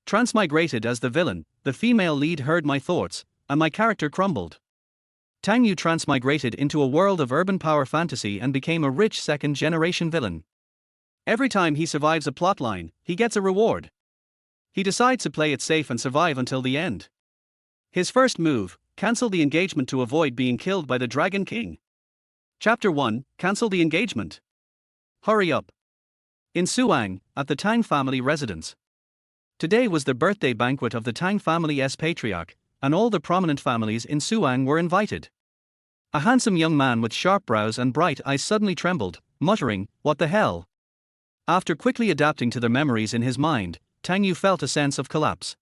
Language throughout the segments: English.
Transmigrated as the villain, the female lead heard my thoughts, and my character crumbled. Tang Yu transmigrated into a world of urban power fantasy and became a rich second-generation villain. Every time he survives a plotline, he gets a reward. He decides to play it safe and survive until the end. His first move: cancel the engagement to avoid being killed by the Dragon King. Chapter 1: Cancel the engagement. Hurry up. In Suang, at the Tang family residence. Today was the birthday banquet of the Tang family's patriarch, and all the prominent families in Suang were invited. A handsome young man with sharp brows and bright eyes suddenly trembled, muttering, "What the hell?" After quickly adapting to the memories in his mind, Tang Yu felt a sense of collapse.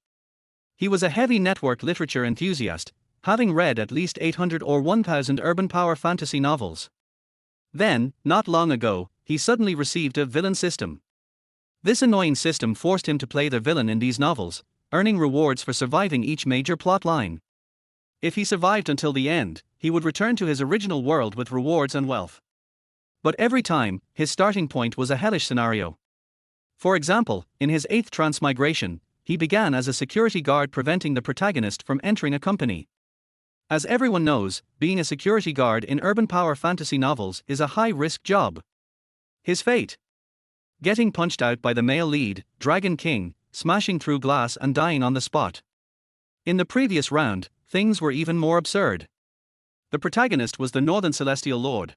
He was a heavy network literature enthusiast, having read at least 800 or 1000 urban power fantasy novels. Then, not long ago, he suddenly received a villain system. This annoying system forced him to play the villain in these novels, earning rewards for surviving each major plot line. If he survived until the end, he would return to his original world with rewards and wealth. But every time, his starting point was a hellish scenario. For example, in his 8th transmigration, he began as a security guard preventing the protagonist from entering a company. As everyone knows, being a security guard in urban power fantasy novels is a high-risk job. His fate: getting punched out by the male lead, Dragon King, smashing through glass and dying on the spot. In the previous round, things were even more absurd. The protagonist was the Northern Celestial Lord,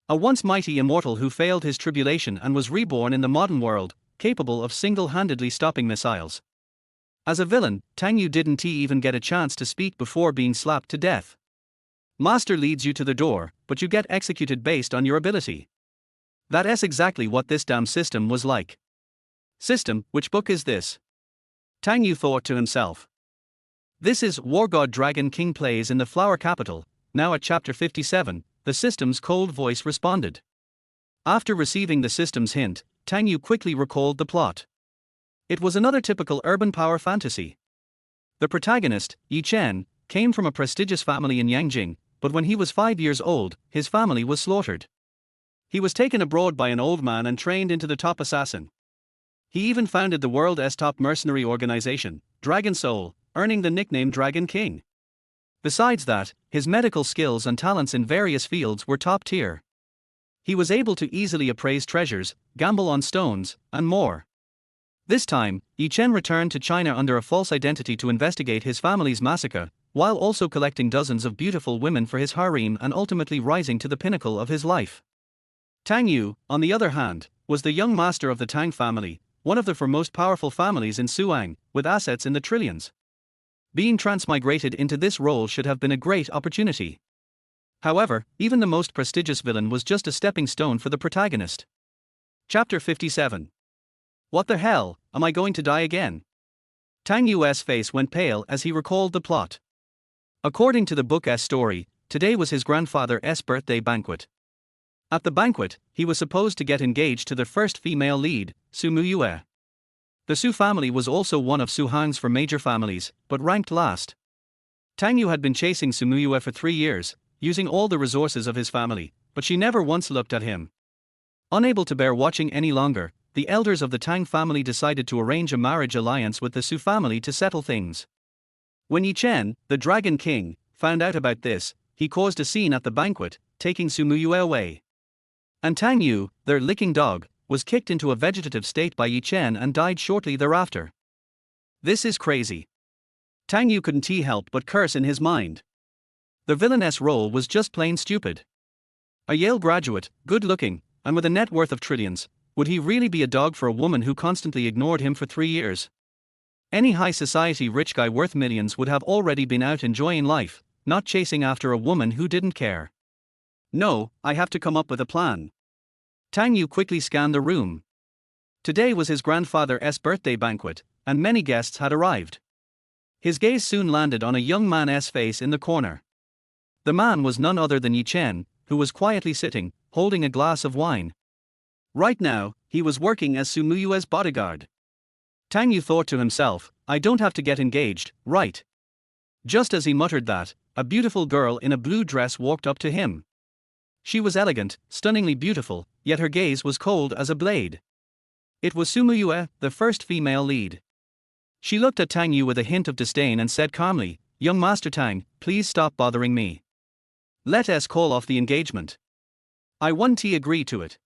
a once mighty immortal who failed his tribulation and was reborn in the modern world, capable of single-handedly stopping missiles. As a villain, Tang Yu didn't even get a chance to speak before being slapped to death. Master leads you to the door, but you get executed based on your ability. That's exactly what this damn system was like. System, which book is this? Tang Yu thought to himself. This is War God Dragon King Plays in the Flower Capital. Now at chapter 57, the system's cold voice responded. After receiving the system's hint, Tang Yu quickly recalled the plot. It was another typical urban power fantasy. The protagonist, Yi Chen, came from a prestigious family in Yangjing, but when he was 5 years old, his family was slaughtered. He was taken abroad by an old man and trained into the top assassin. He even founded the world's top mercenary organization, Dragon Soul, earning the nickname Dragon King. Besides that, his medical skills and talents in various fields were top tier. He was able to easily appraise treasures, gamble on stones, and more. This time, Yi Chen returned to China under a false identity to investigate his family's massacre, while also collecting dozens of beautiful women for his harem and ultimately rising to the pinnacle of his life. Tang Yu, on the other hand, was the young master of the Tang family, one of the foremost powerful families in Suang, with assets in the trillions. Being transmigrated into this role should have been a great opportunity. However, even the most prestigious villain was just a stepping stone for the protagonist. Chapter 57. What the hell, am I going to die again? Tang Yu's face went pale as he recalled the plot. According to the book's story, today was his grandfather's birthday banquet. At the banquet, he was supposed to get engaged to the first female lead, Su Muyue. The Su family was also one of Suhang's four major families, but ranked last. Tang Yu had been chasing Su Muyue for 3 years, using all the resources of his family, but she never once looked at him. Unable to bear watching any longer, the elders of the Tang family decided to arrange a marriage alliance with the Su family to settle things. When Yi Chen, the Dragon King, found out about this, he caused a scene at the banquet, taking Su Muyue away. And Tang Yu, their licking dog, was kicked into a vegetative state by Yi Chen and died shortly thereafter. This is crazy. Tang Yu couldn't help but curse in his mind. The villainess role was just plain stupid. A Yale graduate, good-looking, and with a net worth of trillions, would he really be a dog for a woman who constantly ignored him for 3 years? Any high-society rich guy worth millions would have already been out enjoying life, not chasing after a woman who didn't care. No, I have to come up with a plan. Tang Yu quickly scanned the room. Today was his grandfather's birthday banquet, and many guests had arrived. His gaze soon landed on a young man's face in the corner. The man was none other than Yi Chen, who was quietly sitting, holding a glass of wine. Right now, he was working as Su Muyue's bodyguard. Tang Yu thought to himself, I don't have to get engaged, right? Just as he muttered that, a beautiful girl in a blue dress walked up to him. She was elegant, stunningly beautiful, yet her gaze was cold as a blade. It was Su Muyue, the first female lead. She looked at Tang Yu with a hint of disdain and said calmly, "Young Master Tang, please stop bothering me. Let us call off the engagement." I won't agree to it.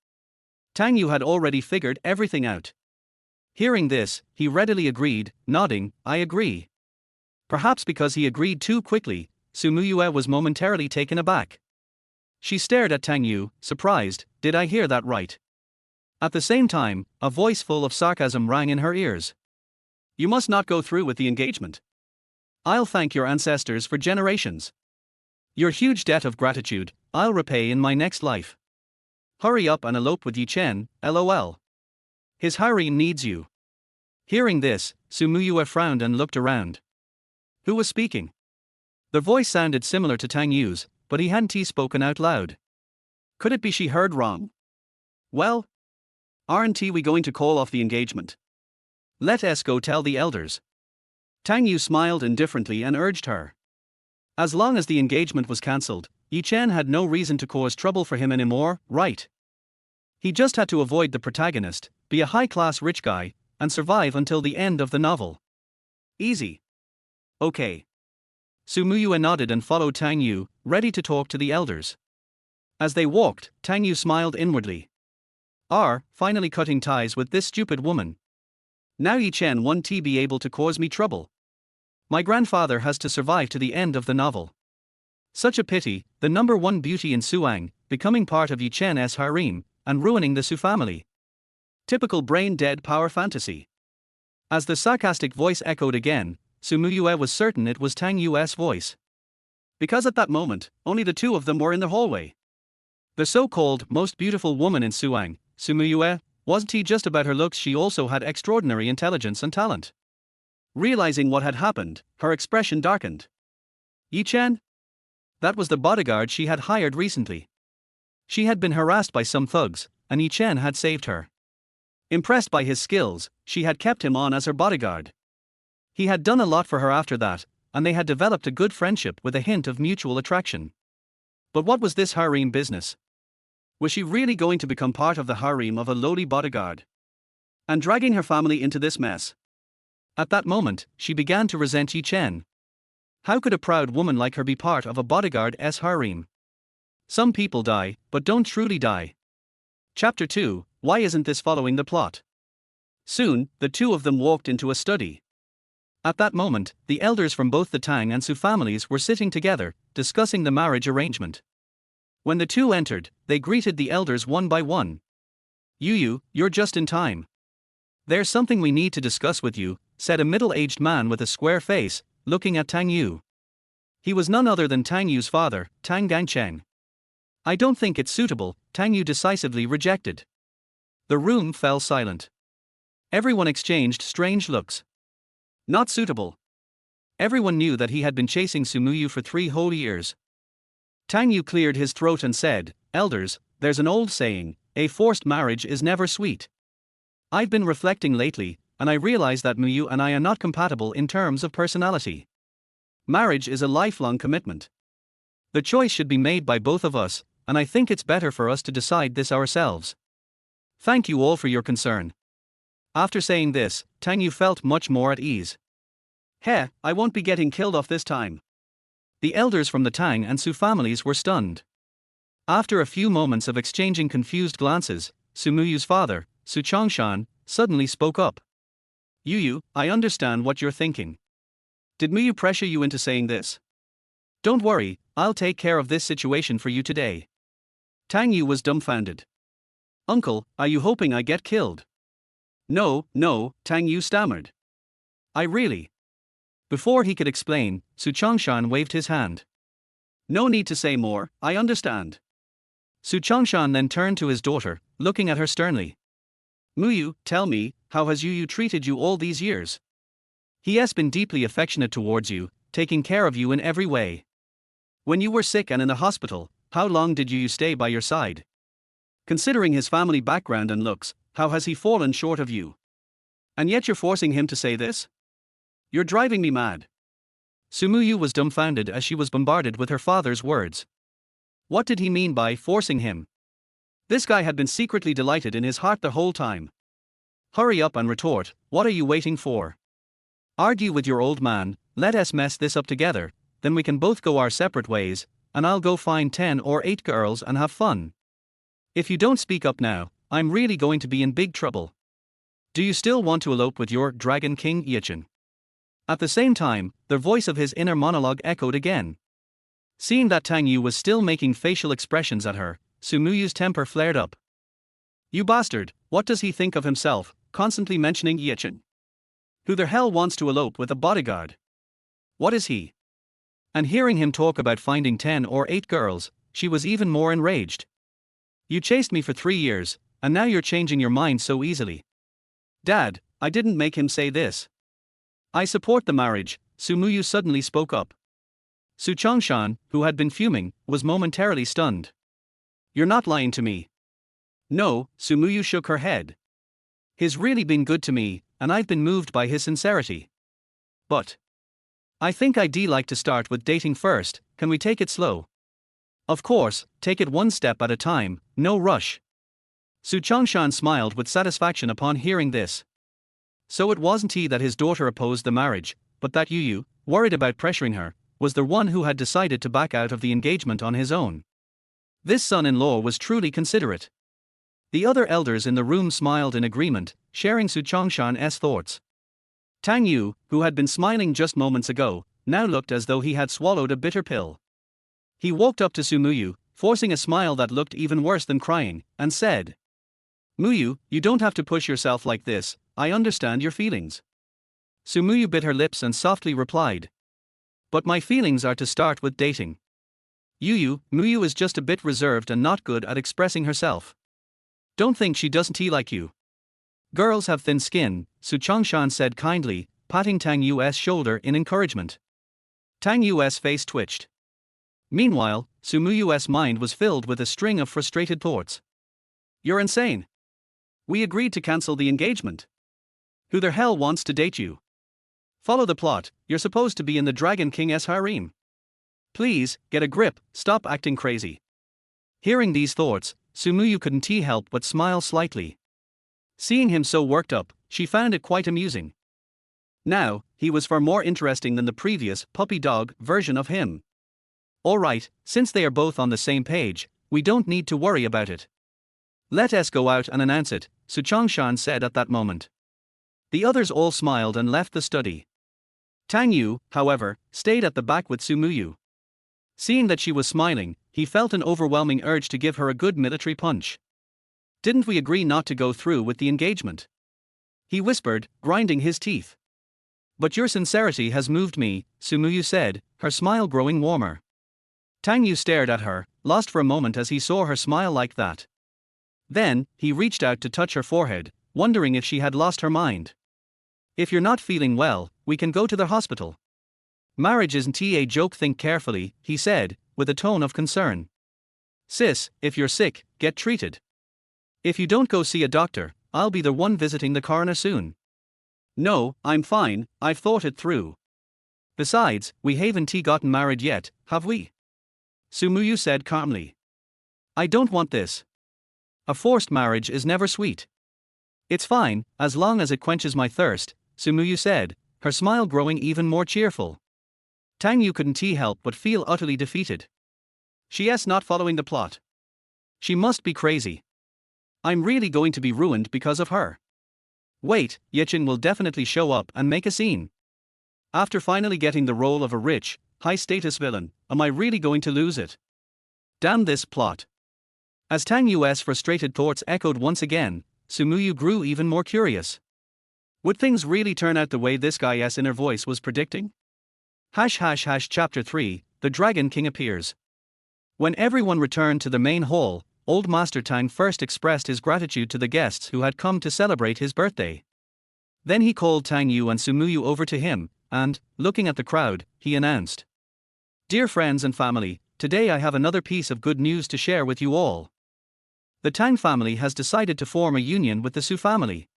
Tang Yu had already figured everything out. Hearing this, he readily agreed, nodding, "I agree." Perhaps because he agreed too quickly, Su Muyue was momentarily taken aback. She stared at Tang Yu, surprised. "Did I hear that right?" At the same time, a voice full of sarcasm rang in her ears. "You must not go through with the engagement. I'll thank your ancestors for generations. Your huge debt of gratitude, I'll repay in my next life. Hurry up and elope with Yi Chen, lol. His harem needs you." Hearing this, Su Muyue frowned and looked around. Who was speaking? The voice sounded similar to Tang Yu's, but he hadn't spoken out loud. Could it be she heard wrong? "Well, aren't we going to call off the engagement? Let us go tell the elders." Tang Yu smiled indifferently and urged her. As long as the engagement was cancelled, Yi Chen had no reason to cause trouble for him anymore, right? He just had to avoid the protagonist, be a high-class rich guy, and survive until the end of the novel. Easy. Okay. Su Muyue nodded and followed Tang Yu, ready to talk to the elders. As they walked, Tang Yu smiled inwardly. Finally cutting ties with this stupid woman. Now Yi Chen won't be able to cause me trouble. My grandfather has to survive to the end of the novel. Such a pity, the number one beauty in Suang, becoming part of Yi Chen's harem, and ruining the Su family. Typical brain-dead power fantasy. As the sarcastic voice echoed again, Su Muyue was certain it was Tang Yu's voice. Because at that moment, only the two of them were in the hallway. The so-called most beautiful woman in Suang, Su Muyue, wasn't just about her looks, she also had extraordinary intelligence and talent. Realizing what had happened, her expression darkened. Yi Chen? That was the bodyguard she had hired recently. She had been harassed by some thugs, and Yi Chen had saved her. Impressed by his skills, she had kept him on as her bodyguard. He had done a lot for her after that, and they had developed a good friendship with a hint of mutual attraction. But what was this harem business? Was she really going to become part of the harem of a lowly bodyguard? And dragging her family into this mess? At that moment, she began to resent Yi Chen. How could a proud woman like her be part of a bodyguard's harem? Some people die, but don't truly die. Chapter 2, Why isn't this following the plot? Soon, the two of them walked into a study. At that moment, the elders from both the Tang and Su families were sitting together, discussing the marriage arrangement. When the two entered, they greeted the elders one by one. "Yu, you're just in time. There's something we need to discuss with you," said a middle-aged man with a square face, looking at Tang Yu. He was none other than Tang Yu's father, Tang Gangcheng. "I don't think it's suitable," Tang Yu decisively rejected. The room fell silent. Everyone exchanged strange looks. Not suitable. Everyone knew that he had been chasing Su Muyue for 3 whole years. Tang Yu cleared his throat and said, "Elders, there's an old saying, a forced marriage is never sweet. I've been reflecting lately, and I realize that Muyue and I are not compatible in terms of personality. Marriage is a lifelong commitment. The choice should be made by both of us, and I think it's better for us to decide this ourselves. Thank you all for your concern." After saying this, Tang Yu felt much more at ease. I won't be getting killed off this time. The elders from the Tang and Su families were stunned. After a few moments of exchanging confused glances, Su Muyu's father, Su Chongshan, suddenly spoke up. "Yu, I understand what you're thinking. Did Muyu pressure you into saying this? Don't worry, I'll take care of this situation for you today." Tang Yu was dumbfounded. "Uncle, are you hoping I get killed?" No, Tang Yu stammered. "I really..." Before he could explain, Su Chongshan waved his hand. "No need to say more, I understand." Su Chongshan then turned to his daughter, looking at her sternly. "Muyu, tell me, how has Yu treated you all these years? He has been deeply affectionate towards you, taking care of you in every way. When you were sick and in the hospital, how long did Yu stay by your side? Considering his family background and looks, how has he fallen short of you? And yet you're forcing him to say this? You're driving me mad." Su Muyue was dumbfounded as she was bombarded with her father's words. What did he mean by forcing him? This guy had been secretly delighted in his heart the whole time. Hurry up and retort, what are you waiting for? Argue with your old man, let us mess this up together, then we can both go our separate ways, and I'll go find 10 or 8 girls and have fun. If you don't speak up now, I'm really going to be in big trouble. Do you still want to elope with your Dragon King Yichin? At the same time, the voice of his inner monologue echoed again. Seeing that Tang Yu was still making facial expressions at her, Sumuyu's temper flared up. You bastard, what does he think of himself, constantly mentioning Yichin? Who the hell wants to elope with a bodyguard? What is he? And hearing him talk about finding 10 or 8 girls, she was even more enraged. You chased me for 3 years, and now you're changing your mind so easily. Dad, I didn't make him say this. I support the marriage, Sumuyu suddenly spoke up. Su Chongshan, who had been fuming, was momentarily stunned. You're not lying to me. No, Sumuyu shook her head. He's really been good to me, and I've been moved by his sincerity. But I think I'd like to start with dating first, can we take it slow? Of course, take it one step at a time, no rush. Su Chongshan smiled with satisfaction upon hearing this. So it wasn't he that his daughter opposed the marriage, but that Yu, worried about pressuring her, was the one who had decided to back out of the engagement on his own. This son-in-law was truly considerate. The other elders in the room smiled in agreement, sharing Su Chongshan's thoughts. Tang Yu, who had been smiling just moments ago, now looked as though he had swallowed a bitter pill. He walked up to Sumuyu, forcing a smile that looked even worse than crying, and said, Muyu, you don't have to push yourself like this, I understand your feelings. Sumuyu bit her lips and softly replied. But my feelings are to start with dating. Muyu is just a bit reserved and not good at expressing herself. Don't think she doesn't like you. Girls have thin skin, Su Chongshan said kindly, patting Tang Yu's shoulder in encouragement. Tang Yu's face twitched. Meanwhile, Sumuyu's mind was filled with a string of frustrated thoughts. You're insane. We agreed to cancel the engagement. Who the hell wants to date you? Follow the plot, you're supposed to be in the Dragon King's harem. Please, get a grip, stop acting crazy. Hearing these thoughts, Sumuyu couldn't help but smile slightly. Seeing him so worked up, she found it quite amusing. Now, he was far more interesting than the previous puppy dog version of him. Alright, since they are both on the same page, we don't need to worry about it. Let us go out and announce it, Su Chongshan said at that moment. The others all smiled and left the study. Tang Yu, however, stayed at the back with Sumuyu. Seeing that she was smiling, he felt an overwhelming urge to give her a good military punch. Didn't we agree not to go through with the engagement? He whispered, grinding his teeth. But your sincerity has moved me, Sumuyu said, her smile growing warmer. Tang Yu stared at her, lost for a moment as he saw her smile like that. Then, he reached out to touch her forehead, wondering if she had lost her mind. If you're not feeling well, we can go to the hospital. Marriage isn't a joke, think carefully, he said, with a tone of concern. Sis, if you're sick, get treated. If you don't go see a doctor, I'll be the one visiting the coroner soon. No, I'm fine, I've thought it through. Besides, we haven't gotten married yet, have we? Sumuyu said calmly. I don't want this. A forced marriage is never sweet. It's fine, as long as it quenches my thirst, Sumuyu said, her smile growing even more cheerful. Tang Yu couldn't help but feel utterly defeated. She's not following the plot. She must be crazy. I'm really going to be ruined because of her. Wait, Yichin will definitely show up and make a scene. After finally getting the role of a rich, high-status villain, am I really going to lose it? Damn this plot. As Tang Yu's frustrated thoughts echoed once again, Sumuyu grew even more curious. Would things really turn out the way this guy's inner voice was predicting? Chapter 3, The Dragon King appears. When everyone returned to the main hall, Old Master Tang first expressed his gratitude to the guests who had come to celebrate his birthday. Then he called Tang Yu and Sumuyu over to him, and, looking at the crowd, he announced. Dear friends and family, today I have another piece of good news to share with you all. The Tang family has decided to form a union with the Su family.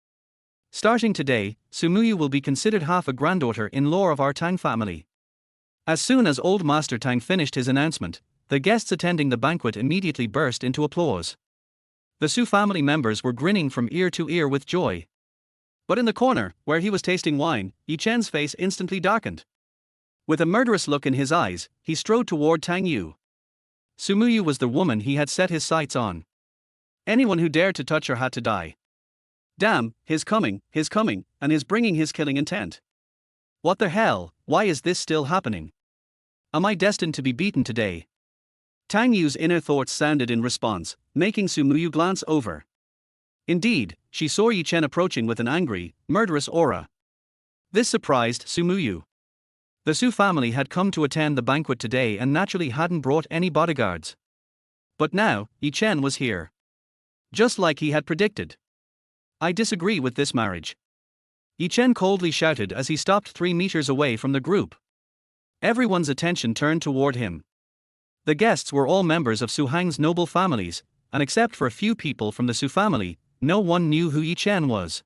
Starting today, Sumuyu will be considered half a granddaughter-in-law of our Tang family. As soon as Old Master Tang finished his announcement, the guests attending the banquet immediately burst into applause. The Su family members were grinning from ear to ear with joy. But in the corner, where he was tasting wine, Yi Chen's face instantly darkened. With a murderous look in his eyes, he strode toward Tang Yu. Sumuyu was the woman he had set his sights on. Anyone who dared to touch her had to die. Damn, his coming, and his bringing his killing intent. What the hell, why is this still happening? Am I destined to be beaten today? Tang Yu's inner thoughts sounded in response, making Sumuyu glance over. Indeed, she saw Yi Chen approaching with an angry, murderous aura. This surprised Sumuyu. The Su family had come to attend the banquet today and naturally hadn't brought any bodyguards. But now, Yi Chen was here. Just like he had predicted. I disagree with this marriage. Yi Chen coldly shouted as he stopped 3 meters away from the group. Everyone's attention turned toward him. The guests were all members of Su Hang's noble families, and except for a few people from the Su family, no one knew who Yi Chen was.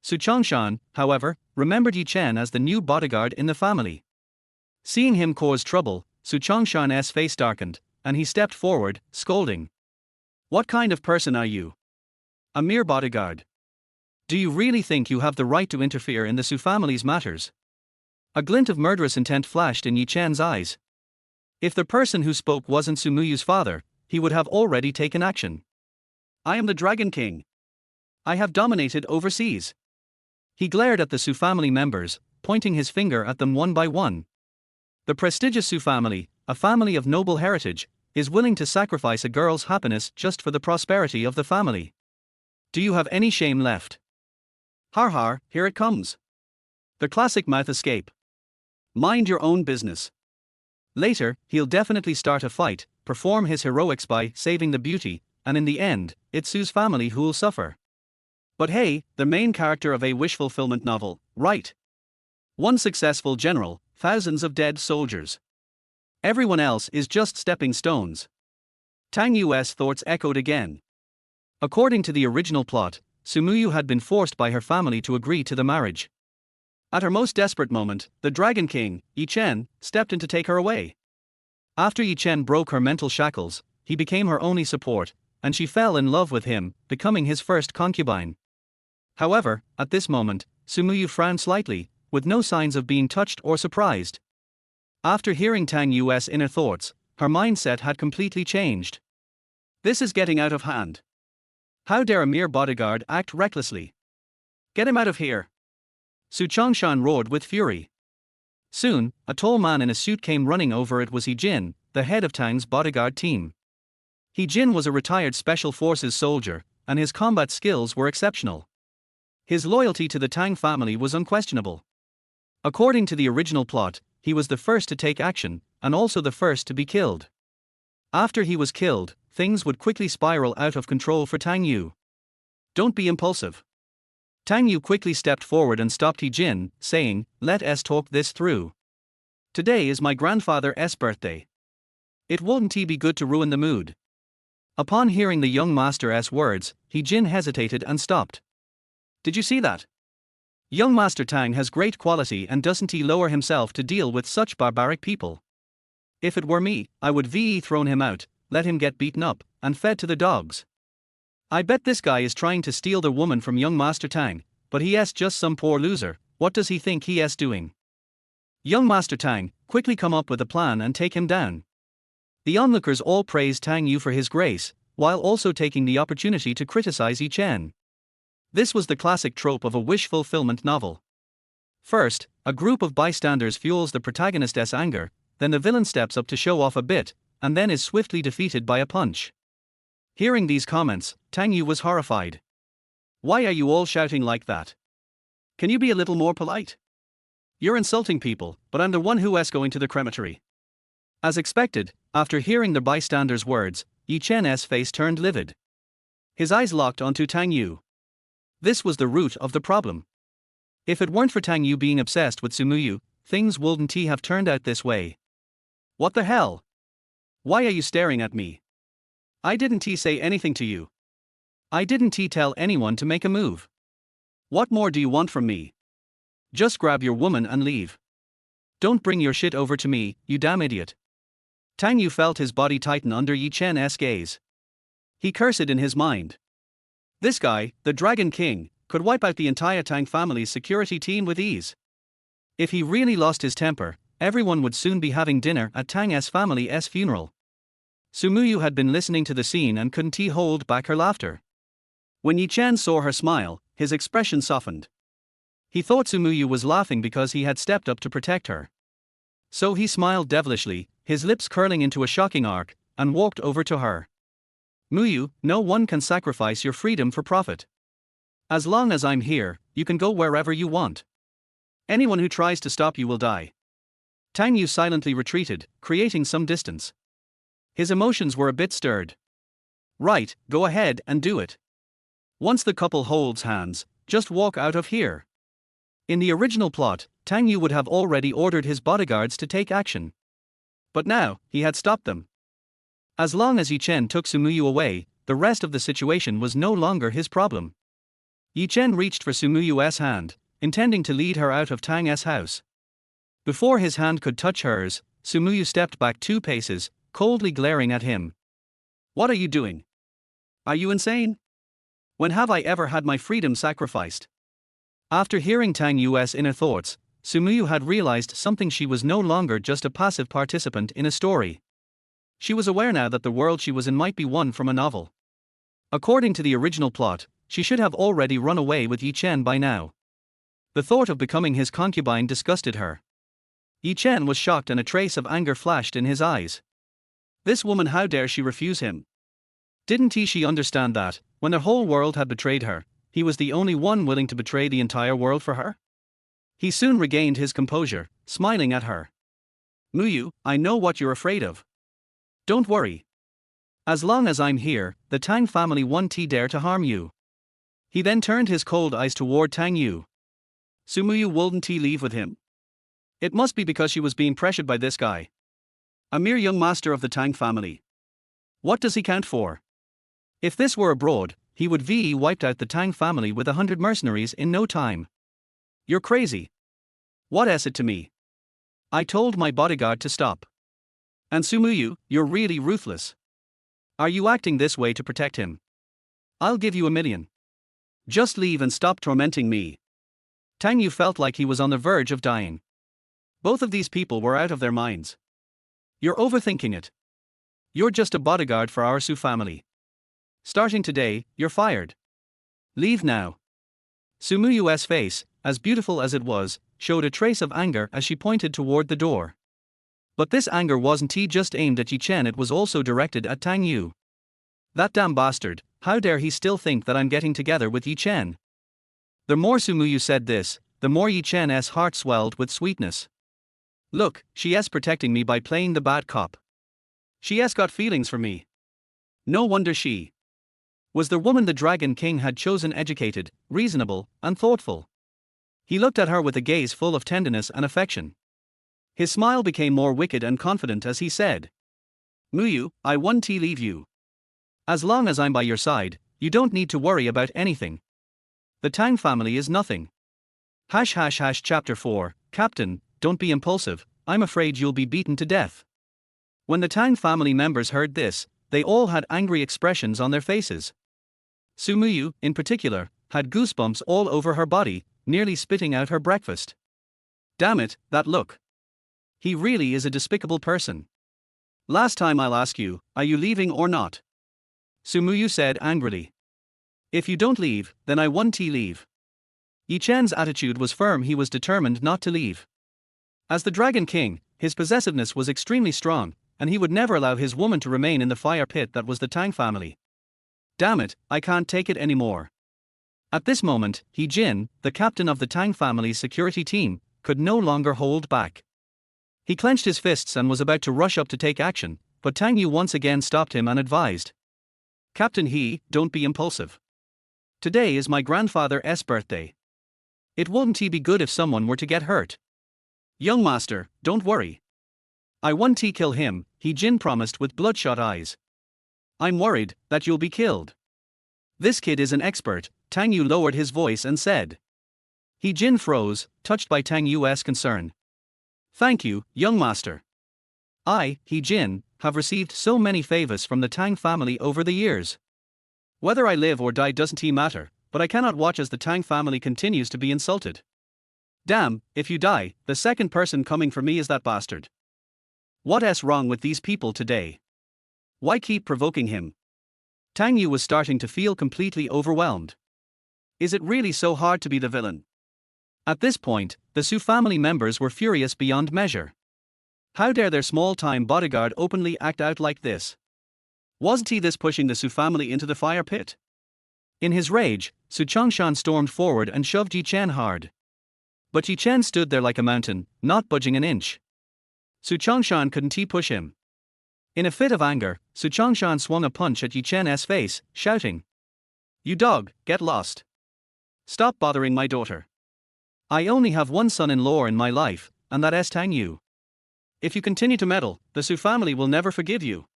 Su Chongshan, however, remembered Yi Chen as the new bodyguard in the family. Seeing him cause trouble, Su Chongshan's face darkened, and he stepped forward, scolding. What kind of person are you? A mere bodyguard. Do you really think you have the right to interfere in the Su family's matters? A glint of murderous intent flashed in Yi Chen's eyes. If the person who spoke wasn't Sumuyu's father, he would have already taken action. I am the Dragon King. I have dominated overseas. He glared at the Su family members, pointing his finger at them one by one. The prestigious Su family, a family of noble heritage, is willing to sacrifice a girl's happiness just for the prosperity of the family. Do you have any shame left? Har har, here it comes. The classic mouth escape. Mind your own business. Later, he'll definitely start a fight, perform his heroics by saving the beauty, and in the end, it's Su's family who'll suffer. But hey, the main character of a wish fulfillment novel, right? One successful general, thousands of dead soldiers. Everyone else is just stepping stones. Tang Yu's thoughts echoed again. According to the original plot, Sumuyu had been forced by her family to agree to the marriage. At her most desperate moment, the Dragon King, Yi Chen, stepped in to take her away. After Yi Chen broke her mental shackles, he became her only support, and she fell in love with him, becoming his first concubine. However, at this moment, Sumuyu frowned slightly, with no signs of being touched or surprised. After hearing Tang Yu's inner thoughts, her mindset had completely changed. This is getting out of hand. How dare a mere bodyguard act recklessly? Get him out of here! Su Chongshan roared with fury. Soon, a tall man in a suit came running over. It was He Jin, the head of Tang's bodyguard team. He Jin was a retired special forces soldier, and his combat skills were exceptional. His loyalty to the Tang family was unquestionable. According to the original plot, he was the first to take action, and also the first to be killed. After he was killed, things would quickly spiral out of control for Tang Yu. Don't be impulsive. Tang Yu quickly stepped forward and stopped He Jin, saying, "Let us talk this through. Today is my grandfather's birthday. It wouldn't be good to ruin the mood." Upon hearing the young master's words, He Jin hesitated and stopped. Did you see that? Young Master Tang has great quality, and doesn't he lower himself to deal with such barbaric people? If it were me, I would thrown him out, let him get beaten up, and fed to the dogs. I bet this guy is trying to steal the woman from young Master Tang, but he's just some poor loser. What does he think he's doing? Young Master Tang, quickly come up with a plan and take him down. The onlookers all praised Tang Yu for his grace, while also taking the opportunity to criticize Yi Chen. This was the classic trope of a wish fulfillment novel. First, a group of bystanders fuels the protagonist's anger, then the villain steps up to show off a bit, and then is swiftly defeated by a punch. Hearing these comments, Tang Yu was horrified. Why are you all shouting like that? Can you be a little more polite? You're insulting people, but I'm the one who's going to the crematory. As expected, after hearing the bystanders' words, Yi Chen's face turned livid. His eyes locked onto Tang Yu. This was the root of the problem. If it weren't for Tang Yu being obsessed with Sumuyu, things wouldn't have turned out this way. What the hell? Why are you staring at me? I didn't say anything to you. I didn't tell anyone to make a move. What more do you want from me? Just grab your woman and leave. Don't bring your shit over to me, you damn idiot. Tang Yu felt his body tighten under Yi Chen's gaze. He cursed in his mind. This guy, the Dragon King, could wipe out the entire Tang family's security team with ease. If he really lost his temper, everyone would soon be having dinner at Tang's family's funeral. Sumuyu had been listening to the scene and couldn't hold back her laughter. When Yi Chen saw her smile, his expression softened. He thought Sumuyu was laughing because he had stepped up to protect her. So he smiled devilishly, his lips curling into a shocking arc, and walked over to her. Muyu, no one can sacrifice your freedom for profit. As long as I'm here, you can go wherever you want. Anyone who tries to stop you will die. Tang Yu silently retreated, creating some distance. His emotions were a bit stirred. Right, go ahead and do it. Once the couple holds hands, just walk out of here. In the original plot, Tang Yu would have already ordered his bodyguards to take action. But now, he had stopped them. As long as Yi Chen took Sumuyu away, the rest of the situation was no longer his problem. Yi Chen reached for Sumuyu's hand, intending to lead her out of Tang's house. Before his hand could touch hers, Sumuyu stepped back 2 paces, coldly glaring at him. What are you doing? Are you insane? When have I ever had my freedom sacrificed? After hearing Tang Yu's inner thoughts, Sumuyu had realized something: she was no longer just a passive participant in a story. She was aware now that the world she was in might be one from a novel. According to the original plot, she should have already run away with Yi Chen by now. The thought of becoming his concubine disgusted her. Yi Chen was shocked and a trace of anger flashed in his eyes. This woman, how dare she refuse him? Didn't she understand that, when the whole world had betrayed her, he was the only one willing to betray the entire world for her? He soon regained his composure, smiling at her. Muyu, I know what you're afraid of. Don't worry. As long as I'm here, the Tang family won't dare to harm you. He then turned his cold eyes toward Tang Yu. Sumuyu wouldn't leave with him? It must be because she was being pressured by this guy. A mere young master of the Tang family. What does he count for? If this were abroad, he would have wiped out the Tang family with 100 mercenaries in no time. You're crazy. What is it to me? I told my bodyguard to stop. And Sumuyu, you're really ruthless. Are you acting this way to protect him? I'll give you $1 million. Just leave and stop tormenting me. Tang Yu felt like he was on the verge of dying. Both of these people were out of their minds. You're overthinking it. You're just a bodyguard for our Su family. Starting today, you're fired. Leave now. Sumuyu's face, as beautiful as it was, showed a trace of anger as she pointed toward the door. But this anger wasn't just aimed at Yi Chen, it was also directed at Tang Yu. That damn bastard, how dare he still think that I'm getting together with Yi Chen? The more Sumuyu said this, the more Yi Chen's heart swelled with sweetness. Look, she's protecting me by playing the bad cop. She's got feelings for me. No wonder she was the woman the Dragon King had chosen: educated, reasonable, and thoughtful. He looked at her with a gaze full of tenderness and affection. His smile became more wicked and confident as he said, Muyu, I won't leave you. As long as I'm by your side, you don't need to worry about anything. The Tang family is nothing. Chapter 4, Captain, don't be impulsive, I'm afraid you'll be beaten to death. When the Tang family members heard this, they all had angry expressions on their faces. Sumuyu, in particular, had goosebumps all over her body, nearly spitting out her breakfast. Damn it, that look. He really is a despicable person. Last time I'll ask you, are you leaving or not? Sumuyu said angrily. If you don't leave, then I won't leave. Yi Chen's attitude was firm, he was determined not to leave. As the Dragon King, his possessiveness was extremely strong, and he would never allow his woman to remain in the fire pit that was the Tang family. Damn it, I can't take it anymore. At this moment, He Jin, the captain of the Tang family's security team, could no longer hold back. He clenched his fists and was about to rush up to take action, but Tang Yu once again stopped him and advised. Captain He, don't be impulsive. Today is my grandfather's birthday. It wouldn't be good if someone were to get hurt. Young master, don't worry. I won't kill him, He Jin promised with bloodshot eyes. I'm worried that you'll be killed. This kid is an expert, Tang Yu lowered his voice and said. He Jin froze, touched by Tang Yu's concern. Thank you, young master. I, He Jin, have received so many favors from the Tang family over the years. Whether I live or die doesn't matter, but I cannot watch as the Tang family continues to be insulted. Damn, if you die, the second person coming for me is that bastard. What's wrong with these people today? Why keep provoking him? Tang Yu was starting to feel completely overwhelmed. Is it really so hard to be the villain? At this point, the Su family members were furious beyond measure. How dare their small-time bodyguard openly act out like this? Wasn't he this pushing the Su family into the fire pit? In his rage, Su Chongshan stormed forward and shoved Yi Chen hard. But Yi Chen stood there like a mountain, not budging an inch. Su Chongshan couldn't push him. In a fit of anger, Su Chongshan swung a punch at Yi Chen's face, shouting, "You dog, get lost. Stop bothering my daughter. I only have one son-in-law in my life, and that's Tang Yu. If you continue to meddle, the Su family will never forgive you."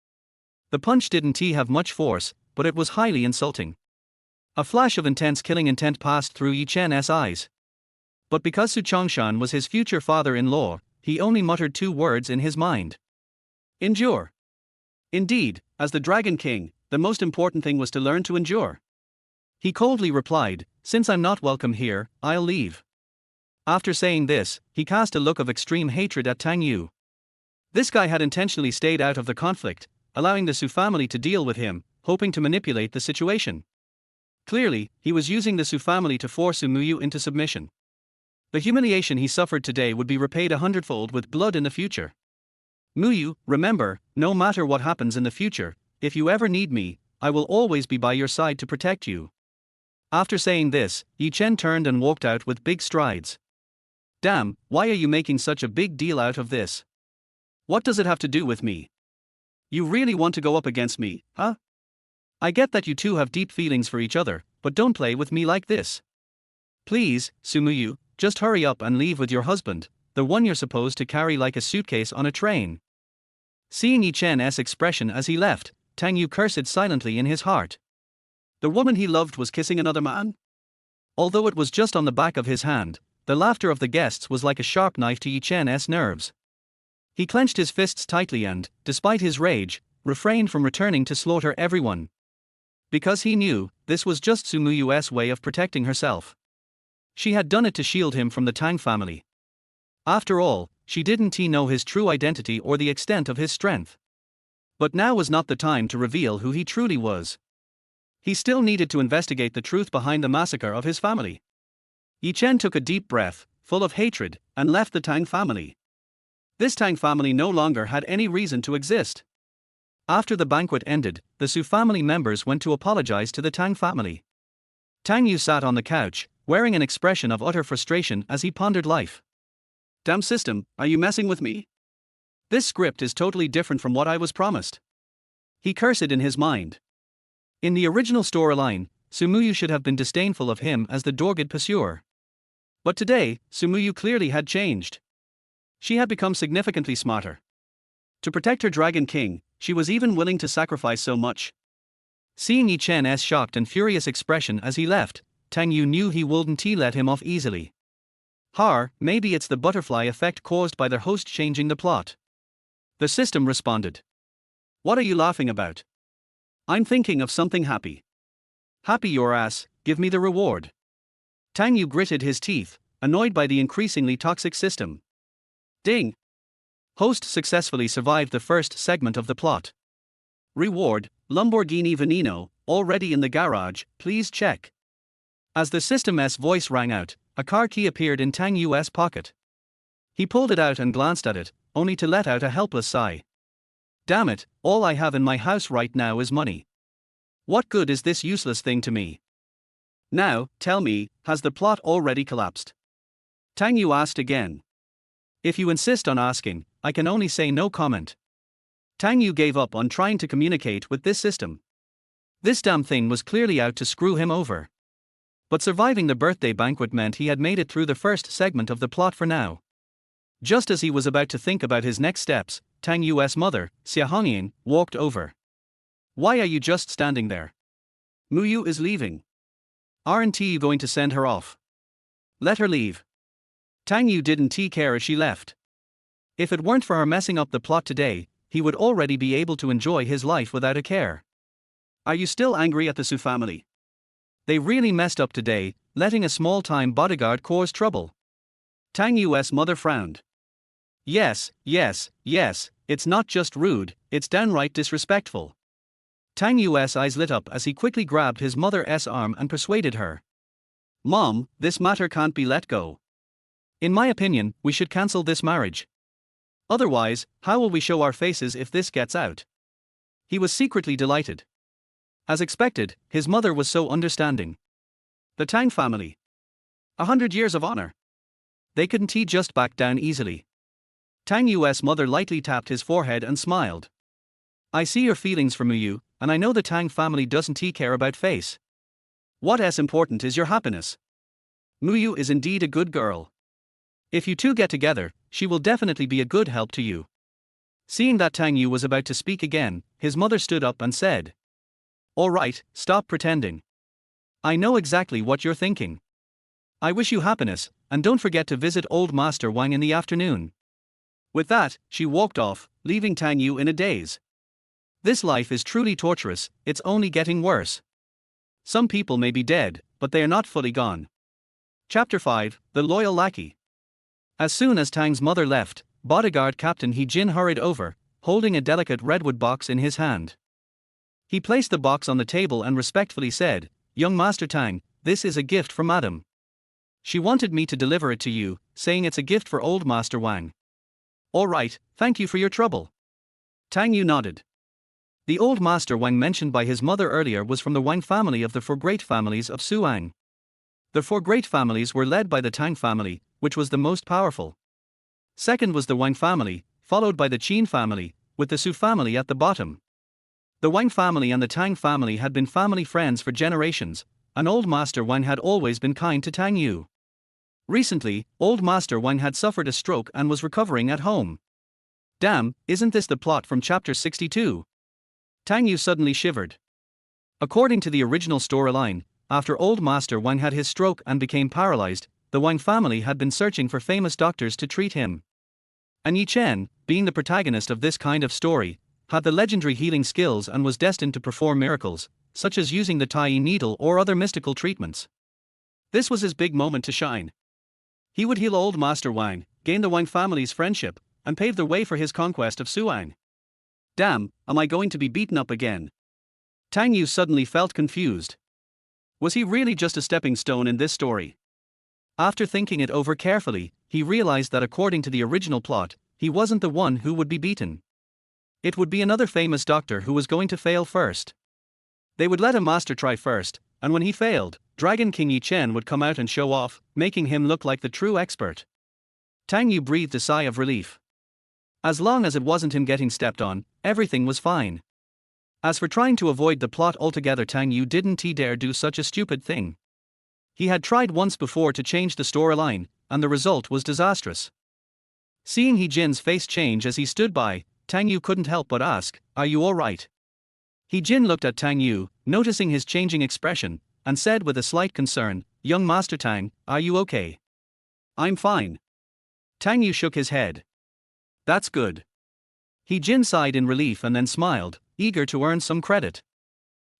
The punch didn't have much force, but it was highly insulting. A flash of intense killing intent passed through Yi Chen's eyes. But because Su Chongshan was his future father-in-law, he only muttered two words in his mind. Endure. Indeed, as the Dragon King, the most important thing was to learn to endure. He coldly replied, "Since I'm not welcome here, I'll leave." After saying this, he cast a look of extreme hatred at Tang Yu. This guy had intentionally stayed out of the conflict, allowing the Su family to deal with him, hoping to manipulate the situation. Clearly, he was using the Su family to force Su Muyu into submission. The humiliation he suffered today would be repaid 100-fold with blood in the future. Muyu, remember, no matter what happens in the future, if you ever need me, I will always be by your side to protect you. After saying this, Yi Chen turned and walked out with big strides. Damn, why are you making such a big deal out of this? What does it have to do with me? You really want to go up against me, huh? I get that you two have deep feelings for each other, but don't play with me like this. Please, Su Muyu, just hurry up and leave with your husband, the one you're supposed to carry like a suitcase on a train. Seeing Yi Chen's expression as he left, Tang Yu cursed silently in his heart. The woman he loved was kissing another man? Although it was just on the back of his hand, the laughter of the guests was like a sharp knife to Yi Chen's nerves. He clenched his fists tightly and, despite his rage, refrained from returning to slaughter everyone. Because he knew, this was just Su Muyu's way of protecting herself. She had done it to shield him from the Tang family. After all, she didn't know his true identity or the extent of his strength. But now was not the time to reveal who he truly was. He still needed to investigate the truth behind the massacre of his family. Yi Chen took a deep breath, full of hatred, and left the Tang family. This Tang family no longer had any reason to exist. After the banquet ended, the Su family members went to apologize to the Tang family. Tang Yu sat on the couch, wearing an expression of utter frustration as he pondered life. Damn system, are you messing with me? This script is totally different from what I was promised. He cursed in his mind. In the original storyline, Su Muyu should have been disdainful of him as the dogged pursuer. But today, Su Muyu clearly had changed. She had become significantly smarter. To protect her Dragon King, she was even willing to sacrifice so much. Seeing Yi Chen's shocked and furious expression as he left, Tang Yu knew he wouldn't let him off easily. Maybe it's the butterfly effect caused by their host changing the plot. The system responded. What are you laughing about? I'm thinking of something happy. Happy your ass, give me the reward. Tang Yu gritted his teeth, annoyed by the increasingly toxic system. Ding! Host successfully survived the first segment of the plot. Reward, Lamborghini Veneno, already in the garage, please check. As the system's voice rang out, a car key appeared in Tang Yu's pocket. He pulled it out and glanced at it, only to let out a helpless sigh. Damn it, all I have in my house right now is money. What good is this useless thing to me? Now, tell me, has the plot already collapsed? Tang Yu asked again. If you insist on asking, I can only say no comment. Tang Yu gave up on trying to communicate with this system. This damn thing was clearly out to screw him over. But surviving the birthday banquet meant he had made it through the first segment of the plot for now. Just as he was about to think about his next steps, Tang Yu's mother, Xia Hongyin, walked over. Why are you just standing there? Muyu is leaving. Aren't you going to send her off? Let her leave. Tang Yu didn't care as she left. If it weren't for her messing up the plot today, he would already be able to enjoy his life without a care. Are you still angry at the Su family? They really messed up today, letting a small-time bodyguard cause trouble. Tang Yu's mother frowned. Yes, it's not just rude, it's downright disrespectful. Tang Yu's eyes lit up as he quickly grabbed his mother's arm and persuaded her. Mom, this matter can't be let go. In my opinion, we should cancel this marriage. Otherwise, how will we show our faces if this gets out? He was secretly delighted. As expected, his mother was so understanding. The Tang family. 100 years of honor. They couldn't just back down easily. Tang Yu's mother lightly tapped his forehead and smiled. I see your feelings for Muyu, and I know the Tang family doesn't care about face. What's important is your happiness. Muyu is indeed a good girl. If you two get together, she will definitely be a good help to you. Seeing that Tang Yu was about to speak again, his mother stood up and said, All right, stop pretending. I know exactly what you're thinking. I wish you happiness, and don't forget to visit old Master Wang in the afternoon. With that, she walked off, leaving Tang Yu in a daze. This life is truly torturous, it's only getting worse. Some people may be dead, but they are not fully gone. Chapter 5, The Loyal Lackey. As soon as Tang's mother left, bodyguard Captain He Jin hurried over, holding a delicate redwood box in his hand. He placed the box on the table and respectfully said, Young Master Tang, this is a gift from Madam. She wanted me to deliver it to you, saying it's a gift for old Master Wang. All right, thank you for your trouble. Tang Yu nodded. The old Master Wang mentioned by his mother earlier was from the Wang family of the four great families of Suang. The four great families were led by the Tang family, which was the most powerful. Second was the Wang family, followed by the Qin family, with the Su family at the bottom. The Wang family and the Tang family had been family friends for generations, and old Master Wang had always been kind to Tang Yu. Recently, old Master Wang had suffered a stroke and was recovering at home. Damn, isn't this the plot from chapter 62? Tang Yu suddenly shivered. According to the original storyline, after old Master Wang had his stroke and became paralyzed, the Wang family had been searching for famous doctors to treat him. And Yi Chen, being the protagonist of this kind of story, had the legendary healing skills and was destined to perform miracles, such as using the Tai needle or other mystical treatments. This was his big moment to shine. He would heal old Master Wang, gain the Wang family's friendship, and pave the way for his conquest of Suang. Damn, am I going to be beaten up again? Tang Yu suddenly felt confused. Was he really just a stepping stone in this story? After thinking it over carefully, he realized that according to the original plot, he wasn't the one who would be beaten. It would be another famous doctor who was going to fail first. They would let a master try first, and when he failed, Dragon King Yi Chen would come out and show off, making him look like the true expert. Tang Yu breathed a sigh of relief. As long as it wasn't him getting stepped on, everything was fine. As for trying to avoid the plot altogether, Tang Yu didn't dare do such a stupid thing. He had tried once before to change the storyline, and the result was disastrous. Seeing He Jin's face change as he stood by, Tang Yu couldn't help but ask, Are you alright? He Jin looked at Tang Yu, noticing his changing expression, and said with a slight concern, Young Master Tang, are you okay? I'm fine. Tang Yu shook his head. That's good. He Jin sighed in relief and then smiled, eager to earn some credit.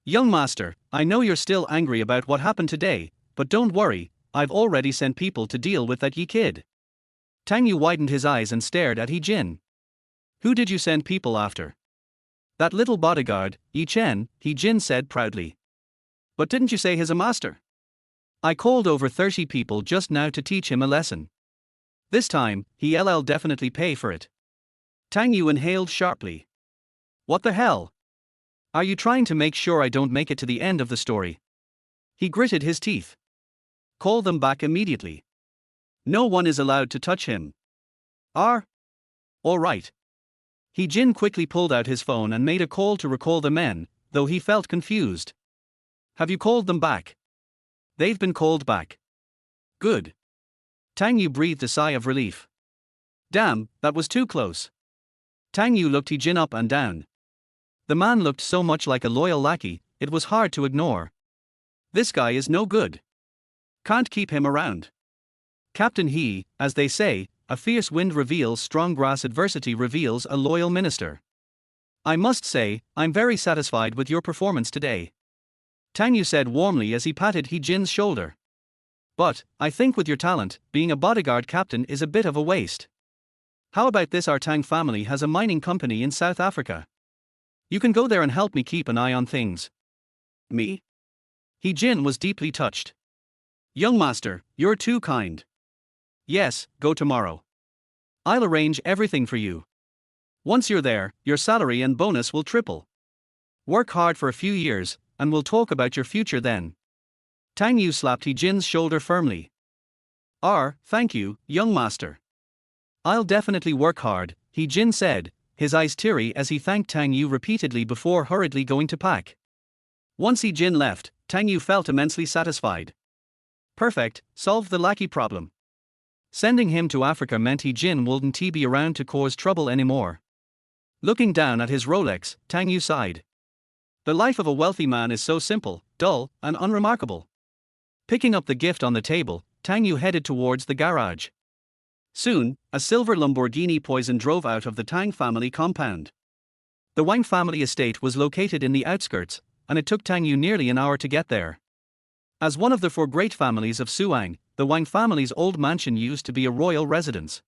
Young Master, I know you're still angry about what happened today, but don't worry, I've already sent people to deal with that Yi kid. Tang Yu widened his eyes and stared at He Jin. Who did you send people after? That little bodyguard, Yi Chen, He Jin said proudly. But didn't you say he's a master? I called over 30 people just now to teach him a lesson. This time, he'll definitely pay for it. Tang Yu inhaled sharply. What the hell? Are you trying to make sure I don't make it to the end of the story? He gritted his teeth. Call them back immediately. No one is allowed to touch him. All right. He Jin quickly pulled out his phone and made a call to recall the men, though he felt confused. Have you called them back? They've been called back. Good. Tang Yu breathed a sigh of relief. Damn, that was too close. Tang Yu looked He Jin up and down. The man looked so much like a loyal lackey, it was hard to ignore. This guy is no good. Can't keep him around. Captain He, as they say, a fierce wind reveals strong grass, adversity reveals a loyal minister. I must say, I'm very satisfied with your performance today. Tang Yu said warmly as he patted He Jin's shoulder. But, I think with your talent, being a bodyguard captain is a bit of a waste. How about this? Our Tang family has a mining company in South Africa. You can go there and help me keep an eye on things. Me? He Jin was deeply touched. Young master, you're too kind. Yes, go tomorrow. I'll arrange everything for you. Once you're there, your salary and bonus will triple. Work hard for a few years, and we'll talk about your future then. Tang Yu slapped He Jin's shoulder firmly. Thank you, young master. I'll definitely work hard, He Jin said, his eyes teary as he thanked Tang Yu repeatedly before hurriedly going to pack. Once He Jin left, Tang Yu felt immensely satisfied. Perfect, solved the lackey problem. Sending him to Africa meant He Jin wouldn't be around to cause trouble anymore. Looking down at his Rolex, Tang Yu sighed. The life of a wealthy man is so simple, dull, and unremarkable. Picking up the gift on the table, Tang Yu headed towards the garage. Soon, a silver Lamborghini Poison drove out of the Tang family compound. The Wang family estate was located in the outskirts, and it took Tang Yu nearly an hour to get there. As one of the four great families of Suang, the Wang family's old mansion used to be a royal residence.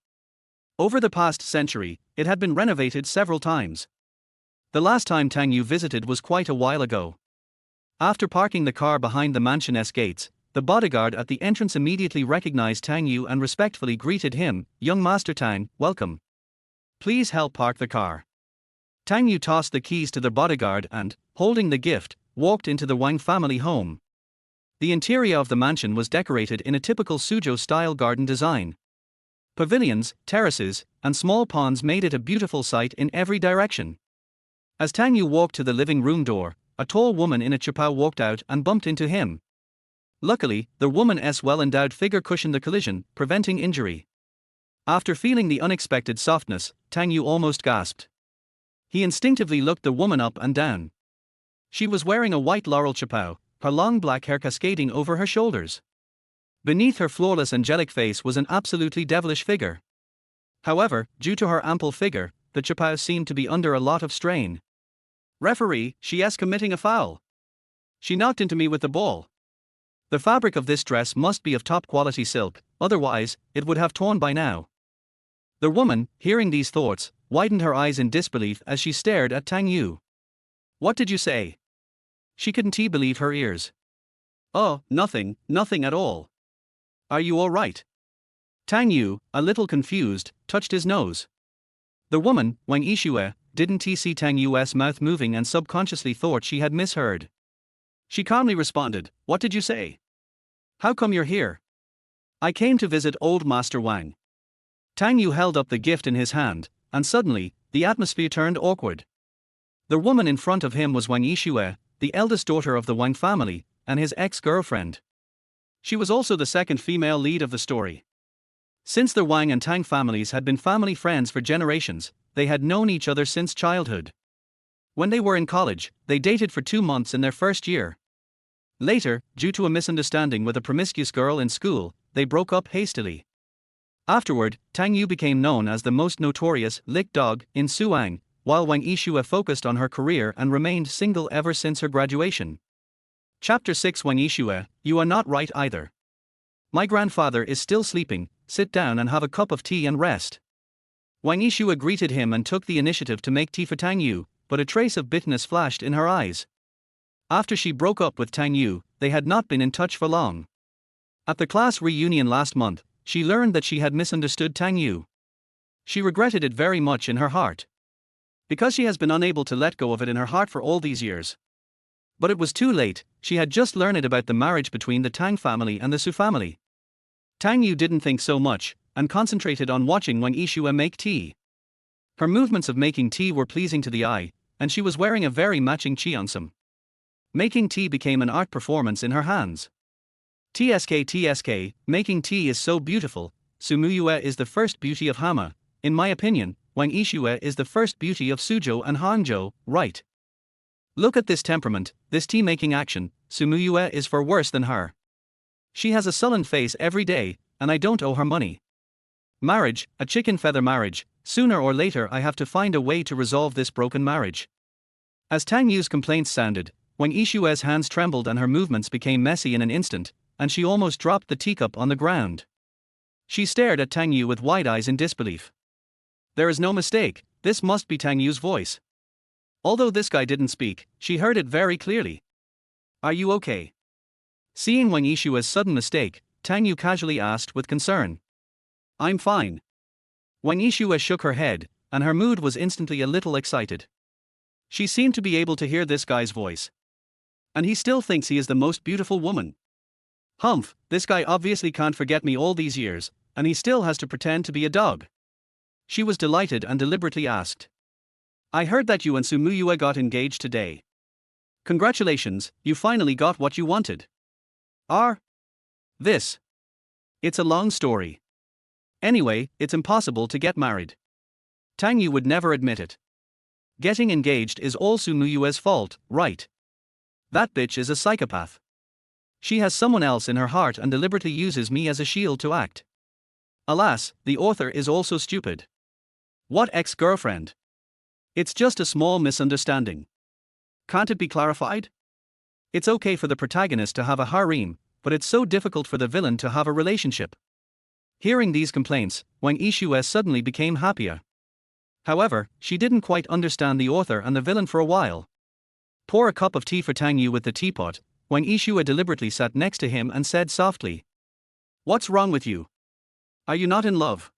Over the past century, it had been renovated several times. The last time Tang Yu visited was quite a while ago. After parking the car behind the mansion's gates, the bodyguard at the entrance immediately recognized Tang Yu and respectfully greeted him. Young Master Tang, welcome. Please help park the car. Tang Yu tossed the keys to the bodyguard and, holding the gift, walked into the Wang family home. The interior of the mansion was decorated in a typical Suzhou-style garden design. Pavilions, terraces, and small ponds made it a beautiful sight in every direction. As Tang Yu walked to the living room door, a tall woman in a chapao walked out and bumped into him. Luckily, the woman's well-endowed figure cushioned the collision, preventing injury. After feeling the unexpected softness, Tang Yu almost gasped. He instinctively looked the woman up and down. She was wearing a white laurel chapao, her long black hair cascading over her shoulders. Beneath her flawless angelic face was an absolutely devilish figure. However, due to her ample figure, the chapao seemed to be under a lot of strain. Referee, she's committing a foul. She knocked into me with the ball. The fabric of this dress must be of top quality silk, otherwise, it would have torn by now. The woman, hearing these thoughts, widened her eyes in disbelief as she stared at Tang Yu. What did you say? She couldn't believe her ears. Oh, nothing at all. Are you all right? Tang Yu, a little confused, touched his nose. The woman, Wang Yishue, didn't see Tang Yu's mouth moving and subconsciously thought she had misheard. She calmly responded, What did you say? How come you're here? I came to visit old Master Wang. Tang Yu held up the gift in his hand, and suddenly, the atmosphere turned awkward. The woman in front of him was Wang Yishue, the eldest daughter of the Wang family, and his ex-girlfriend. She was also the second female lead of the story. Since the Wang and Tang families had been family friends for generations, they had known each other since childhood. When they were in college, they dated for 2 months in their first year. Later, due to a misunderstanding with a promiscuous girl in school, they broke up hastily. Afterward, Tang Yu became known as the most notorious lick dog in Suang, while Wang Yishue focused on her career and remained single ever since her graduation. Chapter 6 Wang Yishue, you are not right either. My grandfather is still sleeping, sit down and have a cup of tea and rest. Wang Yishue greeted him and took the initiative to make tea for Tang Yu, but a trace of bitterness flashed in her eyes. After she broke up with Tang Yu, they had not been in touch for long. At the class reunion last month, she learned that she had misunderstood Tang Yu. She regretted it very much in her heart. Because she has been unable to let go of it in her heart for all these years. But it was too late, she had just learned about the marriage between the Tang family and the Su family. Tang Yu didn't think so much, and concentrated on watching Wang Yishue make tea. Her movements of making tea were pleasing to the eye, and she was wearing a very matching cheongsam. Making tea became an art performance in her hands. TSK, making tea is so beautiful. Sumuyue is the first beauty of Hama. In my opinion, Wang Yishue is the first beauty of Suzhou and Hangzhou, right? Look at this temperament, this tea-making action. Sumuyue is for worse than her. She has a sullen face every day, and I don't owe her money. Marriage, a chicken feather marriage. Sooner or later I have to find a way to resolve this broken marriage. As Tang Yu's complaints sounded, Wang Yishue's hands trembled and her movements became messy in an instant, and she almost dropped the teacup on the ground. She stared at Tang Yu with wide eyes in disbelief. There is no mistake, this must be Tang Yu's voice. Although this guy didn't speak, she heard it very clearly. Are you okay? Seeing Wang Yishue's sudden mistake, Tang Yu casually asked with concern. I'm fine. Wang Yishue shook her head, and her mood was instantly a little excited. She seemed to be able to hear this guy's voice. And he still thinks he is the most beautiful woman. Humph, this guy obviously can't forget me all these years, and he still has to pretend to be a dog. She was delighted and deliberately asked. I heard that you and Sumuyue got engaged today. Congratulations, you finally got what you wanted. This. It's a long story. Anyway, it's impossible to get married. Tang Yu would never admit it. Getting engaged is all Sumuyue's fault, right? That bitch is a psychopath. She has someone else in her heart and deliberately uses me as a shield to act. Alas, the author is also stupid. What ex-girlfriend? It's just a small misunderstanding. Can't it be clarified? It's okay for the protagonist to have a harem, but it's so difficult for the villain to have a relationship. Hearing these complaints, Wang Yishue suddenly became happier. However, she didn't quite understand the author and the villain for a while. Pour a cup of tea for Tang Yu with the teapot. Wang Yishue deliberately sat next to him and said softly. What's wrong with you? Are you not in love?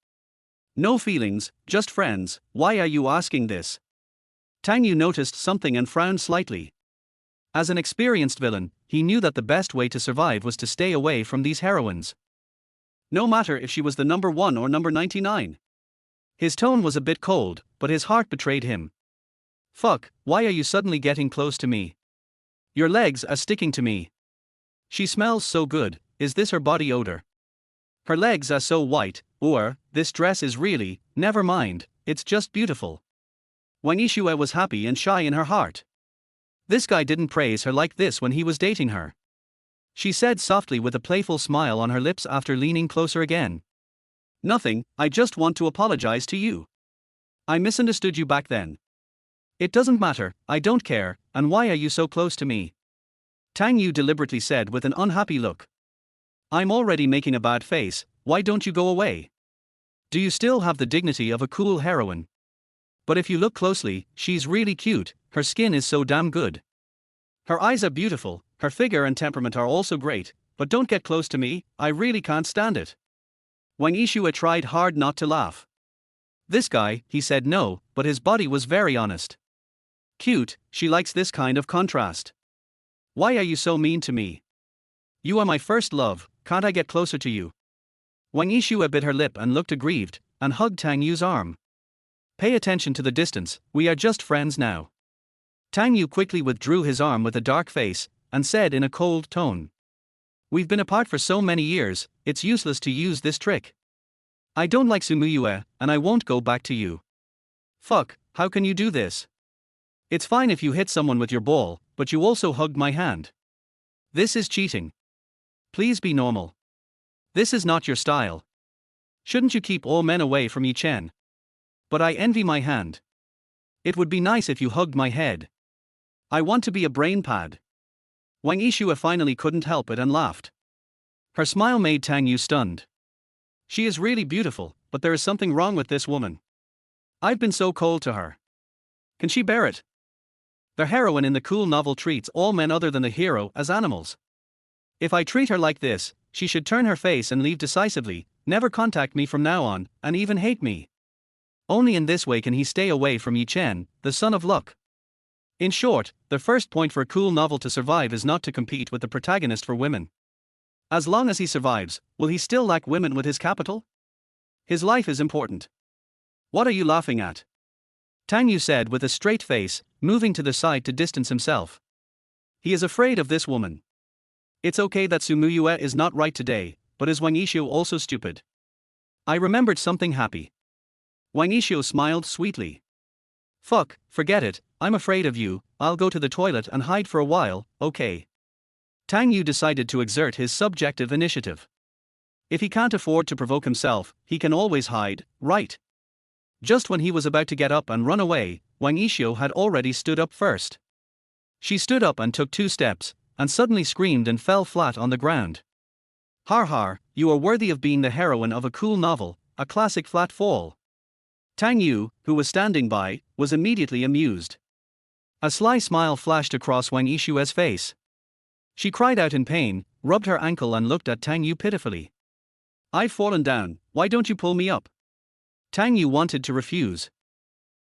No feelings, just friends, why are you asking this? Tang Yu noticed something and frowned slightly. As an experienced villain, he knew that the best way to survive was to stay away from these heroines. No matter if she was the number 1 or number 99. His tone was a bit cold, but his heart betrayed him. Fuck, why are you suddenly getting close to me? Your legs are sticking to me. She smells so good, is this her body odor? Her legs are so white, or, this dress is really, never mind, it's just beautiful. Wang Yishue was happy and shy in her heart. This guy didn't praise her like this when he was dating her. She said softly with a playful smile on her lips after leaning closer again. Nothing, I just want to apologize to you. I misunderstood you back then. It doesn't matter, I don't care, and why are you so close to me? Tang Yu deliberately said with an unhappy look. I'm already making a bad face, why don't you go away? Do you still have the dignity of a cool heroine? But if you look closely, she's really cute, her skin is so damn good. Her eyes are beautiful, her figure and temperament are also great, but don't get close to me, I really can't stand it. Wang Yishue tried hard not to laugh. This guy, he said no, but his body was very honest. Cute, she likes this kind of contrast. Why are you so mean to me? You are my first love, can't I get closer to you? Wang Yishue bit her lip and looked aggrieved, and hugged Tang Yu's arm. Pay attention to the distance, we are just friends now. Tang Yu quickly withdrew his arm with a dark face, and said in a cold tone. We've been apart for so many years, it's useless to use this trick. I don't like Sumuyue, and I won't go back to you. Fuck, how can you do this? It's fine if you hit someone with your ball, but you also hugged my hand. This is cheating. Please be normal. This is not your style. Shouldn't you keep all men away from Yi Chen? But I envy my hand. It would be nice if you hugged my head. I want to be a brain pad. Wang Yishue finally couldn't help it and laughed. Her smile made Tang Yu stunned. She is really beautiful, but there is something wrong with this woman. I've been so cold to her. Can she bear it? The heroine in the cool novel treats all men other than the hero as animals. If I treat her like this, she should turn her face and leave decisively, never contact me from now on, and even hate me. Only in this way can he stay away from Yi Chen, the son of luck. In short, the first point for a cool novel to survive is not to compete with the protagonist for women. As long as he survives, will he still lack women with his capital? His life is important. What are you laughing at? Tang Yu said with a straight face, moving to the side to distance himself. He is afraid of this woman. It's okay that Sumuyue is not right today, but is Wang Yishue also stupid? I remembered something happy. Wang Yishue smiled sweetly. Fuck, forget it, I'm afraid of you, I'll go to the toilet and hide for a while, okay? Tang Yu decided to exert his subjective initiative. If he can't afford to provoke himself, he can always hide, right? Just when he was about to get up and run away, Wang Yishue had already stood up first. She stood up and took 2 steps, and suddenly screamed and fell flat on the ground. Har har, you are worthy of being the heroine of a cool novel, a classic flat fall. Tang Yu, who was standing by, was immediately amused. A sly smile flashed across Wang Yishua's face. She cried out in pain, rubbed her ankle and looked at Tang Yu pitifully. I've fallen down, why don't you pull me up? Tang Yu wanted to refuse.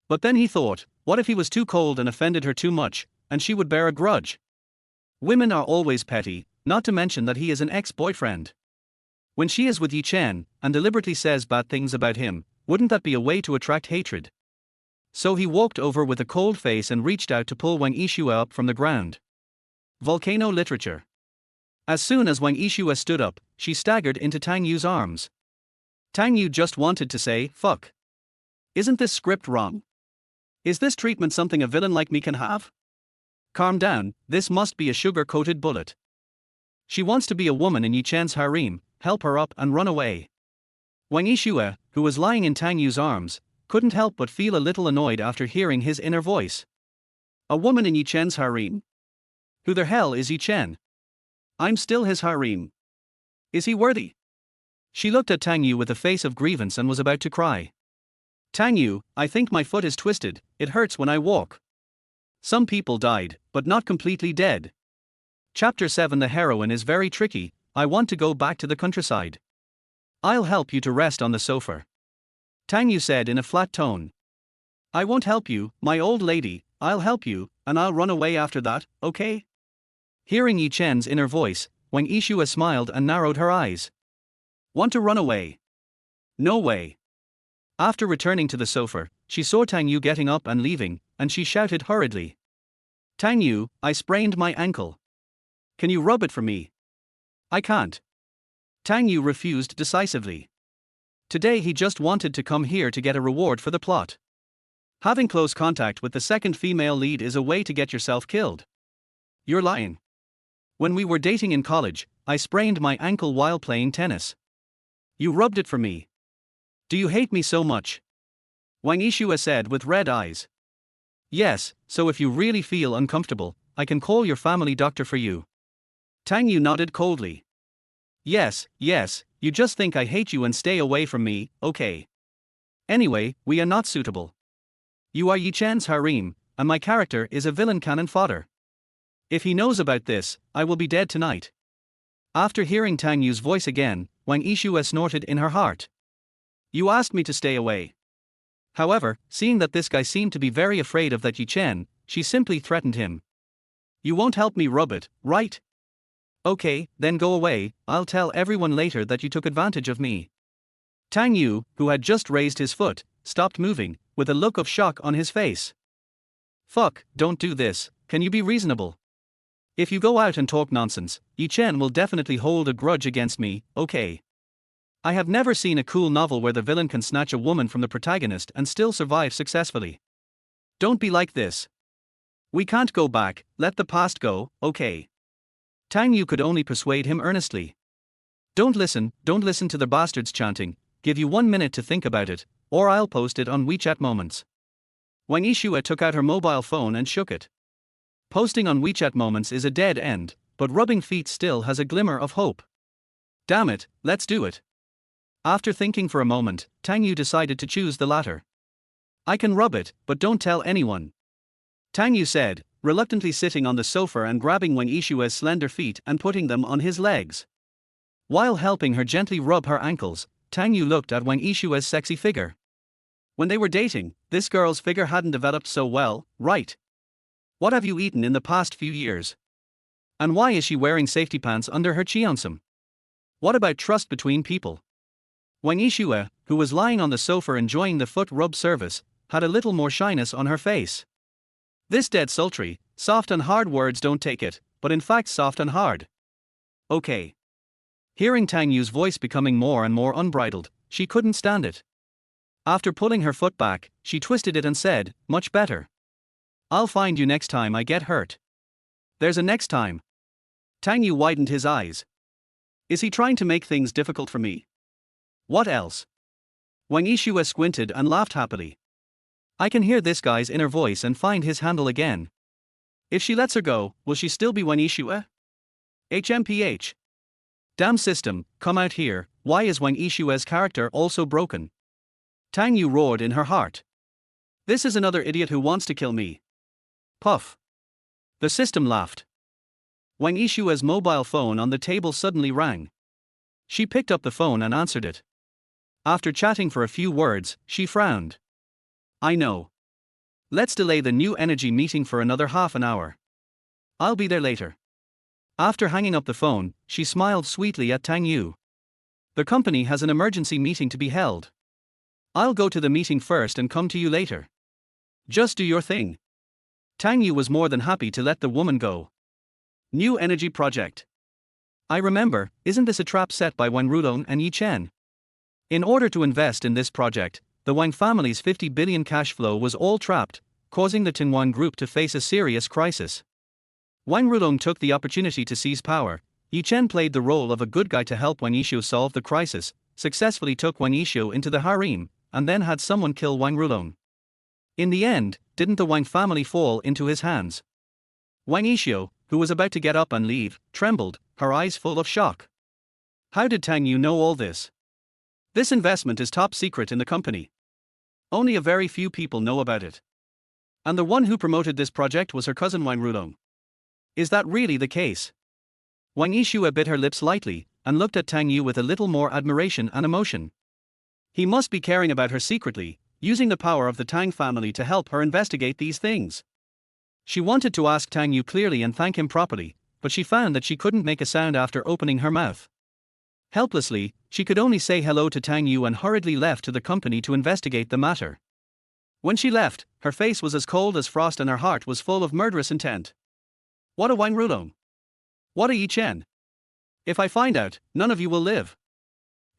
But then he thought, what if he was too cold and offended her too much, and she would bear a grudge? Women are always petty, not to mention that he is an ex-boyfriend. When she is with Yi Chen, and deliberately says bad things about him, wouldn't that be a way to attract hatred? So he walked over with a cold face and reached out to pull Wang Yishua up from the ground. Volcano literature. As soon as Wang Yishua stood up, she staggered into Tang Yu's arms. Tang Yu just wanted to say, fuck. Isn't this script wrong? Is this treatment something a villain like me can have? Calm down, this must be a sugar-coated bullet. She wants to be a woman in Yi Chen's harem, help her up and run away. Wang Yishua, who was lying in Tang Yu's arms, couldn't help but feel a little annoyed after hearing his inner voice. A woman in Yi Chen's harem? Who the hell is Yi Chen? I'm still his harem. Is he worthy? She looked at Tang Yu with a face of grievance and was about to cry. Tang Yu, I think my foot is twisted, it hurts when I walk. Some people died, but not completely dead. Chapter 7. The heroine is very tricky, I want to go back to the countryside. I'll help you to rest on the sofa. Tang Yu said in a flat tone. I won't help you, my old lady, I'll help you, and I'll run away after that, okay? Hearing Yi Chen's inner voice, Wang Yishua smiled and narrowed her eyes. Want to run away? No way. After returning to the sofa, she saw Tang Yu getting up and leaving, and she shouted hurriedly. Tang Yu, I sprained my ankle. Can you rub it for me? I can't. Tang Yu refused decisively. Today he just wanted to come here to get a reward for the plot. Having close contact with the second female lead is a way to get yourself killed. You're lying. When we were dating in college, I sprained my ankle while playing tennis. You rubbed it for me. Do you hate me so much? Wang Yishua said with red eyes. Yes, so if you really feel uncomfortable, I can call your family doctor for you. Tang Yu nodded coldly. Yes, you just think I hate you and stay away from me, okay. Anyway, we are not suitable. You are Yi Chen's harem, and my character is a villain cannon fodder. If he knows about this, I will be dead tonight. After hearing Tang Yu's voice again, Wang Yishua snorted in her heart. You asked me to stay away. However, seeing that this guy seemed to be very afraid of that Yi Chen, she simply threatened him. You won't help me rub it, right? Okay, then go away, I'll tell everyone later that you took advantage of me. Tang Yu, who had just raised his foot, stopped moving, with a look of shock on his face. Fuck, don't do this, can you be reasonable? If you go out and talk nonsense, Yi Chen will definitely hold a grudge against me, okay? I have never seen a cool novel where the villain can snatch a woman from the protagonist and still survive successfully. Don't be like this. We can't go back, let the past go, okay? Tang Yu could only persuade him earnestly. Don't listen to the bastards chanting, give you 1 minute to think about it, or I'll post it on WeChat Moments. Wang Yishua took out her mobile phone and shook it. Posting on WeChat Moments is a dead end, but rubbing feet still has a glimmer of hope. Damn it, let's do it. After thinking for a moment, Tang Yu decided to choose the latter. I can rub it, but don't tell anyone. Tang Yu said, reluctantly sitting on the sofa and grabbing Wang Yishua's slender feet and putting them on his legs. While helping her gently rub her ankles, Tang Yu looked at Wang Yishua's sexy figure. When they were dating, this girl's figure hadn't developed so well, right? What have you eaten in the past few years? And why is she wearing safety pants under her cheongsam? What about trust between people? Wang Yishua, who was lying on the sofa enjoying the foot rub service, had a little more shyness on her face. This dead sultry, soft and hard words don't take it, but in fact soft and hard. Okay. Hearing Tang Yu's voice becoming more and more unbridled, she couldn't stand it. After pulling her foot back, she twisted it and said, much better. I'll find you next time I get hurt. There's a next time. Tang Yu widened his eyes. Is he trying to make things difficult for me? What else? Wang Yishua squinted and laughed happily. I can hear this guy's inner voice and find his handle again. If she lets her go, will she still be Wen Yixue? HMPH. Damn system, come out here, why is Wen Yixue's character also broken? Tang Yu roared in her heart. This is another idiot who wants to kill me. Puff. The system laughed. Wen Yixue's mobile phone on the table suddenly rang. She picked up the phone and answered it. After chatting for a few words, she frowned. I know. Let's delay the new energy meeting for another half an hour. I'll be there later. After hanging up the phone, she smiled sweetly at Tang Yu. The company has an emergency meeting to be held. I'll go to the meeting first and come to you later. Just do your thing. Tang Yu was more than happy to let the woman go. New energy project. I remember, isn't this a trap set by Wang Rudong and Yi Chen? In order to invest in this project, the Wang family's 50 billion cash flow was all trapped, causing the Tinwan group to face a serious crisis. Wang Rudong took the opportunity to seize power. Yi Chen played the role of a good guy to help Wang Yixue solve the crisis, successfully took Wang Yixue into the harem, and then had someone kill Wang Rudong. In the end, didn't the Wang family fall into his hands? Wang Yixue, who was about to get up and leave, trembled, her eyes full of shock. How did Tang Yu know all this? This investment is top secret in the company. Only a very few people know about it. And the one who promoted this project was her cousin Wang Rudong. Is that really the case? Wang Yixue bit her lips lightly, and looked at Tang Yu with a little more admiration and emotion. He must be caring about her secretly, using the power of the Tang family to help her investigate these things. She wanted to ask Tang Yu clearly and thank him properly, but she found that she couldn't make a sound after opening her mouth. Helplessly, she could only say hello to Tang Yu and hurriedly left to the company to investigate the matter. When she left, her face was as cold as frost and her heart was full of murderous intent. What a Wang Rudong! What a Yi Chen! If I find out, none of you will live.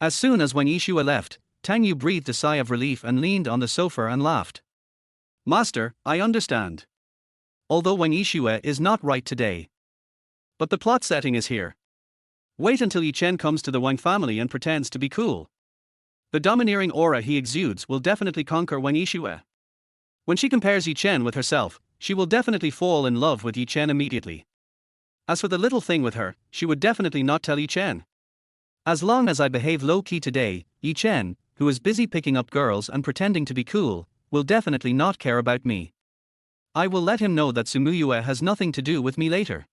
As soon as Wang Yixue left, Tang Yu breathed a sigh of relief and leaned on the sofa and laughed. Master, I understand. Although Wang Yixue is not right today. But the plot setting is here. Wait until Yi Chen comes to the Wang family and pretends to be cool. The domineering aura he exudes will definitely conquer Wang Yixue. When she compares Yi Chen with herself, she will definitely fall in love with Yi Chen immediately. As for the little thing with her, she would definitely not tell Yi Chen. As long as I behave low-key today, Yi Chen, who is busy picking up girls and pretending to be cool, will definitely not care about me. I will let him know that Sumuyue has nothing to do with me later.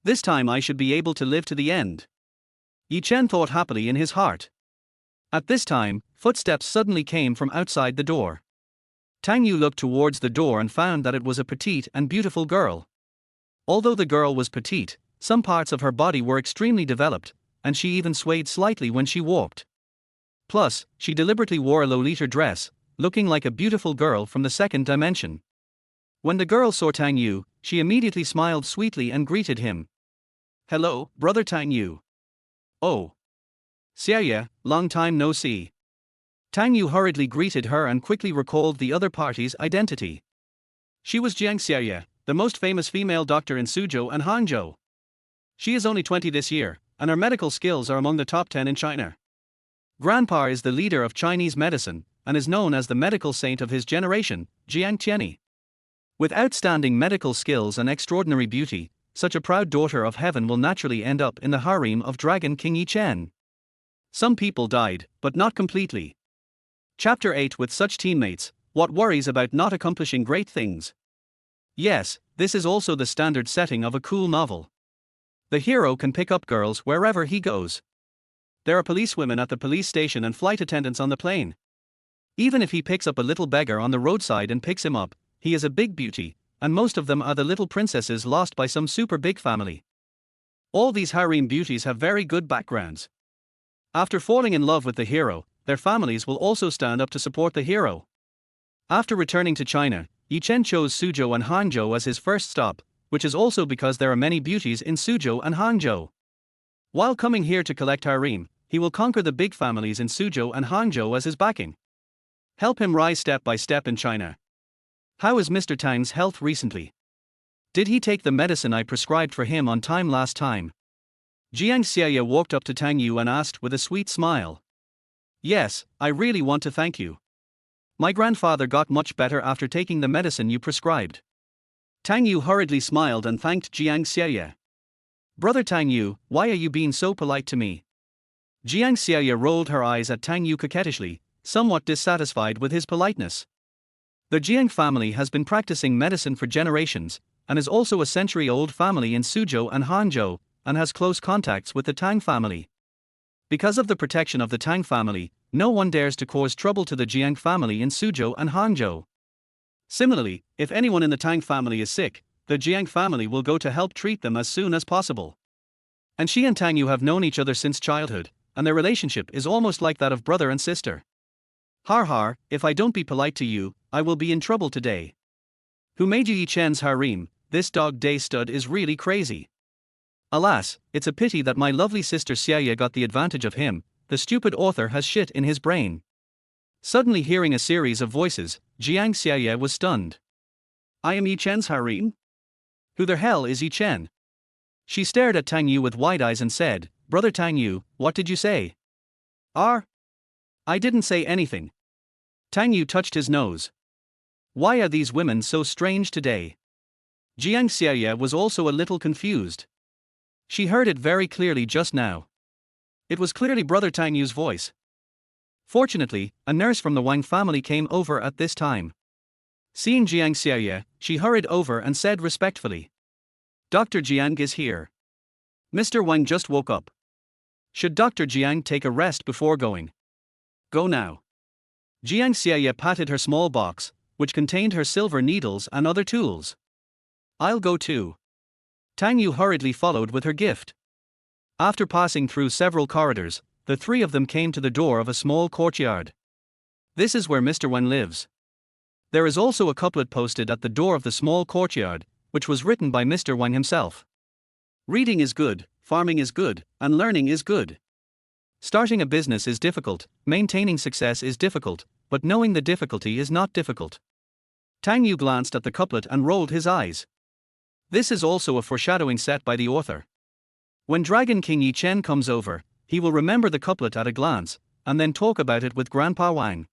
This time I should be able to live to the end. Yi Chen thought happily in his heart. At this time, footsteps suddenly came from outside the door. Tang Yu looked towards the door and found that it was a petite and beautiful girl. Although the girl was petite, some parts of her body were extremely developed, and she even swayed slightly when she walked. Plus, she deliberately wore a Lolita dress, looking like a beautiful girl from the second dimension. When the girl saw Tang Yu, she immediately smiled sweetly and greeted him. Hello, brother Tang Yu. Oh. Xie, long time no see. Tang Yu hurriedly greeted her and quickly recalled the other party's identity. She was Jiang Xie, the most famous female doctor in Suzhou and Hangzhou. She is only 20 this year, and her medical skills are among the top 10 in China. Grandpa is the leader of Chinese medicine, and is known as the medical saint of his generation, Jiang Tianyi. With outstanding medical skills and extraordinary beauty, such a proud daughter of heaven will naturally end up in the harem of Dragon King Yi Chen. Some people died, but not completely. Chapter 8. With such teammates, what worries about not accomplishing great things? Yes, this is also the standard setting of a cool novel. The hero can pick up girls wherever he goes. There are policewomen at the police station and flight attendants on the plane. Even if he picks up a little beggar on the roadside and picks him up, he is a big beauty, and most of them are the little princesses lost by some super big family. All these harem beauties have very good backgrounds. After falling in love with the hero, their families will also stand up to support the hero. After returning to China, Yi Chen chose Suzhou and Hangzhou as his first stop, which is also because there are many beauties in Suzhou and Hangzhou. While coming here to collect harem, he will conquer the big families in Suzhou and Hangzhou as his backing. Help him rise step by step in China. How is Mr. Tang's health recently? Did he take the medicine I prescribed for him on time last time? Jiang Xie walked up to Tang Yu and asked with a sweet smile. Yes, I really want to thank you. My grandfather got much better after taking the medicine you prescribed. Tang Yu hurriedly smiled and thanked Jiang Xie. Brother Tang Yu, why are you being so polite to me? Jiang Xie rolled her eyes at Tang Yu coquettishly, somewhat dissatisfied with his politeness. The Jiang family has been practicing medicine for generations, and is also a century-old family in Suzhou and Hangzhou, and has close contacts with the Tang family. Because of the protection of the Tang family, no one dares to cause trouble to the Jiang family in Suzhou and Hangzhou. Similarly, if anyone in the Tang family is sick, the Jiang family will go to help treat them as soon as possible. And she and Tang Yu have known each other since childhood, and their relationship is almost like that of brother and sister. Har har, if I don't be polite to you, I will be in trouble today. Who made you Yi Chen's harem? This dog day stud is really crazy. Alas, it's a pity that my lovely sister Xie got the advantage of him, the stupid author has shit in his brain. Suddenly hearing a series of voices, Jiang Xie was stunned. I am Yi Chen's harem? Who the hell is Yi Chen? She stared at Tang Yu with wide eyes and said, Brother Tang Yu, what did you say? I didn't say anything. Tang Yu touched his nose. Why are these women so strange today? Jiang Xie was also a little confused. She heard it very clearly just now. It was clearly Brother Tang Yu's voice. Fortunately, a nurse from the Wang family came over at this time. Seeing Jiang Xie, she hurried over and said respectfully, Dr. Jiang is here. Mr. Wang just woke up. Should Dr. Jiang take a rest before going? Go now. Jiang Xie patted her small box, which contained her silver needles and other tools. I'll go too. Tang Yu hurriedly followed with her gift. After passing through several corridors, the three of them came to the door of a small courtyard. This is where Mr. Wang lives. There is also a couplet posted at the door of the small courtyard, which was written by Mr. Wang himself. Reading is good, farming is good, and learning is good. Starting a business is difficult, maintaining success is difficult, but knowing the difficulty is not difficult. Tang Yu glanced at the couplet and rolled his eyes. This is also a foreshadowing set by the author. When Dragon King Yi Chen comes over, he will remember the couplet at a glance, and then talk about it with Grandpa Wang.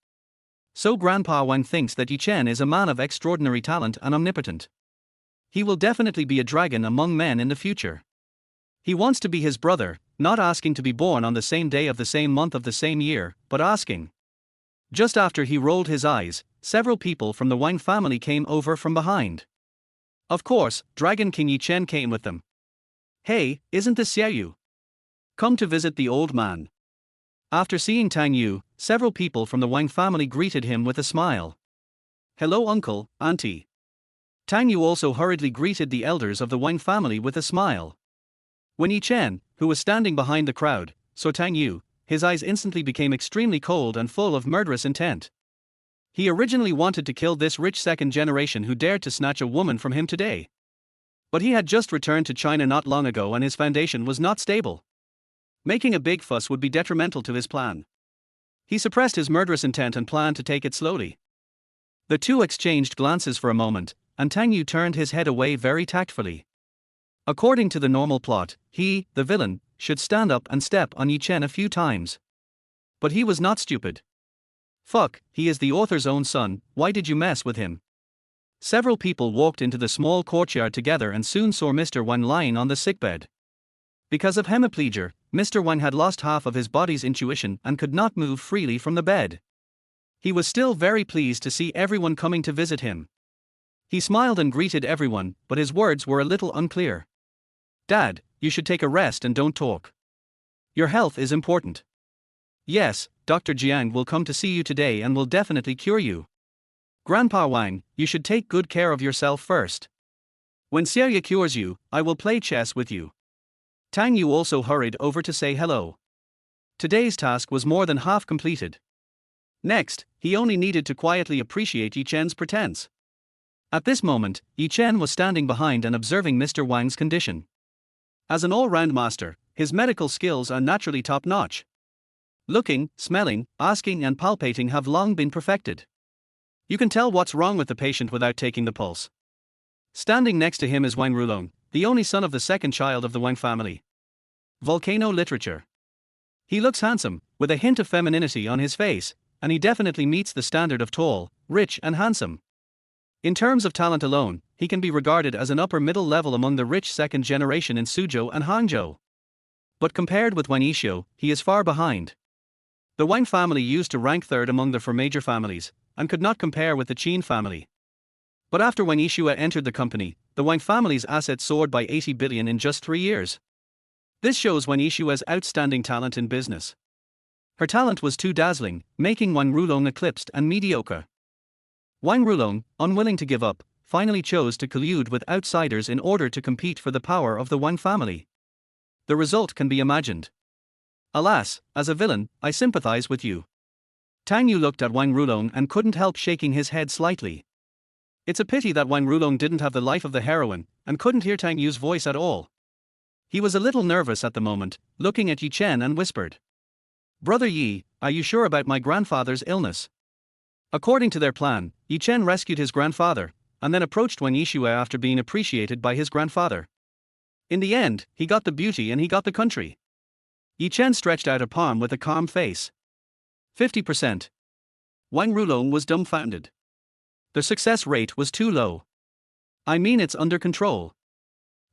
So Grandpa Wang thinks that Yi Chen is a man of extraordinary talent and omnipotent. He will definitely be a dragon among men in the future. He wants to be his brother, not asking to be born on the same day of the same month of the same year, but asking. Just after he rolled his eyes, several people from the Wang family came over from behind. Of course, Dragon King Yi Chen came with them. Hey, isn't this Xie Yu? Come to visit the old man. After seeing Tang Yu, several people from the Wang family greeted him with a smile. Hello uncle, auntie. Tang Yu also hurriedly greeted the elders of the Wang family with a smile. When Yi Chen, who was standing behind the crowd, saw Tang Yu, his eyes instantly became extremely cold and full of murderous intent. He originally wanted to kill this rich second generation who dared to snatch a woman from him today. But he had just returned to China not long ago and his foundation was not stable. Making a big fuss would be detrimental to his plan. He suppressed his murderous intent and planned to take it slowly. The two exchanged glances for a moment, and Tang Yu turned his head away very tactfully. According to the normal plot, he, the villain, should stand up and step on Yi Chen a few times. But he was not stupid. Fuck, he is the author's own son, why did you mess with him? Several people walked into the small courtyard together and soon saw Mr. Wang lying on the sickbed. Because of hemiplegia, Mr. Wang had lost half of his body's intuition and could not move freely from the bed. He was still very pleased to see everyone coming to visit him. He smiled and greeted everyone, but his words were a little unclear. Dad, you should take a rest and don't talk. Your health is important. Yes, Dr. Jiang will come to see you today and will definitely cure you. Grandpa Wang, you should take good care of yourself first. When Xie cures you, I will play chess with you. Tang Yu also hurried over to say hello. Today's task was more than half completed. Next, he only needed to quietly appreciate Yi Chen's pretense. At this moment, Yi Chen was standing behind and observing Mr. Wang's condition. As an all-round master, his medical skills are naturally top-notch. Looking, smelling, asking and palpating have long been perfected. You can tell what's wrong with the patient without taking the pulse. Standing next to him is Wang Rulong, the only son of the second child of the Wang family. Volcano literature. He looks handsome, with a hint of femininity on his face, and he definitely meets the standard of tall, rich and handsome. In terms of talent alone, he can be regarded as an upper middle level among the rich second generation in Suzhou and Hangzhou. But compared with Wang Yishu, he is far behind. The Wang family used to rank third among the four major families, and could not compare with the Qin family. But after Wang Yishu entered the company, the Wang family's assets soared by 80 billion in just 3 years. This shows Wang Yishu's outstanding talent in business. Her talent was too dazzling, making Wang Rulong eclipsed and mediocre. Wang Rulong, unwilling to give up, finally chose to collude with outsiders in order to compete for the power of the Wang family. The result can be imagined. Alas, as a villain, I sympathize with you. Tang Yu looked at Wang Rulong and couldn't help shaking his head slightly. It's a pity that Wang Rulong didn't have the life of the heroine, and couldn't hear Tang Yu's voice at all. He was a little nervous at the moment, looking at Yi Chen and whispered, "Brother Yi, are you sure about my grandfather's illness?" According to their plan, Yi Chen rescued his grandfather, and then approached Wang Yishu after being appreciated by his grandfather. In the end, he got the beauty and he got the country. Yi Chen stretched out a palm with a calm face. 50%. Wang Rulong was dumbfounded. The success rate was too low. I mean, it's under control.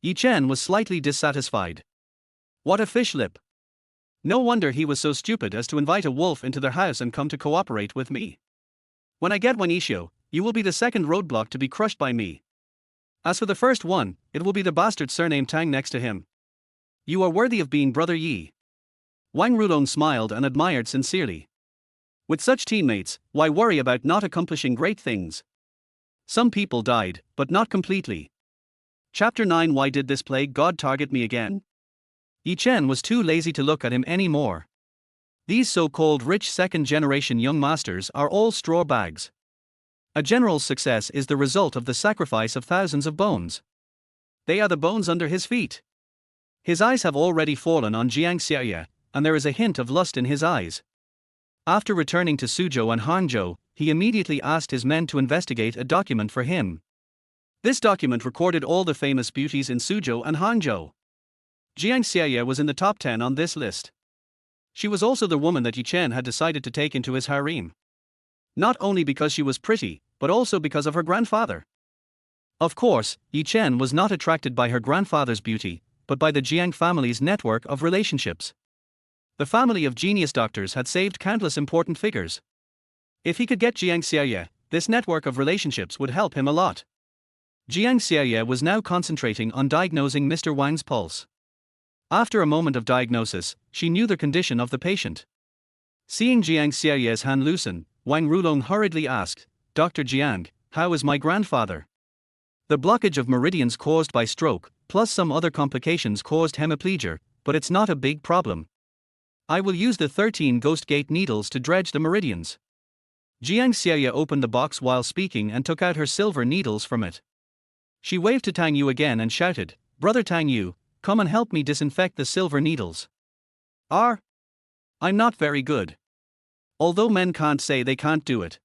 Yi Chen was slightly dissatisfied. What a fish lip. No wonder he was so stupid as to invite a wolf into their house and come to cooperate with me. When I get Wang Yishu, you will be the second roadblock to be crushed by me. As for the first one, it will be the bastard surname Tang next to him. You are worthy of being Brother Yi. Wang Rulong smiled and admired sincerely. With such teammates, why worry about not accomplishing great things? Some people died, but not completely. Chapter 9. Why did this plague god target me again? Yi Chen was too lazy to look at him anymore. These so-called rich second-generation young masters are all straw bags. A general's success is the result of the sacrifice of thousands of bones. They are the bones under his feet. His eyes have already fallen on Jiang Xie, and there is a hint of lust in his eyes. After returning to Suzhou and Hangzhou, he immediately asked his men to investigate a document for him. This document recorded all the famous beauties in Suzhou and Hangzhou. Jiang Xie was in the top 10 on this list. She was also the woman that Yi Chen had decided to take into his harem. Not only because she was pretty, but also because of her grandfather. Of course, Yi Chen was not attracted by her grandfather's beauty, but by the Jiang family's network of relationships. The family of genius doctors had saved countless important figures. If he could get Jiang Xie, this network of relationships would help him a lot. Jiang Xie was now concentrating on diagnosing Mr. Wang's pulse. After a moment of diagnosis, she knew the condition of the patient. Seeing Jiang Xie's hand loosen, Wang Rulong hurriedly asked, "Dr. Jiang, how is my grandfather?" The blockage of meridians caused by stroke, plus some other complications caused hemiplegia, but it's not a big problem. I will use the 13 ghost gate needles to dredge the meridians. Jiang Xie opened the box while speaking and took out her silver needles from it. She waved to Tang Yu again and shouted, "Brother Tang Yu, come and help me disinfect the silver needles." I'm not very good. Although men can't say they can't do it.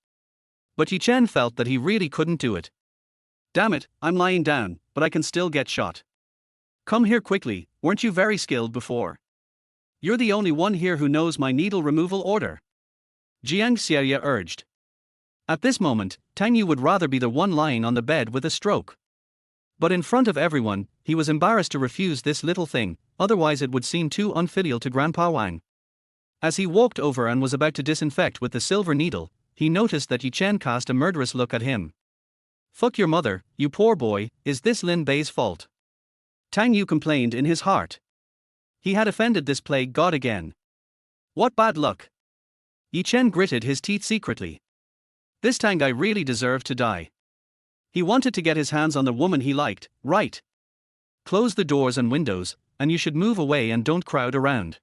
But Yi Chen felt that he really couldn't do it. Damn it, I'm lying down, but I can still get shot. Come here quickly, weren't you very skilled before? You're the only one here who knows my needle removal order. Jiang Xie urged. At this moment, Tang Yu would rather be the one lying on the bed with a stroke. But in front of everyone, he was embarrassed to refuse this little thing, otherwise it would seem too unfilial to Grandpa Wang. As he walked over and was about to disinfect with the silver needle, he noticed that Yi Chen cast a murderous look at him. "Fuck your mother, you poor boy, is this Lin Bei's fault?" Tang Yu complained in his heart. He had offended this plague god again. What bad luck. Yi Chen gritted his teeth secretly. This Tang guy really deserved to die. He wanted to get his hands on the woman he liked, right? Close the doors and windows, and you should move away and don't crowd around.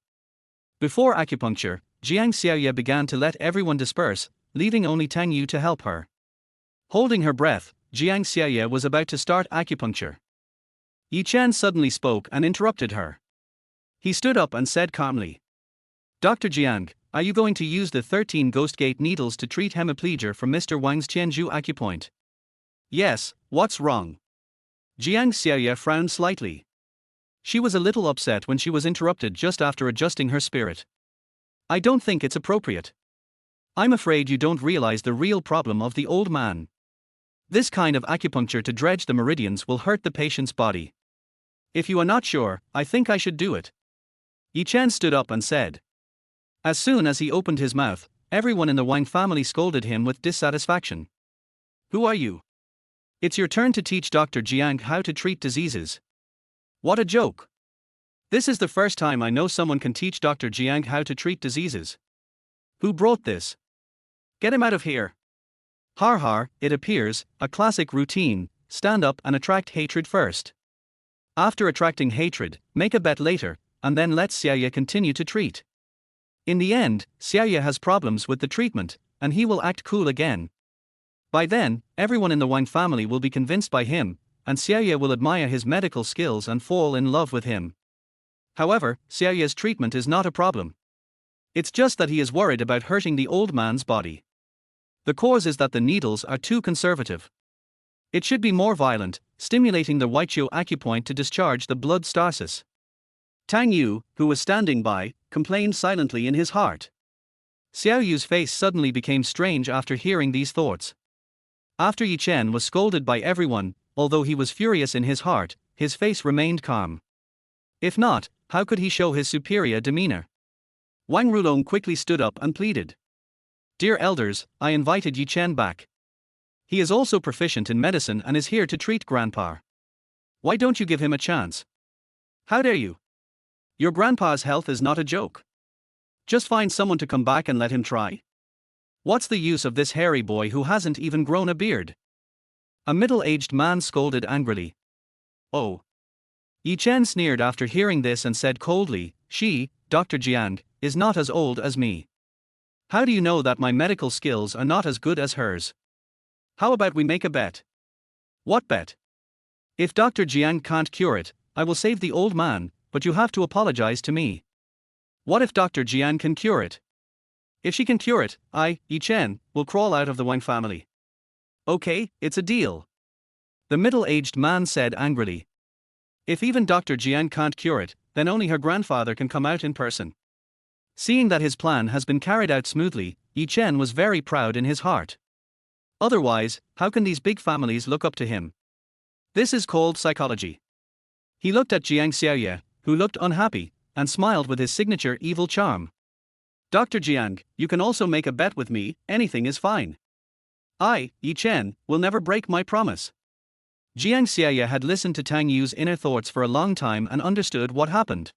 Before acupuncture, Jiang Xie began to let everyone disperse, leaving only Tang Yu to help her. Holding her breath, Jiang Xie was about to start acupuncture. Yi Chen suddenly spoke and interrupted her. He stood up and said calmly, "Dr. Jiang, are you going to use the 13 ghost gate needles to treat hemiplegia from Mr. Wang's Tianzhu acupoint?" "Yes, what's wrong?" Jiang Xie frowned slightly. She was a little upset when she was interrupted just after adjusting her spirit. "I don't think it's appropriate. I'm afraid you don't realize the real problem of the old man. This kind of acupuncture to dredge the meridians will hurt the patient's body. If you are not sure, I think I should do it. Yi Chen stood up and said. As soon as he opened his mouth, everyone in the Wang family scolded him with dissatisfaction. Who are you? It's your turn to teach Dr. Jiang how to treat diseases. What a joke! This is the first time I know someone can teach Dr. Jiang how to treat diseases. Who brought this? Get him out of here. Har har, it appears, a classic routine: stand up and attract hatred first. After attracting hatred, make a bet later, and then let Xiaoye continue to treat. In the end, Xiaoye has problems with the treatment, and he will act cool again. By then, everyone in the Wang family will be convinced by him, and Xiaoye will admire his medical skills and fall in love with him. However, Xiaoye's treatment is not a problem. It's just that he is worried about hurting the old man's body. The cause is that the needles are too conservative. It should be more violent, stimulating the Weiqiu acupoint to discharge the blood stasis. Tang Yu, who was standing by, complained silently in his heart. Xiao Yu's face suddenly became strange after hearing these thoughts. After Yi Chen was scolded by everyone, although he was furious in his heart, his face remained calm. If not, how could he show his superior demeanor? Wang Rulong quickly stood up and pleaded. Dear elders, I invited Yi Chen back. He is also proficient in medicine and is here to treat Grandpa. Why don't you give him a chance? How dare you? Your grandpa's health is not a joke. Just find someone to come back and let him try. What's the use of this hairy boy who hasn't even grown a beard? A middle-aged man scolded angrily. Oh. Yi Chen sneered after hearing this and said coldly, she, Dr. Jiang, is not as old as me. How do you know that my medical skills are not as good as hers? How about we make a bet? What bet? If Dr. Jiang can't cure it, I will save the old man, but you have to apologize to me. What if Dr. Jiang can cure it? If she can cure it, I, Yi Chen, will crawl out of the Wang family. Okay, it's a deal. The middle-aged man said angrily. If even Dr. Jiang can't cure it, then only her grandfather can come out in person. Seeing that his plan has been carried out smoothly, Yi Chen was very proud in his heart. Otherwise, how can these big families look up to him? This is called psychology. He looked at Jiang Xiaoye, who looked unhappy, and smiled with his signature evil charm. Dr. Jiang, you can also make a bet with me, anything is fine. I, Yi Chen, will never break my promise. Jiang Xiaoye had listened to Tang Yu's inner thoughts for a long time and understood what happened.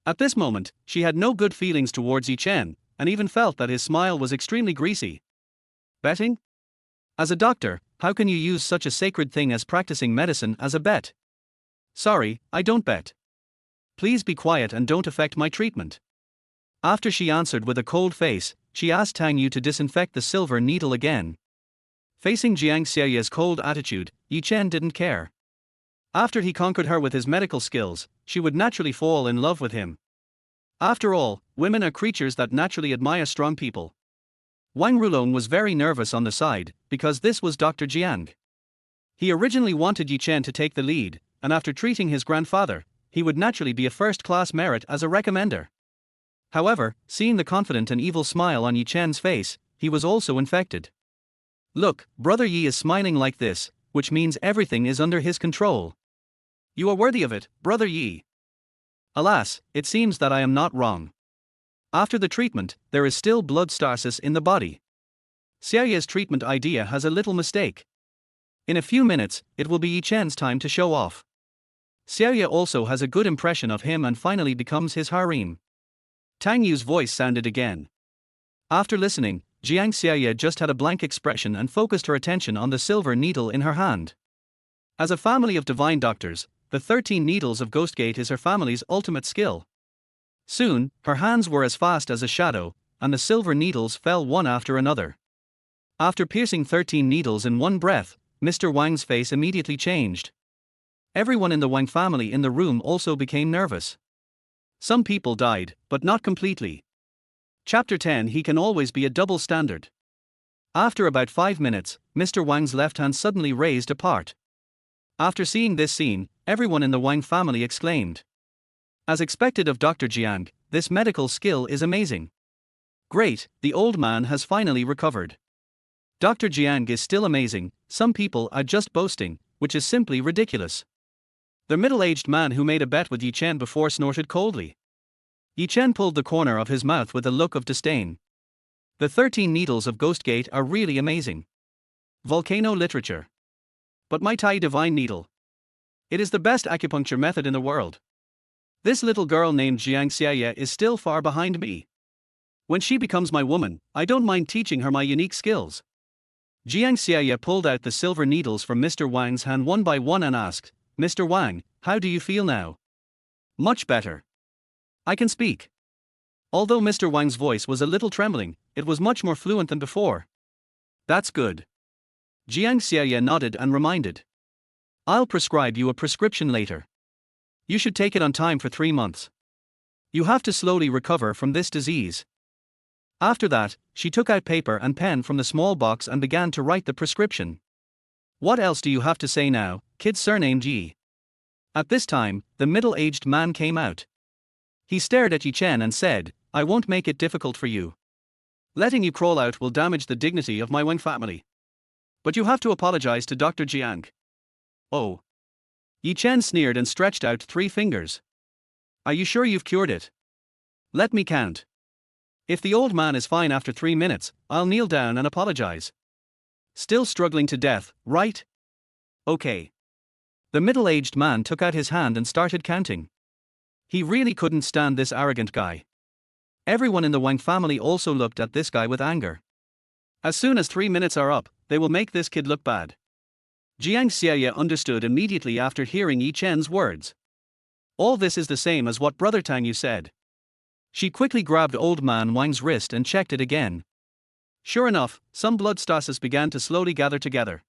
At this moment, she had no good feelings towards Yi Chen, and even felt that his smile was extremely greasy. Betting? As a doctor, how can you use such a sacred thing as practicing medicine as a bet? Sorry, I don't bet. Please be quiet and don't affect my treatment. After she answered with a cold face, she asked Tang Yu to disinfect the silver needle again. Facing Jiang Xiaoye's cold attitude, Yi Chen didn't care. After he conquered her with his medical skills, she would naturally fall in love with him. After all, women are creatures that naturally admire strong people. Wang Rulong was very nervous on the side, because this was Dr. Jiang. He originally wanted Yi Chen to take the lead, and after treating his grandfather, he would naturally be a first-class merit as a recommender. However, seeing the confident and evil smile on Yi Chen's face, he was also infected. Look, Brother Yi is smiling like this, which means everything is under his control. You are worthy of it, Brother Yi. Alas, it seems that I am not wrong. After the treatment, there is still blood stasis in the body. Xiaoye's treatment idea has a little mistake. In a few minutes, it will be Yi Chen's time to show off. Xiaoye also has a good impression of him and finally becomes his harem. Tang Yu's voice sounded again. After listening, Jiang Xiaoye just had a blank expression and focused her attention on the silver needle in her hand. As a family of divine doctors, the 13 needles of Ghostgate is her family's ultimate skill. Soon, her hands were as fast as a shadow, and the silver needles fell one after another. After piercing 13 needles in one breath, Mr. Wang's face immediately changed. Everyone in the Wang family in the room also became nervous. Some people died, but not completely. Chapter 10. He can always be a double standard. After about 5 minutes, Mr. Wang's left hand suddenly raised apart. After seeing this scene, everyone in the Wang family exclaimed. As expected of Dr. Jiang, this medical skill is amazing. Great, the old man has finally recovered. Dr. Jiang is still amazing, some people are just boasting, which is simply ridiculous. The middle-aged man who made a bet with Yi Chen before snorted coldly. Yi Chen pulled the corner of his mouth with a look of disdain. The 13 needles of Ghost Gate are really amazing. Volcano literature. But my Tai Divine Needle. It is the best acupuncture method in the world. This little girl named Jiang Xiaye is still far behind me. When she becomes my woman, I don't mind teaching her my unique skills. Jiang Xiaye pulled out the silver needles from Mr. Wang's hand one by one and asked, Mr. Wang, how do you feel now? Much better. I can speak. Although Mr. Wang's voice was a little trembling, it was much more fluent than before. That's good. Jiang Xiaye nodded and reminded. I'll prescribe you a prescription later. You should take it on time for 3 months. You have to slowly recover from this disease. After that, she took out paper and pen from the small box and began to write the prescription. What else do you have to say now, kid surnamed Yi? At this time, the middle-aged man came out. He stared at Yi Chen and said, I won't make it difficult for you. Letting you crawl out will damage the dignity of my Wang family. But you have to apologize to Dr. Jiang. Oh. Yi Chen sneered and stretched out 3 fingers. Are you sure you've cured it? Let me count. If the old man is fine after 3 minutes, I'll kneel down and apologize. Still struggling to death, right? Okay. The middle-aged man took out his hand and started counting. He really couldn't stand this arrogant guy. Everyone in the Wang family also looked at this guy with anger. As soon as 3 minutes are up, they will make this kid look bad. Jiang Xiaye understood immediately after hearing Yi Chen's words. All this is the same as what Brother Tang Yu said. She quickly grabbed old man Wang's wrist and checked it again. Sure enough, some blood stasis began to slowly gather together.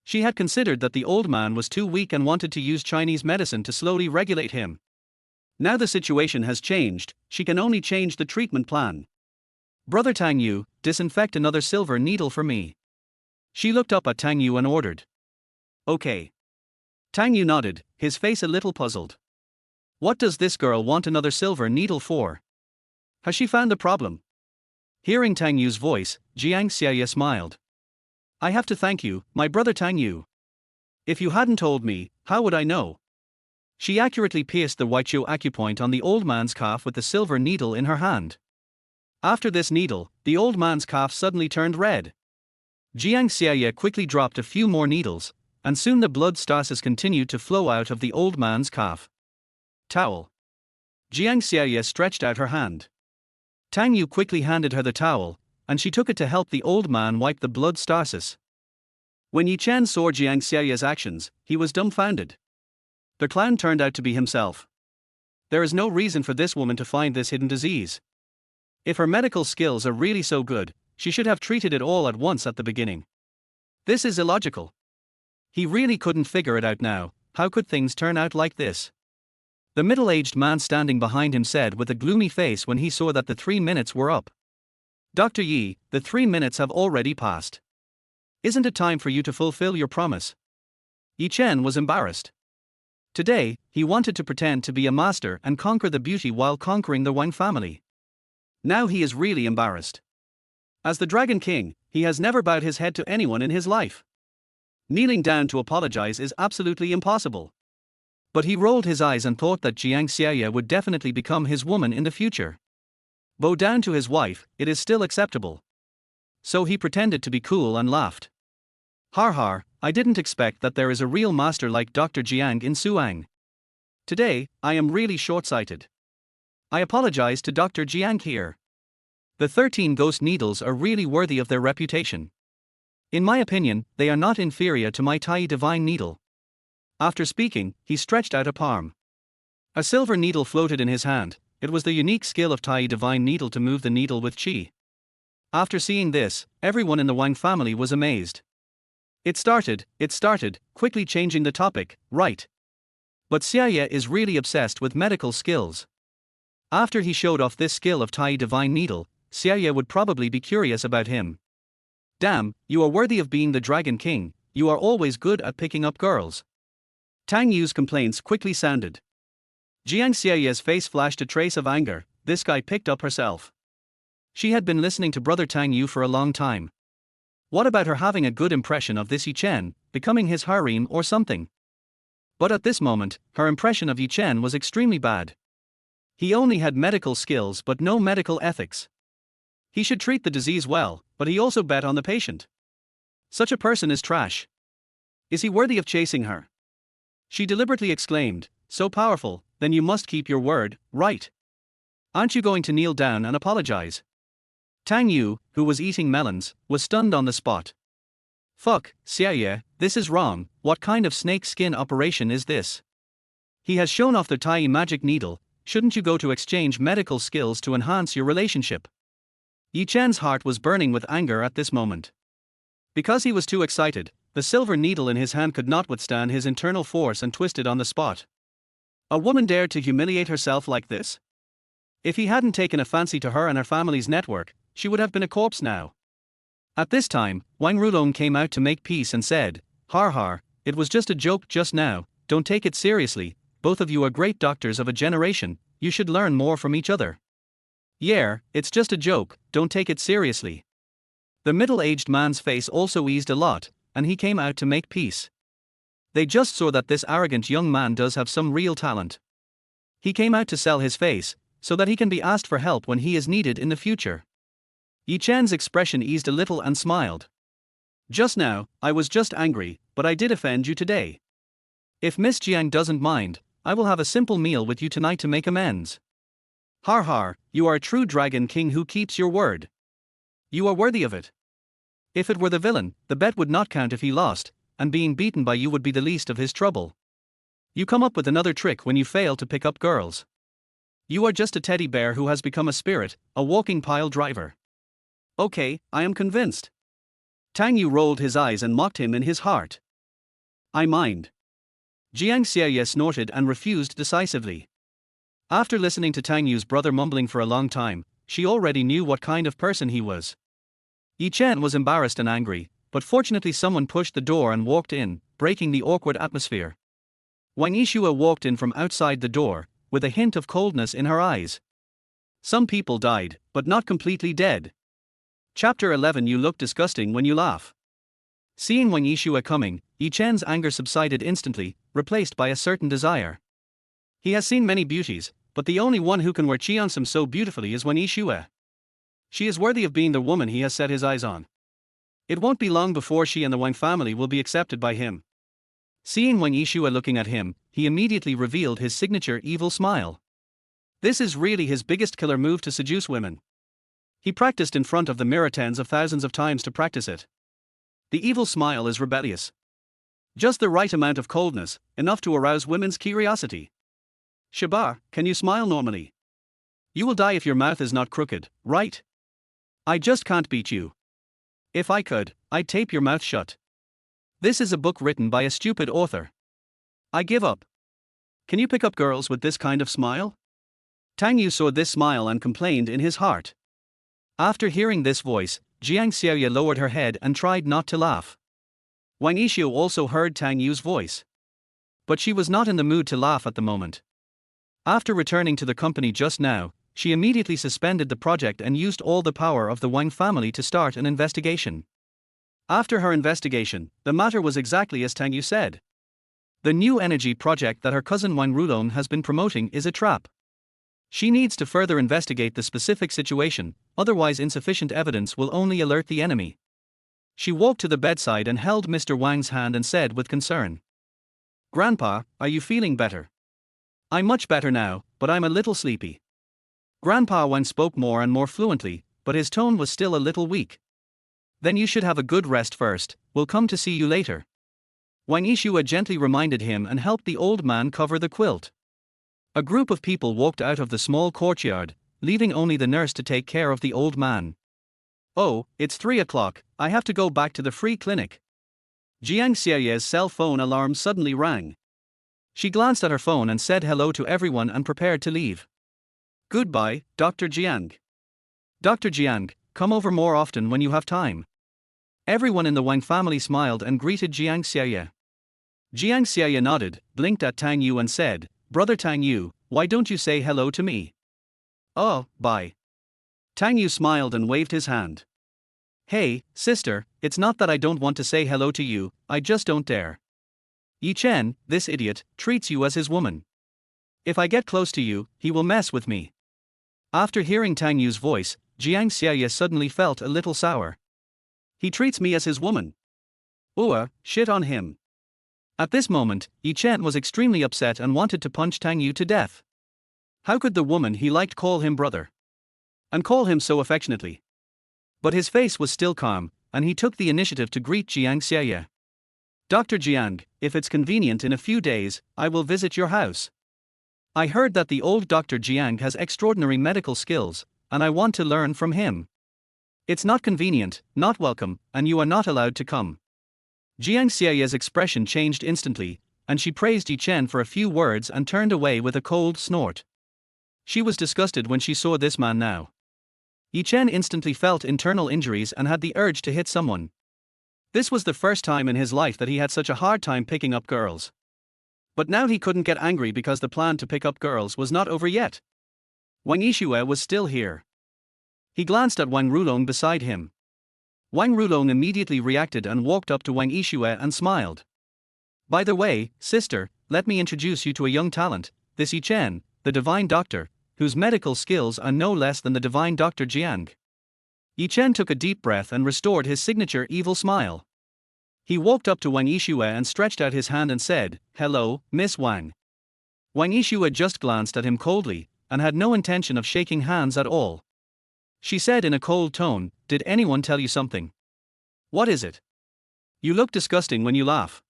She had considered that the old man was too weak and wanted to use Chinese medicine to slowly regulate him. Now the situation has changed, she can only change the treatment plan. Brother Tang Yu, disinfect another silver needle for me. She looked up at Tang Yu and ordered. Okay. Tang Yu nodded, his face a little puzzled. What does this girl want another silver needle for? Has she found the problem? Hearing Tang Yu's voice, Jiang Xiaye smiled. I have to thank you, my brother Tang Yu. If you hadn't told me, how would I know? She accurately pierced the Huaiqiu acupoint on the old man's calf with the silver needle in her hand. After this needle, the old man's calf suddenly turned red. Jiang Xiaye quickly dropped a few more needles, and soon the blood stasis continued to flow out of the old man's calf. Towel. Jiang Xiaye stretched out her hand. Tang Yu quickly handed her the towel, and she took it to help the old man wipe the blood stasis. When Yi Chen saw Jiang Xiaye's actions, he was dumbfounded. The clown turned out to be himself. There is no reason for this woman to find this hidden disease. If her medical skills are really so good, she should have treated it all at once at the beginning. This is illogical. He really couldn't figure it out now. How could things turn out like this? The middle-aged man standing behind him said with a gloomy face when he saw that the 3 minutes were up. Dr. Yi, the 3 minutes have already passed. Isn't it time for you to fulfill your promise? Yi Chen was embarrassed. Today, he wanted to pretend to be a master and conquer the beauty while conquering the Wang family. Now he is really embarrassed. As the Dragon King, he has never bowed his head to anyone in his life. Kneeling down to apologize is absolutely impossible. But he rolled his eyes and thought that Jiang Xiaye would definitely become his woman in the future. Bow down to his wife, it is still acceptable. So he pretended to be cool and laughed. Har har, I didn't expect that there is a real master like Dr. Jiang in Suang. Today, I am really short-sighted. I apologize to Dr. Jiang here. The 13 ghost needles are really worthy of their reputation. In my opinion, they are not inferior to my Tai Divine Needle. After speaking, he stretched out a palm. A silver needle floated in his hand. It was the unique skill of Tai Divine Needle to move the needle with qi. After seeing this, everyone in the Wang family was amazed. It started, quickly changing the topic, right? But Xiaye is really obsessed with medical skills. After he showed off this skill of Tai Divine Needle, Xiaye would probably be curious about him. Damn, you are worthy of being the Dragon King, you are always good at picking up girls. Tang Yu's complaints quickly sounded. Jiang Xiaye's face flashed a trace of anger. This guy picked up herself. She had been listening to Brother Tang Yu for a long time. What about her having a good impression of this Yi Chen, becoming his harem or something? But at this moment, her impression of Yi Chen was extremely bad. He only had medical skills but no medical ethics. He should treat the disease well, but he also bet on the patient. Such a person is trash. Is he worthy of chasing her? She deliberately exclaimed, so powerful, then you must keep your word, right? Aren't you going to kneel down and apologize? Tang Yu, who was eating melons, was stunned on the spot. Fuck, Xie, this is wrong, what kind of snake skin operation is this? He has shown off the Tai magic needle, shouldn't you go to exchange medical skills to enhance your relationship? Yi Chen's heart was burning with anger at this moment. Because he was too excited, the silver needle in his hand could not withstand his internal force and twisted on the spot. A woman dared to humiliate herself like this? If he hadn't taken a fancy to her and her family's network, she would have been a corpse now. At this time, Wang Rulong came out to make peace and said, Har har, it was just a joke just now, don't take it seriously, both of you are great doctors of a generation, you should learn more from each other. Yeah, it's just a joke, don't take it seriously. The middle-aged man's face also eased a lot, and he came out to make peace. They just saw that this arrogant young man does have some real talent. He came out to sell his face, so that he can be asked for help when he is needed in the future. Yi Chen's expression eased a little and smiled. Just now, I was just angry, but I did offend you today. If Miss Jiang doesn't mind, I will have a simple meal with you tonight to make amends. Har har, you are a true dragon king who keeps your word. You are worthy of it. If it were the villain, the bet would not count if he lost, and being beaten by you would be the least of his trouble. You come up with another trick when you fail to pick up girls. You are just a teddy bear who has become a spirit, a walking pile driver. Okay, I am convinced. Tang Yu rolled his eyes and mocked him in his heart. I mind. Jiang Xie snorted and refused decisively. After listening to Tang Yu's brother mumbling for a long time, she already knew what kind of person he was. Yi Chen was embarrassed and angry, but fortunately someone pushed the door and walked in, breaking the awkward atmosphere. Wang Yishua walked in from outside the door, with a hint of coldness in her eyes. Some people died, but not completely dead. Chapter 11. You look disgusting when you laugh. Seeing Wang Yishua coming, Yi Chen's anger subsided instantly, replaced by a certain desire. He has seen many beauties, but the only one who can wear cheongsam so beautifully is Wang Yishua. She is worthy of being the woman he has set his eyes on. It won't be long before she and the Wang family will be accepted by him. Seeing Wang Yishua looking at him, he immediately revealed his signature evil smile. This is really his biggest killer move to seduce women. He practiced in front of the mirror tens of thousands of times to practice it. The evil smile is rebellious. Just the right amount of coldness, enough to arouse women's curiosity. Shabar, can you smile normally? You will die if your mouth is not crooked, right? I just can't beat you. If I could, I'd tape your mouth shut. This is a book written by a stupid author. I give up. Can you pick up girls with this kind of smile? Tang Yu saw this smile and complained in his heart. After hearing this voice, Jiang Xie lowered her head and tried not to laugh. Wang Yishio also heard Tang Yu's voice. But she was not in the mood to laugh at the moment. After returning to the company just now, she immediately suspended the project and used all the power of the Wang family to start an investigation. After her investigation, the matter was exactly as Tang Yu said. The new energy project that her cousin Wang Rulong has been promoting is a trap. She needs to further investigate the specific situation, otherwise insufficient evidence will only alert the enemy. She walked to the bedside and held Mr. Wang's hand and said with concern, Grandpa, are you feeling better? I'm much better now, but I'm a little sleepy. Grandpa Wang spoke more and more fluently, but his tone was still a little weak. Then you should have a good rest first, we'll come to see you later. Wang Yishua gently reminded him and helped the old man cover the quilt. A group of people walked out of the small courtyard, leaving only the nurse to take care of the old man. Oh, it's 3 o'clock, I have to go back to the free clinic. Jiang Xie's cell phone alarm suddenly rang. She glanced at her phone and said hello to everyone and prepared to leave. Goodbye, Dr. Jiang. Dr. Jiang, come over more often when you have time. Everyone in the Wang family smiled and greeted Jiang Xie. Jiang Xie nodded, blinked at Tang Yu and said, Brother Tang Yu, why don't you say hello to me? Oh, bye. Tang Yu smiled and waved his hand. Hey, sister, it's not that I don't want to say hello to you, I just don't dare. Yi Chen, this idiot, treats you as his woman. If I get close to you, he will mess with me. After hearing Tang Yu's voice, Jiang Xiaoye suddenly felt a little sour. He treats me as his woman. Shit on him. At this moment, Yi Chen was extremely upset and wanted to punch Tang Yu to death. How could the woman he liked call him brother? And call him so affectionately? But his face was still calm, and he took the initiative to greet Jiang Xiaoye. Dr. Jiang, if it's convenient in a few days, I will visit your house. I heard that the old Dr. Jiang has extraordinary medical skills, and I want to learn from him. It's not convenient, not welcome, and you are not allowed to come. Jiang Xiaoye's expression changed instantly, and she praised Yi Chen for a few words and turned away with a cold snort. She was disgusted when she saw this man now. Yi Chen instantly felt internal injuries and had the urge to hit someone. This was the first time in his life that he had such a hard time picking up girls. But now he couldn't get angry because the plan to pick up girls was not over yet. Wang Yixue was still here. He glanced at Wang Rulong beside him. Wang Rulong immediately reacted and walked up to Wang Yixue and smiled. By the way, sister, let me introduce you to a young talent, this Yi Chen, the divine doctor, whose medical skills are no less than the divine Dr. Jiang. Yi Chen took a deep breath and restored his signature evil smile. He walked up to Wang Yixue and stretched out his hand and said, "Hello, Miss Wang." Wang Yixue just glanced at him coldly, and had no intention of shaking hands at all. She said in a cold tone, "Did anyone tell you something? What is it? You look disgusting when you laugh."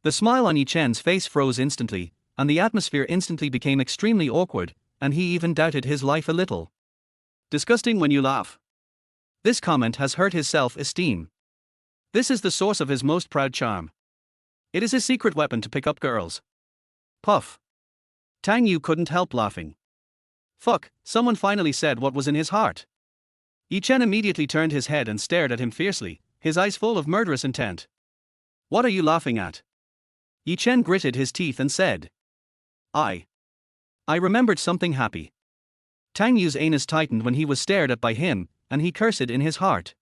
The smile on Yi Chen's face froze instantly, and the atmosphere instantly became extremely awkward, and he even doubted his life a little. Disgusting when you laugh. This comment has hurt his self-esteem. This is the source of his most proud charm. It is his secret weapon to pick up girls. Puff. Tang Yu couldn't help laughing. Fuck, someone finally said what was in his heart. Yi Chen immediately turned his head and stared at him fiercely, his eyes full of murderous intent. What are you laughing at? Yi Chen gritted his teeth and said. I remembered something happy. Tang Yu's anus tightened when he was stared at by him, and he cursed in his heart.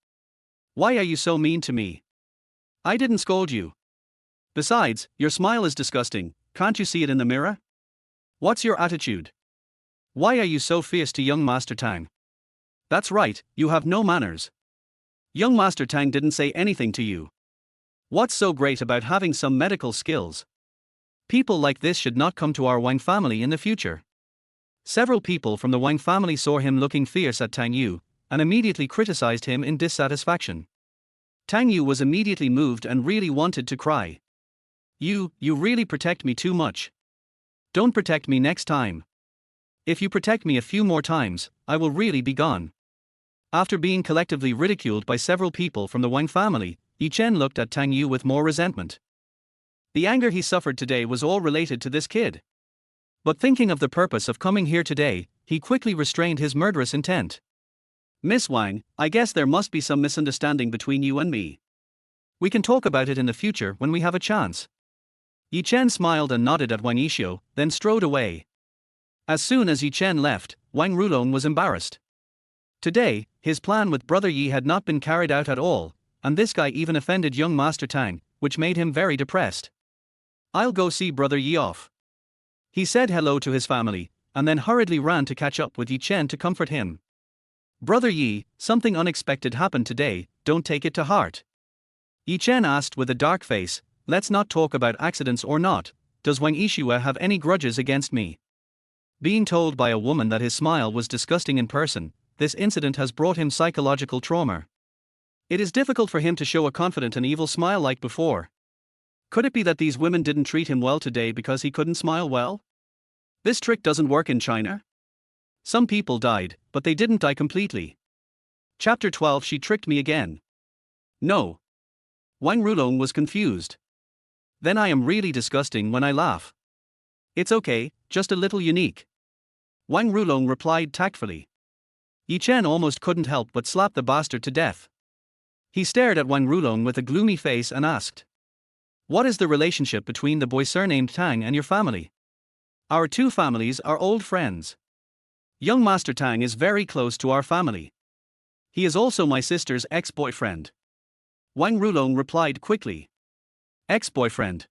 Why are you so mean to me? I didn't scold you. Besides, your smile is disgusting, can't you see it in the mirror? What's your attitude? Why are you so fierce to young Master Tang? That's right, you have no manners. Young Master Tang didn't say anything to you. What's so great about having some medical skills? People like this should not come to our Wang family in the future. Several people from the Wang family saw him looking fierce at Tang Yu, and immediately criticized him in dissatisfaction. Tang Yu was immediately moved and really wanted to cry. You really protect me too much. Don't protect me next time. If you protect me a few more times, I will really be gone. After being collectively ridiculed by several people from the Wang family, Yi Chen looked at Tang Yu with more resentment. The anger he suffered today was all related to this kid. But thinking of the purpose of coming here today, he quickly restrained his murderous intent. Miss Wang, I guess there must be some misunderstanding between you and me. We can talk about it in the future when we have a chance. Yi Chen smiled and nodded at Wang Yixue, then strode away. As soon as Yi Chen left, Wang Rulong was embarrassed. Today, his plan with Brother Yi had not been carried out at all, and this guy even offended young Master Tang, which made him very depressed. I'll go see Brother Yi off. He said hello to his family, and then hurriedly ran to catch up with Yi Chen to comfort him. Brother Yi, something unexpected happened today, don't take it to heart. Yi Chen asked with a dark face, let's not talk about accidents or not, does Wang Yixue have any grudges against me? Being told by a woman that his smile was disgusting in person, this incident has brought him psychological trauma. It is difficult for him to show a confident and evil smile like before. Could it be that these women didn't treat him well today because he couldn't smile well? This trick doesn't work in China. Some people died, but they didn't die completely. Chapter 12. She tricked me again. No. Wang Rulong was confused. Then I am really disgusting when I laugh. It's okay, just a little unique. Wang Rulong replied tactfully. Yi Chen almost couldn't help but slap the bastard to death. He stared at Wang Rulong with a gloomy face and asked. What is the relationship between the boy surnamed Tang and your family? Our two families are old friends. Young Master Tang is very close to our family. He is also my sister's ex-boyfriend. Wang Rulong replied quickly. Ex-boyfriend.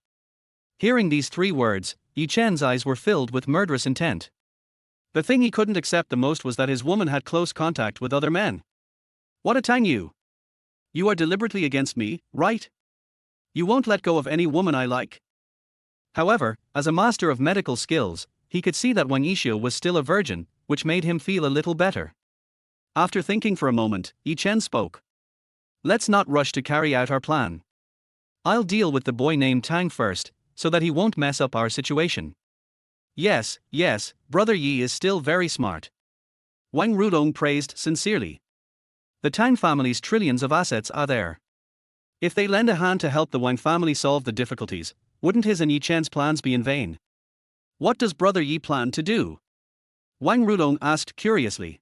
Hearing these three words, Yi Chen's eyes were filled with murderous intent. The thing he couldn't accept the most was that his woman had close contact with other men. What a Tang Yu! You are deliberately against me, right? You won't let go of any woman I like. However, as a master of medical skills, he could see that Wang Yishu was still a virgin, which made him feel a little better. After thinking for a moment, Yi Chen spoke. Let's not rush to carry out our plan. I'll deal with the boy named Tang first, so that he won't mess up our situation. Yes, brother Yi is still very smart. Wang Rudong praised sincerely. The Tang family's trillions of assets are there. If they lend a hand to help the Wang family solve the difficulties, wouldn't his and Yi Chen's plans be in vain? What does brother Yi plan to do? Wang Rudong asked curiously.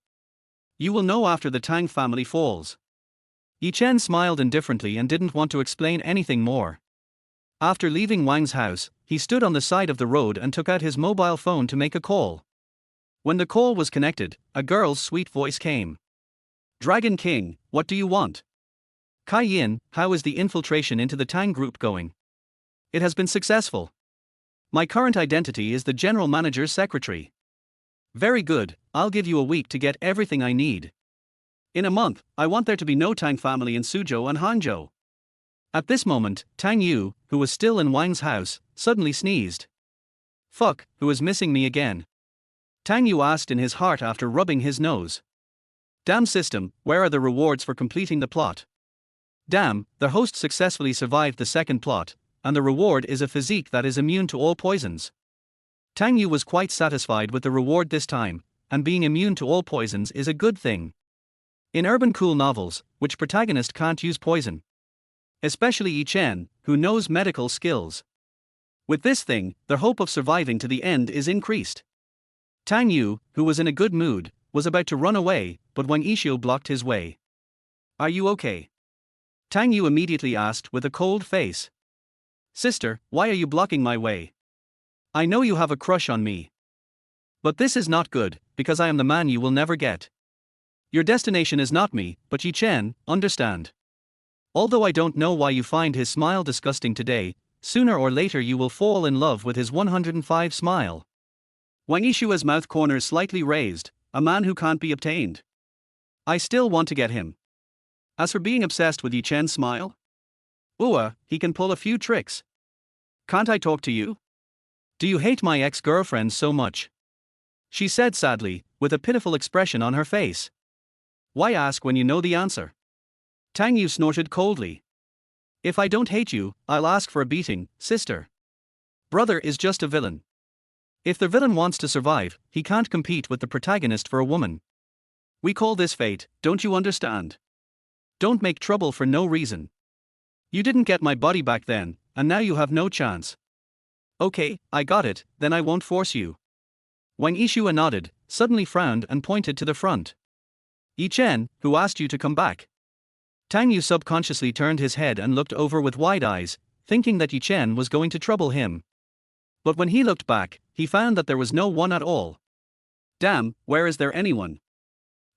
You will know after the Tang family falls. Yi Chen smiled indifferently and didn't want to explain anything more. After leaving Wang's house, he stood on the side of the road and took out his mobile phone to make a call. When the call was connected, a girl's sweet voice came. Dragon King, what do you want? Kai Yin, how is the infiltration into the Tang group going? It has been successful. My current identity is the general manager's secretary. Very good, I'll give you a week to get everything I need. In a month, I want there to be no Tang family in Suzhou and Hangzhou. At this moment, Tang Yu, who was still in Wang's house, suddenly sneezed. Fuck, who is missing me again? Tang Yu asked in his heart after rubbing his nose. Damn system, where are the rewards for completing the plot? Damn, the host successfully survived the second plot, and the reward is a physique that is immune to all poisons. Tang Yu was quite satisfied with the reward this time, and being immune to all poisons is a good thing. In urban cool novels, which protagonist can't use poison? Especially Yi Chen, who knows medical skills. With this thing, the hope of surviving to the end is increased. Tang Yu, who was in a good mood, was about to run away, but Wang Yishu blocked his way. Are you okay? Tang Yu immediately asked with a cold face. Sister, why are you blocking my way? I know you have a crush on me. But this is not good, because I am the man you will never get. Your destination is not me, but Yi Chen, understand. Although I don't know why you find his smile disgusting today, sooner or later you will fall in love with his 105 smile. Wang Yishua's mouth corners slightly raised, a man who can't be obtained. I still want to get him. As for being obsessed with Yi Chen's smile? He can pull a few tricks. Can't I talk to you? Do you hate my ex-girlfriend so much? She said sadly, with a pitiful expression on her face. Why ask when you know the answer? Tang Yu snorted coldly. If I don't hate you, I'll ask for a beating, sister. Brother is just a villain. If the villain wants to survive, he can't compete with the protagonist for a woman. We call this fate, don't you understand? Don't make trouble for no reason. You didn't get my body back then, and now you have no chance. Okay, I got it, then I won't force you. Wang Yishu nodded, suddenly frowned and pointed to the front. Yi Chen, who asked you to come back? Tang Yu subconsciously turned his head and looked over with wide eyes, thinking that Yi Chen was going to trouble him. But when he looked back, he found that there was no one at all. Damn, where is there anyone?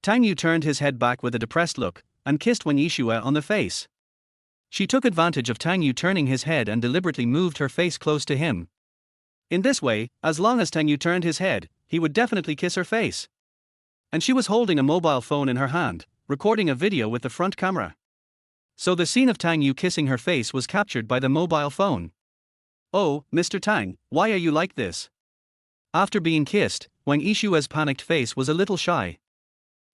Tang Yu turned his head back with a depressed look, and kissed Wang Yishu on the face. She took advantage of Tang Yu turning his head and deliberately moved her face close to him. In this way, as long as Tang Yu turned his head, he would definitely kiss her face. And she was holding a mobile phone in her hand, recording a video with the front camera. So the scene of Tang Yu kissing her face was captured by the mobile phone. Oh, Mr. Tang, why are you like this? After being kissed, Wang Yishua's panicked face was a little shy.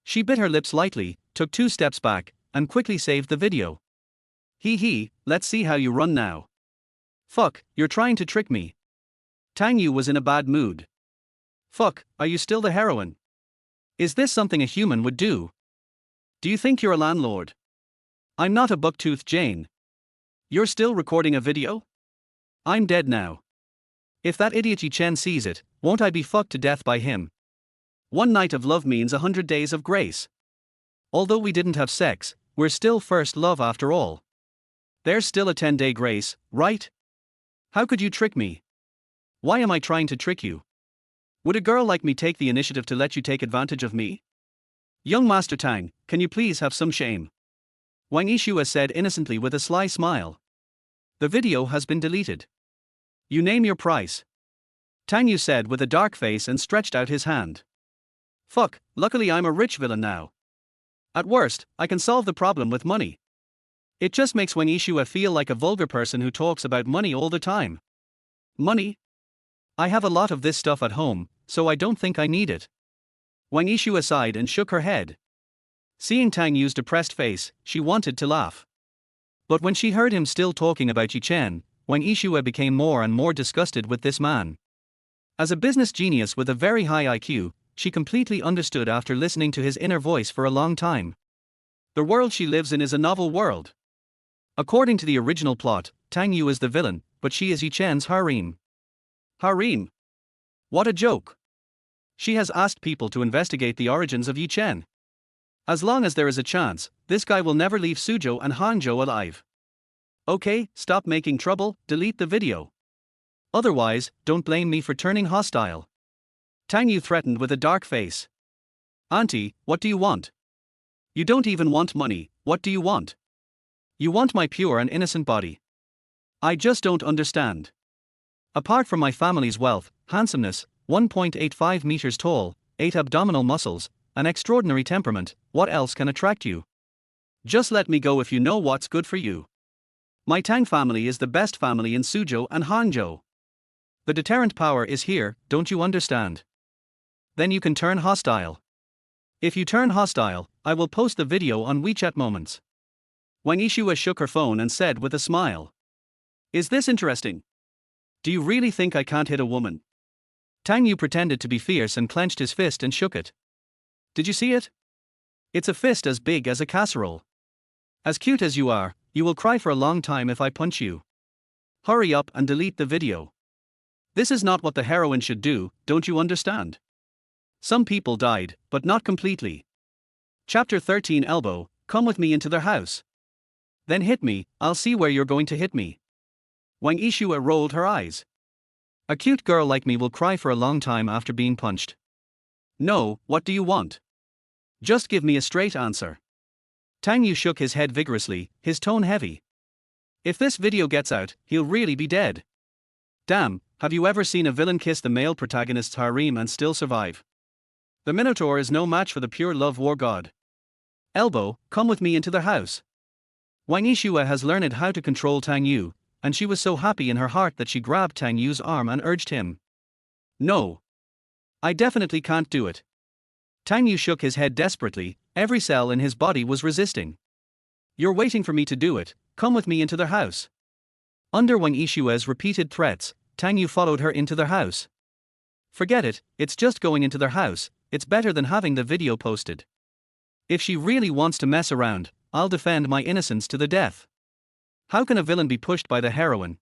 She bit her lips lightly, took 2 steps back, and quickly saved the video. Let's see how you run now. Fuck, you're trying to trick me. Tang Yu was in a bad mood. Fuck, are you still the heroine? Is this something a human would do? Do you think you're a landlord? I'm not a buck-toothed Jane. You're still recording a video? I'm dead now. If that idiot Yi Chen sees it, won't I be fucked to death by him? 1 night of love means 100 days of grace. Although we didn't have sex, we're still first love after all. There's still a 10-day grace, right? How could you trick me? Why am I trying to trick you? Would a girl like me take the initiative to let you take advantage of me? Young Master Tang, can you please have some shame? Wang Yishua said innocently with a sly smile. The video has been deleted. You name your price. Tang Yu said with a dark face and stretched out his hand. Fuck, luckily I'm a rich villain now. At worst, I can solve the problem with money. It just makes Wang Yishua feel like a vulgar person who talks about money all the time. Money? I have a lot of this stuff at home, so I don't think I need it. Wang Yishua sighed and shook her head. Seeing Tang Yu's depressed face, she wanted to laugh. But when she heard him still talking about Yi Chen, Wang Yishua became more and more disgusted with this man. As a business genius with a very high IQ, she completely understood after listening to his inner voice for a long time. The world she lives in is a novel world. According to the original plot, Tang Yu is the villain, but she is Yi Chen's harem. Harem? What a joke. She has asked people to investigate the origins of Yi Chen. As long as there is a chance, this guy will never leave Suzhou and Hangzhou alive. Okay, stop making trouble, delete the video. Otherwise, don't blame me for turning hostile. Tang Yu threatened with a dark face. Auntie, what do you want? You don't even want money, what do you want? You want my pure and innocent body. I just don't understand. Apart from my family's wealth, handsomeness, 1.85 meters tall, 8 abdominal muscles, an extraordinary temperament, what else can attract you? Just let me go if you know what's good for you. My Tang family is the best family in Suzhou and Hangzhou. The deterrent power is here, don't you understand? Then you can turn hostile. If you turn hostile, I will post the video on WeChat Moments. Wang Yishua shook her phone and said with a smile. Is this interesting? Do you really think I can't hit a woman? Tang Yu pretended to be fierce and clenched his fist and shook it. Did you see it? It's a fist as big as a casserole. As cute as you are, you will cry for a long time if I punch you. Hurry up and delete the video. This is not what the heroine should do, don't you understand? Some people died, but not completely. Chapter 13 Elbow, come with me into their house. Then hit me, I'll see where you're going to hit me. Wang Yishua rolled her eyes. A cute girl like me will cry for a long time after being punched. No, what do you want? Just give me a straight answer. Tang Yu shook his head vigorously, his tone heavy. If this video gets out, he'll really be dead. Damn, have you ever seen a villain kiss the male protagonist's harem and still survive? The Minotaur is no match for the pure love war god. Elbow, come with me into their house. Wang Yishua has learned how to control Tang Yu, and she was so happy in her heart that she grabbed Tang Yu's arm and urged him. No. I definitely can't do it. Tang Yu shook his head desperately, every cell in his body was resisting. You're waiting for me to do it, come with me into their house. Under Wang Yishua's repeated threats, Tang Yu followed her into their house. Forget it, it's just going into their house, it's better than having the video posted. If she really wants to mess around, I'll defend my innocence to the death. How can a villain be pushed by the heroine?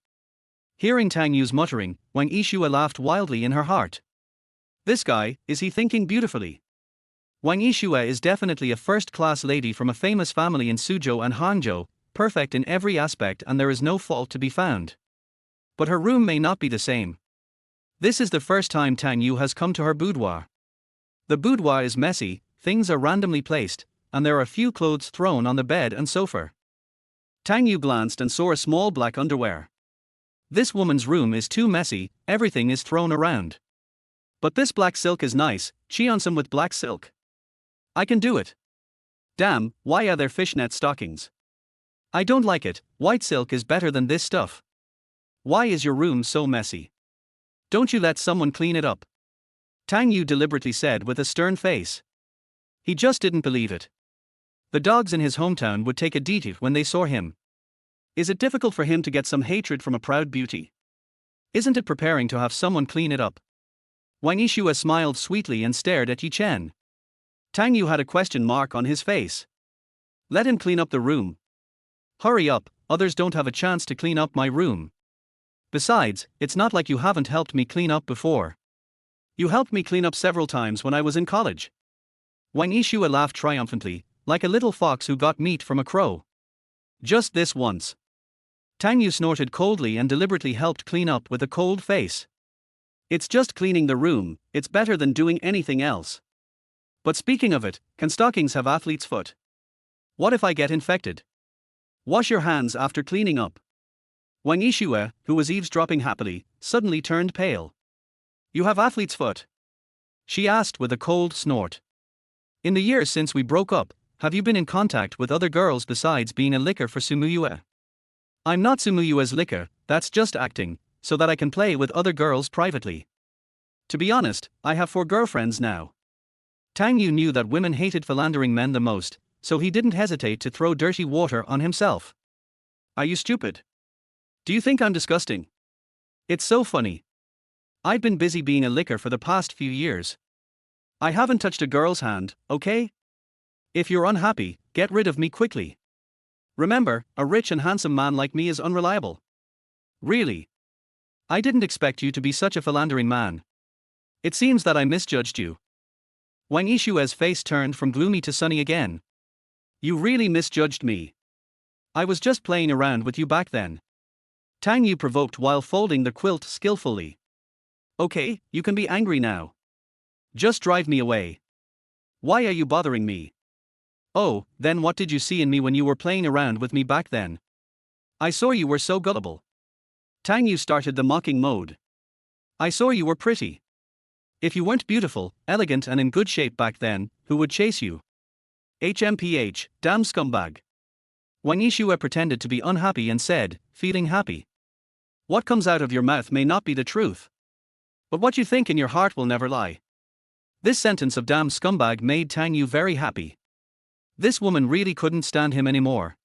Hearing Tang Yu's muttering, Wang Yishua laughed wildly in her heart. This guy, is he thinking beautifully? Wang Yishua is definitely a first-class lady from a famous family in Suzhou and Hangzhou, perfect in every aspect and there is no fault to be found. But her room may not be the same. This is the first time Tang Yu has come to her boudoir. The boudoir is messy, things are randomly placed, and there are few clothes thrown on the bed and sofa. Tang Yu glanced and saw a small black underwear. This woman's room is too messy, everything is thrown around. But this black silk is nice, cheongsam with black silk. I can do it. Damn, why are there fishnet stockings? I don't like it, white silk is better than this stuff. Why is your room so messy? Don't you let someone clean it up? Tang Yu deliberately said with a stern face. He just didn't believe it. The dogs in his hometown would take a deed when they saw him. Is it difficult for him to get some hatred from a proud beauty? Isn't it preparing to have someone clean it up? Wang Yishua smiled sweetly and stared at Yi Chen. Tang Yu had a question mark on his face. Let him clean up the room. Hurry up, others don't have a chance to clean up my room. Besides, it's not like you haven't helped me clean up before. You helped me clean up several times when I was in college. Wang Yishua laughed triumphantly, like a little fox who got meat from a crow. Just this once. Tang Yu snorted coldly and deliberately helped clean up with a cold face. It's just cleaning the room, it's better than doing anything else. But speaking of it, can stockings have athlete's foot? What if I get infected? Wash your hands after cleaning up. Wang Yishue, who was eavesdropping happily, suddenly turned pale. You have athlete's foot? She asked with a cold snort. In the years since we broke up, have you been in contact with other girls besides being a licker for Sumuyue? I'm not Sumuyue's licker, that's just acting, so that I can play with other girls privately. To be honest, I have 4 girlfriends now. Tang Yu knew that women hated philandering men the most, so he didn't hesitate to throw dirty water on himself. Are you stupid? Do you think I'm disgusting? It's so funny. I've been busy being a licker for the past few years. I haven't touched a girl's hand, okay? If you're unhappy, get rid of me quickly. Remember, a rich and handsome man like me is unreliable. Really? I didn't expect you to be such a philandering man. It seems that I misjudged you. Wang Yishue's face turned from gloomy to sunny again. You really misjudged me. I was just playing around with you back then. Tang Yu provoked while folding the quilt skillfully. Okay, you can be angry now. Just drive me away. Why are you bothering me? Oh, then what did you see in me when you were playing around with me back then? I saw you were so gullible. Tang Yu started the mocking mode. I saw you were pretty. If you weren't beautiful, elegant and in good shape back then, who would chase you? HMPH, damn scumbag. Wang Yishue pretended to be unhappy and said, feeling happy. What comes out of your mouth may not be the truth. But what you think in your heart will never lie. This sentence of damn scumbag made Tang Yu very happy. This woman really couldn't stand him anymore.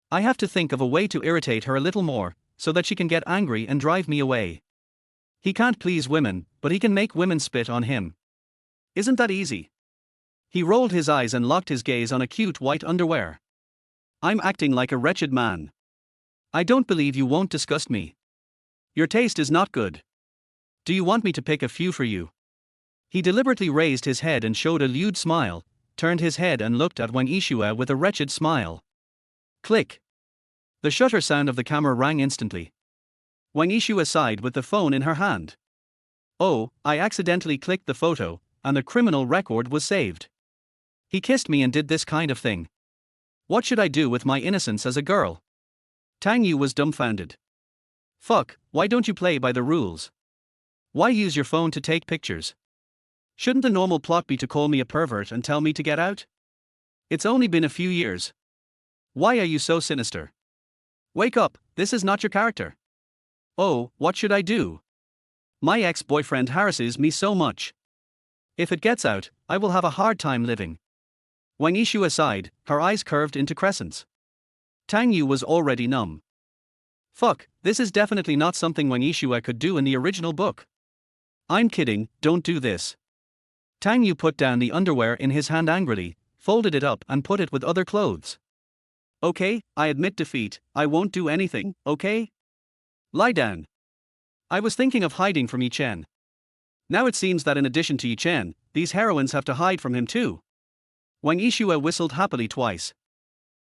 I have to think of a way to irritate her a little more, so that she can get angry and drive me away. He can't please women, but he can make women spit on him. Isn't that easy? He rolled his eyes and locked his gaze on a cute white underwear. I'm acting like a wretched man. I don't believe you won't disgust me. Your taste is not good. Do you want me to pick a few for you? He deliberately raised his head and showed a lewd smile, turned his head and looked at Wang Yishue with a wretched smile. Click. The shutter sound of the camera rang instantly. Wang Yishue sighed with the phone in her hand. Oh, I accidentally clicked the photo, and the criminal record was saved. He kissed me and did this kind of thing. What should I do with my innocence as a girl? Tang Yu was dumbfounded. Fuck, why don't you play by the rules? Why use your phone to take pictures? Shouldn't the normal plot be to call me a pervert and tell me to get out? It's only been a few years. Why are you so sinister? Wake up, this is not your character. Oh, what should I do? My ex-boyfriend harasses me so much. If it gets out, I will have a hard time living. Wang Yishue sighed, her eyes curved into crescents. Tang Yu was already numb. Fuck, this is definitely not something Wang Yishue could do in the original book. I'm kidding, don't do this. Tang Yu put down the underwear in his hand angrily, folded it up and put it with other clothes. Okay, I admit defeat, I won't do anything, okay? Lie down. I was thinking of hiding from Yi Chen. Now it seems that in addition to Yi Chen, these heroines have to hide from him too. Wang Yishue whistled happily twice.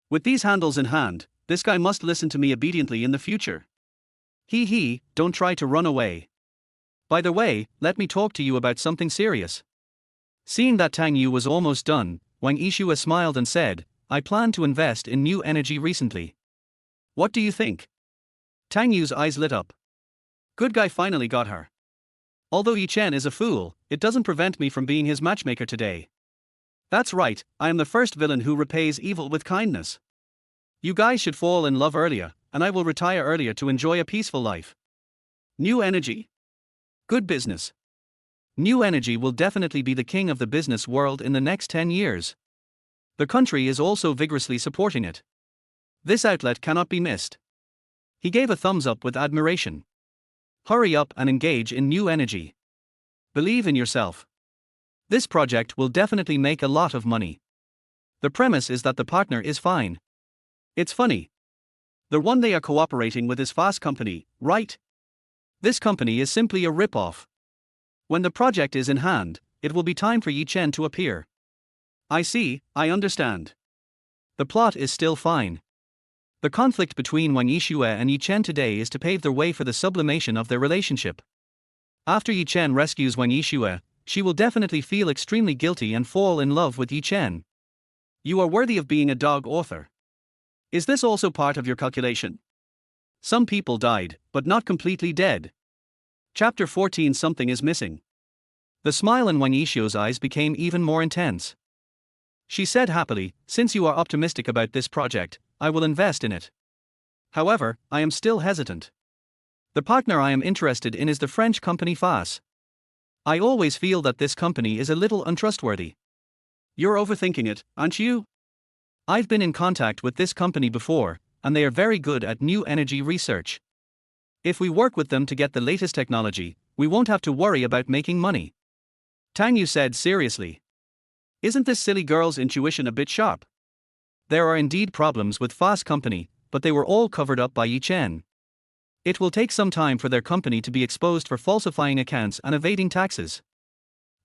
With these handles in hand, this guy must listen to me obediently in the future. Don't try to run away. By the way, let me talk to you about something serious. Seeing that Tang Yu was almost done, Wang Yishue smiled and said, I plan to invest in new energy recently. What do you think? Tang Yu's eyes lit up. Good guy finally got her. Although Yi Chen is a fool, it doesn't prevent me from being his matchmaker today. That's right, I am the first villain who repays evil with kindness. You guys should fall in love earlier, and I will retire earlier to enjoy a peaceful life. New energy? Good business. New energy will definitely be the king of the business world in the next 10 years. The country is also vigorously supporting it. This outlet cannot be missed. He gave a thumbs up with admiration. Hurry up and engage in new energy. Believe in yourself. This project will definitely make a lot of money. The premise is that the partner is fine. It's funny. The one they are cooperating with is Fast Company, right? This company is simply a rip-off. When the project is in hand, it will be time for Yi Chen to appear. I see, I understand. The plot is still fine. The conflict between Wang Yishue and Yi Chen today is to pave the way for the sublimation of their relationship. After Yi Chen rescues Wang Yishue, she will definitely feel extremely guilty and fall in love with Yi Chen. You are worthy of being a dog author. Is this also part of your calculation? Some people died, but not completely dead. Chapter 14. Something is missing. The smile in Wang Yixuo's eyes became even more intense. She said happily, since you are optimistic about this project, I will invest in it. However, I am still hesitant. The partner I am interested in is the French company FAS. I always feel that this company is a little untrustworthy. You're overthinking it, aren't you? I've been in contact with this company before, and they are very good at new energy research. If we work with them to get the latest technology, we won't have to worry about making money. Tang Yu said seriously. Isn't this silly girl's intuition a bit sharp? There are indeed problems with FAS company, but they were all covered up by Yi Chen. It will take some time for their company to be exposed for falsifying accounts and evading taxes.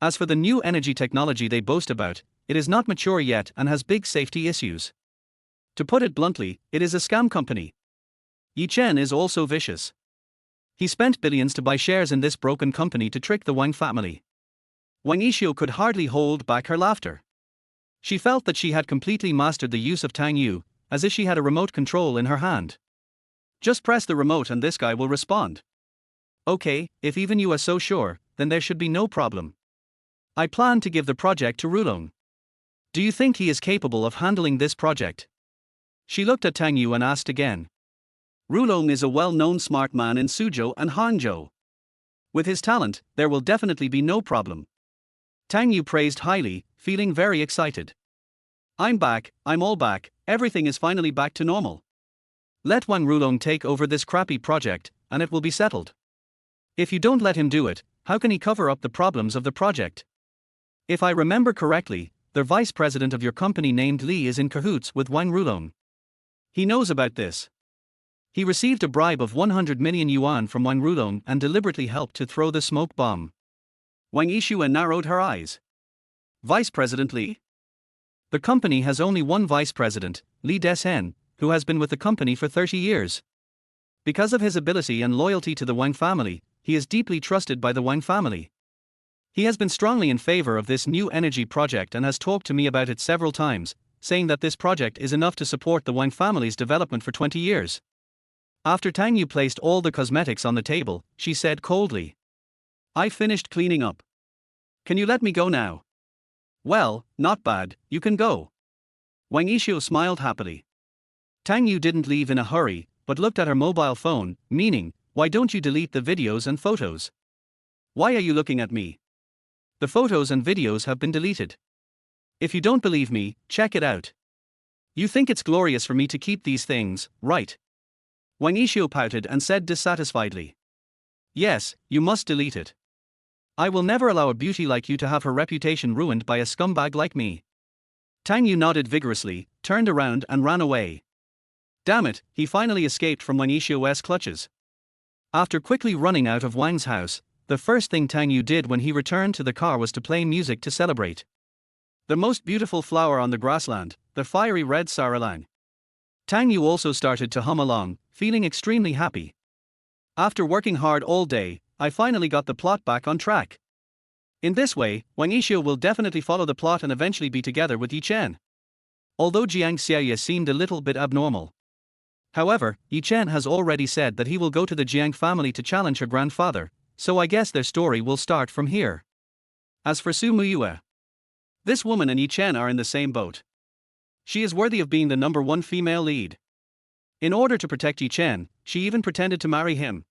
As for the new energy technology they boast about, it is not mature yet and has big safety issues. To put it bluntly, it is a scam company. Yi Chen is also vicious. He spent billions to buy shares in this broken company to trick the Wang family. Wang Yixuo could hardly hold back her laughter. She felt that she had completely mastered the use of Tang Yu, as if she had a remote control in her hand. Just press the remote and this guy will respond. Okay, if even you are so sure, then there should be no problem. I plan to give the project to Rulong. Do you think he is capable of handling this project? She looked at Tang Yu and asked again. Rulong is a well-known smart man in Suzhou and Hangzhou. With his talent, there will definitely be no problem. Tang Yu praised highly, feeling very excited. I'm back, I'm all back, everything is finally back to normal. Let Wang Rulong take over this crappy project, and it will be settled. If you don't let him do it, how can he cover up the problems of the project? If I remember correctly, the vice president of your company named Li is in cahoots with Wang Rulong. He knows about this. He received a bribe of 100 million yuan from Wang Rulong and deliberately helped to throw the smoke bomb. Wang Yixuo narrowed her eyes. Vice President Li? The company has only one vice president, Li Deshen, who has been with the company for 30 years. Because of his ability and loyalty to the Wang family, he is deeply trusted by the Wang family. He has been strongly in favor of this new energy project and has talked to me about it several times, saying that this project is enough to support the Wang family's development for 20 years. After Tang Yu placed all the cosmetics on the table, she said coldly. I finished cleaning up. Can you let me go now? Well, not bad, you can go. Wang Yixuo smiled happily. Tang Yu didn't leave in a hurry, but looked at her mobile phone, meaning, why don't you delete the videos and photos? Why are you looking at me? The photos and videos have been deleted. If you don't believe me, check it out. You think it's glorious for me to keep these things, right? Wang Yixuo pouted and said dissatisfiedly. Yes, you must delete it. I will never allow a beauty like you to have her reputation ruined by a scumbag like me. Tang Yu nodded vigorously, turned around and ran away. Damn it, he finally escaped from Wang Yixuo's clutches. After quickly running out of Wang's house, the first thing Tang Yu did when he returned to the car was to play music to celebrate. The most beautiful flower on the grassland, the fiery red saralang. Tang Yu also started to hum along, feeling extremely happy. After working hard all day, I finally got the plot back on track. In this way, Wang Yixuo will definitely follow the plot and eventually be together with Yi Chen. Although Jiang Xieya seemed a little bit abnormal. However, Yi Chen has already said that he will go to the Jiang family to challenge her grandfather, so I guess their story will start from here. As for Su Muyue, this woman and Yi Chen are in the same boat. She is worthy of being the #1 female lead. In order to protect Yi Chen, she even pretended to marry him.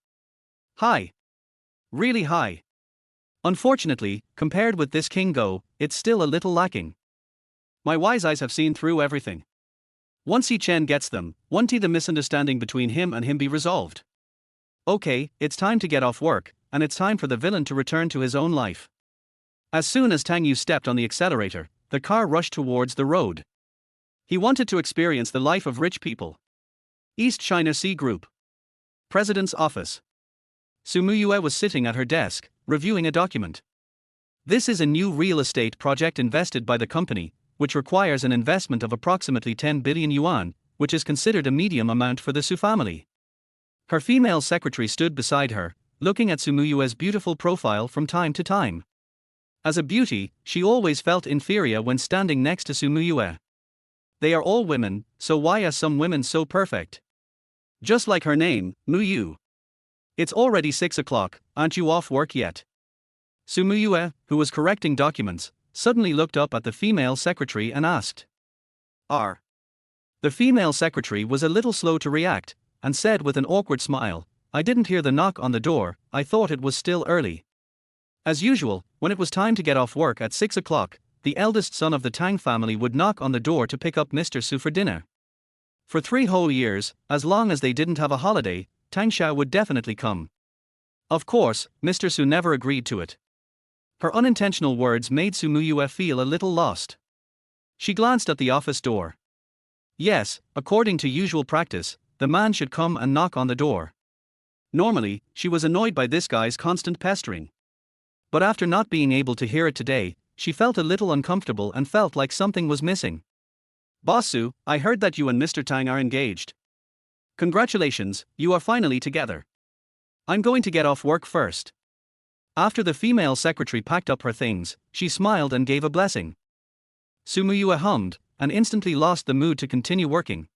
High. Really high. Unfortunately, compared with this King Go, it's still a little lacking. My wise eyes have seen through everything. Once Yi Chen gets them, won't the misunderstanding between him and him be resolved? Okay, it's time to get off work, and it's time for the villain to return to his own life. As soon as Tang Yu stepped on the accelerator, the car rushed towards the road. He wanted to experience the life of rich people. East China Sea Group. President's office. Su Muyue was sitting at her desk, reviewing a document. This is a new real estate project invested by the company, which requires an investment of approximately 10 billion yuan, which is considered a medium amount for the Su family. Her female secretary stood beside her, looking at Su Muyue's beautiful profile from time to time. As a beauty, she always felt inferior when standing next to Sumuyue. They are all women, so why are some women so perfect? Just like her name, Muyu. It's already 6 o'clock, aren't you off work yet? Sumuyue, who was correcting documents, suddenly looked up at the female secretary and asked. "Are?" The female secretary was a little slow to react, and said with an awkward smile, "I didn't hear the knock on the door, I thought it was still early." As usual, when it was time to get off work at 6 o'clock, the eldest son of the Tang family would knock on the door to pick up Mr. Su for dinner. For 3 whole years, as long as they didn't have a holiday, Tang Xiao would definitely come. Of course, Mr. Su never agreed to it. Her unintentional words made Sumuyue feel a little lost. She glanced at the office door. Yes, according to usual practice, the man should come and knock on the door. Normally, she was annoyed by this guy's constant pestering. But after not being able to hear it today, she felt a little uncomfortable and felt like something was missing. "Boss Su, I heard that you and Mr. Tang are engaged. Congratulations, you are finally together. I'm going to get off work first." After the female secretary packed up her things, she smiled and gave a blessing. Sumuyue hummed, and instantly lost the mood to continue working.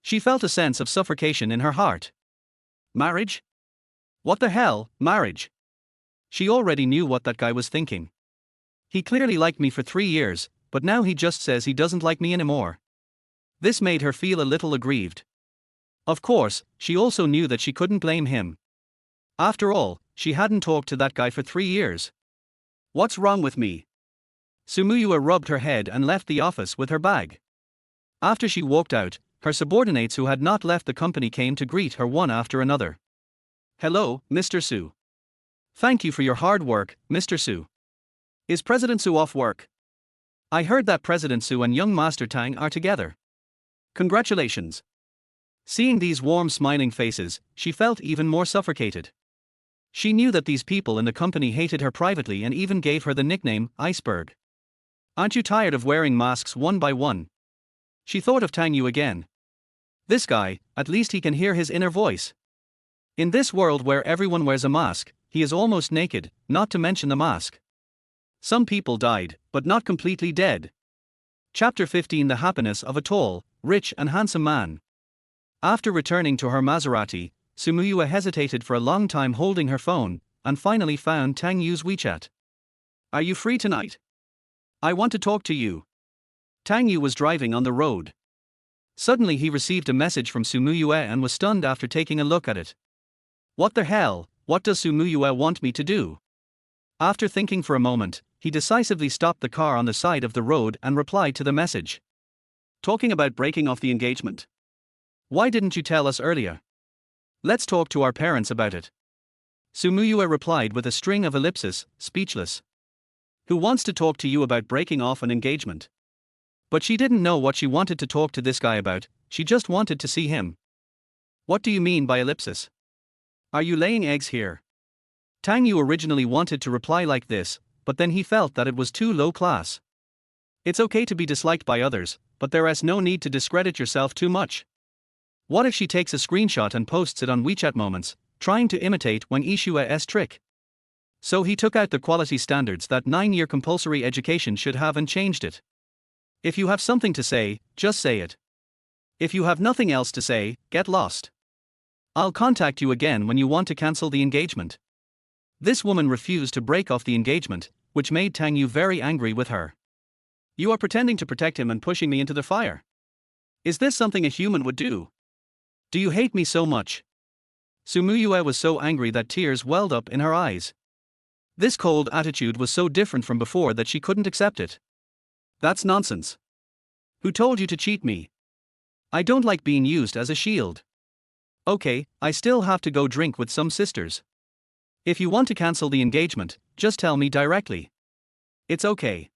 She felt a sense of suffocation in her heart. Marriage? What the hell, marriage? She already knew what that guy was thinking. He clearly liked me for 3 years, but now he just says he doesn't like me anymore. This made her feel a little aggrieved. Of course, she also knew that she couldn't blame him. After all, she hadn't talked to that guy for 3 years. What's wrong with me? Sumuyue rubbed her head and left the office with her bag. After she walked out, her subordinates who had not left the company came to greet her one after another. "Hello, Mr. Su. Thank you for your hard work, Mr. Su. Is President Su off work? I heard that President Su and young Master Tang are together. Congratulations." Seeing these warm smiling faces, she felt even more suffocated. She knew that these people in the company hated her privately and even gave her the nickname Iceberg. "Aren't you tired of wearing masks one by one?" She thought of Tang Yu again. This guy, at least he can hear his inner voice. In this world where everyone wears a mask, he is almost naked, not to mention the mask. Some people died, but not completely dead. Chapter 15: The happiness of a tall, rich and handsome man. After returning to her Maserati, Sumuyue hesitated for a long time holding her phone, and finally found Tang Yu's WeChat. "Are you free tonight? I want to talk to you." Tang Yu was driving on the road. Suddenly he received a message from Sumuyue and was stunned after taking a look at it. What the hell, what does Sumuyue want me to do? After thinking for a moment, he decisively stopped the car on the side of the road and replied to the message. "Talking about breaking off the engagement. Why didn't you tell us earlier? Let's talk to our parents about it." Sumuyue replied with a string of ellipses, speechless. Who wants to talk to you about breaking off an engagement? But she didn't know what she wanted to talk to this guy about, she just wanted to see him. What do you mean by ellipsis? Are you laying eggs here? Tang Yu originally wanted to reply like this, but then he felt that it was too low class. It's okay to be disliked by others, but there is no need to discredit yourself too much. What if she takes a screenshot and posts it on WeChat Moments, trying to imitate Wen Yishua's trick? So he took out the quality standards that 9-year compulsory education should have and changed it. If you have something to say, just say it. If you have nothing else to say, get lost. I'll contact you again when you want to cancel the engagement. This woman refused to break off the engagement, which made Tang Yu very angry with her. You are pretending to protect him and pushing me into the fire. Is this something a human would do? Do you hate me so much? Sumuyue was so angry that tears welled up in her eyes. This cold attitude was so different from before that she couldn't accept it. That's nonsense. Who told you to cheat me? I don't like being used as a shield. Okay, I still have to go drink with some sisters. If you want to cancel the engagement, just tell me directly. It's okay.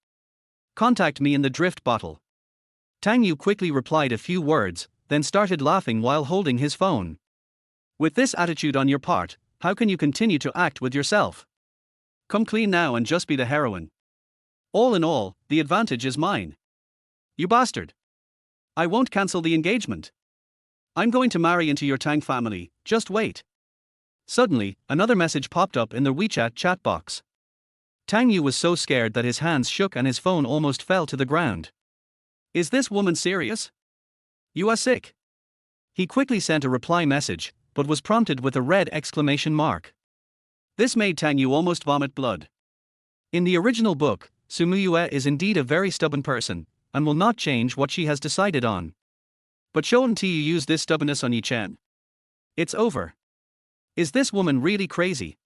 Contact me in the drift bottle. Tang Yu quickly replied a few words, then started laughing while holding his phone. With this attitude on your part, how can you continue to act with yourself? Come clean now and just be the heroine. All in all, the advantage is mine. You bastard. I won't cancel the engagement. I'm going to marry into your Tang family, just wait. Suddenly, another message popped up in the WeChat chat box. Tang Yu was so scared that his hands shook and his phone almost fell to the ground. Is this woman serious? You are sick. He quickly sent a reply message, but was prompted with a red exclamation mark. This made Tang Yu almost vomit blood. In the original book, Sumuyue is indeed a very stubborn person, and will not change what she has decided on. But shouldn't you use this stubbornness on Yi-chan? It's over. Is this woman really crazy?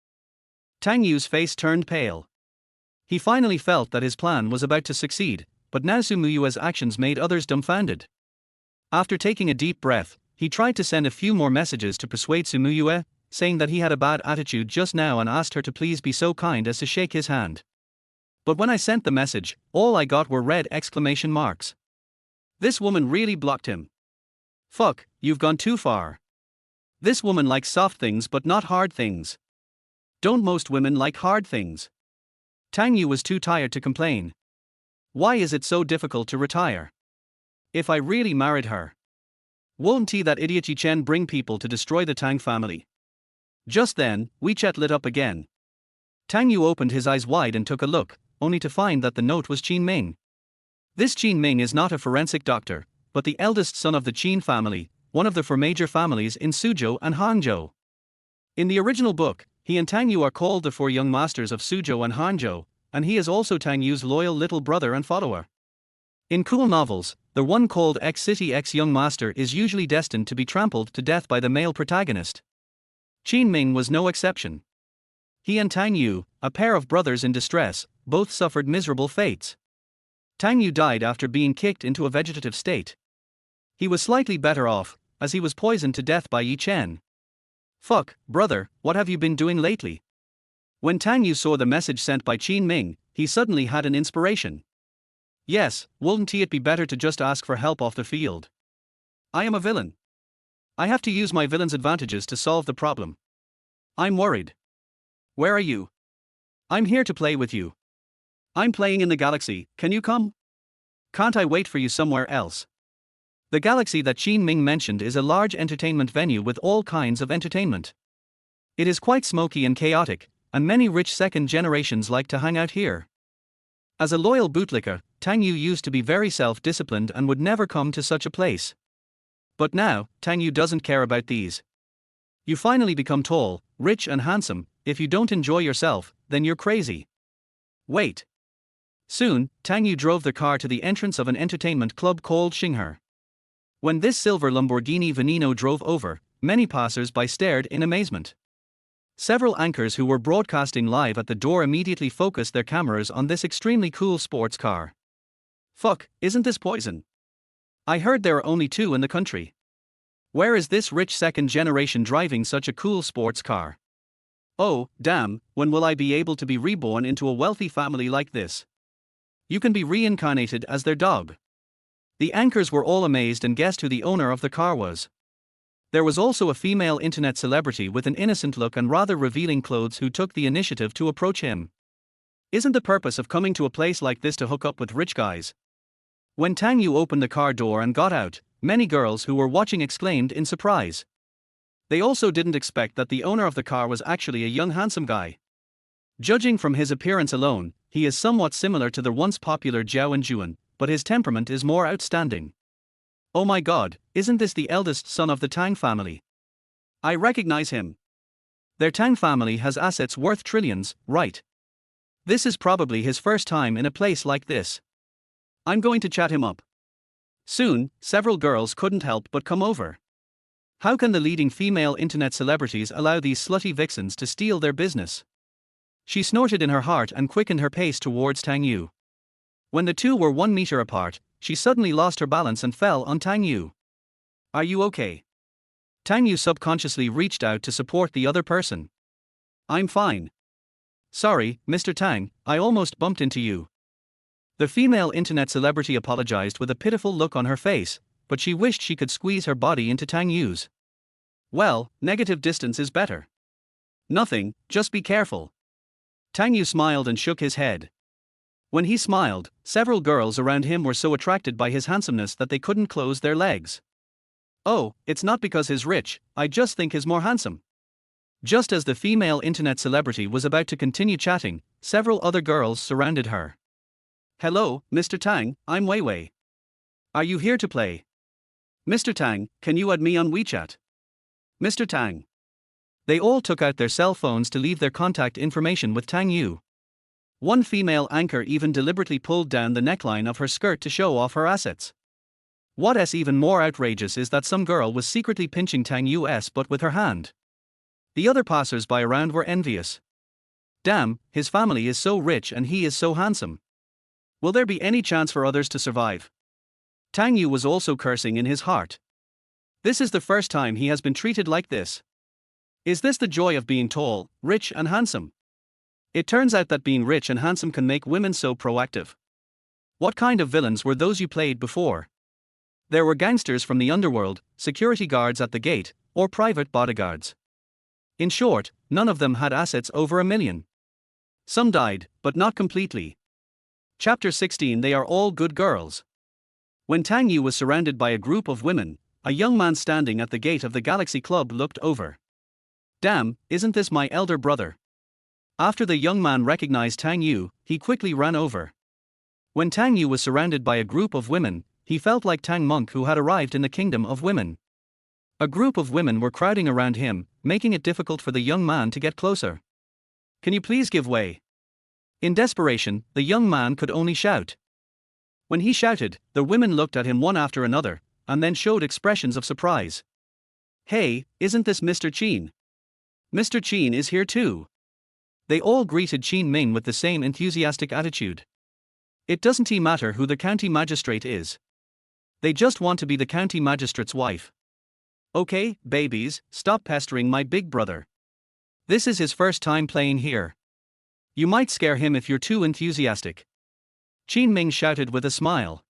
Tang Yu's face turned pale. He finally felt that his plan was about to succeed, but now Sumuyue's actions made others dumbfounded. After taking a deep breath, he tried to send a few more messages to persuade Sumuyue, saying that he had a bad attitude just now and asked her to please be so kind as to shake his hand. But when I sent the message, all I got were red exclamation marks. This woman really blocked him. Fuck, you've gone too far. This woman likes soft things but not hard things. Don't most women like hard things? Tang Yu was too tired to complain. Why is it so difficult to retire? If I really married her, won't that idiot Yi-chen bring people to destroy the Tang family? Just then, WeChat lit up again. Tang Yu opened his eyes wide and took a look, only to find that the note was Qin Ming. This Qin Ming is not a forensic doctor, but the eldest son of the Qin family, one of the four major families in Suzhou and Hangzhou. In the original book, he and Tang Yu are called the four young masters of Suzhou and Hangzhou, and he is also Tang Yu's loyal little brother and follower. In cool novels, the one called X City X Young Master is usually destined to be trampled to death by the male protagonist. Qin Ming was no exception. He and Tang Yu, a pair of brothers in distress, both suffered miserable fates. Tang Yu died after being kicked into a vegetative state. He was slightly better off, as he was poisoned to death by Yi-chen. Fuck, brother, what have you been doing lately? When Tang Yu saw the message sent by Qin Ming, he suddenly had an inspiration. Yes, wouldn't it be better to just ask for help off the field? I am a villain. I have to use my villain's advantages to solve the problem. I'm worried. Where are you? I'm here to play with you. I'm playing in the galaxy, can you come? Can't I wait for you somewhere else? The galaxy that Qin Ming mentioned is a large entertainment venue with all kinds of entertainment. It is quite smoky and chaotic, and many rich second generations like to hang out here. As a loyal bootlicker, Tang Yu used to be very self-disciplined and would never come to such a place. But now, Tang Yu doesn't care about these. You finally become tall, rich and handsome. If you don't enjoy yourself, then you're crazy. Wait. Soon, Tang Yu drove the car to the entrance of an entertainment club called Xinghe. When this silver Lamborghini Veneno drove over, many passers-by stared in amazement. Several anchors who were broadcasting live at the door immediately focused their cameras on this extremely cool sports car. Fuck, isn't this poison? I heard there are only two in the country. Where is this rich second generation driving such a cool sports car? Oh, damn, when will I be able to be reborn into a wealthy family like this? You can be reincarnated as their dog. The anchors were all amazed and guessed who the owner of the car was. There was also a female internet celebrity with an innocent look and rather revealing clothes who took the initiative to approach him. Isn't the purpose of coming to a place like this to hook up with rich guys? When Tang Yu opened the car door and got out, many girls who were watching exclaimed in surprise. They also didn't expect that the owner of the car was actually a young handsome guy. Judging from his appearance alone, he is somewhat similar to the once popular Zhao Enjuan, but his temperament is more outstanding. Oh my god, isn't this the eldest son of the Tang family? I recognize him. Their Tang family has assets worth trillions, right? This is probably his first time in a place like this. I'm going to chat him up. Soon, several girls couldn't help but come over. How can the leading female internet celebrities allow these slutty vixens to steal their business? She snorted in her heart and quickened her pace towards Tang Yu. When the two were 1 meter apart, she suddenly lost her balance and fell on Tang Yu. Are you okay? Tang Yu subconsciously reached out to support the other person. I'm fine. Sorry, Mr. Tang, I almost bumped into you. The female internet celebrity apologized with a pitiful look on her face, but she wished she could squeeze her body into Tang Yu's. Well, negative distance is better. Nothing, just be careful. Tang Yu smiled and shook his head. When he smiled, several girls around him were so attracted by his handsomeness that they couldn't close their legs. Oh, it's not because he's rich, I just think he's more handsome. Just as the female internet celebrity was about to continue chatting, several other girls surrounded her. Hello, Mr. Tang, I'm Weiwei. Are you here to play? Mr. Tang, can you add me on WeChat? Mr. Tang. They all took out their cell phones to leave their contact information with Tang Yu. One female anchor even deliberately pulled down the neckline of her skirt to show off her assets. What's even more outrageous is that some girl was secretly pinching Tang Yu's butt with her hand. The other passers-by around were envious. Damn, his family is so rich and he is so handsome. Will there be any chance for others to survive? Tang Yu was also cursing in his heart. This is the first time he has been treated like this. Is this the joy of being tall, rich and handsome? It turns out that being rich and handsome can make women so proactive. What kind of villains were those you played before? There were gangsters from the underworld, security guards at the gate, or private bodyguards. In short, none of them had assets over $1 million. Some died, but not completely. Chapter 16. They are all good girls. When Tang Yu was surrounded by a group of women, a young man standing at the gate of the Galaxy Club looked over. Damn, isn't this my elder brother? After the young man recognized Tang Yu, he quickly ran over. When Tang Yu was surrounded by a group of women, he felt like Tang Monk who had arrived in the kingdom of women. A group of women were crowding around him, making it difficult for the young man to get closer. Can you please give way? In desperation, the young man could only shout. When he shouted, the women looked at him one after another, and then showed expressions of surprise. Hey, isn't this Mr. Qin? Mr. Qin is here too. They all greeted Qin Ming with the same enthusiastic attitude. It doesn't matter who the county magistrate is. They just want to be the county magistrate's wife. Okay, babies, stop pestering my big brother. This is his first time playing here. You might scare him if you're too enthusiastic. Qin Ming shouted with a smile.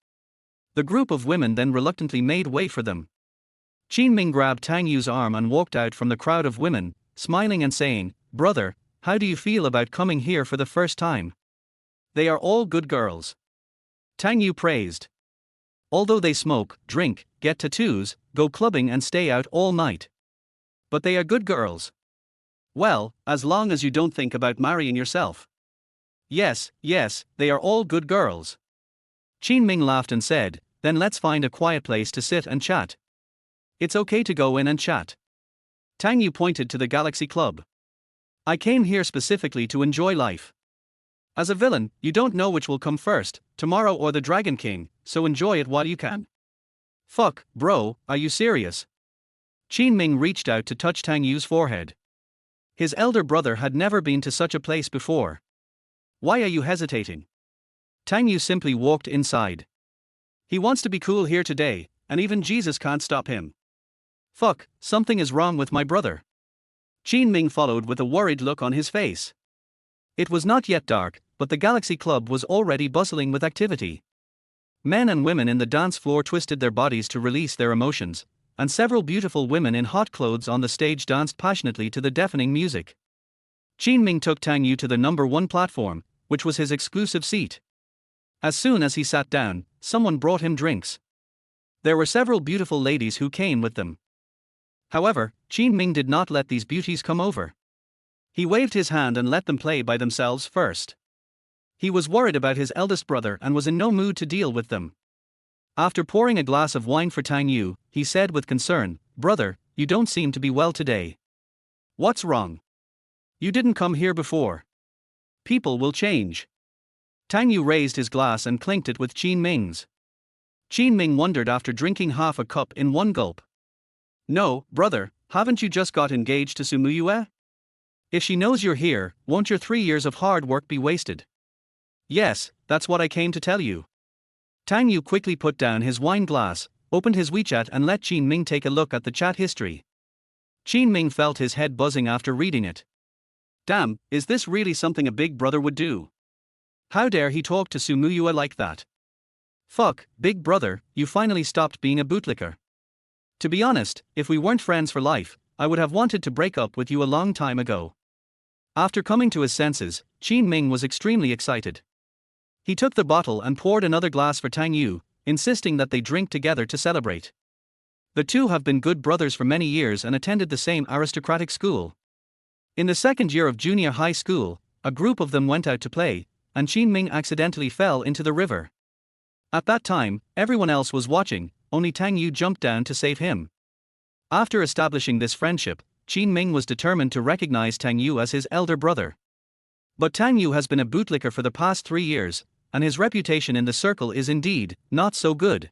The group of women then reluctantly made way for them. Qin Ming grabbed Tang Yu's arm and walked out from the crowd of women, smiling and saying, "Brother, how do you feel about coming here for the first time? They are all good girls." Tang Yu praised. Although they smoke, drink, get tattoos, go clubbing and stay out all night. But they are good girls. Well, as long as you don't think about marrying yourself. Yes, they are all good girls. Qin Ming laughed and said, then let's find a quiet place to sit and chat. It's okay to go in and chat. Tang Yu pointed to the Galaxy Club. I came here specifically to enjoy life. As a villain, you don't know which will come first, tomorrow or the Dragon King, so enjoy it while you can. Fuck, bro, are you serious? Qin Ming reached out to touch Tang Yu's forehead. His elder brother had never been to such a place before. Why are you hesitating? Tang Yu simply walked inside. He wants to be cool here today, and even Jesus can't stop him. Fuck, something is wrong with my brother. Qin Ming followed with a worried look on his face. It was not yet dark, but the Galaxy Club was already bustling with activity. Men and women in the dance floor twisted their bodies to release their emotions, and several beautiful women in hot clothes on the stage danced passionately to the deafening music. Qin Ming took Tang Yu to the number 1 platform, which was his exclusive seat. As soon as he sat down, someone brought him drinks. There were several beautiful ladies who came with them. However, Qin Ming did not let these beauties come over. He waved his hand and let them play by themselves first. He was worried about his eldest brother and was in no mood to deal with them. After pouring a glass of wine for Tang Yu, he said with concern, "Brother, you don't seem to be well today. What's wrong? You didn't come here before. People will change." Tang Yu raised his glass and clinked it with Qin Ming's. Qin Ming wondered after drinking half a cup in one gulp. "No, brother, haven't you just got engaged to Sumuyue? If she knows you're here, won't your 3 years of hard work be wasted?" "Yes, that's what I came to tell you." Tang Yu quickly put down his wine glass, opened his WeChat and let Qin Ming take a look at the chat history. Qin Ming felt his head buzzing after reading it. Damn, is this really something a big brother would do? How dare he talk to Sumuyue like that? Fuck, big brother, you finally stopped being a bootlicker. To be honest, if we weren't friends for life, I would have wanted to break up with you a long time ago. After coming to his senses, Qin Ming was extremely excited. He took the bottle and poured another glass for Tang Yu, insisting that they drink together to celebrate. The two have been good brothers for many years and attended the same aristocratic school. In the second year of junior high school, a group of them went out to play, and Qin Ming accidentally fell into the river. At that time, everyone else was watching, only Tang Yu jumped down to save him. After establishing this friendship, Qin Ming was determined to recognize Tang Yu as his elder brother. But Tang Yu has been a bootlicker for the past 3 years, and his reputation in the circle is indeed not so good.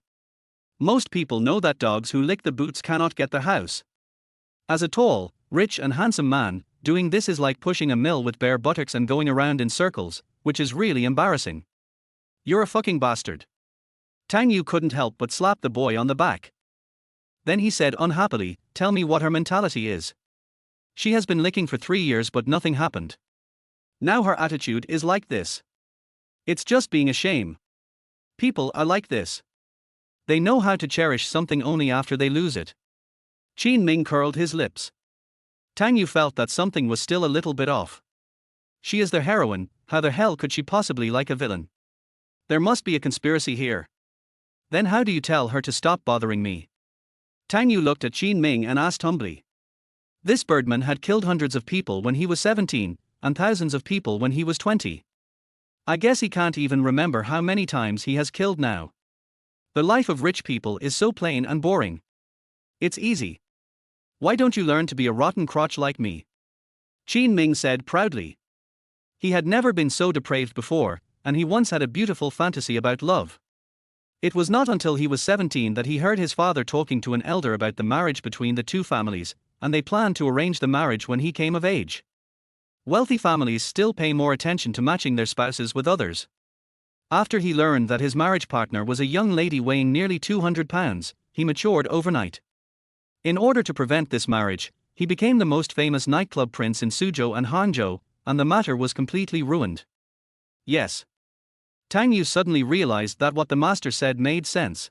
Most people know that dogs who lick the boots cannot get the house. As a tall, rich and handsome man, doing this is like pushing a mill with bare buttocks and going around in circles, which is really embarrassing. You're a fucking bastard. Tang Yu couldn't help but slap the boy on the back. Then he said unhappily, "Tell me what her mentality is. She has been licking for 3 years but nothing happened. Now her attitude is like this. It's just being a shame. People are like this. They know how to cherish something only after they lose it." Qin Ming curled his lips. Tang Yu felt that something was still a little bit off. She is the heroine, how the hell could she possibly like a villain? There must be a conspiracy here. Then how do you tell her to stop bothering me? Tang Yu looked at Qin Ming and asked humbly. This birdman had killed hundreds of people when he was 17, and thousands of people when he was 20. I guess he can't even remember how many times he has killed now. The life of rich people is so plain and boring. It's easy. Why don't you learn to be a rotten crotch like me? Qin Ming said proudly. He had never been so depraved before, and he once had a beautiful fantasy about love. It was not until he was 17 that he heard his father talking to an elder about the marriage between the two families, and they planned to arrange the marriage when he came of age. Wealthy families still pay more attention to matching their spouses with others. After he learned that his marriage partner was a young lady weighing nearly 200 pounds, he matured overnight. In order to prevent this marriage, he became the most famous nightclub prince in Suzhou and Hangzhou, and the matter was completely ruined. Yes. Tang Yu suddenly realized that what the master said made sense.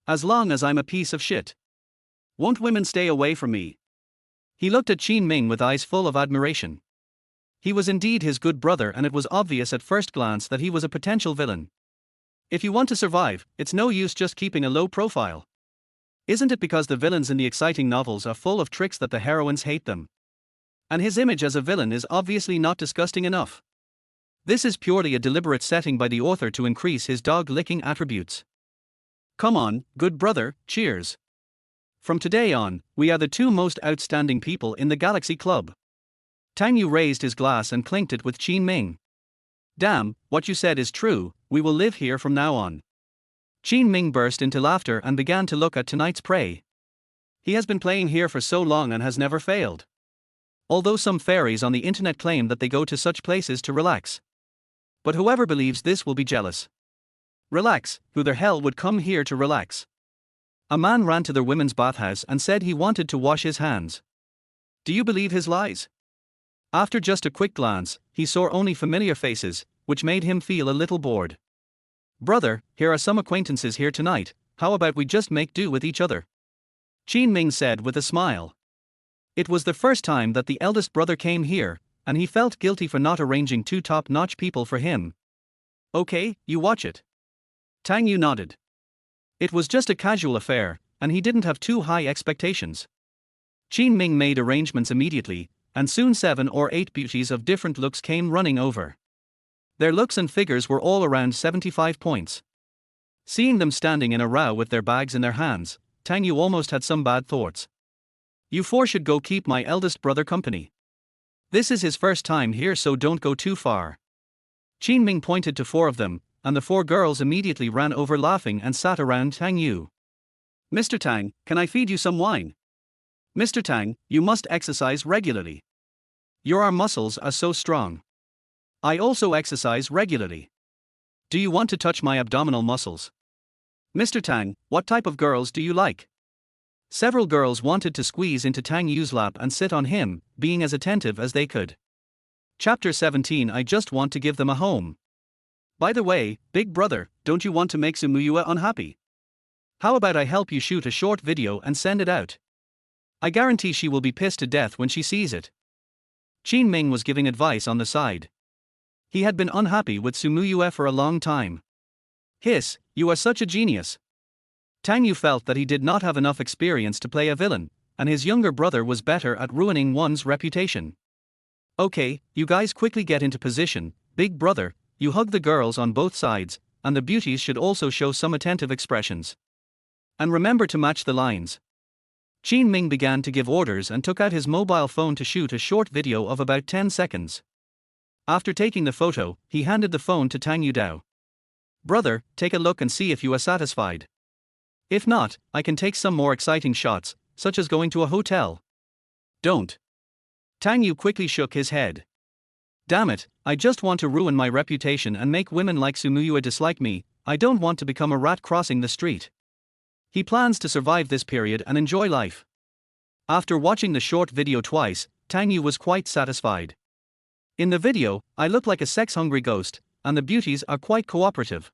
As long as I'm a piece of shit. Won't women stay away from me? He looked at Qin Ming with eyes full of admiration. He was indeed his good brother, and it was obvious at first glance that he was a potential villain. If you want to survive, it's no use just keeping a low profile. Isn't it because the villains in the exciting novels are full of tricks that the heroines hate them? And his image as a villain is obviously not disgusting enough. This is purely a deliberate setting by the author to increase his dog-licking attributes. Come on, good brother, cheers. From today on, we are the two most outstanding people in the Galaxy Club. Tang Yu raised his glass and clinked it with Qin Ming. Damn, what you said is true, we will live here from now on. Qin Ming burst into laughter and began to look at tonight's prey. He has been playing here for so long and has never failed. Although some fairies on the internet claim that they go to such places to relax. But whoever believes this will be jealous. Relax, who the hell would come here to relax? A man ran to the women's bathhouse and said he wanted to wash his hands. Do you believe his lies? After just a quick glance, he saw only familiar faces, which made him feel a little bored. Brother, here are some acquaintances here tonight, how about we just make do with each other? Qin Ming said with a smile. It was the first time that the eldest brother came here, and he felt guilty for not arranging two top-notch people for him. Okay, you watch it. Tang Yu nodded. It was just a casual affair, and he didn't have too high expectations. Qin Ming made arrangements immediately, and soon 7 or 8 beauties of different looks came running over. Their looks and figures were all around 75 points. Seeing them standing in a row with their bags in their hands, Tang Yu almost had some bad thoughts. You 4 should go keep my eldest brother company. This is his first time here, so don't go too far. Qin Ming pointed to 4 of them, and the 4 girls immediately ran over laughing and sat around Tang Yu. Mr. Tang, can I feed you some wine? Mr. Tang, you must exercise regularly. Your arm muscles are so strong. I also exercise regularly. Do you want to touch my abdominal muscles? Mr. Tang, what type of girls do you like? Several girls wanted to squeeze into Tang Yu's lap and sit on him, being as attentive as they could. Chapter 17. I just want to give them a home. By the way, big brother, don't you want to make Sumuyua unhappy? How about I help you shoot a short video and send it out? I guarantee she will be pissed to death when she sees it. Qin Ming was giving advice on the side. He had been unhappy with Sumuyua for a long time. Hiss, you are such a genius. Tang Yu felt that he did not have enough experience to play a villain, and his younger brother was better at ruining one's reputation. Okay, you guys quickly get into position, big brother, you hug the girls on both sides, and the beauties should also show some attentive expressions. And remember to match the lines. Qin Ming began to give orders and took out his mobile phone to shoot a short video of about 10 seconds. After taking the photo, he handed the phone to Tang Yu. Brother, take a look and see if you are satisfied. If not, I can take some more exciting shots, such as going to a hotel. Don't. Tang Yu quickly shook his head. Damn it, I just want to ruin my reputation and make women like Sumuyue dislike me. I don't want to become a rat crossing the street. He plans to survive this period and enjoy life. After watching the short video twice, Tang Yu was quite satisfied. In the video, I look like a sex-hungry ghost, and the beauties are quite cooperative.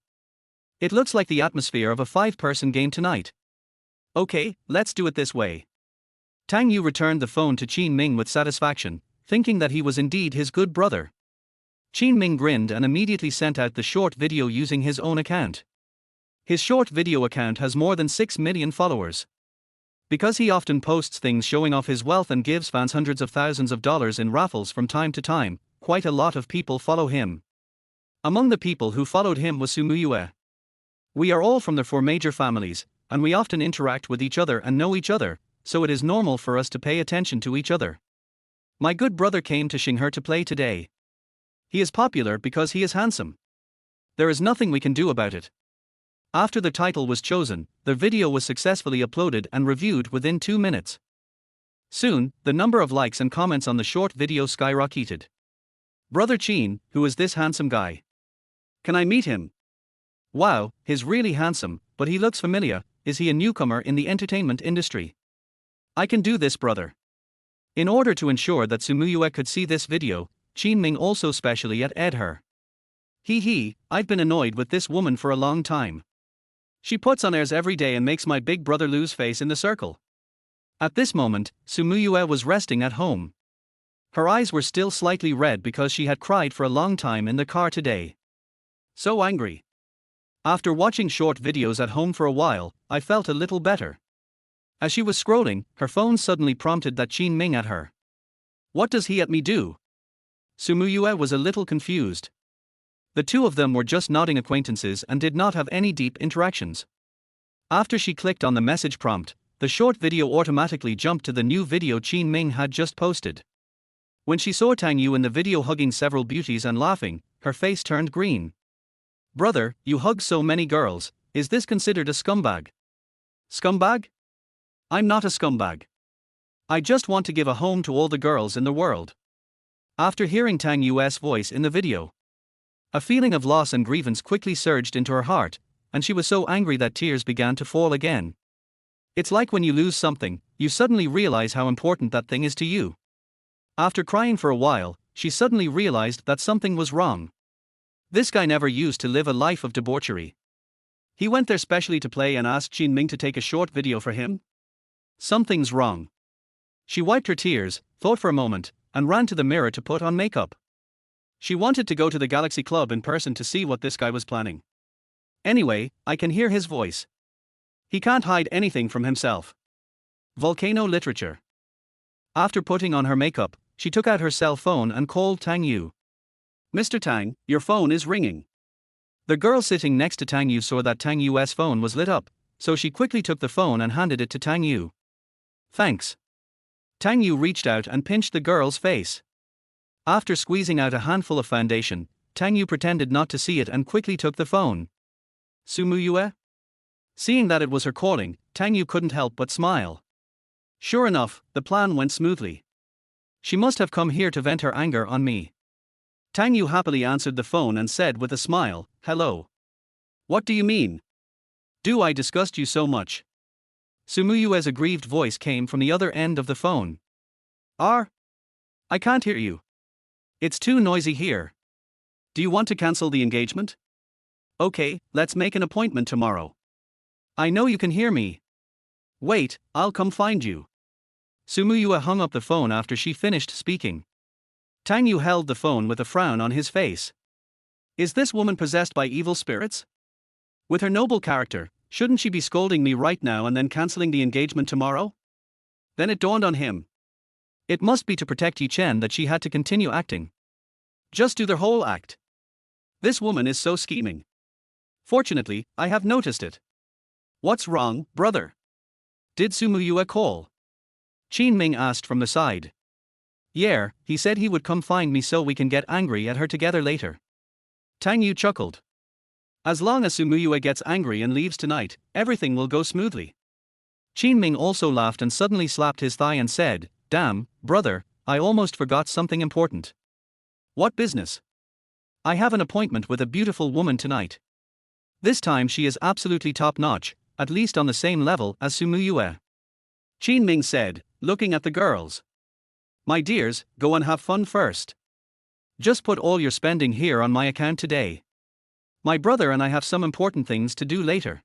It looks like the atmosphere of a 5-person game tonight. Okay, let's do it this way. Tang Yu returned the phone to Qin Ming with satisfaction, thinking that he was indeed his good brother. Qin Ming grinned and immediately sent out the short video using his own account. His short video account has more than 6 million followers. Because he often posts things showing off his wealth and gives fans hundreds of thousands of dollars in raffles from time to time, quite a lot of people follow him. Among the people who followed him was Sumuyue. We are all from the 4 major families, and we often interact with each other and know each other, so it is normal for us to pay attention to each other. My good brother came to Xinghe to play today. He is popular because he is handsome. There is nothing we can do about it. After the title was chosen, the video was successfully uploaded and reviewed within 2 minutes. Soon, the number of likes and comments on the short video skyrocketed. Brother Qin, who is this handsome guy? Can I meet him? Wow, he's really handsome, but he looks familiar. Is he a newcomer in the entertainment industry? I can do this, brother. In order to ensure that Sumuyue could see this video, Qin Ming also specially added her. I've been annoyed with this woman for a long time. She puts on airs every day and makes my big brother lose face in the circle. At this moment, Sumuyue was resting at home. Her eyes were still slightly red because she had cried for a long time in the car today. So angry. After watching short videos at home for a while, I felt a little better. As she was scrolling, her phone suddenly prompted that Qin Ming at her. What does he at me do? Sumuyue was a little confused. The two of them were just nodding acquaintances and did not have any deep interactions. After she clicked on the message prompt, the short video automatically jumped to the new video Qin Ming had just posted. When she saw Tang Yu in the video hugging several beauties and laughing, her face turned green. Brother, you hug so many girls, is this considered a scumbag? Scumbag? I'm not a scumbag. I just want to give a home to all the girls in the world. After hearing Tang Yu's voice in the video, a feeling of loss and grievance quickly surged into her heart, and she was so angry that tears began to fall again. It's like when you lose something, you suddenly realize how important that thing is to you. After crying for a while, she suddenly realized that something was wrong. This guy never used to live a life of debauchery. He went there specially to play and asked Qin Ming to take a short video for him? Something's wrong. She wiped her tears, thought for a moment, and ran to the mirror to put on makeup. She wanted to go to the Galaxy Club in person to see what this guy was planning. Anyway, I can hear his voice. He can't hide anything from himself. Volcano literature. After putting on her makeup, she took out her cell phone and called Tang Yu. Mr. Tang, your phone is ringing. The girl sitting next to Tang Yu saw that Tang Yu's phone was lit up, so she quickly took the phone and handed it to Tang Yu. Thanks. Tang Yu reached out and pinched the girl's face. After squeezing out a handful of foundation, Tang Yu pretended not to see it and quickly took the phone. Sumuyue? Seeing that it was her calling, Tang Yu couldn't help but smile. Sure enough, the plan went smoothly. She must have come here to vent her anger on me. Tang Yu happily answered the phone and said with a smile, hello. What do you mean? Do I disgust you so much? Sumuyue's aggrieved voice came from the other end of the phone. I can't hear you. It's too noisy here. Do you want to cancel the engagement? Okay, let's make an appointment tomorrow. I know you can hear me. Wait, I'll come find you. Sumuyue hung up the phone after she finished speaking. Tang Yu held the phone with a frown on his face. Is this woman possessed by evil spirits? With her noble character, shouldn't she be scolding me right now and then cancelling the engagement tomorrow? Then it dawned on him. It must be to protect Yi Chen that she had to continue acting. Just do the whole act. This woman is so scheming. Fortunately, I have noticed it. What's wrong, brother? Did Sumuyue call? Qin Ming asked from the side. Yeah, he said he would come find me so we can get angry at her together later. Tang Yu chuckled. As long as Sumuyue gets angry and leaves tonight, everything will go smoothly. Qin Ming also laughed and suddenly slapped his thigh and said, Damn, brother, I almost forgot something important. What business? I have an appointment with a beautiful woman tonight. This time she is absolutely top-notch, at least on the same level as Sumuyue. Qin Ming said, looking at the girls. My dears, go and have fun first. Just put all your spending here on my account today. My brother and I have some important things to do later.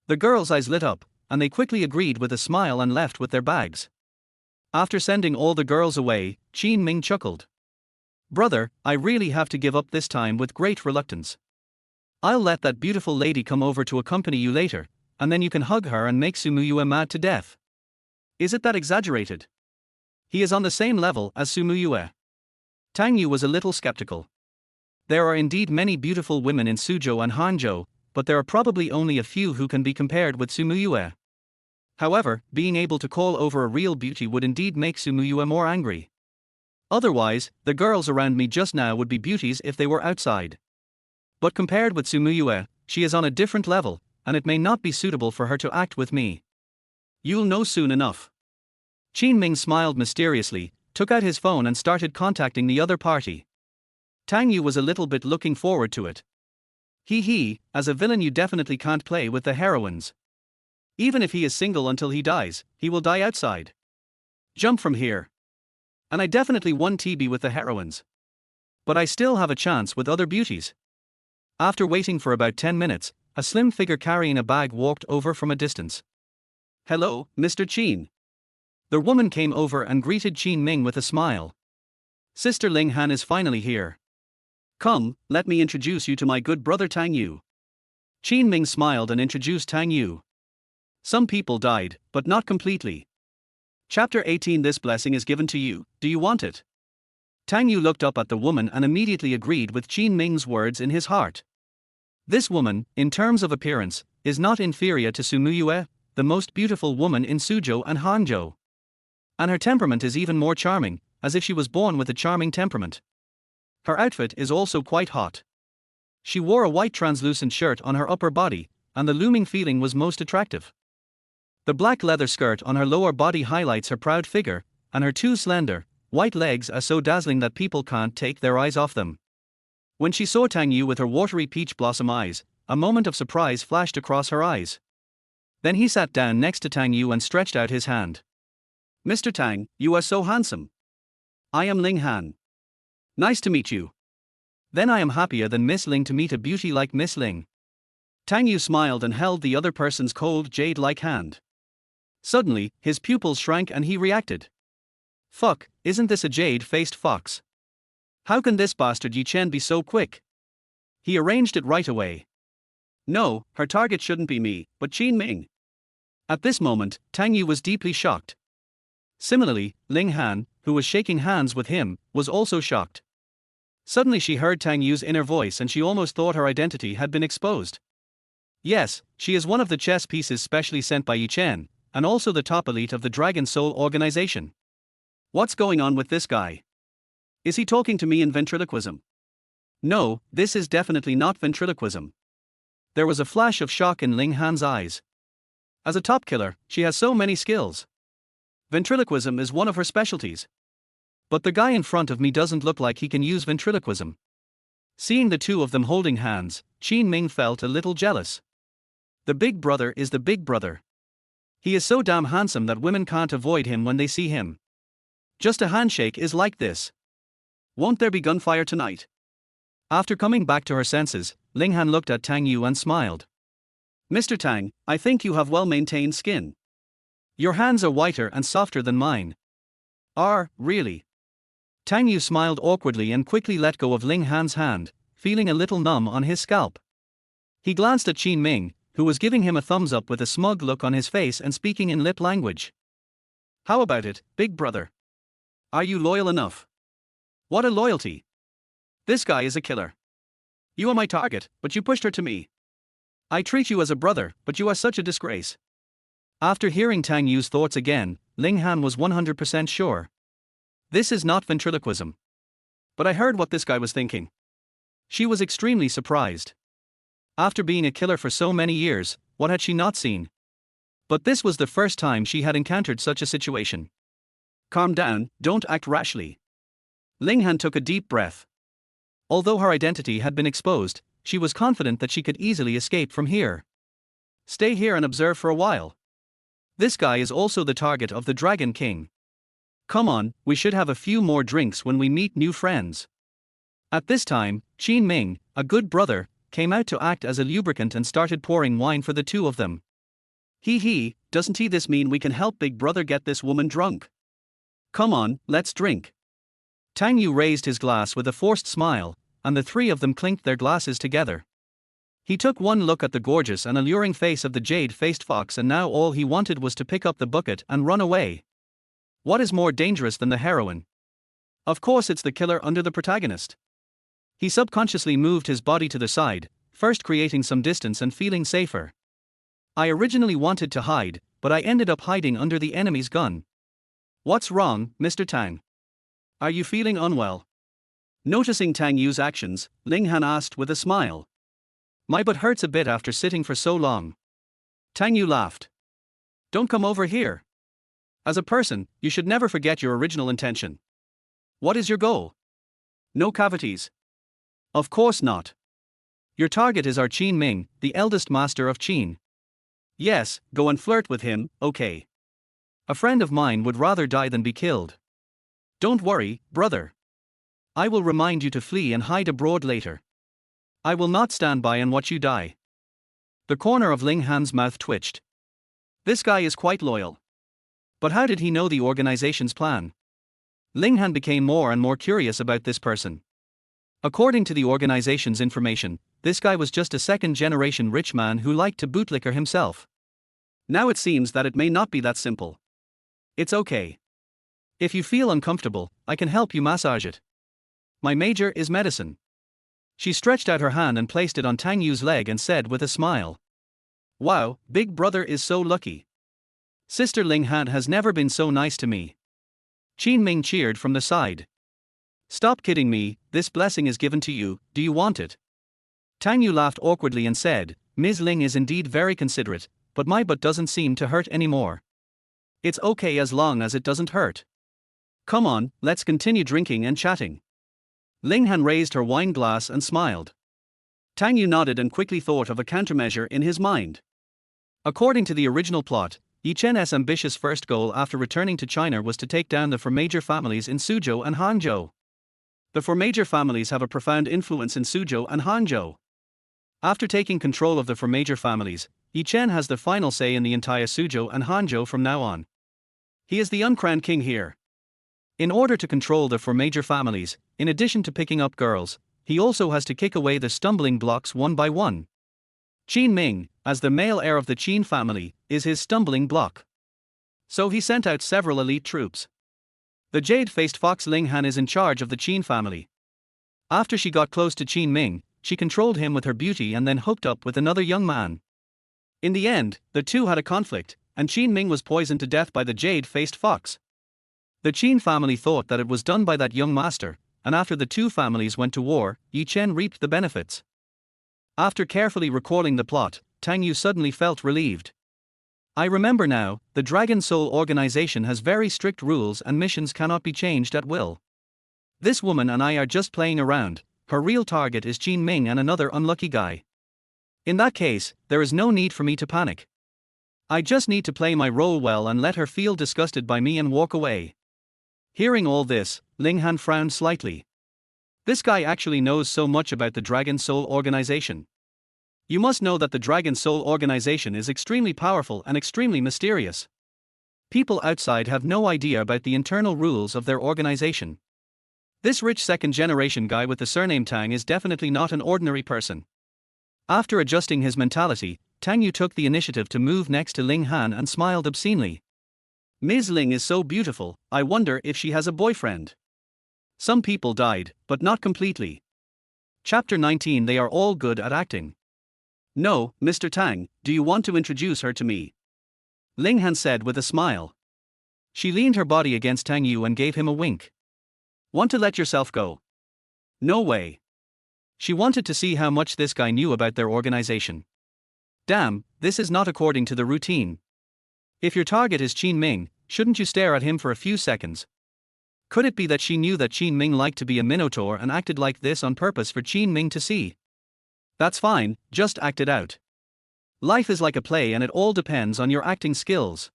The girls' eyes lit up, and they quickly agreed with a smile and left with their bags. After sending all the girls away, Qin Ming chuckled. Brother, I really have to give up this time with great reluctance. I'll let that beautiful lady come over to accompany you later, and then you can hug her and make Sumuyue mad to death. Is it that exaggerated? He is on the same level as Sumuyue. Tang Yu was a little skeptical. There are indeed many beautiful women in Suzhou and Hanzhou, but there are probably only a few who can be compared with Sumuyue. However, being able to call over a real beauty would indeed make Sumuyue more angry. Otherwise, the girls around me just now would be beauties if they were outside. But compared with Sumuyue, she is on a different level, and it may not be suitable for her to act with me. You'll know soon enough. Qin Ming smiled mysteriously, took out his phone and started contacting the other party. Tang Yu was a little bit looking forward to it. As a villain you definitely can't play with the heroines. Even if he is single until he dies, he will die outside. Jump from here. And I definitely won TB with the heroines. But I still have a chance with other beauties. After waiting for about 10 minutes, a slim figure carrying a bag walked over from a distance. Hello, Mr. Qin. The woman came over and greeted Qin Ming with a smile. Sister Ling Han is finally here. Come, let me introduce you to my good brother Tang Yu. Qin Ming smiled and introduced Tang Yu. Some people died, but not completely. Chapter 18 This blessing is given to you, do you want it? Tang Yu looked up at the woman and immediately agreed with Qin Ming's words in his heart. This woman, in terms of appearance, is not inferior to Sumuyue, the most beautiful woman in Suzhou and Hanzhou. And her temperament is even more charming, as if she was born with a charming temperament. Her outfit is also quite hot. She wore a white translucent shirt on her upper body, and the looming feeling was most attractive. The black leather skirt on her lower body highlights her proud figure, and her two slender, white legs are so dazzling that people can't take their eyes off them. When she saw Tang Yu with her watery peach blossom eyes, a moment of surprise flashed across her eyes. Then he sat down next to Tang Yu and stretched out his hand. Mr. Tang, you are so handsome. I am Ling Han. Nice to meet you. Then I am happier than Miss Ling to meet a beauty like Miss Ling. Tang Yu smiled and held the other person's cold jade-like hand. Suddenly, his pupils shrank and he reacted. Fuck, isn't this a jade-faced fox? How can this bastard Yi Chen be so quick? He arranged it right away. No, her target shouldn't be me, but Qin Ming. At this moment, Tang Yu was deeply shocked. Similarly, Ling Han, who was shaking hands with him, was also shocked. Suddenly she heard Tang Yu's inner voice and she almost thought her identity had been exposed. Yes, she is one of the chess pieces specially sent by Yi Chen, and also the top elite of the Dragon Soul organization. What's going on with this guy? Is he talking to me in ventriloquism? No, this is definitely not ventriloquism. There was a flash of shock in Ling Han's eyes. As a top killer, she has so many skills. Ventriloquism is one of her specialties. But the guy in front of me doesn't look like he can use ventriloquism. Seeing the two of them holding hands, Qin Ming felt a little jealous. The big brother is the big brother. He is so damn handsome that women can't avoid him when they see him. Just a handshake is like this. Won't there be gunfire tonight? After coming back to her senses, Ling Han looked at Tang Yu and smiled. Mr. Tang, I think you have well-maintained skin. Your hands are whiter and softer than mine. Really? Tang Yu smiled awkwardly and quickly let go of Ling Han's hand, feeling a little numb on his scalp. He glanced at Qin Ming, who was giving him a thumbs up with a smug look on his face and speaking in lip language. How about it, big brother? Are you loyal enough? What a loyalty! This guy is a killer. You are my target, but you pushed her to me. I treat you as a brother, but you are such a disgrace. After hearing Tang Yu's thoughts again, Ling Han was 100% sure. This is not ventriloquism. But I heard what this guy was thinking. She was extremely surprised. After being a killer for so many years, what had she not seen? But this was the first time she had encountered such a situation. Calm down, don't act rashly. Ling Han took a deep breath. Although her identity had been exposed, she was confident that she could easily escape from here. Stay here and observe for a while. This guy is also the target of the Dragon King. Come on, we should have a few more drinks when we meet new friends. At this time, Qin Ming, a good brother, came out to act as a lubricant and started pouring wine for the two of them. Doesn't this mean we can help Big Brother get this woman drunk? Come on, let's drink. Tang Yu raised his glass with a forced smile, and the three of them clinked their glasses together. He took one look at the gorgeous and alluring face of the jade-faced fox, and now all he wanted was to pick up the bucket and run away. What is more dangerous than the heroine? Of course it's the killer under the protagonist. He subconsciously moved his body to the side, first creating some distance and feeling safer. I originally wanted to hide, but I ended up hiding under the enemy's gun. What's wrong, Mr. Tang? Are you feeling unwell? Noticing Tang Yu's actions, Ling Han asked with a smile. My butt hurts a bit after sitting for so long. Tang Yu laughed. Don't come over here. As a person, you should never forget your original intention. What is your goal? No cavities. Of course not. Your target is our Qin Ming, the eldest master of Qin. Yes, go and flirt with him, okay. A friend of mine would rather die than be killed. Don't worry, brother. I will remind you to flee and hide abroad later. I will not stand by and watch you die. The corner of Ling Han's mouth twitched. This guy is quite loyal. But how did he know the organization's plan? Ling Han became more and more curious about this person. According to the organization's information, this guy was just a second-generation rich man who liked to bootlicker himself. Now it seems that it may not be that simple. It's okay. If you feel uncomfortable, I can help you massage it. My major is medicine. She stretched out her hand and placed it on Tang Yu's leg and said with a smile. Wow, Big Brother is so lucky. Sister Ling Han has never been so nice to me. Qin Ming cheered from the side. Stop kidding me, this blessing is given to you, do you want it? Tang Yu laughed awkwardly and said, Ms. Ling is indeed very considerate, but my butt doesn't seem to hurt anymore. It's okay as long as it doesn't hurt. Come on, let's continue drinking and chatting. Ling Han raised her wine glass and smiled. Tang Yu nodded and quickly thought of a countermeasure in his mind. According to the original plot, Yi Chen's ambitious first goal after returning to China was to take down the four major families in Suzhou and Hangzhou. The four major families have a profound influence in Suzhou and Hangzhou. After taking control of the four major families, Yi Chen has the final say in the entire Suzhou and Hangzhou from now on. He is the uncrowned king here. In order to control the four major families, in addition to picking up girls, he also has to kick away the stumbling blocks one by one. Qin Ming, as the male heir of the Qin family, is his stumbling block. So he sent out several elite troops. The jade-faced fox Ling Han is in charge of the Qin family. After she got close to Qin Ming, she controlled him with her beauty and then hooked up with another young man. In the end, the two had a conflict, and Qin Ming was poisoned to death by the jade-faced fox. The Qin family thought that it was done by that young master, and after the two families went to war, Yi Chen reaped the benefits. After carefully recalling the plot, Tang Yu suddenly felt relieved. I remember now, the Dragon Soul organization has very strict rules and missions cannot be changed at will. This woman and I are just playing around, her real target is Qin Ming and another unlucky guy. In that case, there is no need for me to panic. I just need to play my role well and let her feel disgusted by me and walk away. Hearing all this, Ling Han frowned slightly. This guy actually knows so much about the Dragon Soul organization. You must know that the Dragon Soul organization is extremely powerful and extremely mysterious. People outside have no idea about the internal rules of their organization. This rich second-generation guy with the surname Tang is definitely not an ordinary person. After adjusting his mentality, Tang Yu took the initiative to move next to Ling Han and smiled obscenely. Ms. Ling is so beautiful, I wonder if she has a boyfriend. Some people died, but not completely. Chapter 19. They are all good at acting. No, Mr. Tang, do you want to introduce her to me? Ling Han said with a smile. She leaned her body against Tang Yu and gave him a wink. Want to let yourself go? No way. She wanted to see how much this guy knew about their organization. Damn, this is not according to the routine. If your target is Qin Ming, shouldn't you stare at him for a few seconds? Could it be that she knew that Qin Ming liked to be a minotaur and acted like this on purpose for Qin Ming to see? That's fine, just act it out. Life is like a play and it all depends on your acting skills.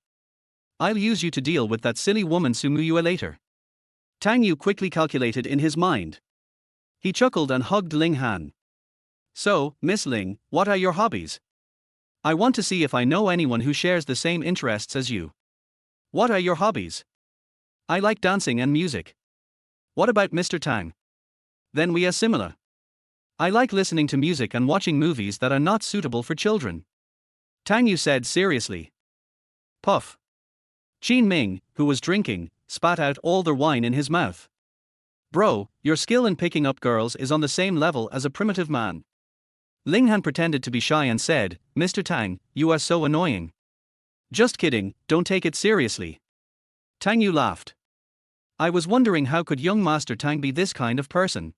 I'll use you to deal with that silly woman Sumuyue later. Tang Yu quickly calculated in his mind. He chuckled and hugged Ling Han. So, Miss Ling, what are your hobbies? I want to see if I know anyone who shares the same interests as you. What are your hobbies? I like dancing and music. What about Mr. Tang? Then we are similar. I like listening to music and watching movies that are not suitable for children. Tang Yu said seriously. Puff. Qin Ming, who was drinking, spat out all the wine in his mouth. Bro, your skill in picking up girls is on the same level as a primitive man. Ling Han pretended to be shy and said, Mr. Tang, you are so annoying. Just kidding, don't take it seriously. Tang Yu laughed. I was wondering how could young Master Tang be this kind of person?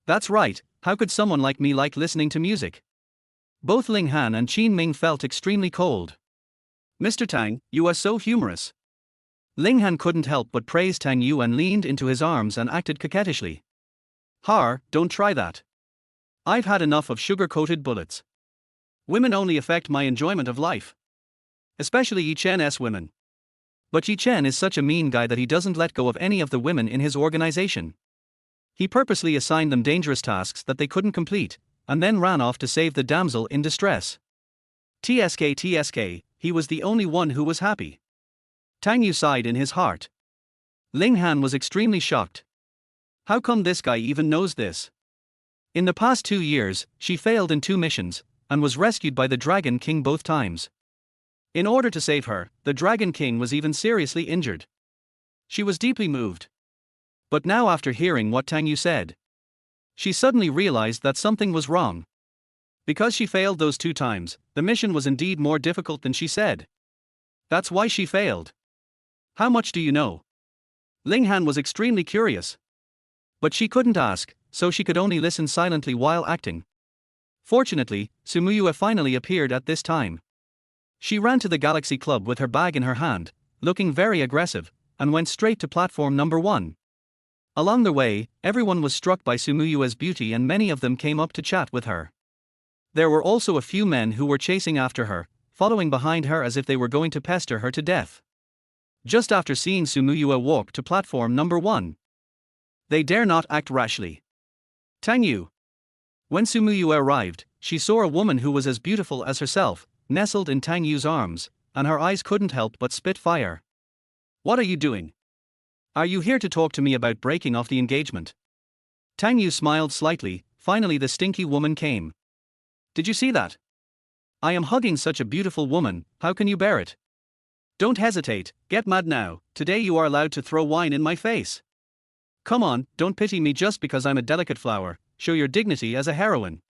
That's right, how could someone like me like listening to music? Both Ling Han and Qin Ming felt extremely cold. Mr. Tang, you are so humorous. Ling Han couldn't help but praise Tang Yu and leaned into his arms and acted coquettishly. Har, don't try that. I've had enough of sugar-coated bullets. Women only affect my enjoyment of life. Especially Yi Chen's women. But Yi Chen is such a mean guy that he doesn't let go of any of the women in his organization. He purposely assigned them dangerous tasks that they couldn't complete, and then ran off to save the damsel in distress. TSK, he was the only one who was happy. Tang Yu sighed in his heart. Ling Han was extremely shocked. How come this guy even knows this? In the past 2 years, she failed in 2 missions, and was rescued by the Dragon King both times. In order to save her, the Dragon King was even seriously injured. She was deeply moved. But now after hearing what Tang Yu said, she suddenly realized that something was wrong. Because she failed those 2 times, the mission was indeed more difficult than she said. That's why she failed. How much do you know? Ling Han was extremely curious. But she couldn't ask, so she could only listen silently while acting. Fortunately, Sumuyue finally appeared at this time. She ran to the Galaxy Club with her bag in her hand, looking very aggressive, and went straight to platform number 1. Along the way, everyone was struck by Sumuyue's beauty and many of them came up to chat with her. There were also a few men who were chasing after her, following behind her as if they were going to pester her to death. Just after seeing Sumuyue walk to platform number 1, they dare not act rashly. Tang Yu. When Sumuyue arrived, she saw a woman who was as beautiful as herself, nestled in Tang Yu's arms, and her eyes couldn't help but spit fire. What are you doing? Are you here to talk to me about breaking off the engagement? Tang Yu smiled slightly. Finally the stinky woman came. Did you see that? I am hugging such a beautiful woman, how can you bear it? Don't hesitate, get mad now, today you are allowed to throw wine in my face. Come on, don't pity me just because I'm a delicate flower, show your dignity as a heroine.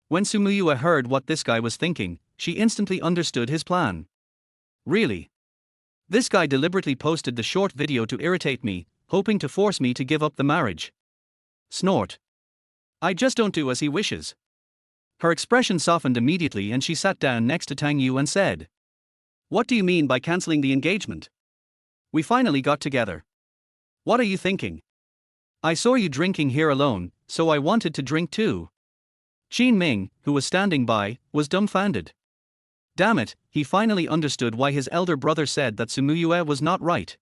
When Sumuyue heard what this guy was thinking, she instantly understood his plan. Really? This guy deliberately posted the short video to irritate me, hoping to force me to give up the marriage. Snort. I just don't do as he wishes. Her expression softened immediately and she sat down next to Tang Yu and said, What do you mean by cancelling the engagement? We finally got together. What are you thinking? I saw you drinking here alone, so I wanted to drink too. Qin Ming, who was standing by, was dumbfounded. Damn it, he finally understood why his elder brother said that Sumuyue was not right.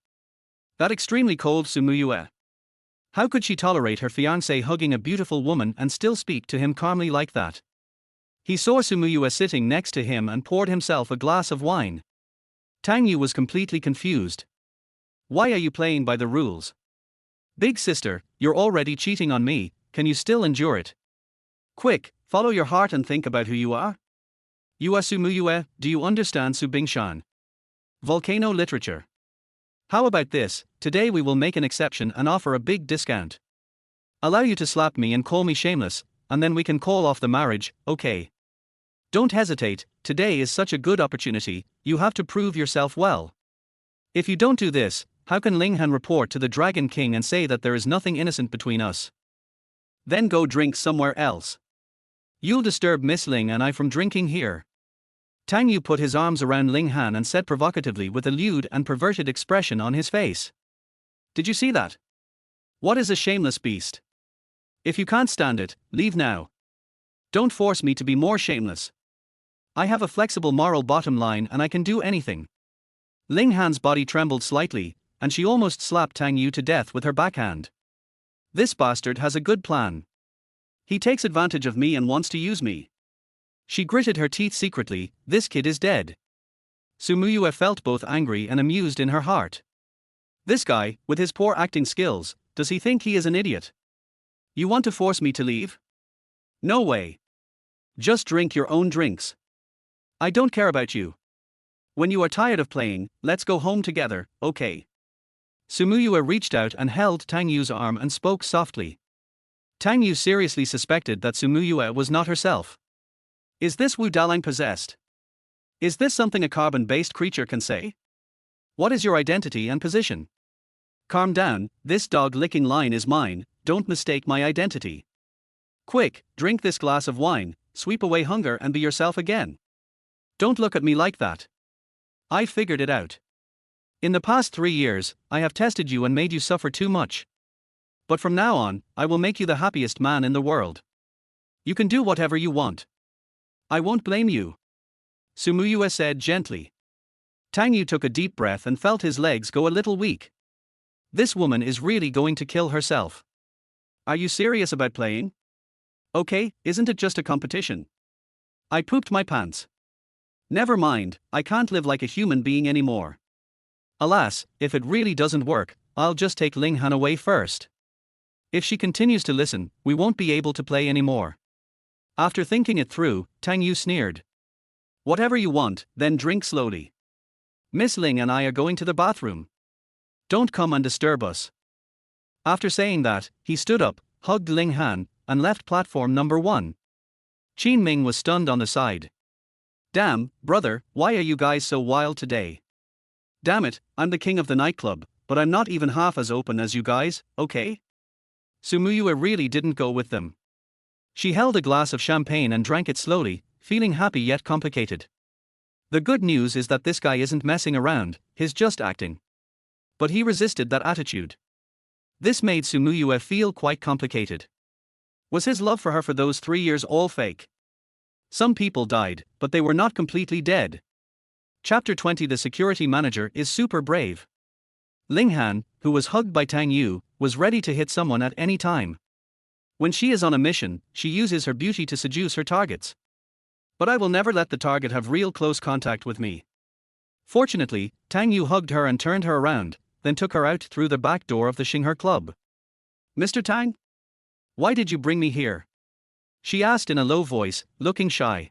That extremely cold Sumuyue. How could she tolerate her fiancé hugging a beautiful woman and still speak to him calmly like that? He saw Sumuyue sitting next to him and poured himself a glass of wine. Tang Yu was completely confused. Why are you playing by the rules? Big sister, you're already cheating on me, can you still endure it? Quick, follow your heart and think about who you are. You are Sumuyue, do you understand Su Bingshan? Volcano literature. How about this? Today we will make an exception and offer a big discount. Allow you to slap me and call me shameless, and then we can call off the marriage, okay? Don't hesitate, today is such a good opportunity, you have to prove yourself well. If you don't do this, how can Ling Han report to the Dragon King and say that there is nothing innocent between us? Then go drink somewhere else. You'll disturb Miss Ling and I from drinking here. Tang Yu put his arms around Ling Han and said provocatively with a lewd and perverted expression on his face. Did you see that? What is a shameless beast? If you can't stand it, leave now. Don't force me to be more shameless. I have a flexible moral bottom line and I can do anything. Ling Han's body trembled slightly, and she almost slapped Tang Yu to death with her backhand. This bastard has a good plan. He takes advantage of me and wants to use me. She gritted her teeth secretly, this kid is dead. Sumuyue felt both angry and amused in her heart. This guy, with his poor acting skills, does he think he is an idiot? You want to force me to leave? No way. Just drink your own drinks. I don't care about you. When you are tired of playing, let's go home together, okay? Sumuyue reached out and held Tang Yu's arm and spoke softly. Tang Yu seriously suspected that Sumuyue was not herself. Is this Wu Dalang possessed? Is this something a carbon-based creature can say? What is your identity and position? Calm down, this dog-licking line is mine, don't mistake my identity. Quick, drink this glass of wine, sweep away hunger and be yourself again. Don't look at me like that. I figured it out. In the past 3 years, I have tested you and made you suffer too much. But from now on, I will make you the happiest man in the world. You can do whatever you want. I won't blame you. Sumuyue said gently. Tang Yu took a deep breath and felt his legs go a little weak. This woman is really going to kill herself. Are you serious about playing? Okay, isn't it just a competition? I pooped my pants. Never mind, I can't live like a human being anymore. Alas, if it really doesn't work, I'll just take Ling Han away first. If she continues to listen, we won't be able to play anymore. After thinking it through, Tang Yu sneered. Whatever you want, then drink slowly. Miss Ling and I are going to the bathroom. Don't come and disturb us. After saying that, he stood up, hugged Ling Han, and left platform number 1. Qin Ming was stunned on the side. Damn, brother, why are you guys so wild today? Damn it, I'm the king of the nightclub, but I'm not even half as open as you guys, okay? Sumuyue really didn't go with them. She held a glass of champagne and drank it slowly, feeling happy yet complicated. The good news is that this guy isn't messing around, he's just acting. But he resisted that attitude. This made Sumuyue feel quite complicated. Was his love for her for those 3 years all fake? Some people died, but they were not completely dead. Chapter 20. The security manager is super brave. Ling Han, who was hugged by Tang Yu, was ready to hit someone at any time. When she is on a mission, she uses her beauty to seduce her targets. But I will never let the target have real close contact with me. Fortunately, Tang Yu hugged her and turned her around, then took her out through the back door of the Xinghe Club. Mr. Tang? Why did you bring me here? She asked in a low voice, looking shy.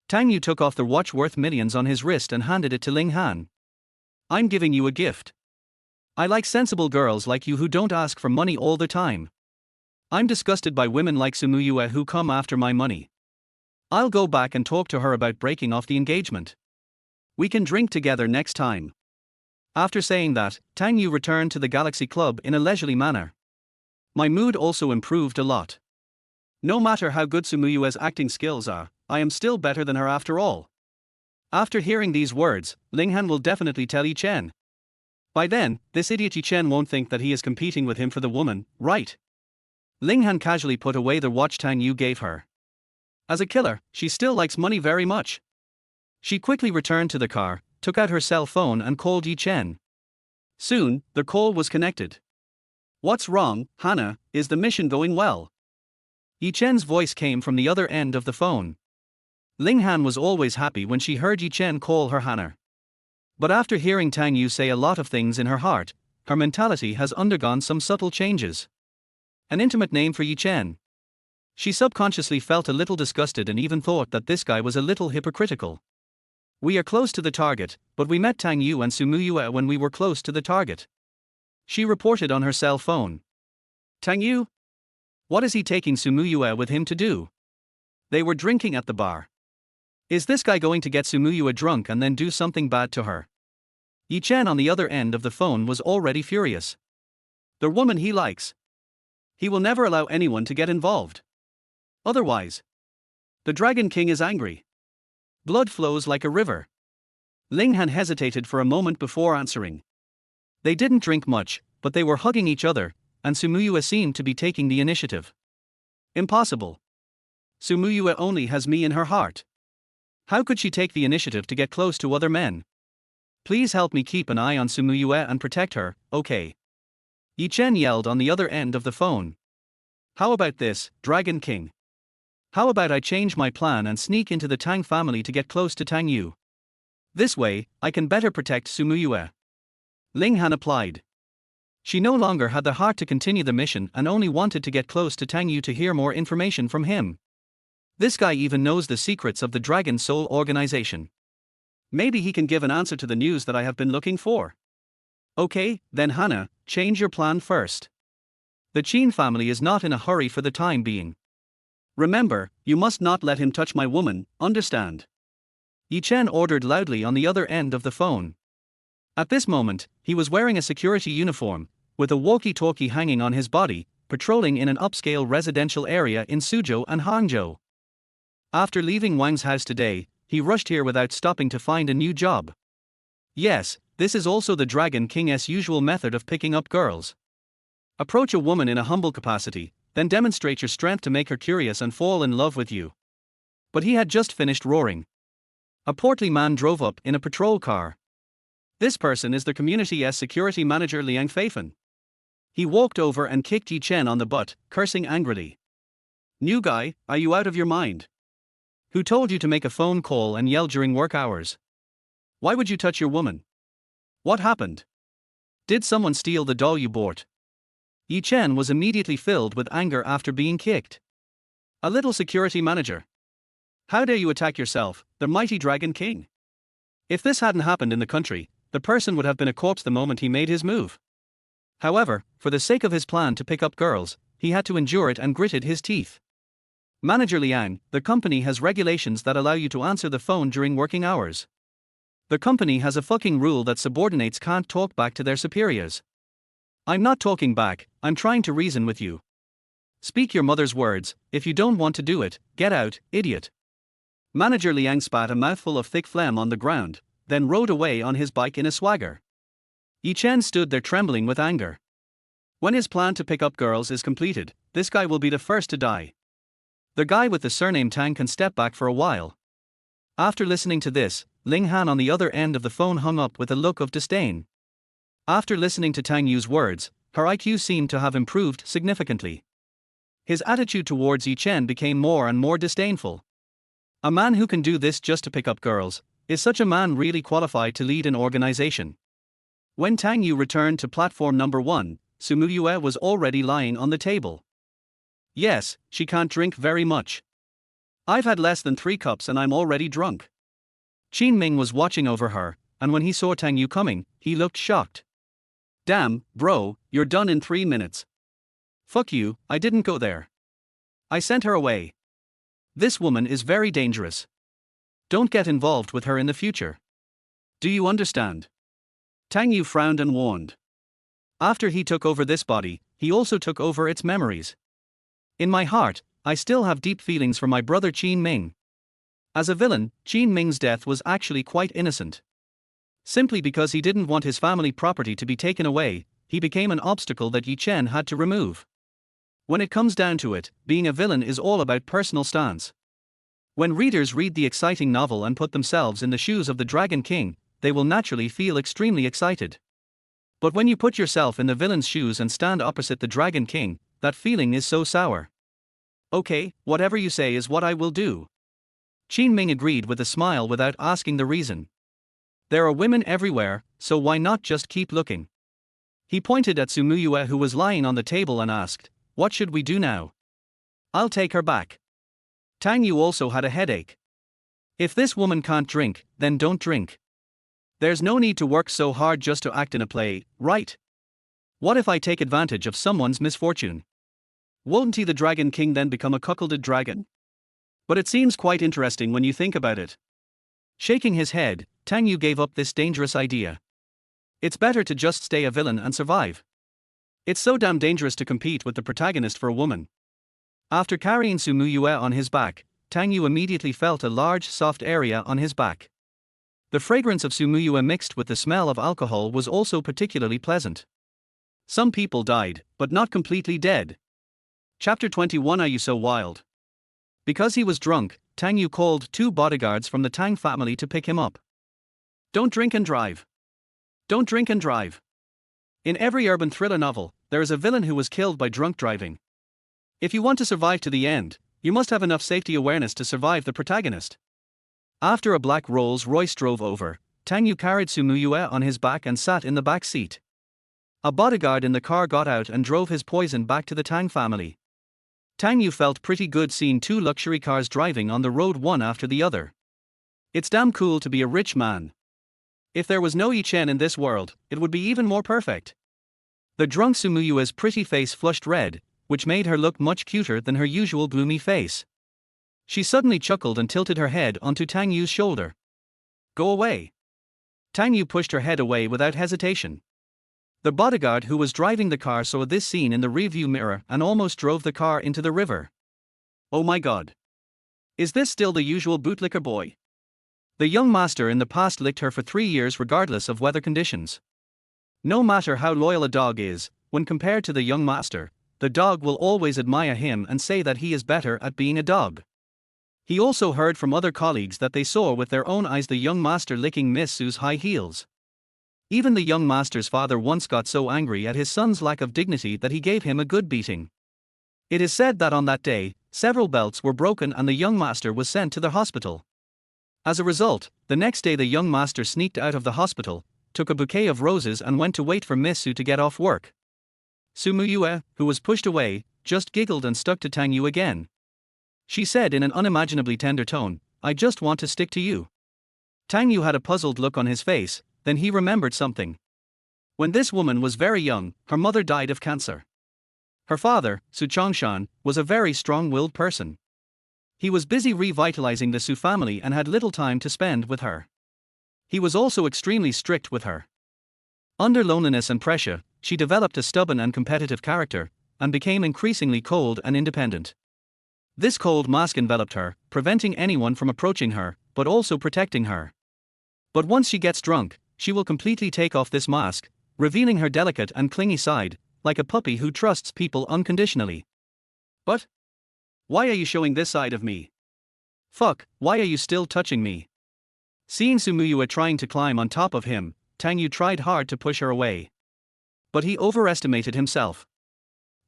Tang Yu took off the watch worth millions on his wrist and handed it to Ling Han. I'm giving you a gift. I like sensible girls like you who don't ask for money all the time. I'm disgusted by women like Sumuyue who come after my money. I'll go back and talk to her about breaking off the engagement. We can drink together next time. After saying that, Tang Yu returned to the Galaxy Club in a leisurely manner. My mood also improved a lot. No matter how good Sumuyue's acting skills are, I am still better than her after all. After hearing these words, Ling Han will definitely tell Yi Chen. By then, this idiot Yi Chen won't think that he is competing with him for the woman, right? Ling Han casually put away the watch Tang Yu gave her. As a killer, she still likes money very much. She quickly returned to the car, took out her cell phone and called Yi Chen. Soon, the call was connected. What's wrong, Hannah, is the mission going well? Yi Chen's voice came from the other end of the phone. Ling Han was always happy when she heard Yi Chen call her Hannah. But after hearing Tang Yu say a lot of things in her heart, her mentality has undergone some subtle changes. An intimate name for Yi Chen. She subconsciously felt a little disgusted and even thought that this guy was a little hypocritical. We are close to the target, but we met Tang Yu and Sumuyue when we were close to the target. She reported on her cell phone. Tang Yu? What is he taking Sumuyue with him to do? They were drinking at the bar. Is this guy going to get Sumuyue drunk and then do something bad to her? Yi Chen on the other end of the phone was already furious. The woman he likes. He will never allow anyone to get involved. Otherwise. The Dragon King is angry. Blood flows like a river. Ling Han hesitated for a moment before answering. They didn't drink much, but they were hugging each other, and Sumuyue seemed to be taking the initiative. Impossible. Sumuyue only has me in her heart. How could she take the initiative to get close to other men? Please help me keep an eye on Sumuyue and protect her, okay? Yi Chen yelled on the other end of the phone. How about this, Dragon King? How about I change my plan and sneak into the Tang family to get close to Tang Yu? This way, I can better protect Sumuyue. Ling Han applied. She no longer had the heart to continue the mission and only wanted to get close to Tang Yu to hear more information from him. This guy even knows the secrets of the Dragon Soul organization. Maybe he can give an answer to the news that I have been looking for. Okay, then Hannah, change your plan first. The Qin family is not in a hurry for the time being. Remember, you must not let him touch my woman, understand? Yi Chen ordered loudly on the other end of the phone. At this moment, he was wearing a security uniform, with a walkie-talkie hanging on his body, patrolling in an upscale residential area in Suzhou and Hangzhou. After leaving Wang's house today, he rushed here without stopping to find a new job. Yes, this is also the Dragon King's usual method of picking up girls. Approach a woman in a humble capacity, then demonstrate your strength to make her curious and fall in love with you. But he had just finished roaring. A portly man drove up in a patrol car. This person is the community's security manager Liang Feifen. He walked over and kicked Yi Chen on the butt, cursing angrily. New guy, are you out of your mind? Who told you to make a phone call and yell during work hours? Why would you touch your woman? What happened? Did someone steal the doll you bought? Yi Chen was immediately filled with anger after being kicked. A little security manager. How dare you attack yourself, the mighty Dragon King? If this hadn't happened in the country, the person would have been a corpse the moment he made his move. However, for the sake of his plan to pick up girls, he had to endure it and gritted his teeth. Manager Liang, the company has regulations that allow you to answer the phone during working hours. The company has a fucking rule that subordinates can't talk back to their superiors. I'm not talking back, I'm trying to reason with you. Speak your mother's words, if you don't want to do it, get out, idiot. Manager Liang spat a mouthful of thick phlegm on the ground, then rode away on his bike in a swagger. Yi Chen stood there trembling with anger. When his plan to pick up girls is completed, this guy will be the first to die. The guy with the surname Tang can step back for a while. After listening to this, Ling Han on the other end of the phone hung up with a look of disdain. After listening to Tang Yu's words, her IQ seemed to have improved significantly. His attitude towards Yi Chen became more and more disdainful. A man who can do this just to pick up girls, is such a man really qualified to lead an organization? When Tang Yu returned to platform number 1, Sumuyue was already lying on the table. Yes, she can't drink very much. I've had less than 3 cups and I'm already drunk. Qin Ming was watching over her, and when he saw Tang Yu coming, he looked shocked. Damn, bro, you're done in 3 minutes. Fuck you, I didn't go there. I sent her away. This woman is very dangerous. Don't get involved with her in the future. Do you understand? Tang Yu frowned and warned. After he took over this body, he also took over its memories. In my heart, I still have deep feelings for my brother Qin Ming. As a villain, Qin Ming's death was actually quite innocent. Simply because he didn't want his family property to be taken away, he became an obstacle that Yi Chen had to remove. When it comes down to it, being a villain is all about personal stance. When readers read the exciting novel and put themselves in the shoes of the Dragon King, they will naturally feel extremely excited. But when you put yourself in the villain's shoes and stand opposite the Dragon King, that feeling is so sour. Okay, whatever you say is what I will do. Qin Ming agreed with a smile without asking the reason. There are women everywhere, so why not just keep looking? He pointed at Sumuyue who was lying on the table and asked, what should we do now? I'll take her back. Tang Yu also had a headache. If this woman can't drink, then don't drink. There's no need to work so hard just to act in a play, right? What if I take advantage of someone's misfortune? Won't he the Dragon King then become a cuckolded dragon? But it seems quite interesting when you think about it. Shaking his head, Tang Yu gave up this dangerous idea. It's better to just stay a villain and survive. It's so damn dangerous to compete with the protagonist for a woman. After carrying Su Muyue on his back, Tang Yu immediately felt a large soft area on his back. The fragrance of Su Muyue mixed with the smell of alcohol was also particularly pleasant. Some people died, but not completely dead. Chapter 21. Are you so wild? Because he was drunk, Tang Yu called 2 bodyguards from the Tang family to pick him up. Don't drink and drive. Don't drink and drive. In every urban thriller novel, there is a villain who was killed by drunk driving. If you want to survive to the end, you must have enough safety awareness to survive the protagonist. After a black Rolls-Royce drove over, Tang Yu carried Su Muyue on his back and sat in the back seat. A bodyguard in the car got out and drove his poison back to the Tang family. Tang Yu felt pretty good seeing 2 luxury cars driving on the road one after the other. It's damn cool to be a rich man. If there was no Yi Chen in this world, it would be even more perfect. The drunk Su Muyue's pretty face flushed red, which made her look much cuter than her usual gloomy face. She suddenly chuckled and tilted her head onto Tang Yu's shoulder. Go away. Tang Yu pushed her head away without hesitation. The bodyguard who was driving the car saw this scene in the rearview mirror and almost drove the car into the river. Oh my god. Is this still the usual bootlicker boy? The young master in the past licked her for 3 years regardless of weather conditions. No matter how loyal a dog is, when compared to the young master, the dog will always admire him and say that he is better at being a dog. He also heard from other colleagues that they saw with their own eyes the young master licking Miss Su's high heels. Even the young master's father once got so angry at his son's lack of dignity that he gave him a good beating. It is said that on that day, several belts were broken and the young master was sent to the hospital. As a result, the next day the young master sneaked out of the hospital, took a bouquet of roses and went to wait for Miss Su to get off work. Su Muyue, who was pushed away, just giggled and stuck to Tang Yu again. She said in an unimaginably tender tone, I just want to stick to you. Tang Yu had a puzzled look on his face, then he remembered something. When this woman was very young, her mother died of cancer. Her father, Su Chongshan, was a very strong-willed person. He was busy revitalizing the Su family and had little time to spend with her. He was also extremely strict with her. Under loneliness and pressure, she developed a stubborn and competitive character, and became increasingly cold and independent. This cold mask enveloped her, preventing anyone from approaching her, but also protecting her. But once she gets drunk, she will completely take off this mask, revealing her delicate and clingy side, like a puppy who trusts people unconditionally. But why are you showing this side of me? Fuck, why are you still touching me? Seeing Su Muyue trying to climb on top of him, Tang Yu tried hard to push her away. But he overestimated himself.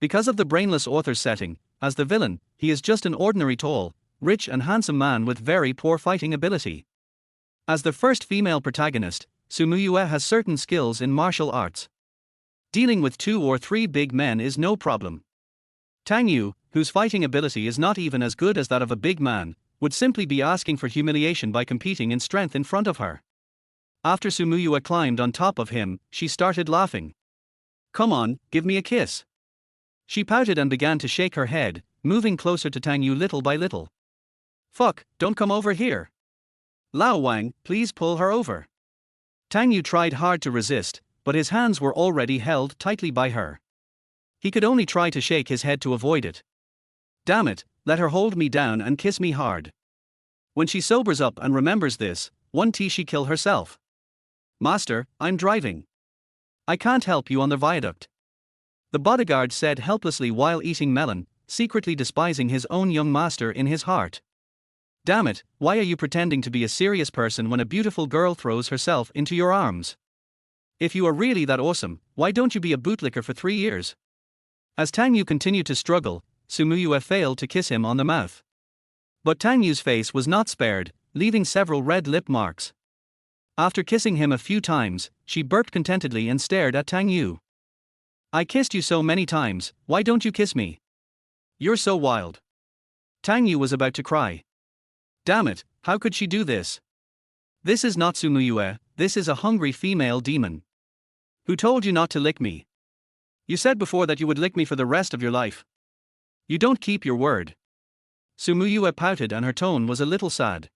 Because of the brainless author's setting, as the villain, he is just an ordinary tall, rich and handsome man with very poor fighting ability. As the first female protagonist, Su Muyue has certain skills in martial arts. Dealing with 2 or 3 big men is no problem. Tang Yu, whose fighting ability is not even as good as that of a big man, would simply be asking for humiliation by competing in strength in front of her. After Su Muyue climbed on top of him, she started laughing. Come on, give me a kiss. She pouted and began to shake her head, moving closer to Tang Yu little by little. Fuck, don't come over here. Lao Wang, please pull her over. Tang Yu tried hard to resist, but his hands were already held tightly by her. He could only try to shake his head to avoid it. Damn it, let her hold me down and kiss me hard. When she sobers up and remembers this, she kill herself. Master, I'm driving. I can't help you on the viaduct. The bodyguard said helplessly while eating melon, secretly despising his own young master in his heart. Damn it, why are you pretending to be a serious person when a beautiful girl throws herself into your arms? If you are really that awesome, why don't you be a bootlicker for 3 years? As Tang Yu continued to struggle, Su Muyue failed to kiss him on the mouth. But Tang Yu's face was not spared, leaving several red lip marks. After kissing him a few times, she burped contentedly and stared at Tang Yu. I kissed you so many times, why don't you kiss me? You're so wild. Tang Yu was about to cry. Damn it, how could she do this? This is not Sumuyue, this is a hungry female demon. Who told you not to lick me? You said before that you would lick me for the rest of your life. You don't keep your word. Sumuyue pouted and her tone was a little sad.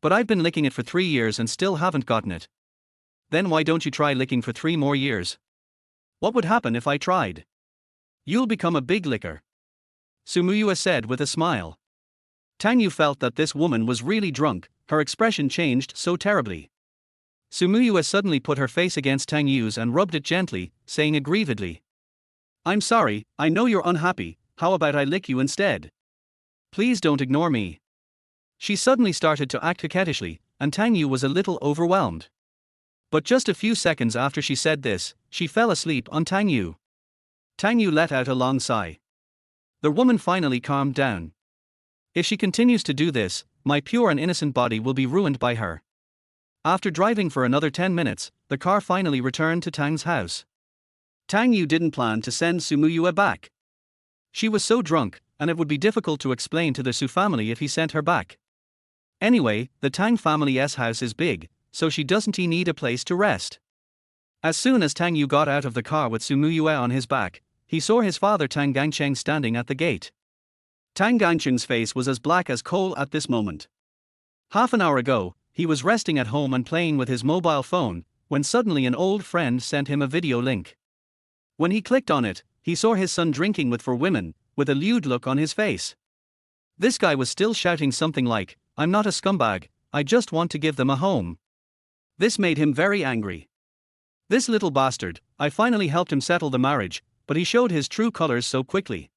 But I've been licking it for 3 years and still haven't gotten it. Then why don't you try licking for 3 more years? What would happen if I tried? You'll become a big licker. Sumuyue said with a smile. Tang Yu felt that this woman was really drunk, her expression changed so terribly. Sumuyue suddenly put her face against Tang Yu's and rubbed it gently, saying aggrievedly, I'm sorry, I know you're unhappy, how about I lick you instead? Please don't ignore me. She suddenly started to act coquettishly, and Tang Yu was a little overwhelmed. But just a few seconds after she said this, she fell asleep on Tang Yu. Tang Yu let out a long sigh. The woman finally calmed down. If she continues to do this, my pure and innocent body will be ruined by her. After driving for another 10 minutes, the car finally returned to Tang's house. Tang Yu didn't plan to send Sumuyue back. She was so drunk, and it would be difficult to explain to the Su family if he sent her back. Anyway, the Tang family's house is big, so she doesn't need a place to rest. As soon as Tang Yu got out of the car with Sumuyue on his back, he saw his father Tang Gangcheng standing at the gate. Tang Gangcheng's face was as black as coal at this moment. Half an hour ago, he was resting at home and playing with his mobile phone, when suddenly an old friend sent him a video link. When he clicked on it, he saw his son drinking with 4 women, with a lewd look on his face. This guy was still shouting something like, I'm not a scumbag, I just want to give them a home. This made him very angry. This little bastard, I finally helped him settle the marriage, but he showed his true colors so quickly.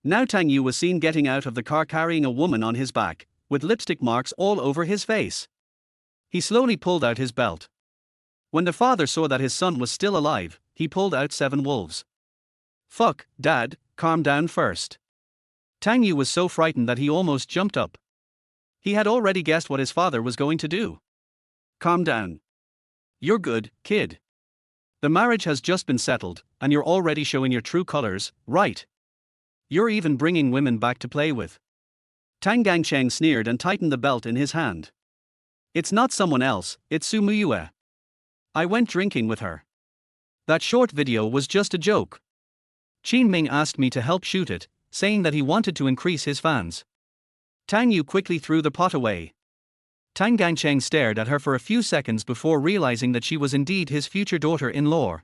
Now Tang Yu was seen getting out of the car carrying a woman on his back, with lipstick marks all over his face. He slowly pulled out his belt. When the father saw that his son was still alive, he pulled out 7 wolves. Fuck, Dad, calm down first. Tang Yu was so frightened that he almost jumped up. He had already guessed what his father was going to do. Calm down. You're good, kid. The marriage has just been settled, and you're already showing your true colors, right? You're even bringing women back to play with. Tang Gangcheng sneered and tightened the belt in his hand. It's not someone else, it's Sumuyue. I went drinking with her. That short video was just a joke. Qin Ming asked me to help shoot it, saying that he wanted to increase his fans. Tang Yu quickly threw the pot away. Tang Gangcheng stared at her for a few seconds before realizing that she was indeed his future daughter-in-law.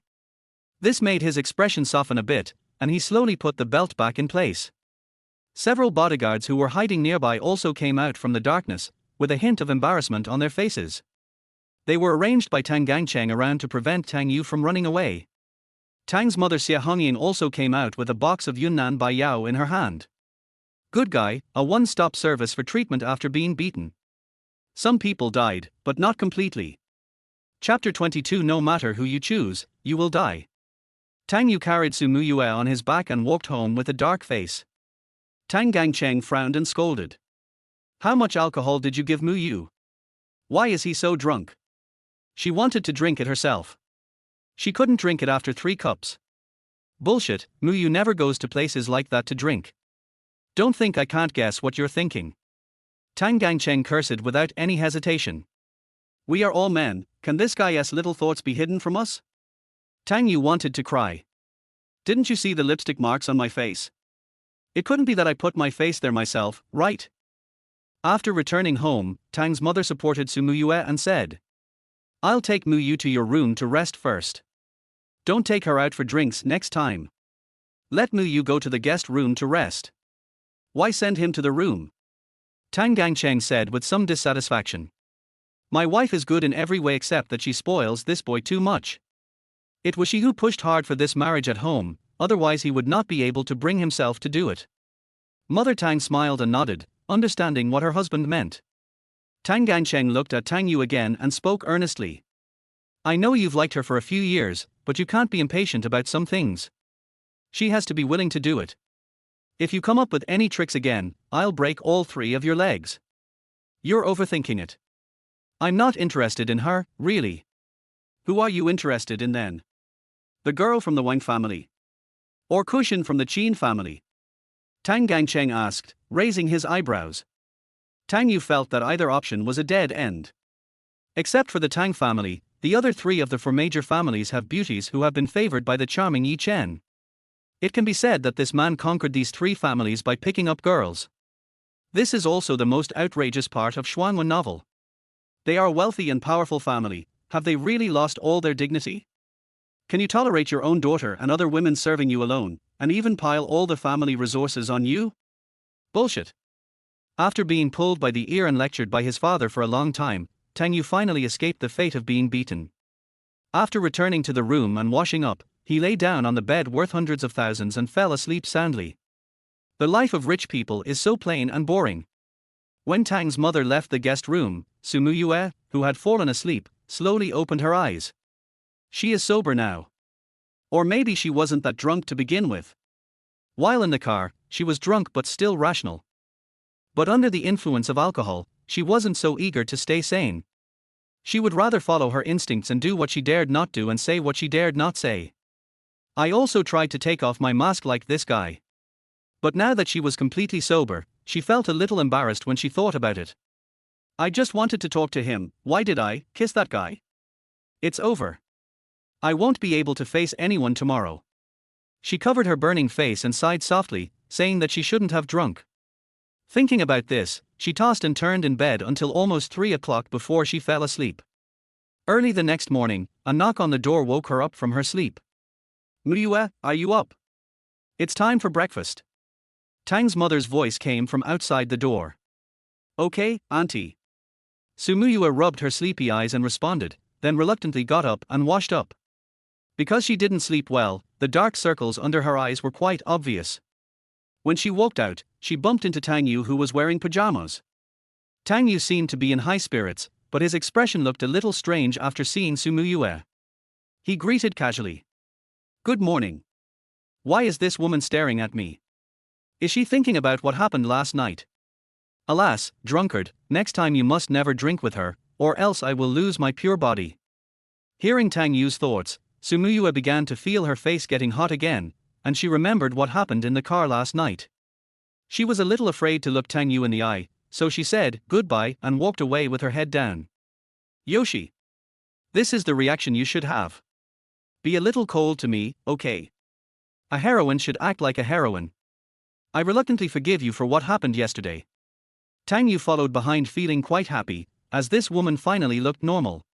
This made his expression soften a bit, and he slowly put the belt back in place. Several bodyguards who were hiding nearby also came out from the darkness, with a hint of embarrassment on their faces. They were arranged by Tang Gangcheng around to prevent Tang Yu from running away. Tang's mother Xie Hongyin also came out with a box of Yunnan Bai Yao in her hand. Good guy, a one-stop service for treatment after being beaten. Some people died, but not completely. Chapter 22 No matter who you choose, you will die. Tang Yu carried Sumuyue on his back and walked home with a dark face. Tang Gangcheng frowned and scolded. How much alcohol did you give Mu Yu? Why is he so drunk? She wanted to drink it herself. She couldn't drink it after 3 cups. Bullshit, Mu Yu never goes to places like that to drink. Don't think I can't guess what you're thinking. Tang Gangcheng cursed without any hesitation. We are all men, can this guy's little thoughts be hidden from us? Tang Yu wanted to cry. Didn't you see the lipstick marks on my face? It couldn't be that I put my face there myself, right? After returning home, Tang's mother supported Sumuyue and said, I'll take Mu Yu to your room to rest first. Don't take her out for drinks next time. Let Mu Yu go to the guest room to rest. Why send him to the room? Tang Gangcheng said with some dissatisfaction. My wife is good in every way except that she spoils this boy too much. It was she who pushed hard for this marriage at home, otherwise he would not be able to bring himself to do it. Mother Tang smiled and nodded, understanding what her husband meant. Tang Gangcheng looked at Tang Yu again and spoke earnestly. I know you've liked her for a few years, but you can't be impatient about some things. She has to be willing to do it. If you come up with any tricks again, I'll break all 3 of your legs. You're overthinking it. I'm not interested in her, really. Who are you interested in then? The girl from the Wang family? Or Cushion from the Qin family? Tang Gangcheng asked, raising his eyebrows. Tang Yu felt that either option was a dead end. Except for the Tang family, the other three of the four major families have beauties who have been favored by the charming Yi Chen. It can be said that this man conquered these three families by picking up girls. This is also the most outrageous part of Xuanwen novel. They are a wealthy and powerful family. Have they really lost all their dignity? Can you tolerate your own daughter and other women serving you alone, and even pile all the family resources on you? Bullshit. After being pulled by the ear and lectured by his father for a long time, Tang Yu finally escaped the fate of being beaten. After returning to the room and washing up, he lay down on the bed worth hundreds of thousands and fell asleep soundly. The life of rich people is so plain and boring. When Tang's mother left the guest room, Sumu Yue, who had fallen asleep, slowly opened her eyes. She is sober now. Or maybe she wasn't that drunk to begin with. While in the car, she was drunk but still rational. But under the influence of alcohol, she wasn't so eager to stay sane. She would rather follow her instincts and do what she dared not do and say what she dared not say. I also tried to take off my mask like this guy. But now that she was completely sober, she felt a little embarrassed when she thought about it. I just wanted to talk to him. Why did I kiss that guy? It's over. I won't be able to face anyone tomorrow. She covered her burning face and sighed softly, saying that she shouldn't have drunk. Thinking about this, she tossed and turned in bed until almost 3 o'clock before she fell asleep. Early the next morning, a knock on the door woke her up from her sleep. Muyue, are you up? It's time for breakfast. Tang's mother's voice came from outside the door. Okay, auntie. Sumuyue rubbed her sleepy eyes and responded, then reluctantly got up and washed up. Because she didn't sleep well, the dark circles under her eyes were quite obvious. When she walked out, she bumped into Tang Yu, who was wearing pajamas. Tang Yu seemed to be in high spirits, but his expression looked a little strange after seeing Sumuyue. He greeted casually. Good morning. Why is this woman staring at me? Is she thinking about what happened last night? Alas, drunkard, next time you must never drink with her, or else I will lose my pure body. Hearing Tang Yu's thoughts, Sumuyue began to feel her face getting hot again, and she remembered what happened in the car last night. She was a little afraid to look Tang Yu in the eye, so she said goodbye and walked away with her head down. Yoshi. This is the reaction you should have. Be a little cold to me, okay? A heroine should act like a heroine. I reluctantly forgive you for what happened yesterday. Tang Yu followed behind, feeling quite happy, as this woman finally looked normal.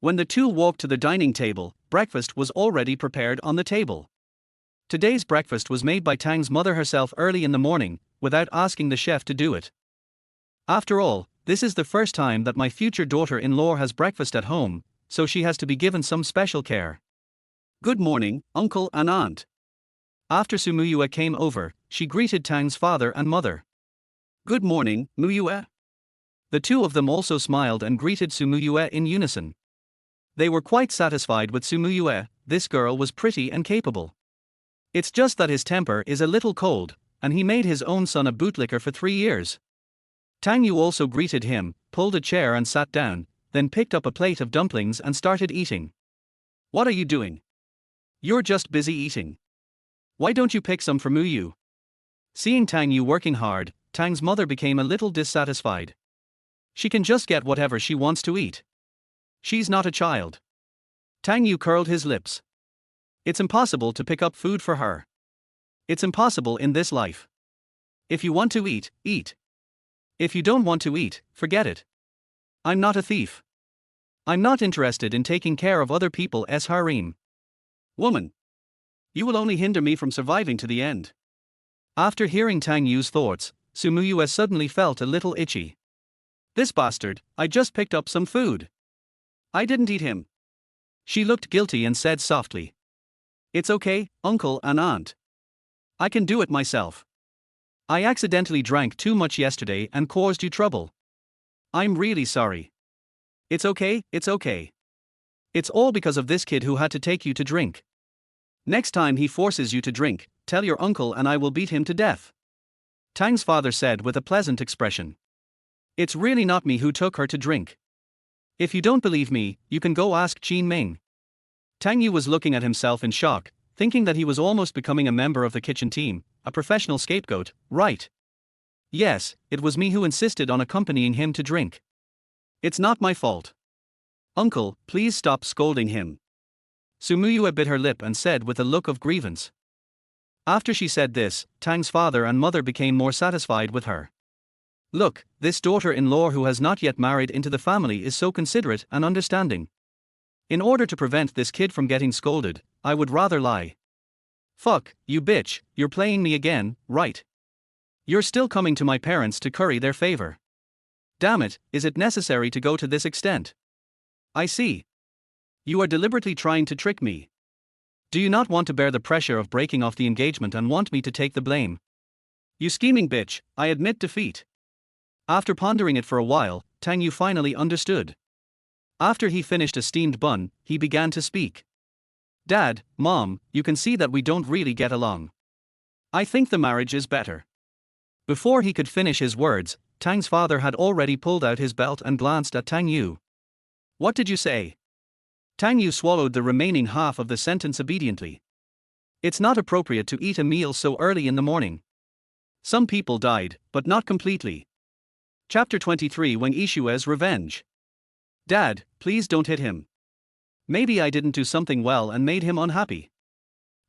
When the two walked to the dining table, breakfast was already prepared on the table. Today's breakfast was made by Tang's mother herself early in the morning, without asking the chef to do it. After all, this is the first time that my future daughter-in-law has breakfast at home, so she has to be given some special care. Good morning, uncle and aunt. After Sumuyue came over, she greeted Tang's father and mother. Good morning, Muyue. The two of them also smiled and greeted Sumuyue in unison. They were quite satisfied with Sumuyue. This girl was pretty and capable. It's just that his temper is a little cold, and he made his own son a bootlicker for 3 years. Tang Yu also greeted him, pulled a chair and sat down, then picked up a plate of dumplings and started eating. What are you doing? You're just busy eating. Why don't you pick some for Muyu? Seeing Tang Yu working hard, Tang's mother became a little dissatisfied. She can just get whatever she wants to eat. She's not a child. Tang Yu curled his lips. It's impossible to pick up food for her. It's impossible in this life. If you want to eat, eat. If you don't want to eat, forget it. I'm not a thief. I'm not interested in taking care of other people's harem. Woman. You will only hinder me from surviving to the end. After hearing Tang Yu's thoughts, Sumuyue suddenly felt a little itchy. This bastard, I just picked up some food. I didn't eat him. She looked guilty and said softly. It's okay, uncle and aunt. I can do it myself. I accidentally drank too much yesterday and caused you trouble. I'm really sorry. It's okay, it's okay. It's all because of this kid who had to take you to drink. Next time he forces you to drink, tell your uncle and I will beat him to death. Tang's father said with a pleasant expression. It's really not me who took her to drink. If you don't believe me, you can go ask Qin Ming. Tang Yu was looking at himself in shock, thinking that he was almost becoming a member of the kitchen team, a professional scapegoat, right? Yes, it was me who insisted on accompanying him to drink. It's not my fault. Uncle, please stop scolding him. Sumuyue bit her lip and said with a look of grievance. After she said this, Tang's father and mother became more satisfied with her. Look, this daughter-in-law who has not yet married into the family is so considerate and understanding. In order to prevent this kid from getting scolded, I would rather lie. Fuck, you bitch, you're playing me again, right? You're still coming to my parents to curry their favor. Damn it, is it necessary to go to this extent? I see. You are deliberately trying to trick me. Do you not want to bear the pressure of breaking off the engagement and want me to take the blame? You scheming bitch, I admit defeat. After pondering it for a while, Tang Yu finally understood. After he finished a steamed bun, he began to speak. Dad, Mom, you can see that we don't really get along. I think the marriage is better. Before he could finish his words, Tang's father had already pulled out his belt and glanced at Tang Yu. What did you say? Tang Yu swallowed the remaining half of the sentence obediently. It's not appropriate to eat a meal so early in the morning. Some people died, but not completely. Chapter 23 Wang Yishue's Revenge. Dad, please don't hit him. Maybe I didn't do something well and made him unhappy.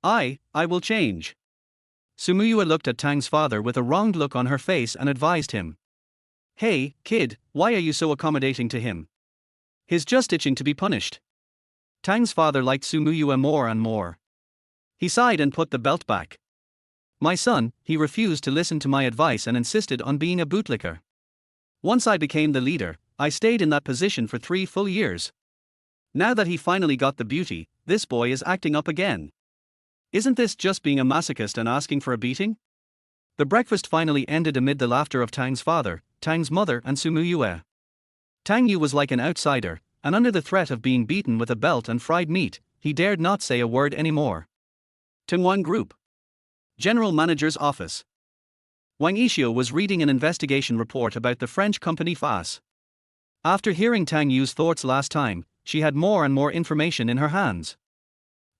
I will change. Sumuyue looked at Tang's father with a wronged look on her face and advised him. Hey, kid, why are you so accommodating to him? He's just itching to be punished. Tang's father liked Sumuyue more and more. He sighed and put the belt back. My son, he refused to listen to my advice and insisted on being a bootlicker. Once I became the leader, I stayed in that position for 3 full years. Now that he finally got the beauty, this boy is acting up again. Isn't this just being a masochist and asking for a beating? The breakfast finally ended amid the laughter of Tang's father, Tang's mother and Sumuyue. Tang Yu was like an outsider, and under the threat of being beaten with a belt and fried meat, he dared not say a word anymore. Tongwan Group. General Manager's Office. Wang Yishuo was reading an investigation report about the French company FAS. After hearing Tang Yu's thoughts last time, she had more and more information in her hands.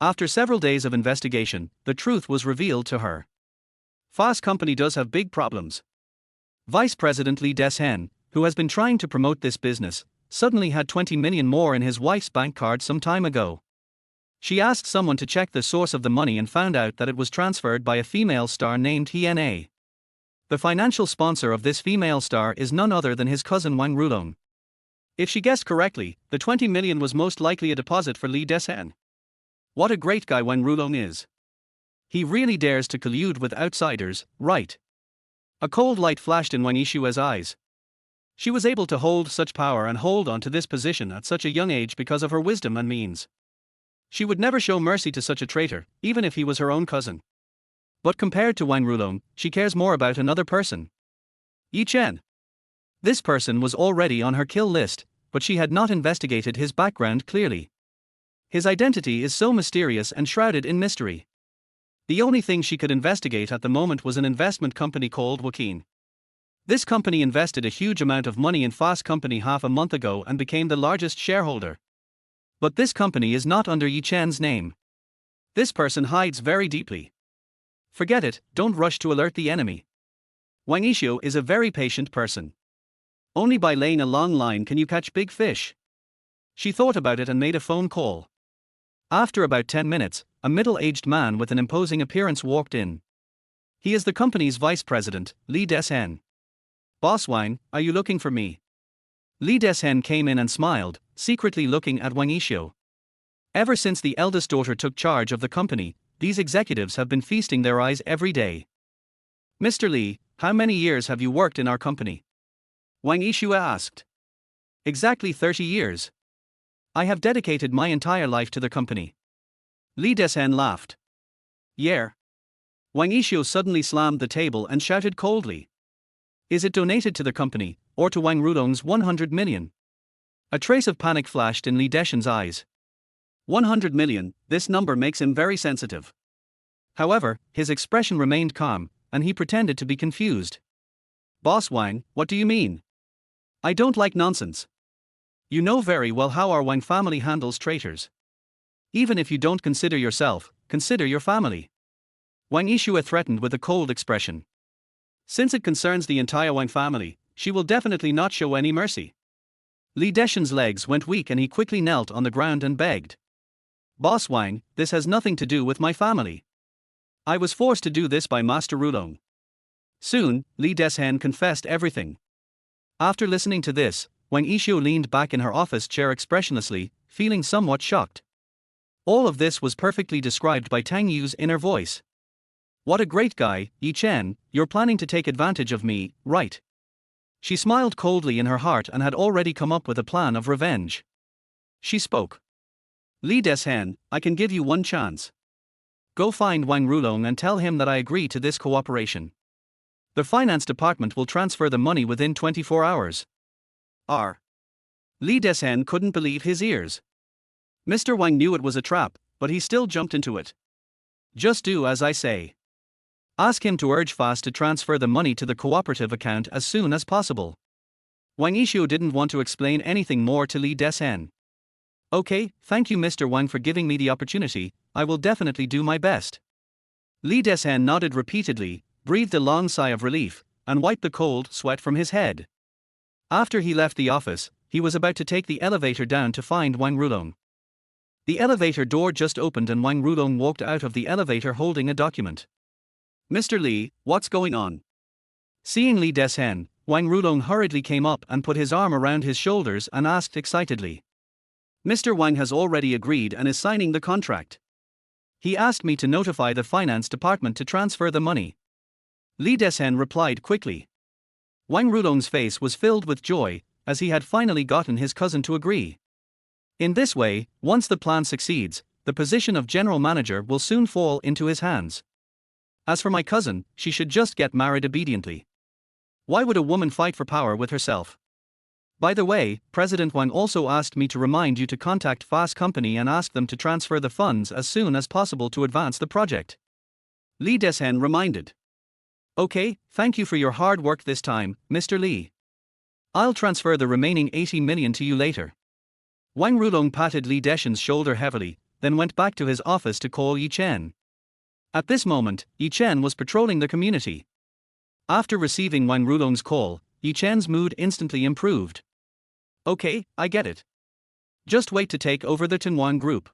After several days of investigation, the truth was revealed to her. FAS company does have big problems. Vice President Li Deshen, who has been trying to promote this business, suddenly had 20 million more in his wife's bank card some time ago. She asked someone to check the source of the money and found out that it was transferred by a female star named Hna. The financial sponsor of this female star is none other than his cousin Wang Rulong. If she guessed correctly, the 20 million was most likely a deposit for Li Deshen. What a great guy Wang Rulong is. He really dares to collude with outsiders, right? A cold light flashed in Wang Yishue's eyes. She was able to hold such power and hold on to this position at such a young age because of her wisdom and means. She would never show mercy to such a traitor, even if he was her own cousin. But compared to Wang Rulong, she cares more about another person. Yi Chen. This person was already on her kill list, but she had not investigated his background clearly. His identity is so mysterious and shrouded in mystery. The only thing she could investigate at the moment was an investment company called Joaquin. This company invested a huge amount of money in FAS company half a month ago and became the largest shareholder. But this company is not under Yi Chen's name. This person hides very deeply. Forget it, don't rush to alert the enemy. Wang Yishuo is a very patient person. Only by laying a long line can you catch big fish. She thought about it and made a phone call. After about 10 minutes, a middle-aged man with an imposing appearance walked in. He is the company's vice president, Li Deshen. Boss Wang, are you looking for me? Li Deshen came in and smiled, secretly looking at Wang Yishuo. Ever since the eldest daughter took charge of the company, these executives have been feasting their eyes every day. Mr. Li, how many years have you worked in our company? Wang Yishuo asked. Exactly 30 years. I have dedicated my entire life to the company. Li Deshen laughed. Yeah. Wang Yishuo suddenly slammed the table and shouted coldly. Is it donated to the company, or to Wang Rulong's 100 million? A trace of panic flashed in Li Deshen's eyes. 100 million, this number makes him very sensitive. However, his expression remained calm, and he pretended to be confused. Boss Wang, what do you mean? I don't like nonsense. You know very well how our Wang family handles traitors. Even if you don't consider yourself, consider your family. Wang Yishuo threatened with a cold expression. Since it concerns the entire Wang family, she will definitely not show any mercy. Li Deshan's legs went weak and he quickly knelt on the ground and begged. Boss Wang, this has nothing to do with my family. I was forced to do this by Master Rulong. Soon, Li Deshan confessed everything. After listening to this, Wang Yishu leaned back in her office chair expressionlessly, feeling somewhat shocked. All of this was perfectly described by Tang Yu's inner voice. What a great guy, Yi Chen, you're planning to take advantage of me, right? She smiled coldly in her heart and had already come up with a plan of revenge. She spoke. Li Deshan, I can give you one chance. Go find Wang Rulong and tell him that I agree to this cooperation. The finance department will transfer the money within 24 hours. Li Deshan couldn't believe his ears. Mr. Wang knew it was a trap, but he still jumped into it. Just do as I say. Ask him to urge Fast to transfer the money to the cooperative account as soon as possible. Wang Yishu didn't want to explain anything more to Li Deshan. Okay, thank you Mr. Wang for giving me the opportunity, I will definitely do my best. Li Deshan nodded repeatedly, breathed a long sigh of relief, and wiped the cold sweat from his head. After he left the office, he was about to take the elevator down to find Wang Rulong. The elevator door just opened and Wang Rulong walked out of the elevator holding a document. Mr. Li, what's going on? Seeing Li Deshan, Wang Rulong hurriedly came up and put his arm around his shoulders and asked excitedly. Mr. Wang has already agreed and is signing the contract. He asked me to notify the finance department to transfer the money. Li Deshan replied quickly. Wang Rulong's face was filled with joy, as he had finally gotten his cousin to agree. In this way, once the plan succeeds, the position of general manager will soon fall into his hands. As for my cousin, she should just get married obediently. Why would a woman fight for power with herself? By the way, President Wang also asked me to remind you to contact Fast Company and ask them to transfer the funds as soon as possible to advance the project. Li Deshan reminded. Okay, thank you for your hard work this time, Mr. Li. I'll transfer the remaining 80 million to you later. Wang Rulong patted Li Deshan's shoulder heavily, then went back to his office to call Yi Chen. At this moment, Yi Chen was patrolling the community. After receiving Wang Rulong's call, Yi Chen's mood instantly improved. Okay, I get it. Just wait to take over the Tengwan group.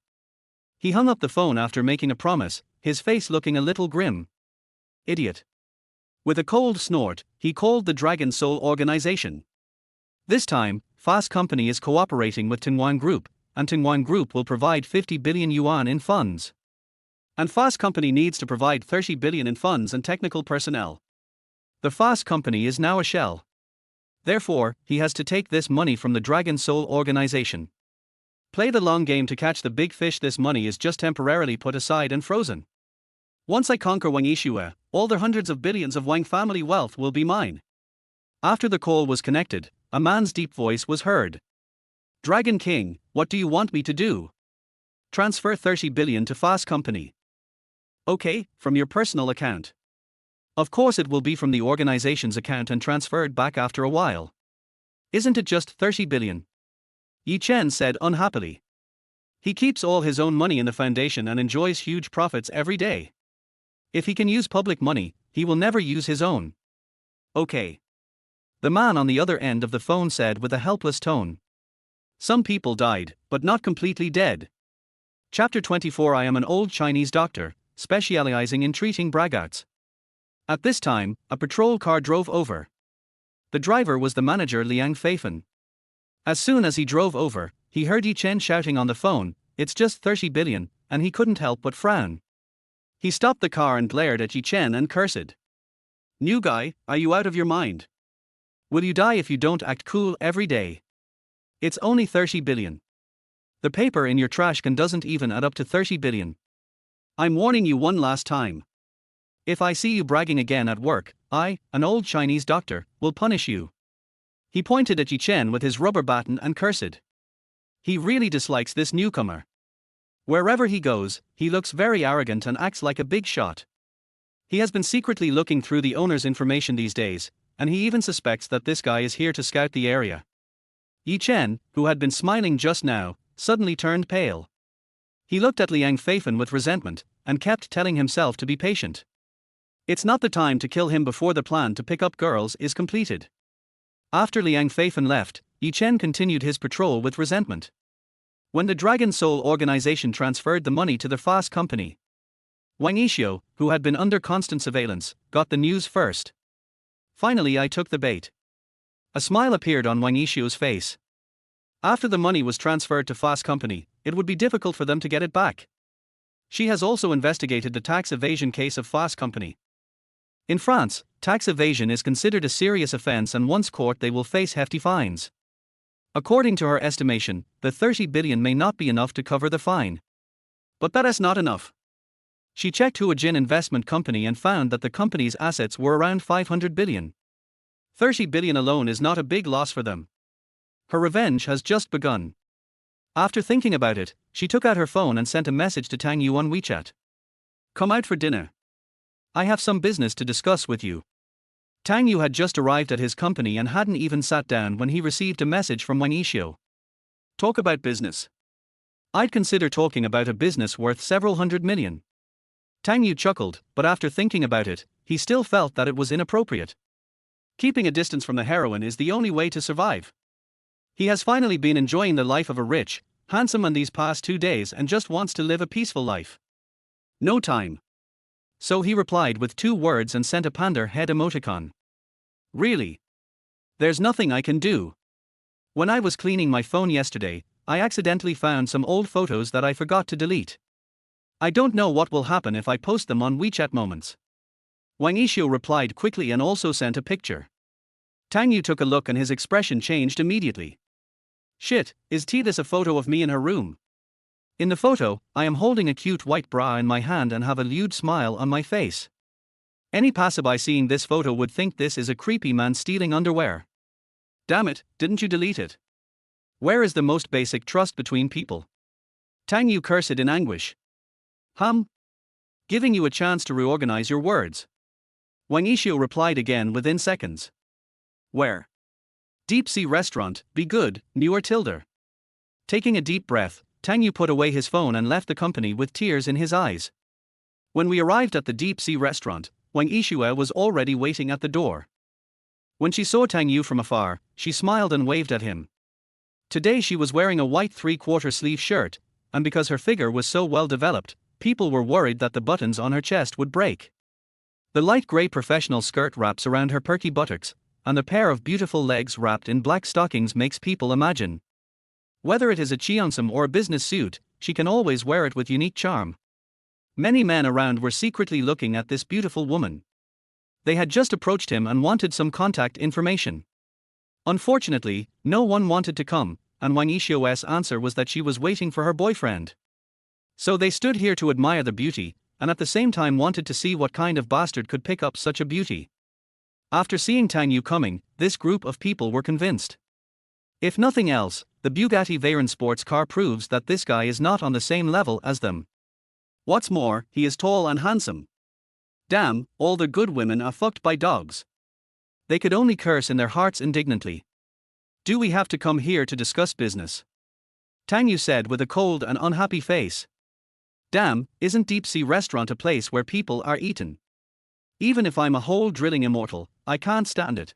He hung up the phone after making a promise, his face looking a little grim. Idiot. With a cold snort, he called the Dragon Soul organization. This time, Fast Company is cooperating with Tengwan Group, and Tengwan Group will provide 50 billion yuan in funds. And Fast Company needs to provide 30 billion in funds and technical personnel. The Fast Company is now a shell. Therefore, he has to take this money from the Dragon Soul organization. Play the long game to catch the big fish. This money is just temporarily put aside and frozen. Once I conquer Wang Yishu, all the hundreds of billions of Wang family wealth will be mine. After the call was connected, a man's deep voice was heard. Dragon King, what do you want me to do? Transfer 30 billion to Fast Company. Okay, from your personal account. Of course it will be from the organization's account and transferred back after a while. Isn't it just 30 billion? Yi Chen said unhappily. He keeps all his own money in the foundation and enjoys huge profits every day. If he can use public money, he will never use his own. Okay. The man on the other end of the phone said with a helpless tone. Some people died, but not completely dead. Chapter 24. I am an old Chinese doctor, specializing in treating braggarts. At this time, a patrol car drove over. The driver was the manager Liang Feifen. As soon as he drove over, he heard Yi Chen shouting on the phone, "It's just 30 billion, and he couldn't help but frown. He stopped the car and glared at Yi Chen and cursed. New guy, are you out of your mind? Will you die if you don't act cool every day? It's only 30 billion. The paper in your trash can doesn't even add up to 30 billion. I'm warning you one last time. If I see you bragging again at work, I, an old Chinese doctor, will punish you." He pointed at Yi Chen with his rubber baton and cursed. He really dislikes this newcomer. Wherever he goes, he looks very arrogant and acts like a big shot. He has been secretly looking through the owner's information these days, and he even suspects that this guy is here to scout the area. Yi Chen, who had been smiling just now, suddenly turned pale. He looked at Liang Feifen with resentment, and kept telling himself to be patient. It's not the time to kill him before the plan to pick up girls is completed. After Liang Feifan left, Yi Chen continued his patrol with resentment. When the Dragon Soul organization transferred the money to the Fast company, Wang Yixio, who had been under constant surveillance, got the news first. Finally, I took the bait. A smile appeared on Wang Yixio's face. After the money was transferred to Fast company, it would be difficult for them to get it back. She has also investigated the tax evasion case of Fast company. In France, tax evasion is considered a serious offense, and once caught they will face hefty fines. According to her estimation, the 30 billion may not be enough to cover the fine. But that is not enough. She checked Huajin Investment Company and found that the company's assets were around 500 billion. 30 billion alone is not a big loss for them. Her revenge has just begun. After thinking about it, she took out her phone and sent a message to Tang Yu on WeChat. Come out for dinner. I have some business to discuss with you. Tang Yu had just arrived at his company and hadn't even sat down when he received a message from Wang Yixio. Talk about business. I'd consider talking about a business worth several hundred million. Tang Yu chuckled, but after thinking about it, he still felt that it was inappropriate. Keeping a distance from the heroine is the only way to survive. He has finally been enjoying the life of a rich, handsome man these past 2 days and just wants to live a peaceful life. No time. So he replied with 2 words and sent a panda head emoticon. Really? There's nothing I can do. When I was cleaning my phone yesterday, I accidentally found some old photos that I forgot to delete. I don't know what will happen if I post them on WeChat Moments. Wang Yixio replied quickly and also sent a picture. Tang Yu took a look and his expression changed immediately. Shit, is this a photo of me in her room? In the photo, I am holding a cute white bra in my hand and have a lewd smile on my face. Any passerby seeing this photo would think this is a creepy man stealing underwear. Damn it, didn't you delete it? Where is the most basic trust between people? Tang Yu cursed in anguish. Giving you a chance to reorganize your words. Wang Yixio replied again within seconds. Where? Deep Sea Restaurant, be good, newer tilde. Taking a deep breath, Tang Yu put away his phone and left the company with tears in his eyes. When we arrived at the Deep Sea Restaurant, Wang Yixio was already waiting at the door. When she saw Tang Yu from afar, she smiled and waved at him. Today she was wearing a white 3/4 sleeve shirt, and because her figure was so well developed, people were worried that the buttons on her chest would break. The light grey professional skirt wraps around her perky buttocks, and the pair of beautiful legs wrapped in black stockings makes people imagine. Whether it is a cheongsam or a business suit, she can always wear it with unique charm. Many men around were secretly looking at this beautiful woman. They had just approached him and wanted some contact information. Unfortunately, no one wanted to come, and Wang Yixio's answer was that she was waiting for her boyfriend. So they stood here to admire the beauty, and at the same time wanted to see what kind of bastard could pick up such a beauty. After seeing Tang Yu coming, this group of people were convinced. If nothing else, the Bugatti Veyron sports car proves that this guy is not on the same level as them. What's more, he is tall and handsome. Damn, all the good women are fucked by dogs. They could only curse in their hearts indignantly. Do we have to come here to discuss business? Tang Yu said with a cold and unhappy face. Damn, isn't Deep Sea Restaurant a place where people are eaten? Even if I'm a hole drilling immortal, I can't stand it.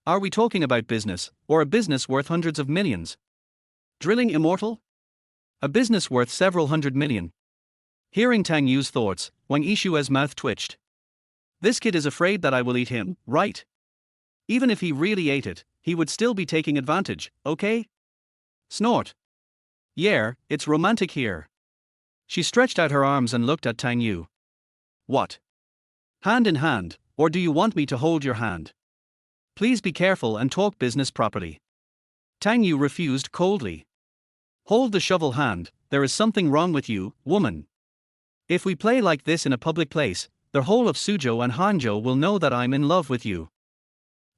Are we talking about business, or a business worth hundreds of millions? Drilling immortal? A business worth several hundred million. Hearing Tang Yu's thoughts, Wang Yixio's mouth twitched. This kid is afraid that I will eat him, right? Even if he really ate it, he would still be taking advantage, okay? Snort. Yeah, it's romantic here. She stretched out her arms and looked at Tang Yu. What? Hand in hand, or do you want me to hold your hand? Please be careful and talk business properly. Tang Yu refused coldly. Hold the shovel hand, there is something wrong with you, woman. If we play like this in a public place, the whole of Suzhou and Hangzhou will know that I'm in love with you.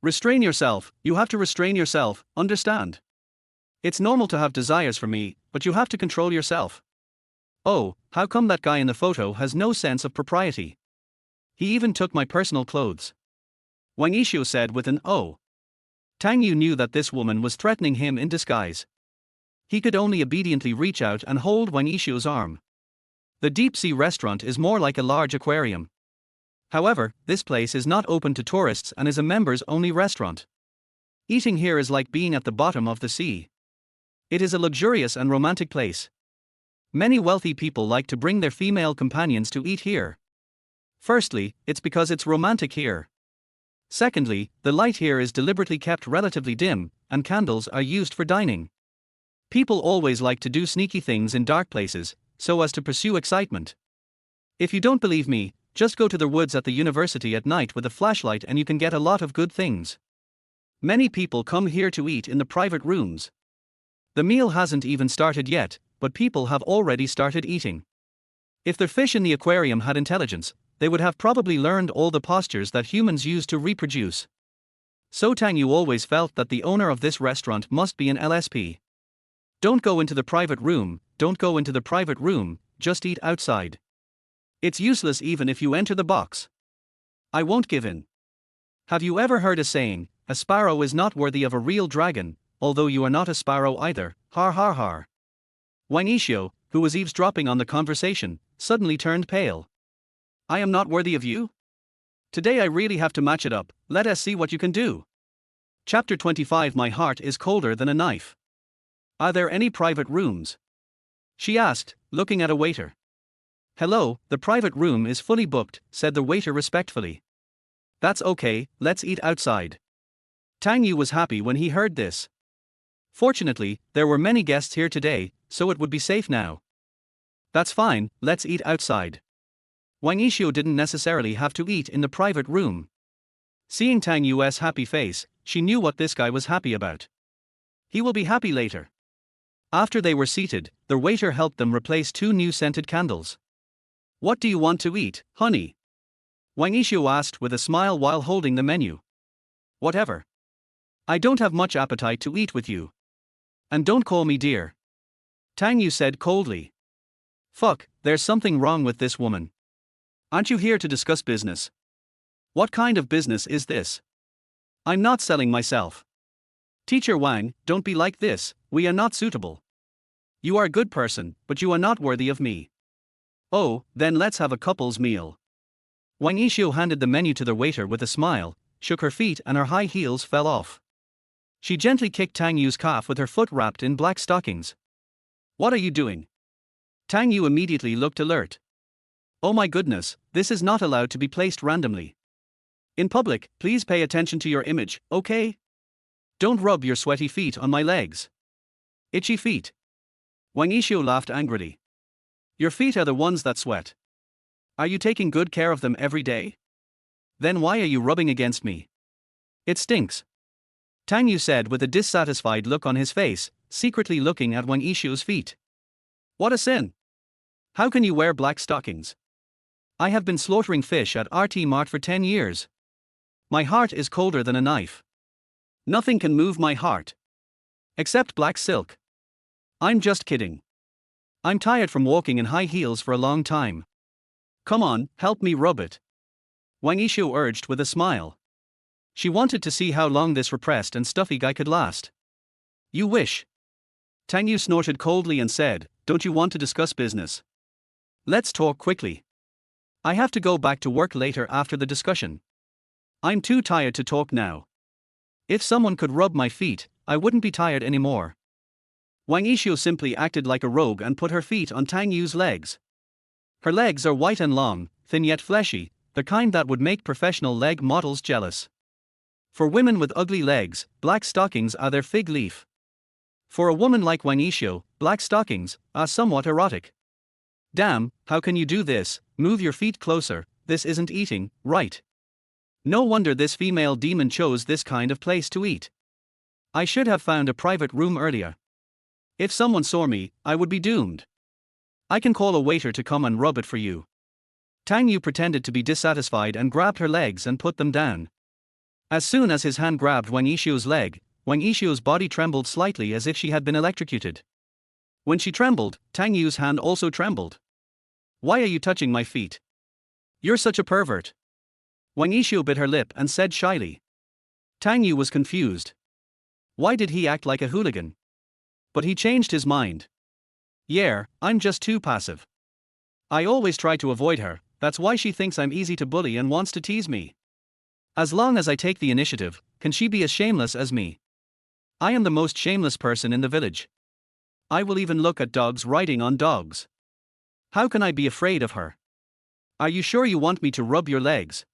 Restrain yourself, you have to restrain yourself, understand? It's normal to have desires for me, but you have to control yourself. Oh, how come that guy in the photo has no sense of propriety? He even took my personal clothes. Wang Yixio said with an oh. Tang Yu knew that this woman was threatening him in disguise. He could only obediently reach out and hold Wang Yixio's arm. The Deep Sea Restaurant is more like a large aquarium. However, this place is not open to tourists and is a members-only restaurant. Eating here is like being at the bottom of the sea. It is a luxurious and romantic place. Many wealthy people like to bring their female companions to eat here. Firstly, it's because it's romantic here. Secondly, the light here is deliberately kept relatively dim, and candles are used for dining. People always like to do sneaky things in dark places, so as to pursue excitement. If you don't believe me, just go to the woods at the university at night with a flashlight and you can get a lot of good things. Many people come here to eat in the private rooms. The meal hasn't even started yet, but people have already started eating. If the fish in the aquarium had intelligence, they would have probably learned all the postures that humans use to reproduce. So Tang Yu always felt that the owner of this restaurant must be an LSP. Don't go into the private room, don't go into the private room, just eat outside. It's useless even if you enter the box. I won't give in. Have you ever heard a saying, a sparrow is not worthy of a real dragon, although you are not a sparrow either, har har har. Wang Yixio, who was eavesdropping on the conversation, suddenly turned pale. I am not worthy of you? Today I really have to match it up, let us see what you can do. Chapter 25. My heart is colder than a knife. Are there any private rooms? She asked, looking at a waiter. Hello, the private room is fully booked, said the waiter respectfully. That's okay, let's eat outside. Tang Yu was happy when he heard this. Fortunately, there were many guests here today, so it would be safe now. That's fine, let's eat outside. Wang Yixio didn't necessarily have to eat in the private room. Seeing Tang Yu's happy face, she knew what this guy was happy about. He will be happy later. After they were seated, the waiter helped them replace 2 new scented candles. What do you want to eat, honey? Wang Yixio asked with a smile while holding the menu. Whatever. I don't have much appetite to eat with you. And don't call me dear. Tang Yu said coldly. Fuck, there's something wrong with this woman. Aren't you here to discuss business? What kind of business is this? I'm not selling myself. Teacher Wang, don't be like this, we are not suitable. You are a good person, but you are not worthy of me. Oh, then let's have a couple's meal. Wang Yixio handed the menu to the waiter with a smile, shook her feet and her high heels fell off. She gently kicked Tang Yu's calf with her foot wrapped in black stockings. What are you doing? Tang Yu immediately looked alert. Oh my goodness, this is not allowed to be placed randomly. In public, please pay attention to your image, okay? Don't rub your sweaty feet on my legs. Itchy feet. Wang Yixio laughed angrily. Your feet are the ones that sweat. Are you taking good care of them every day? Then why are you rubbing against me? It stinks. Tang Yu said with a dissatisfied look on his face, secretly looking at Wang Yixio's feet. What a sin! How can you wear black stockings? I have been slaughtering fish at RT Mart for 10 years. My heart is colder than a knife. Nothing can move my heart. Except black silk. I'm just kidding. I'm tired from walking in high heels for a long time. Come on, help me rub it. Wang Yixio urged with a smile. She wanted to see how long this repressed and stuffy guy could last. You wish. Tang Yu snorted coldly and said, don't you want to discuss business? Let's talk quickly. I have to go back to work later after the discussion. I'm too tired to talk now. If someone could rub my feet, I wouldn't be tired anymore. Wang Yixio simply acted like a rogue and put her feet on Tang Yu's legs. Her legs are white and long, thin yet fleshy, the kind that would make professional leg models jealous. For women with ugly legs, black stockings are their fig leaf. For a woman like Wang Yixio, black stockings are somewhat erotic. Damn, how can you do this? Move your feet closer, this isn't eating, right? No wonder this female demon chose this kind of place to eat. I should have found a private room earlier. If someone saw me, I would be doomed. I can call a waiter to come and rub it for you. Tang Yu pretended to be dissatisfied and grabbed her legs and put them down. As soon as his hand grabbed Wang Yixio's leg, Wang Yixio's body trembled slightly as if she had been electrocuted. When she trembled, Tang Yu's hand also trembled. Why are you touching my feet? You're such a pervert. Wang Yixio bit her lip and said shyly. Tang Yu was confused. Why did he act like a hooligan? But he changed his mind. Yeah, I'm just too passive. I always try to avoid her, that's why she thinks I'm easy to bully and wants to tease me. As long as I take the initiative, can she be as shameless as me? I am the most shameless person in the village. I will even look at dogs riding on dogs. How can I be afraid of her? Are you sure you want me to rub your legs?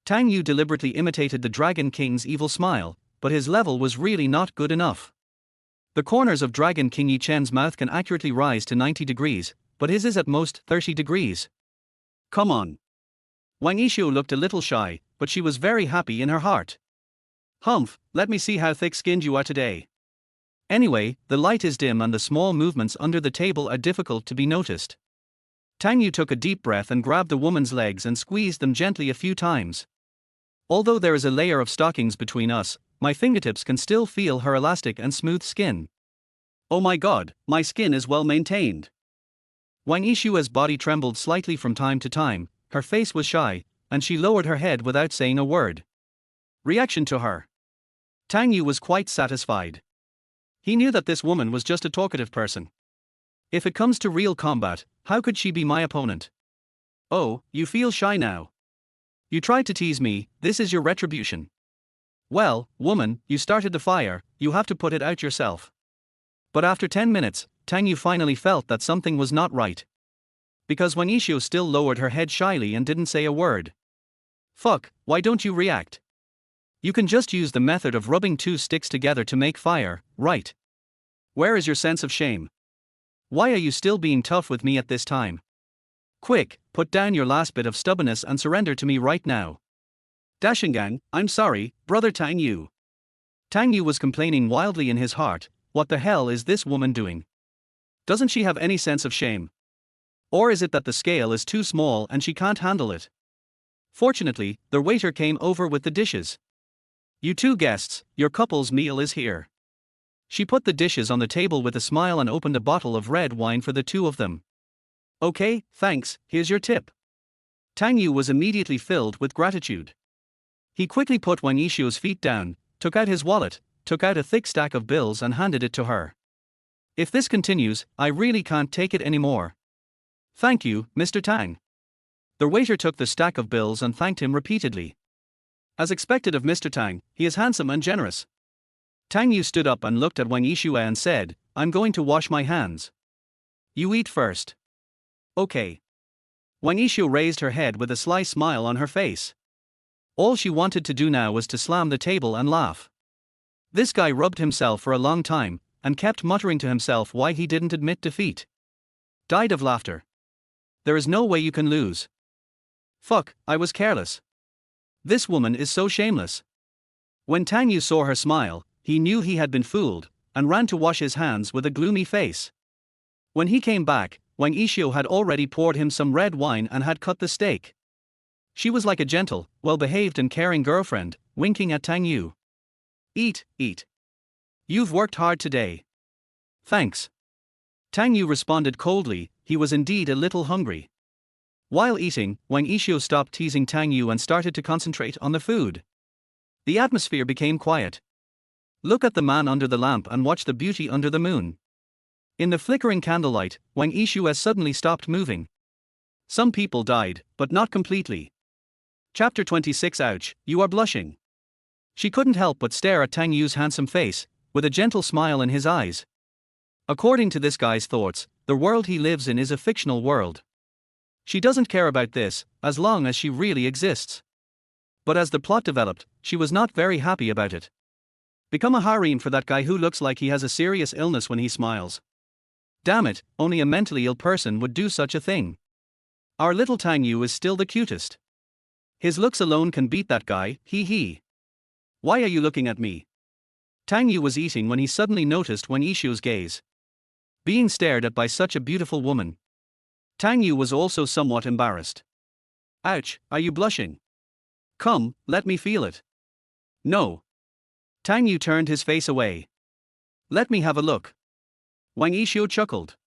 Tang Yu deliberately imitated the Dragon King's evil smile, but his level was really not good enough. The corners of Dragon King Yi Chen's mouth can accurately rise to 90 degrees, but his is at most 30 degrees. Come on. Wang Yishu looked a little shy, but she was very happy in her heart. Humph, let me see how thick-skinned you are today. Anyway, the light is dim and the small movements under the table are difficult to be noticed. Tang Yu took a deep breath and grabbed the woman's legs and squeezed them gently a few times. Although there is a layer of stockings between us, my fingertips can still feel her elastic and smooth skin. Oh my god, my skin is well maintained. Wang Yishua's body trembled slightly from time to time, her face was shy, and she lowered her head without saying a word. Reaction to her. Tang Yu was quite satisfied. He knew that this woman was just a talkative person. If it comes to real combat, how could she be my opponent? Oh, you feel shy now. You tried to tease me, this is your retribution. Well, woman, you started the fire, you have to put it out yourself. But after 10 minutes, Tang Yu finally felt that something was not right. Because Wang Yishu still lowered her head shyly and didn't say a word. Fuck, why don't you react? You can just use the method of rubbing two sticks together to make fire, right? Where is your sense of shame? Why are you still being tough with me at this time? Quick, put down your last bit of stubbornness and surrender to me right now. Dashingang, I'm sorry, brother Tang Yu. Tang Yu was complaining wildly in his heart, what the hell is this woman doing? Doesn't she have any sense of shame? Or is it that the scale is too small and she can't handle it? Fortunately, the waiter came over with the dishes. You two guests, your couple's meal is here. She put the dishes on the table with a smile and opened a bottle of red wine for the two of them. Okay, thanks, here's your tip. Tang Yu was immediately filled with gratitude. He quickly put Wang Yishu's feet down, took out his wallet, took out a thick stack of bills and handed it to her. If this continues, I really can't take it anymore. Thank you, Mr. Tang. The waiter took the stack of bills and thanked him repeatedly. As expected of Mr. Tang, he is handsome and generous. Tang Yu stood up and looked at Wang Yishua and said, I'm going to wash my hands. You eat first. Okay. Wang Yishu raised her head with a sly smile on her face. All she wanted to do now was to slam the table and laugh. This guy rubbed himself for a long time, and kept muttering to himself why he didn't admit defeat. Died of laughter. There is no way you can lose. Fuck, I was careless. This woman is so shameless. When Tang Yu saw her smile, he knew he had been fooled, and ran to wash his hands with a gloomy face. When he came back, Wang Yishu had already poured him some red wine and had cut the steak. She was like a gentle, well-behaved and caring girlfriend, winking at Tang Yu. Eat, eat. You've worked hard today. Thanks. Tang Yu responded coldly, he was indeed a little hungry. While eating, Wang Yishu stopped teasing Tang Yu and started to concentrate on the food. The atmosphere became quiet. Look at the man under the lamp and watch the beauty under the moon. In the flickering candlelight, Wang Yishu suddenly stopped moving. Some people died, but not completely. Chapter 26. Ouch, you are blushing. She couldn't help but stare at Tang Yu's handsome face, with a gentle smile in his eyes. According to this guy's thoughts, the world he lives in is a fictional world. She doesn't care about this, as long as she really exists. But as the plot developed, she was not very happy about it. Become a heroine for that guy who looks like he has a serious illness when he smiles. Damn it, only a mentally ill person would do such a thing. Our little Tang Yu is still the cutest. His looks alone can beat that guy, hee hee. Why are you looking at me? Tang Yu was eating when he suddenly noticed Wang Yishu's gaze. Being stared at by such a beautiful woman. Tang Yu was also somewhat embarrassed. Ouch, are you blushing? Come, let me feel it. No. Tang Yu turned his face away. Let me have a look. Wang Yishu chuckled.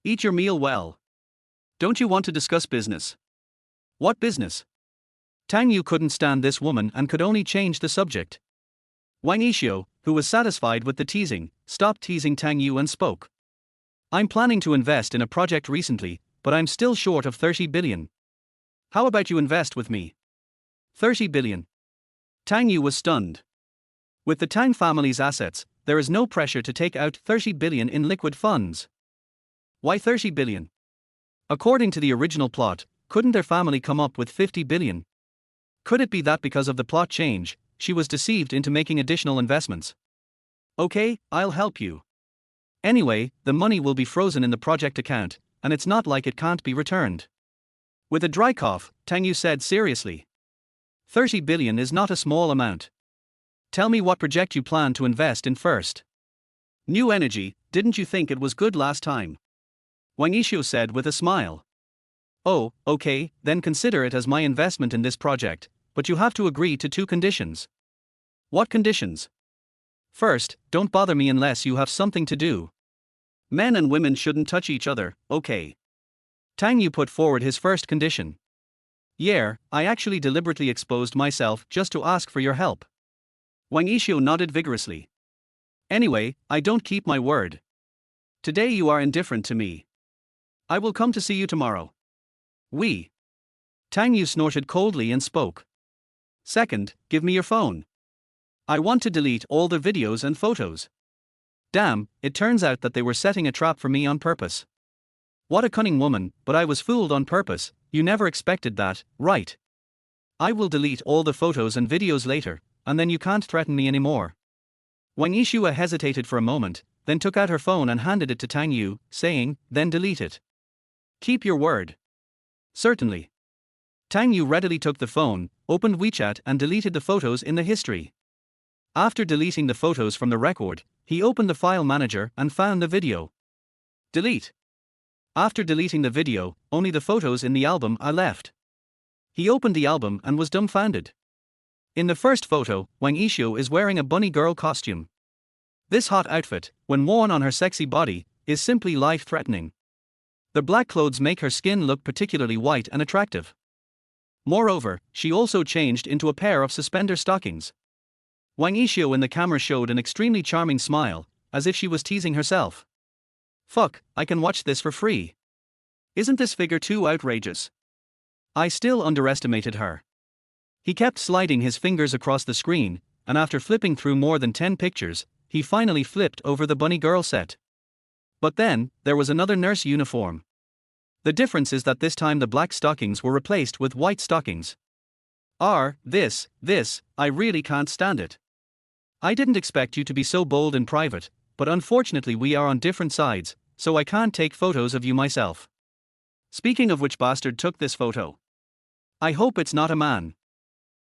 Eat your meal well. Don't you want to discuss business? What business? Tang Yu couldn't stand this woman and could only change the subject. Wang Yishu, who was satisfied with the teasing, stopped teasing Tang Yu and spoke. I'm planning to invest in a project recently, but I'm still short of 30 billion. How about you invest with me? 30 billion. Tang Yu was stunned. With the Tang family's assets, there is no pressure to take out 30 billion in liquid funds. Why 30 billion? According to the original plot, couldn't their family come up with 50 billion? Could it be that because of the plot change, she was deceived into making additional investments? Okay, I'll help you. Anyway, the money will be frozen in the project account, and it's not like it can't be returned. With a dry cough, Tang Yu said seriously. 30 billion is not a small amount. Tell me what project you plan to invest in first. New energy, didn't you think it was good last time? Wang Yishu said with a smile. Oh, okay, then consider it as my investment in this project, but you have to agree to 2 conditions. What conditions? First, don't bother me unless you have something to do. Men and women shouldn't touch each other, okay? Tang Yu put forward his first condition. Yeah, I actually deliberately exposed myself just to ask for your help. Wang Yishu nodded vigorously. Anyway, I don't keep my word. Today you are indifferent to me. I will come to see you tomorrow. We. Tang Yu snorted coldly and spoke. Second, give me your phone. I want to delete all the videos and photos. Damn, it turns out that they were setting a trap for me on purpose. What a cunning woman, but I was fooled on purpose. You never expected that, right? I will delete all the photos and videos later, and then you can't threaten me anymore. Wang Yishua hesitated for a moment, then took out her phone and handed it to Tang Yu, saying, then delete it. Keep your word. Certainly. Tang Yu readily took the phone, opened WeChat and deleted the photos in the history. After deleting the photos from the record, he opened the file manager and found the video. Delete. After deleting the video, only the photos in the album are left. He opened the album and was dumbfounded. In the first photo, Wang Yishu is wearing a bunny girl costume. This hot outfit, when worn on her sexy body, is simply life-threatening. The black clothes make her skin look particularly white and attractive. Moreover, she also changed into a pair of suspender stockings. Wang Yishu in the camera showed an extremely charming smile, as if she was teasing herself. Fuck, I can watch this for free. Isn't this figure too outrageous? I still underestimated her. He kept sliding his fingers across the screen, and after flipping through more than 10 pictures, he finally flipped over the bunny girl set. But then, there was another nurse uniform. The difference is that this time the black stockings were replaced with white stockings. This, I really can't stand it. I didn't expect you to be so bold in private, but unfortunately we are on different sides, so I can't take photos of you myself. Speaking of which bastard took this photo. I hope it's not a man.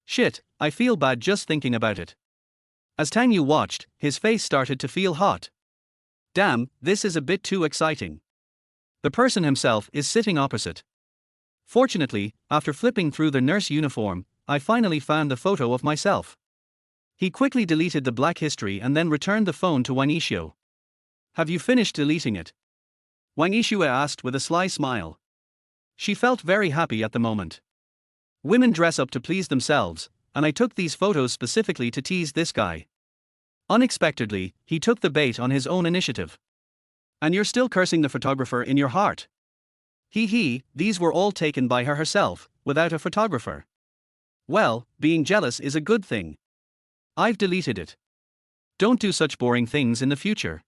Shit, I feel bad just thinking about it. As Tang Yu watched, his face started to feel hot. Damn, this is a bit too exciting. The person himself is sitting opposite. Fortunately, after flipping through the nurse uniform, I finally found the photo of myself. He quickly deleted the black history and then returned the phone to Wang Yishu. Have you finished deleting it? Wang Yishu asked with a sly smile. She felt very happy at the moment. Women dress up to please themselves, and I took these photos specifically to tease this guy. Unexpectedly, he took the bait on his own initiative. And you're still cursing the photographer in your heart. These were all taken by her herself, without a photographer. Well, being jealous is a good thing. I've deleted it. Don't do such boring things in the future.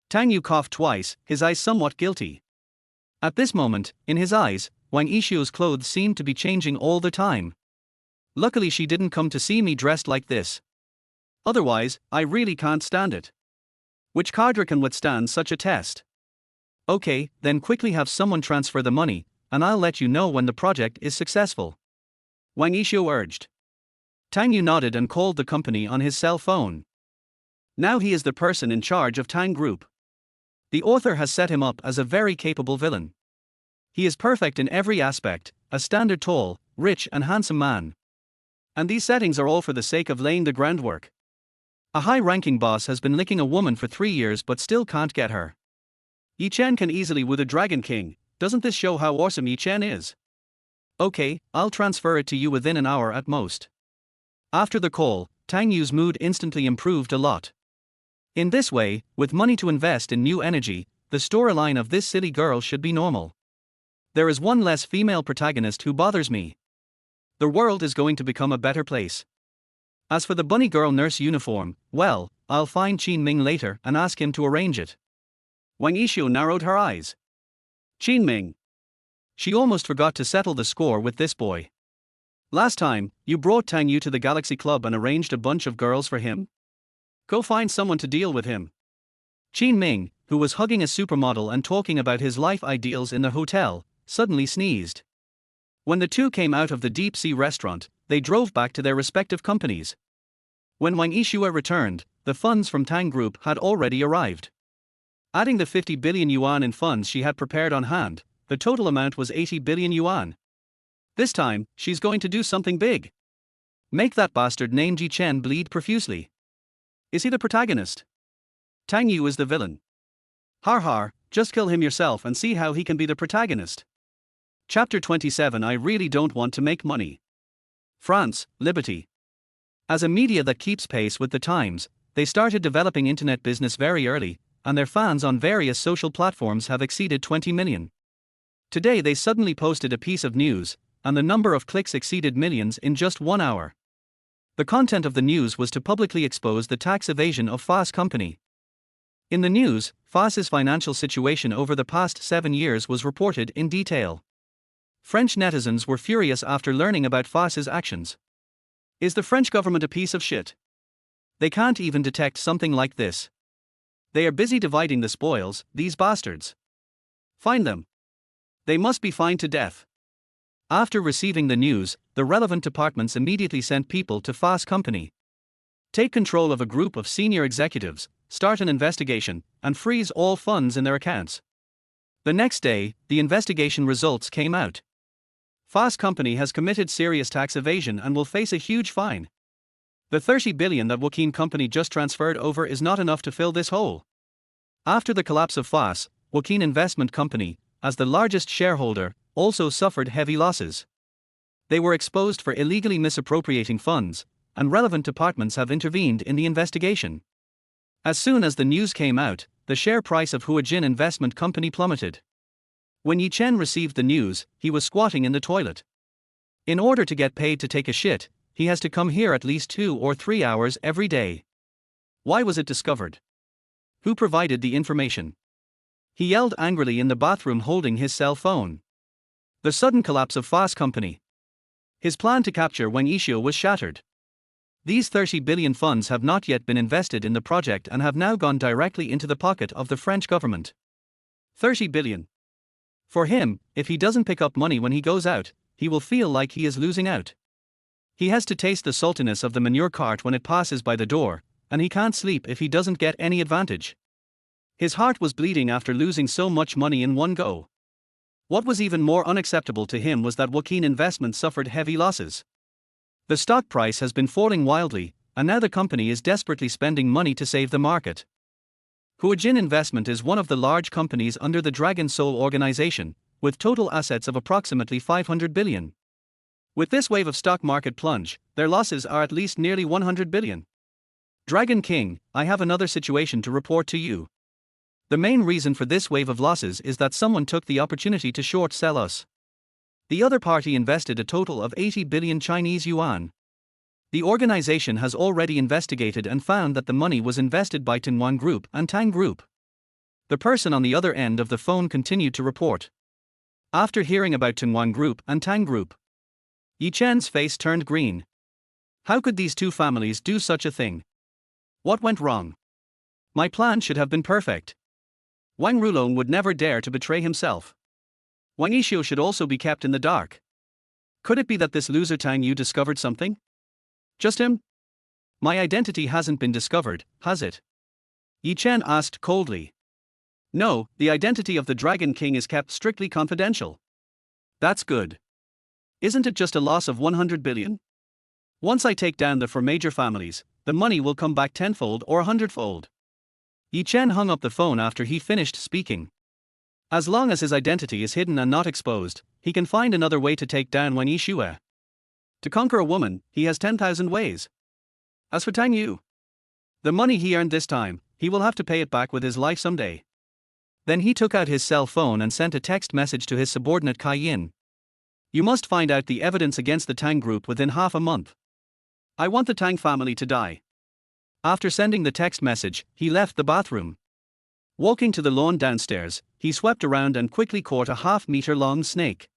Tang Yu coughed twice, his eyes somewhat guilty. At this moment, in his eyes, Wang Yishu's clothes seemed to be changing all the time. Luckily she didn't come to see me dressed like this. Otherwise, I really can't stand it. Which cadre can withstand such a test? Okay, then quickly have someone transfer the money, and I'll let you know when the project is successful. Wang Yishu urged. Tang Yu nodded and called the company on his cell phone. Now he is the person in charge of Tang Group. The author has set him up as a very capable villain. He is perfect in every aspect, a standard tall, rich and handsome man. And these settings are all for the sake of laying the groundwork. A high-ranking boss has been licking a woman for 3 years but still can't get her. Yi Chen can easily woo the Dragon King. Doesn't this show how awesome Yi Chen is? Okay, I'll transfer it to you within an hour at most. After the call, Tang Yu's mood instantly improved a lot. In this way, with money to invest in new energy, the storyline of this silly girl should be normal. There is one less female protagonist who bothers me. The world is going to become a better place. As for the bunny girl nurse uniform, well, I'll find Qin Ming later and ask him to arrange it. Wang Yishu narrowed her eyes. Qin Ming. She almost forgot to settle the score with this boy. Last time, you brought Tang Yu to the Galaxy Club and arranged a bunch of girls for him? Go find someone to deal with him. Qin Ming, who was hugging a supermodel and talking about his life ideals in the hotel, suddenly sneezed. When the two came out of the deep-sea restaurant, they drove back to their respective companies. When Wang Yishua returned, the funds from Tang Group had already arrived. Adding the 50 billion yuan in funds she had prepared on hand, the total amount was 80 billion yuan. This time, she's going to do something big. Make that bastard named Ji Chen bleed profusely. Is he the protagonist? Tang Yu is the villain. Har har, just kill him yourself and see how he can be the protagonist. Chapter 27. I really don't want to make money. France, Liberty. As a media that keeps pace with the times, they started developing internet business very early, and their fans on various social platforms have exceeded 20 million. Today they suddenly posted a piece of news, and the number of clicks exceeded millions in just 1 hour. The content of the news was to publicly expose the tax evasion of FAS company. In the news, FAS's financial situation over the past 7 years was reported in detail. French netizens were furious after learning about FAS's actions. Is the French government a piece of shit? They can't even detect something like this. They are busy dividing the spoils, these bastards. Find them. They must be fined to death. After receiving the news, the relevant departments immediately sent people to FAS company. Take control of a group of senior executives, start an investigation, and freeze all funds in their accounts. The next day, the investigation results came out. FAS company has committed serious tax evasion and will face a huge fine. The 30 billion that Joaquin company just transferred over is not enough to fill this hole. After the collapse of FAS, Joaquin Investment Company, as the largest shareholder, also suffered heavy losses. They were exposed for illegally misappropriating funds, and relevant departments have intervened in the investigation. As soon as the news came out, the share price of Huajin Investment Company plummeted. When Yi Chen received the news, he was squatting in the toilet. In order to get paid to take a shit, he has to come here at least 2 or 3 hours every day. Why was it discovered? Who provided the information? He yelled angrily in the bathroom holding his cell phone. The sudden collapse of FAS company. His plan to capture Wang Yishio was shattered. These 30 billion funds have not yet been invested in the project and have now gone directly into the pocket of the French government. 30 billion. For him, if he doesn't pick up money when he goes out, he will feel like he is losing out. He has to taste the saltiness of the manure cart when it passes by the door, and he can't sleep if he doesn't get any advantage. His heart was bleeding after losing so much money in one go. What was even more unacceptable to him was that Joaquin Investment suffered heavy losses. The stock price has been falling wildly, and now the company is desperately spending money to save the market. Huajin Investment is one of the large companies under the Dragon Soul organization, with total assets of approximately 500 billion. With this wave of stock market plunge, their losses are at least nearly 100 billion. Dragon King, I have another situation to report to you. The main reason for this wave of losses is that someone took the opportunity to short sell us. The other party invested a total of 80 billion Chinese yuan. The organization has already investigated and found that the money was invested by Tinwan Group and Tang Group. The person on the other end of the phone continued to report. After hearing about Tinwan Group and Tang Group, Yi Chen's face turned green. How could these two families do such a thing? What went wrong? My plan should have been perfect. Wang Rulong would never dare to betray himself. Wang Yishio should also be kept in the dark. Could it be that this loser Tang Yu discovered something? Just him? My identity hasn't been discovered, has it? Yi Chen asked coldly. No, the identity of the Dragon King is kept strictly confidential. That's good. Isn't it just a loss of 100 billion? Once I take down the 4 major families, the money will come back tenfold or 100-fold. Yi Chen hung up the phone after he finished speaking. As long as his identity is hidden and not exposed, he can find another way to take down Wang Yishua. To conquer a woman, he has 10,000 ways. As for Tang Yu, the money he earned this time, he will have to pay it back with his life someday. Then he took out his cell phone and sent a text message to his subordinate Kai Yin. You must find out the evidence against the Tang group within half a month. I want the Tang family to die. After sending the text message, he left the bathroom. Walking to the lawn downstairs, he swept around and quickly caught a half-meter-long snake.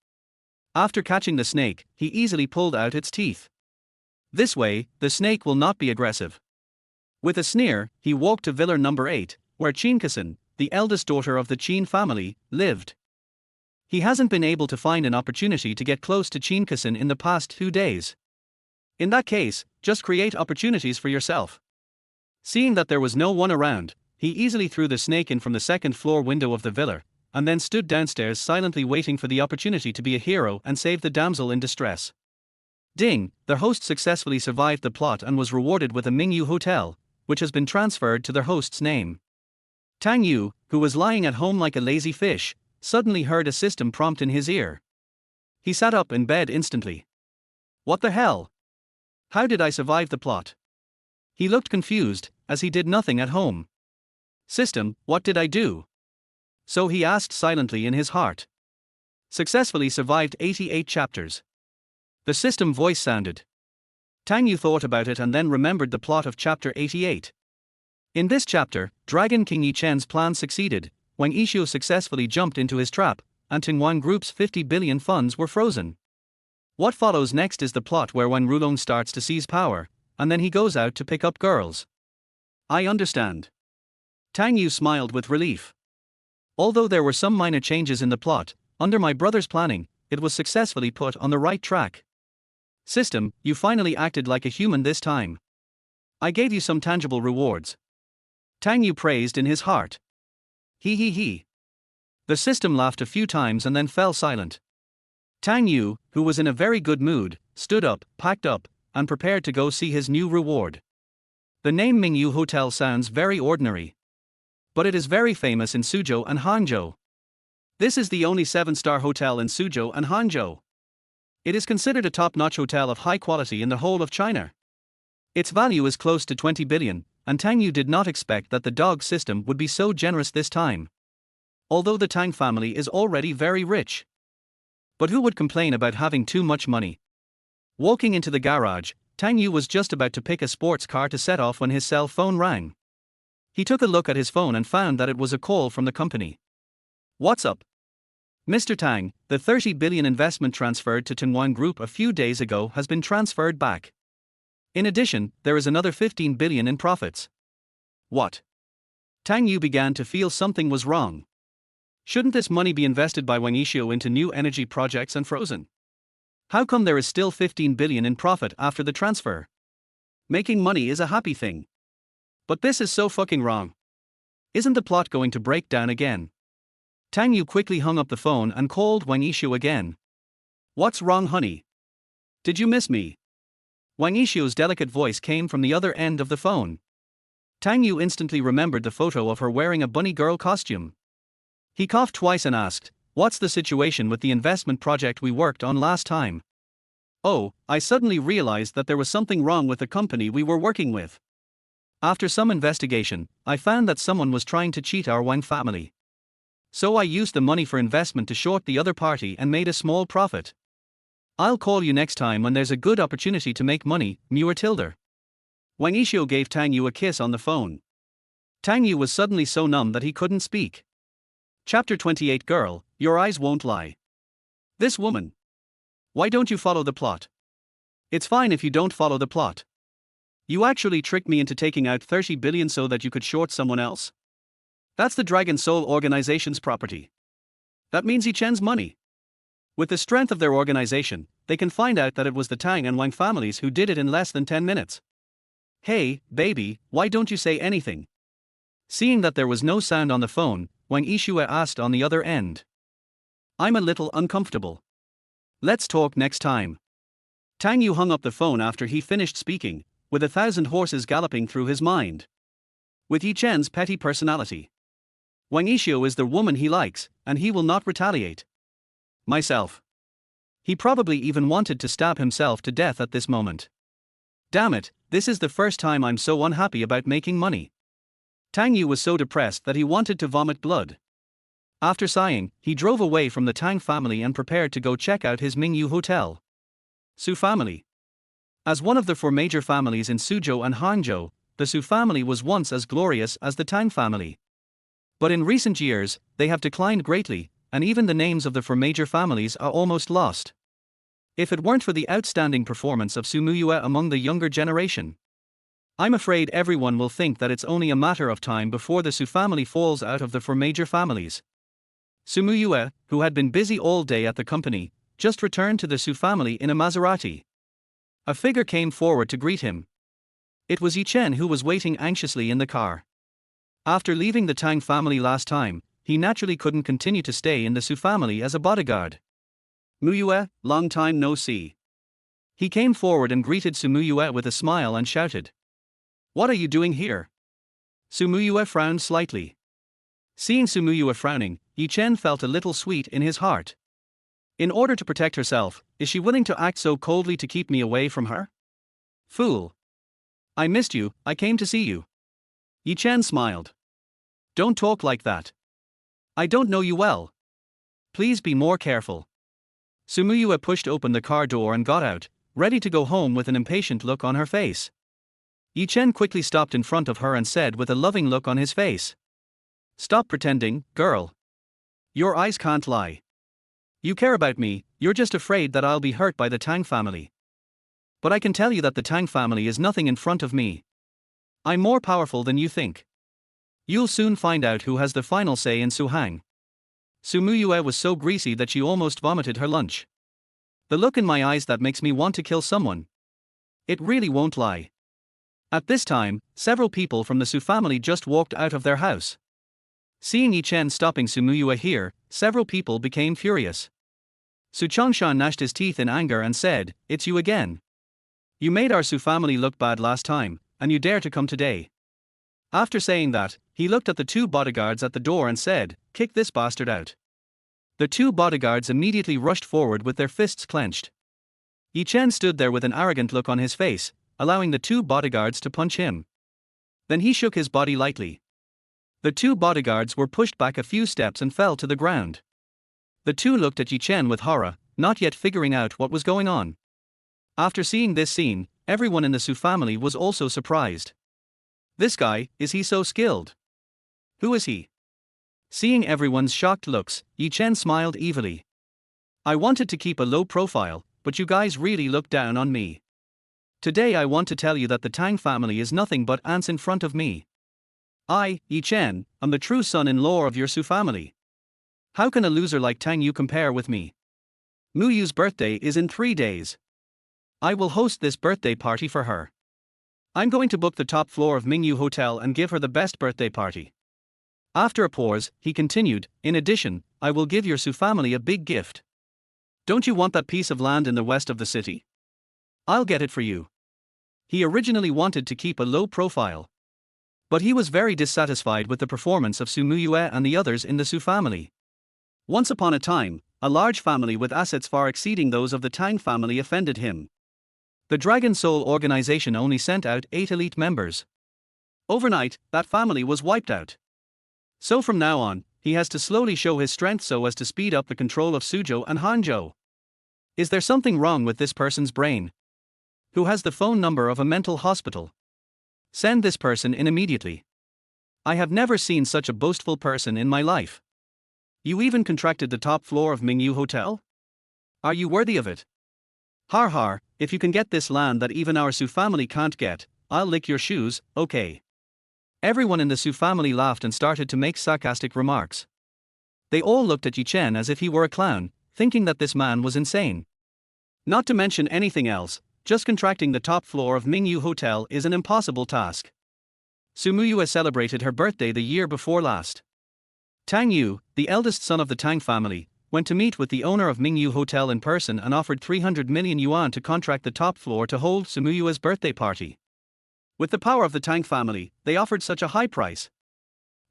After catching the snake, he easily pulled out its teeth. This way, the snake will not be aggressive. With a sneer, he walked to Villa number 8, where Qin Kasin, the eldest daughter of the Qin family, lived. He hasn't been able to find an opportunity to get close to Qin Kasin in the past 2 days. In that case, just create opportunities for yourself. Seeing that there was no one around, he easily threw the snake in from the second-floor window of the villa, and then stood downstairs silently waiting for the opportunity to be a hero and save the damsel in distress. Ding, the host successfully survived the plot and was rewarded with a Mingyu hotel, which has been transferred to their host's name. Tang Yu, who was lying at home like a lazy fish, suddenly heard a system prompt in his ear. He sat up in bed instantly. What the hell? How did I survive the plot? He looked confused, as he did nothing at home. System, what did I do? So he asked silently in his heart. Successfully survived 88 chapters. The system voice sounded. Tang Yu thought about it and then remembered the plot of chapter 88. In this chapter, Dragon King Yi Chen's plan succeeded, Wang Yixuo successfully jumped into his trap, and Tingwan Group's 50 billion funds were frozen. What follows next is the plot where Wang Rulong starts to seize power, and then he goes out to pick up girls. I understand. Tang Yu smiled with relief. Although there were some minor changes in the plot, under my brother's planning, it was successfully put on the right track. System, you finally acted like a human this time. I gave you some tangible rewards. Tang Yu praised in his heart. He. The system laughed a few times and then fell silent. Tang Yu, who was in a very good mood, stood up, packed up, and prepared to go see his new reward. The name Mingyu Hotel sounds very ordinary. But it is very famous in Suzhou and Hangzhou. This is the only 7-star hotel in Suzhou and Hangzhou. It is considered a top-notch hotel of high quality in the whole of China. Its value is close to 20 billion, and Tang Yu did not expect that the dog system would be so generous this time. Although the Tang family is already very rich. But who would complain about having too much money? Walking into the garage, Tang Yu was just about to pick a sports car to set off when his cell phone rang. He took a look at his phone and found that it was a call from the company. What's up? Mr. Tang, the 30 billion investment transferred to Tingwan Group a few days ago has been transferred back. In addition, there is another 15 billion in profits. What? Tang Yu began to feel something was wrong. Shouldn't this money be invested by Wang Yixuo into new energy projects and frozen? How come there is still 15 billion in profit after the transfer? Making money is a happy thing. But this is so fucking wrong. Isn't the plot going to break down again? Tang Yu quickly hung up the phone and called Wang Yixuo again. What's wrong, honey? Did you miss me? Wang Yixuo's delicate voice came from the other end of the phone. Tang Yu instantly remembered the photo of her wearing a bunny girl costume. He coughed twice and asked, what's the situation with the investment project we worked on last time? Oh, I suddenly realized that there was something wrong with the company we were working with. After some investigation, I found that someone was trying to cheat our Wang family. So I used the money for investment to short the other party and made a small profit. I'll call you next time when there's a good opportunity to make money, Muir Tilder. Wang Yixuo gave Tang Yu a kiss on the phone. Tang Yu was suddenly so numb that he couldn't speak. Chapter 28 Girl, your eyes won't lie. This woman. Why don't you follow the plot? It's fine if you don't follow the plot. You actually tricked me into taking out 30 billion so that you could short someone else? That's the Dragon Soul organization's property. That means Yi Chen's money. With the strength of their organization, they can find out that it was the Tang and Wang families who did it in less than 10 minutes. Hey, baby, why don't you say anything? Seeing that there was no sound on the phone, Wang Yixuo asked on the other end. I'm a little uncomfortable. Let's talk next time. Tang Yu hung up the phone after he finished speaking, with 1,000 horses galloping through his mind. With Yi Chen's petty personality, Wang Yixuo is the woman he likes, and he will not retaliate. Myself. He probably even wanted to stab himself to death at this moment. Damn it, this is the first time I'm so unhappy about making money. Tang Yu was so depressed that he wanted to vomit blood. After sighing, he drove away from the Tang family and prepared to go check out his Mingyu hotel. Su family. As one of the four major families in Suzhou and Hangzhou, the Su family was once as glorious as the Tang family. But in recent years, they have declined greatly, and even the names of the four major families are almost lost. If it weren't for the outstanding performance of Su Muyue among the younger generation, I'm afraid everyone will think that it's only a matter of time before the Su family falls out of the four major families. Su Muyue, who had been busy all day at the company, just returned to the Su family in a Maserati. A figure came forward to greet him. It was Yi Chen, who was waiting anxiously in the car. After leaving the Tang family last time, he naturally couldn't continue to stay in the Su family as a bodyguard. Muyue, long time no see. He came forward and greeted Su Muyue with a smile and shouted, "What are you doing here?" Su Muyue frowned slightly. Seeing Su Muyue frowning, Yi Chen felt a little sweet in his heart. In order to protect herself, is she willing to act so coldly to keep me away from her? Fool. I missed you, I came to see you. Yi Chen smiled. Don't talk like that. I don't know you well. Please be more careful. Su Muyue pushed open the car door and got out, ready to go home with an impatient look on her face. Yi Chen quickly stopped in front of her and said with a loving look on his face, "Stop pretending, girl. Your eyes can't lie. You care about me, you're just afraid that I'll be hurt by the Tang family. But I can tell you that the Tang family is nothing in front of me. I'm more powerful than you think. You'll soon find out who has the final say in Suhang." Su Muyue was so greasy that she almost vomited her lunch. The look in my eyes that makes me want to kill someone. It really won't lie. At this time, several people from the Su family just walked out of their house. Seeing Yi Chen stopping Su Muyue here, several people became furious. Su Chongshan gnashed his teeth in anger and said, "It's you again. You made our Su family look bad last time, and you dare to come today." After saying that, he looked at the two bodyguards at the door and said, "Kick this bastard out." The two bodyguards immediately rushed forward with their fists clenched. Yi Chen stood there with an arrogant look on his face, allowing the two bodyguards to punch him. Then he shook his body lightly. The two bodyguards were pushed back a few steps and fell to the ground. The two looked at Yi Chen with horror, not yet figuring out what was going on. After seeing this scene, everyone in the Su family was also surprised. This guy, is he so skilled? Who is he? Seeing everyone's shocked looks, Yi Chen smiled evilly. I wanted to keep a low profile, but you guys really look down on me. Today I want to tell you that the Tang family is nothing but ants in front of me. I, Yi Chen, am the true son-in-law of your Su family. How can a loser like Tang Yu compare with me? Muyu's birthday is in 3 days. I will host this birthday party for her. I'm going to book the top floor of Mingyu Hotel and give her the best birthday party. After a pause, he continued, in addition, I will give your Su family a big gift. Don't you want that piece of land in the west of the city? I'll get it for you. He originally wanted to keep a low profile. But he was very dissatisfied with the performance of Su Muyue and the others in the Su family. Once upon a time, a large family with assets far exceeding those of the Tang family offended him. The Dragon Soul organization only sent out 8 elite members. Overnight, that family was wiped out. So from now on, he has to slowly show his strength so as to speed up the control of Suzhou and Hangzhou. Is there something wrong with this person's brain? Who has the phone number of a mental hospital? Send this person in immediately. I have never seen such a boastful person in my life. You even contracted the top floor of Mingyu Hotel? Are you worthy of it? Har har, if you can get this land that even our Su family can't get, I'll lick your shoes, okay. Everyone in the Su family laughed and started to make sarcastic remarks. They all looked at Yi Chen as if he were a clown, thinking that this man was insane. Not to mention anything else, just contracting the top floor of Mingyu Hotel is an impossible task. Su Muyue celebrated her birthday the year before last. Tang Yu, the eldest son of the Tang family, went to meet with the owner of Mingyu Hotel in person and offered 300 million yuan to contract the top floor to hold Su Muyue's birthday party. With the power of the Tang family, they offered such a high price.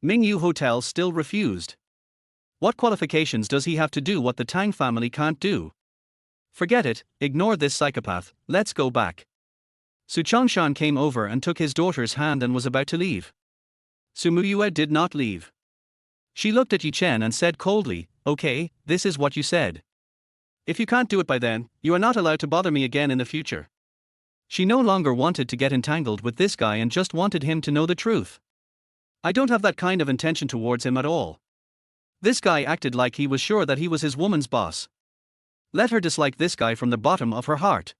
Mingyu Hotel still refused. What qualifications does he have to do what the Tang family can't do? Forget it, ignore this psychopath, let's go back. Su Chongshan came over and took his daughter's hand and was about to leave. Su Muyue did not leave. She looked at Yi Chen and said coldly, "Okay, this is what you said. If you can't do it by then, you are not allowed to bother me again in the future." She no longer wanted to get entangled with this guy and just wanted him to know the truth. "I don't have that kind of intention towards him at all." This guy acted like he was sure that he was his woman's boss. Let her dislike this guy from the bottom of her heart.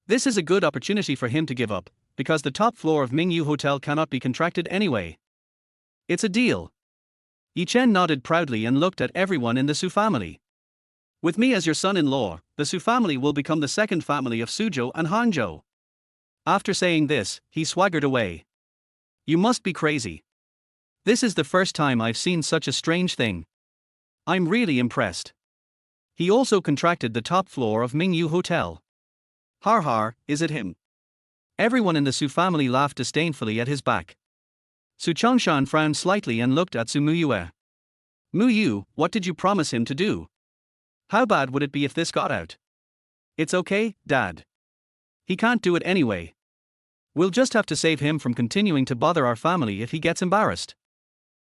This is a good opportunity for him to give up, because the top floor of Mingyu Hotel cannot be contracted anyway. It's a deal. Yi Chen nodded proudly and looked at everyone in the Su family. "With me as your son-in-law, the Su family will become the second family of Suzhou and Hangzhou." After saying this, he swaggered away. "You must be crazy. This is the first time I've seen such a strange thing. I'm really impressed." He also contracted the top floor of Mingyu Hotel. Har har, is it him? Everyone in the Su family laughed disdainfully at his back. Su Chongshan frowned slightly and looked at Su Muyue. "Muyu, what did you promise him to do? How bad would it be if this got out?" "It's okay, Dad. He can't do it anyway. We'll just have to save him from continuing to bother our family if he gets embarrassed."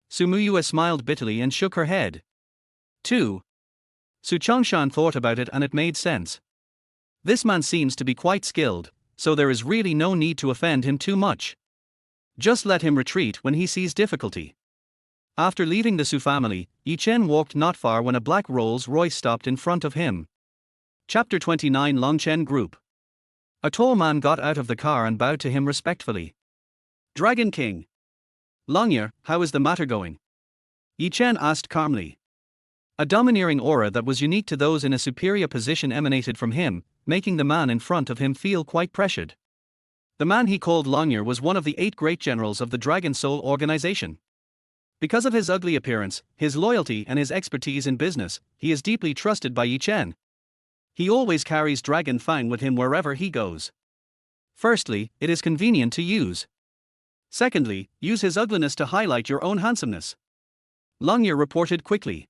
Su Muyue smiled bitterly and shook her head. 2. Su Chongshan thought about it and it made sense. This man seems to be quite skilled, so there is really no need to offend him too much. Just let him retreat when he sees difficulty. After leaving the Su family, Yi Chen walked not far when a black Rolls-Royce stopped in front of him. Chapter 29 Longchen Group. A tall man got out of the car and bowed to him respectfully. "Dragon King. Longyer, how is the matter going?" Yi Chen asked calmly. A domineering aura that was unique to those in a superior position emanated from him, making the man in front of him feel quite pressured. The man he called Longyer was one of the 8 great generals of the Dragon Soul organization. Because of his ugly appearance, his loyalty and his expertise in business, he is deeply trusted by Yi Chen. He always carries Dragon Fang with him wherever he goes. Firstly, it is convenient to use. Secondly, use his ugliness to highlight your own handsomeness. Longyer reported quickly.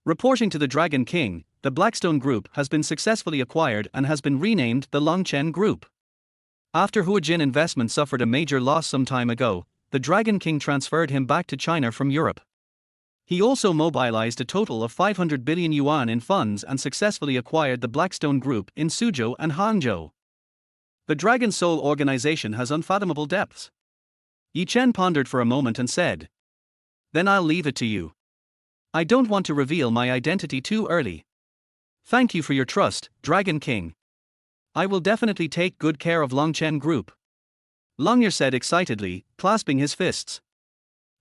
Reporting to the Dragon King, the Blackstone Group has been successfully acquired and has been renamed the Longchen Group. After Huajin Investment suffered a major loss some time ago, the Dragon King transferred him back to China from Europe. He also mobilized a total of 500 billion yuan in funds and successfully acquired the Blackstone Group in Suzhou and Hangzhou. The Dragon Soul organization has unfathomable depths. Yi Chen pondered for a moment and said, "Then I'll leave it to you. I don't want to reveal my identity too early. Thank you for your trust, Dragon King. I will definitely take good care of Longchen Group," Longyer said excitedly, clasping his fists.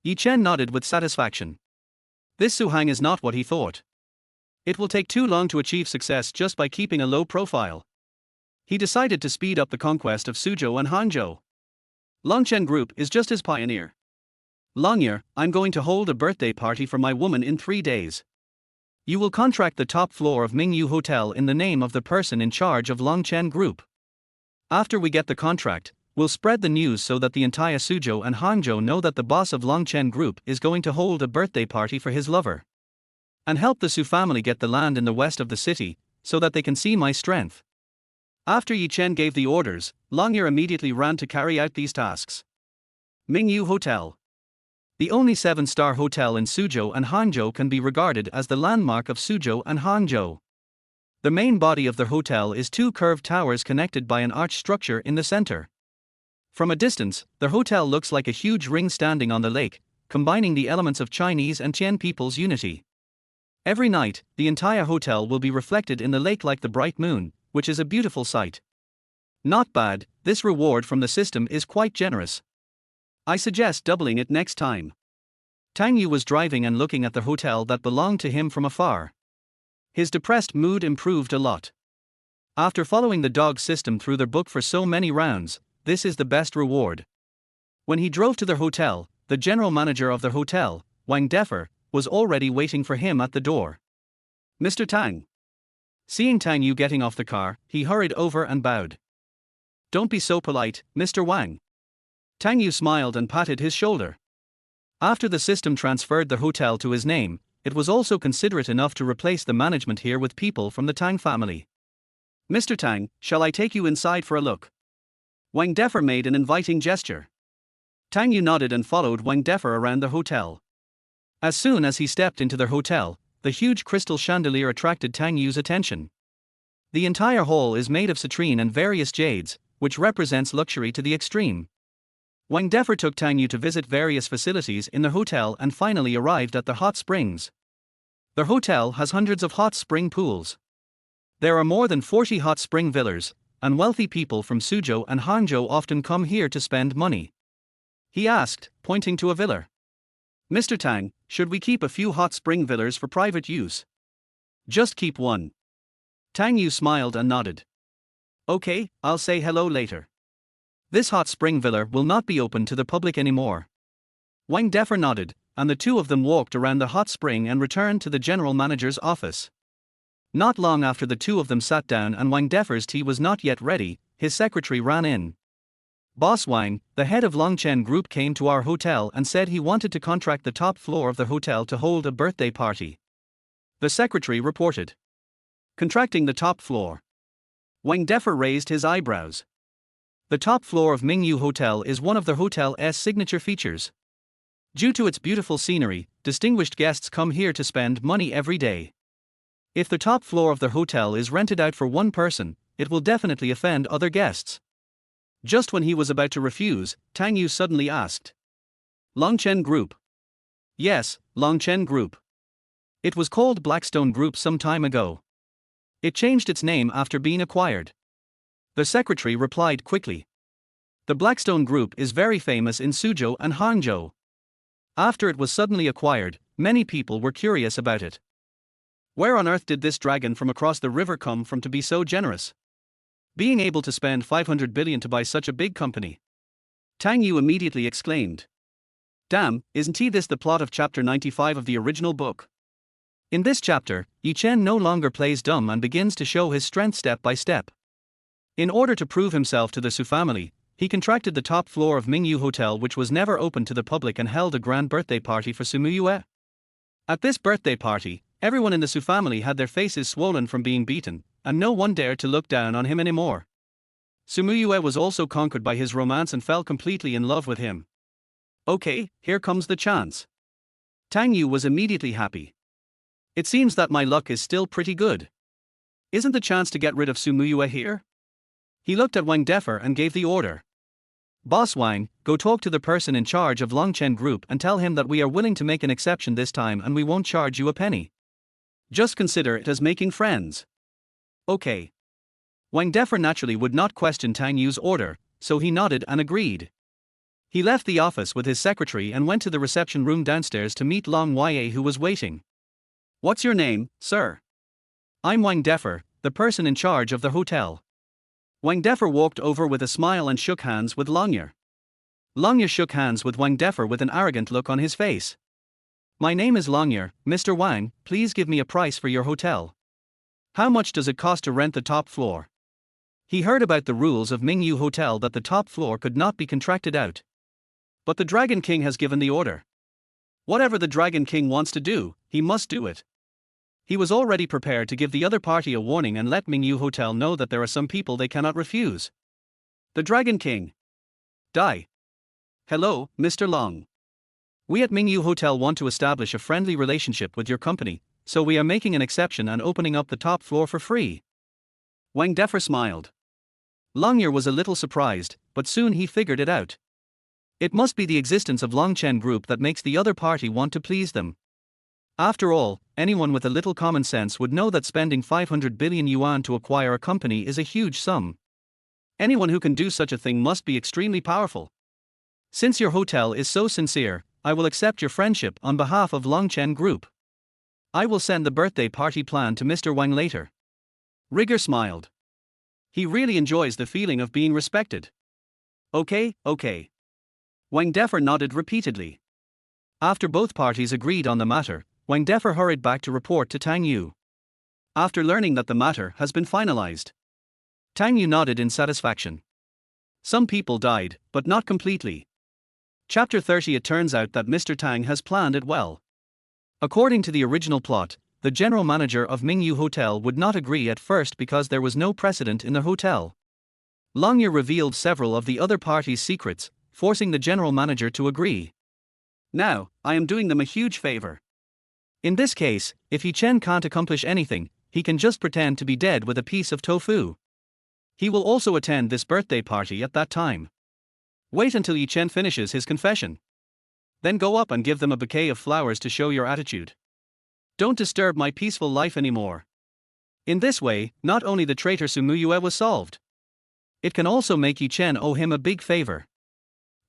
Yi Chen nodded with satisfaction. This Su Hang is not what he thought. It will take too long to achieve success just by keeping a low profile. He decided to speed up the conquest of Suzhou and Hangzhou. Longchen Group is just his pioneer. "Longyer, I'm going to hold a birthday party for my woman in 3 days. You will contract the top floor of Mingyu Hotel in the name of the person in charge of Longchen Group. After we get the contract, we'll spread the news so that the entire Suzhou and Hangzhou know that the boss of Longchen Group is going to hold a birthday party for his lover. And help the Su family get the land in the west of the city, so that they can see my strength." After Yi Chen gave the orders, Longyer immediately ran to carry out these tasks. Mingyu Hotel. The only 7-star hotel in Suzhou and Hangzhou can be regarded as the landmark of Suzhou and Hangzhou. The main body of the hotel is 2 curved towers connected by an arch structure in the center. From a distance, the hotel looks like a huge ring standing on the lake, combining the elements of Chinese and Tian people's unity. Every night, the entire hotel will be reflected in the lake like the bright moon, which is a beautiful sight. Not bad, this reward from the system is quite generous. I suggest doubling it next time. Tang Yu was driving and looking at the hotel that belonged to him from afar. His depressed mood improved a lot. After following the dog system through their book for so many rounds, this is the best reward. When he drove to their hotel, the general manager of the hotel, Wang Defer, was already waiting for him at the door. "Mr. Tang." Seeing Tang Yu getting off the car, he hurried over and bowed. "Don't be so polite, Mr. Wang." Tang Yu smiled and patted his shoulder. After the system transferred the hotel to his name, it was also considerate enough to replace the management here with people from the Tang family. "Mr. Tang, shall I take you inside for a look?" Wang Defer made an inviting gesture. Tang Yu nodded and followed Wang Defer around the hotel. As soon as he stepped into their hotel, the huge crystal chandelier attracted Tang Yu's attention. The entire hall is made of citrine and various jades, which represents luxury to the extreme. Wang Defer took Tang Yu to visit various facilities in the hotel and finally arrived at the hot springs. The hotel has hundreds of hot spring pools. There are more than 40 hot spring villas, and wealthy people from Suzhou and Hangzhou often come here to spend money. He asked, pointing to a villa. Mr. Tang, should we keep a few hot spring villas for private use? Just keep one. Tang Yu smiled and nodded. Okay, I'll say hello later. This hot spring villa will not be open to the public anymore. Wang Defer nodded, and the two of them walked around the hot spring and returned to the general manager's office. Not long after the two of them sat down and Wang Defer's tea was not yet ready, his secretary ran in. Boss Wang, the head of Longchen Group came to our hotel and said he wanted to contract the top floor of the hotel to hold a birthday party. The secretary reported. Contracting the top floor. Wang Defer raised his eyebrows. The top floor of Mingyu Hotel is one of the hotel's signature features. Due to its beautiful scenery, distinguished guests come here to spend money every day. If the top floor of the hotel is rented out for one person, it will definitely offend other guests. Just when he was about to refuse, Tang Yu suddenly asked. Longchen Group. Yes, Longchen Group. It was called Blackstone Group some time ago. It changed its name after being acquired. The secretary replied quickly. The Blackstone Group is very famous in Suzhou and Hangzhou. After it was suddenly acquired, many people were curious about it. Where on earth did this dragon from across the river come from to be so generous? Being able to spend 500 billion to buy such a big company. Tang Yu immediately exclaimed. Damn, isn't this the plot of chapter 95 of the original book? In this chapter, Yi Chen no longer plays dumb and begins to show his strength step by step. In order to prove himself to the Su family, he contracted the top floor of Mingyu Hotel, which was never open to the public, and held a grand birthday party for Su Muyue. At this birthday party, everyone in the Su family had their faces swollen from being beaten, and no one dared to look down on him anymore. Su Muyue was also conquered by his romance and fell completely in love with him. Okay, here comes the chance. Tang Yu was immediately happy. It seems that my luck is still pretty good. Isn't the chance to get rid of Su Muyue here? He looked at Wang Defer and gave the order. Boss Wang, go talk to the person in charge of Longchen Group and tell him that we are willing to make an exception this time and we won't charge you a penny. Just consider it as making friends. Okay. Wang Defer naturally would not question Tang Yu's order, so he nodded and agreed. He left the office with his secretary and went to the reception room downstairs to meet Long Ye, who was waiting. What's your name, sir? I'm Wang Defer, the person in charge of the hotel. Wang Defer walked over with a smile and shook hands with Longye. Longye shook hands with Wang Defer with an arrogant look on his face. My name is Longye, Mr. Wang, please give me a price for your hotel. How much does it cost to rent the top floor? He heard about the rules of Mingyu Hotel that the top floor could not be contracted out. But the Dragon King has given the order. Whatever the Dragon King wants to do, he must do it. He was already prepared to give the other party a warning and let Mingyu Hotel know that there are some people they cannot refuse. The Dragon King. Die. Hello, Mr. Long. We at Mingyu Hotel want to establish a friendly relationship with your company, so we are making an exception and opening up the top floor for free. Wang Defer smiled. Longye was a little surprised, but soon he figured it out. It must be the existence of Longchen Group that makes the other party want to please them. After all, anyone with a little common sense would know that spending 500 billion yuan to acquire a company is a huge sum. Anyone who can do such a thing must be extremely powerful. Since your hotel is so sincere, I will accept your friendship on behalf of Longchen Group. I will send the birthday party plan to Mr. Wang later. Rigger smiled. He really enjoys the feeling of being respected. Okay. Wang Defer nodded repeatedly. After both parties agreed on the matter, Wang Defer hurried back to report to Tang Yu. After learning that the matter has been finalized, Tang Yu nodded in satisfaction. Some people died, but not completely. Chapter 30. It turns out that Mr. Tang has planned it well. According to the original plot, the general manager of Mingyu Hotel would not agree at first because there was no precedent in the hotel. Longye revealed several of the other parties' secrets, forcing the general manager to agree. Now, I am doing them a huge favor. In this case, if Yi Chen can't accomplish anything, he can just pretend to be dead with a piece of tofu. He will also attend this birthday party at that time. Wait until Yi Chen finishes his confession. Then go up and give them a bouquet of flowers to show your attitude. Don't disturb my peaceful life anymore. In this way, not only the traitor Sumuyue was solved, it can also make Yi Chen owe him a big favor.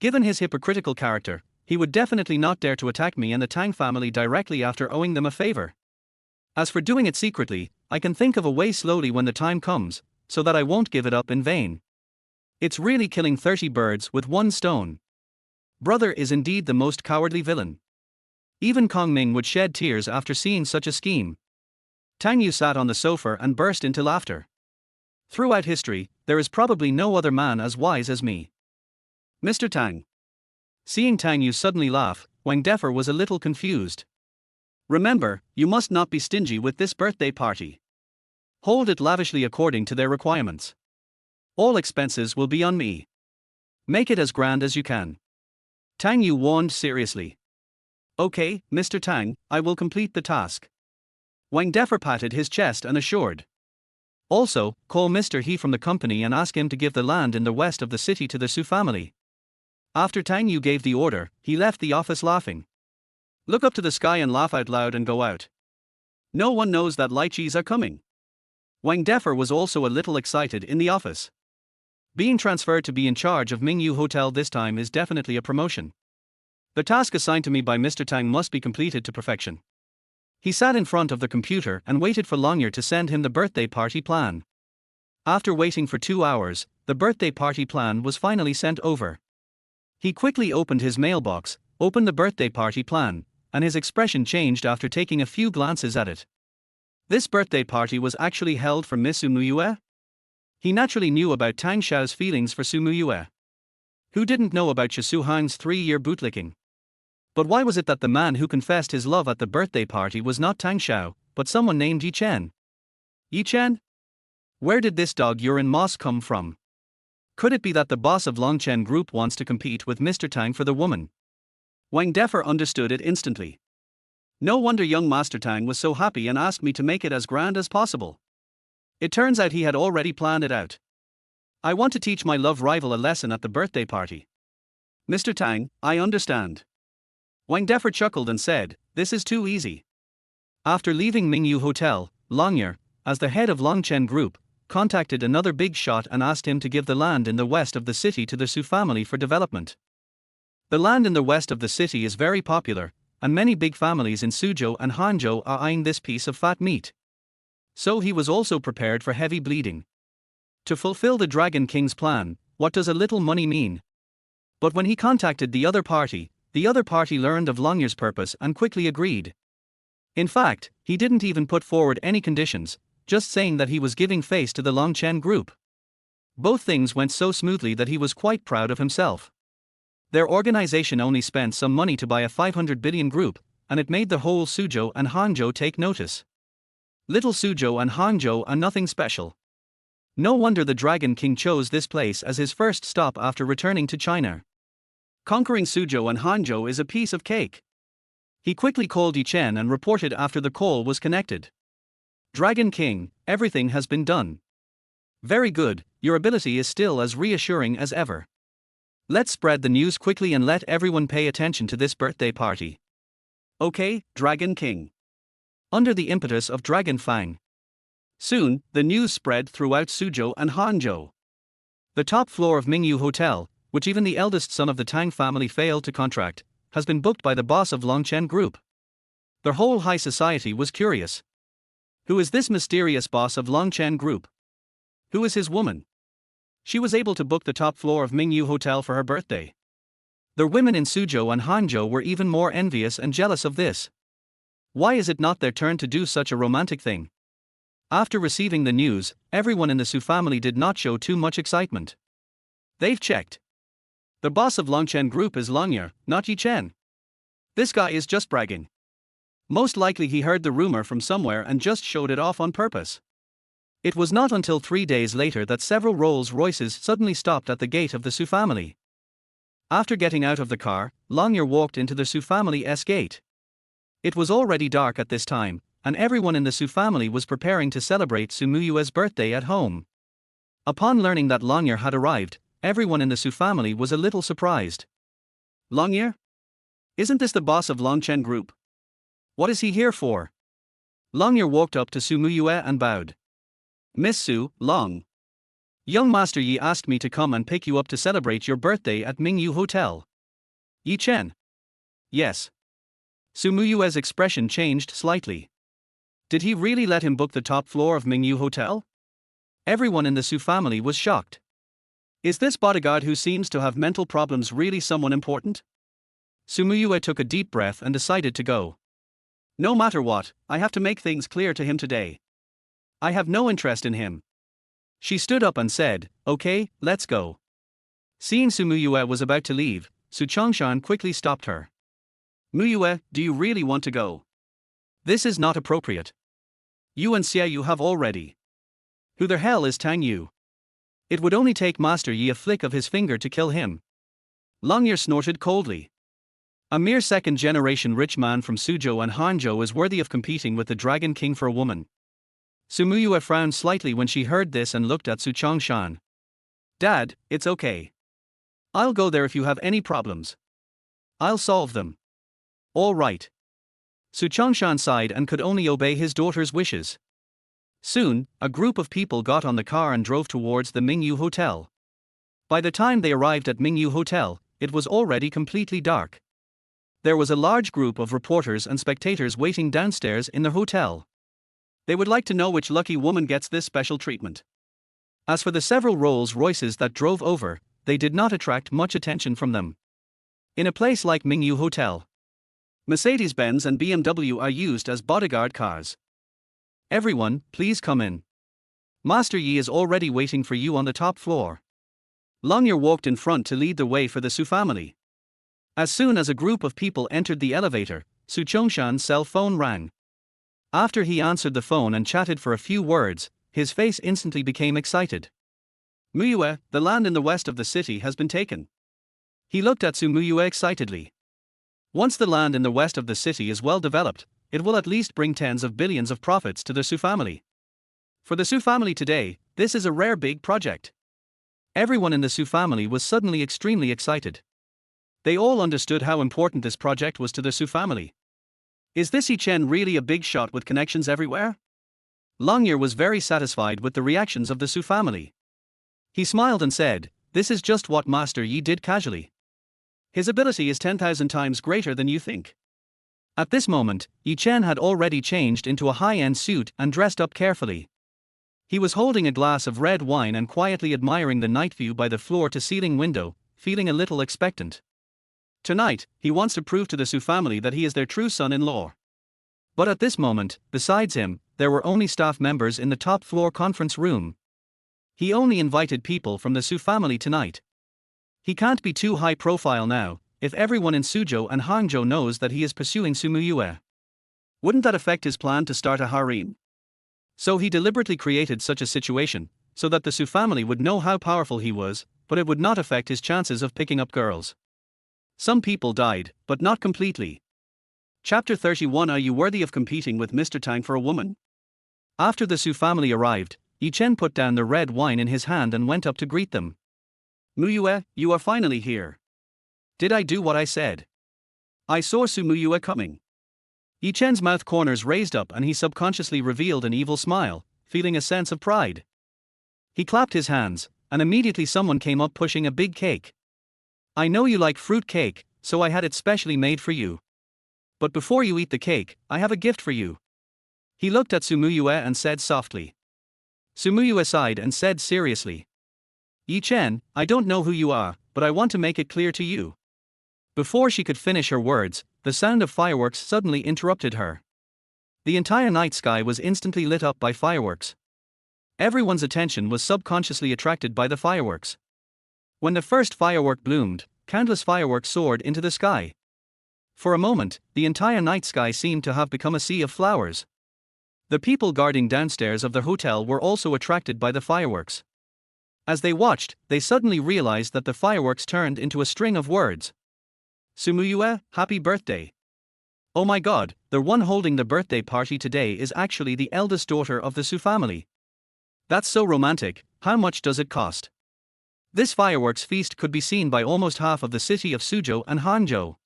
Given his hypocritical character, he would definitely not dare to attack me and the Tang family directly after owing them a favor. As for doing it secretly, I can think of a way slowly when the time comes, so that I won't give it up in vain. It's really killing 30 birds with one stone. Brother is indeed the most cowardly villain. Even Kong Ming would shed tears after seeing such a scheme. Tang Yu sat on the sofa and burst into laughter. Throughout history, there is probably no other man as wise as me. Mr. Tang. Seeing Tang Yu suddenly laugh, Wang Defer was a little confused. Remember, you must not be stingy with this birthday party. Hold it lavishly according to their requirements. All expenses will be on me. Make it as grand as you can. Tang Yu warned seriously. Okay, Mr. Tang, I will complete the task. Wang Defer patted his chest and assured. Also, call Mr. He from the company and ask him to give the land in the west of the city to the Su family. After Tang Yu gave the order, he left the office laughing. Look up to the sky and laugh out loud and go out. No one knows that lychees are coming. Wang Defer was also a little excited in the office. Being transferred to be in charge of Mingyu Hotel this time is definitely a promotion. The task assigned to me by Mr. Tang must be completed to perfection. He sat in front of the computer and waited for Longyear to send him the birthday party plan. After waiting for 2 hours, the birthday party plan was finally sent over. He quickly opened his mailbox, opened the birthday party plan, and his expression changed after taking a few glances at it. This birthday party was actually held for Miss Sumuyue? He naturally knew about Tang Xiao's feelings for Sumuyue. Who didn't know about Chisu Hang's 3-year bootlicking? But why was it that the man who confessed his love at the birthday party was not Tang Xiao, but someone named Yi Chen? Yi Chen? Where did this dog urine moss come from? Could it be that the boss of Longchen Group wants to compete with Mr. Tang for the woman? Wang Defer understood it instantly. No wonder young Master Tang was so happy and asked me to make it as grand as possible. It turns out he had already planned it out. I want to teach my love rival a lesson at the birthday party. Mr. Tang, I understand. Wang Defer chuckled and said, this is too easy. After leaving Mingyu Hotel, Longyear, as the head of Longchen Group, contacted another big shot and asked him to give the land in the west of the city to the Su family for development. The land in the west of the city is very popular, and many big families in Suzhou and Hanzhou are eyeing this piece of fat meat. So he was also prepared for heavy bleeding. To fulfill the Dragon King's plan, what does a little money mean? But when he contacted the other party learned of Longyear's purpose and quickly agreed. In fact, he didn't even put forward any conditions, just saying that he was giving face to the Longchen Group. Both things went so smoothly that he was quite proud of himself. Their organization only spent some money to buy a 500 billion group, and it made the whole Suzhou and Hanzhou take notice. Little Suzhou and Hanzhou are nothing special. No wonder the Dragon King chose this place as his first stop after returning to China. Conquering Suzhou and Hanzhou is a piece of cake. He quickly called Yi Chen and reported after the call was connected. Dragon King, everything has been done. Very good, your ability is still as reassuring as ever. Let's spread the news quickly and let everyone pay attention to this birthday party. Okay, Dragon King. Under the impetus of Dragon Fang. Soon, the news spread throughout Suzhou and Hanzhou. The top floor of Mingyu Hotel, which even the eldest son of the Tang family failed to contract, has been booked by the boss of Longchen Group. The whole high society was curious. Who is this mysterious boss of Longchen Group? Who is his woman? She was able to book the top floor of Mingyu Hotel for her birthday. The women in Suzhou and Hanzhou were even more envious and jealous of this. Why is it not their turn to do such a romantic thing? After receiving the news, everyone in the Su family did not show too much excitement. They've checked. The boss of Longchen Group is Longyear, not Yi Chen. This guy is just bragging. Most likely he heard the rumor from somewhere and just showed it off on purpose. It was not until 3 days later that several Rolls-Royces suddenly stopped at the gate of the Su family. After getting out of the car, Longyear walked into the Su family's gate. It was already dark at this time, and everyone in the Su family was preparing to celebrate Su Muyue's birthday at home. Upon learning that Longyear had arrived, everyone in the Su family was a little surprised. Longyear? Isn't this the boss of Longchen Group? What is he here for? Longyear walked up to Su Muyue and bowed. Miss Su, Long. Young Master Yi asked me to come and pick you up to celebrate your birthday at Mingyu Hotel. Yi Chen. Yes. Su Muyue's expression changed slightly. Did he really let him book the top floor of Mingyu Hotel? Everyone in the Su family was shocked. Is this bodyguard who seems to have mental problems really someone important? Su Muyue took a deep breath and decided to go. No matter what, I have to make things clear to him today. I have no interest in him. She stood up and said, okay, let's go. Seeing Su Muyue was about to leave, Su Chongshan quickly stopped her. Muyue, do you really want to go? This is not appropriate. You and Xie Yu have already. Who the hell is Tang Yu? It would only take Master Yi a flick of his finger to kill him. Longyear snorted coldly. A mere second-generation rich man from Suzhou and Hangzhou is worthy of competing with the Dragon King for a woman. Su Muyue frowned slightly when she heard this and looked at Su Chongshan. Dad, it's okay. I'll go there if you have any problems. I'll solve them. All right. Su Chongshan sighed and could only obey his daughter's wishes. Soon, a group of people got on the car and drove towards the Mingyu Hotel. By the time they arrived at Mingyu Hotel, it was already completely dark. There was a large group of reporters and spectators waiting downstairs in the hotel. They would like to know which lucky woman gets this special treatment. As for the several Rolls-Royces that drove over, they did not attract much attention from them. In a place like Mingyu Hotel, Mercedes-Benz and BMW are used as bodyguard cars. Everyone, please come in. Master Yi is already waiting for you on the top floor. Longyear walked in front to lead the way for the Su family. As soon as a group of people entered the elevator, Su Chongshan's cell phone rang. After he answered the phone and chatted for a few words, his face instantly became excited. Muyue, the land in the west of the city has been taken. He looked at Su Muyue excitedly. Once the land in the west of the city is well developed, it will at least bring tens of billions of profits to the Su family. For the Su family today, this is a rare big project. Everyone in the Su family was suddenly extremely excited. They all understood how important this project was to the Su family. Is this Yi Chen really a big shot with connections everywhere? Longyear was very satisfied with the reactions of the Su family. He smiled and said, this is just what Master Yi did casually. His ability is 10,000 times greater than you think. At this moment, Yi Chen had already changed into a high-end suit and dressed up carefully. He was holding a glass of red wine and quietly admiring the night view by the floor-to-ceiling window, feeling a little expectant. Tonight, he wants to prove to the Su family that he is their true son-in-law. But at this moment, besides him, there were only staff members in the top-floor conference room. He only invited people from the Su family tonight. He can't be too high-profile now, if everyone in Suzhou and Hangzhou knows that he is pursuing Su Muyue. Wouldn't that affect his plan to start a harem? So he deliberately created such a situation, so that the Su family would know how powerful he was, but it would not affect his chances of picking up girls. Some people died, but not completely. Chapter 31. Are you worthy of competing with Mr. Tang for a woman? After the Su family arrived, Yi Chen put down the red wine in his hand and went up to greet them. Muyue, you are finally here. Did I do what I said? I saw Su Muyue coming. Yi Chen's mouth corners raised up and he subconsciously revealed an evil smile, feeling a sense of pride. He clapped his hands, and immediately someone came up pushing a big cake. I know you like fruit cake, so I had it specially made for you. But before you eat the cake, I have a gift for you. He looked at Su Muyue and said softly. Su Muyue sighed and said seriously. Yi Chen, I don't know who you are, but I want to make it clear to you. Before she could finish her words, the sound of fireworks suddenly interrupted her. The entire night sky was instantly lit up by fireworks. Everyone's attention was subconsciously attracted by the fireworks. When the first firework bloomed, countless fireworks soared into the sky. For a moment, the entire night sky seemed to have become a sea of flowers. The people guarding downstairs of the hotel were also attracted by the fireworks. As they watched, they suddenly realized that the fireworks turned into a string of words. Sumuyue, happy birthday. Oh my god, the one holding the birthday party today is actually the eldest daughter of the Su family. That's so romantic. How much does it cost? This fireworks feast could be seen by almost half of the city of Suzhou and Hangzhou.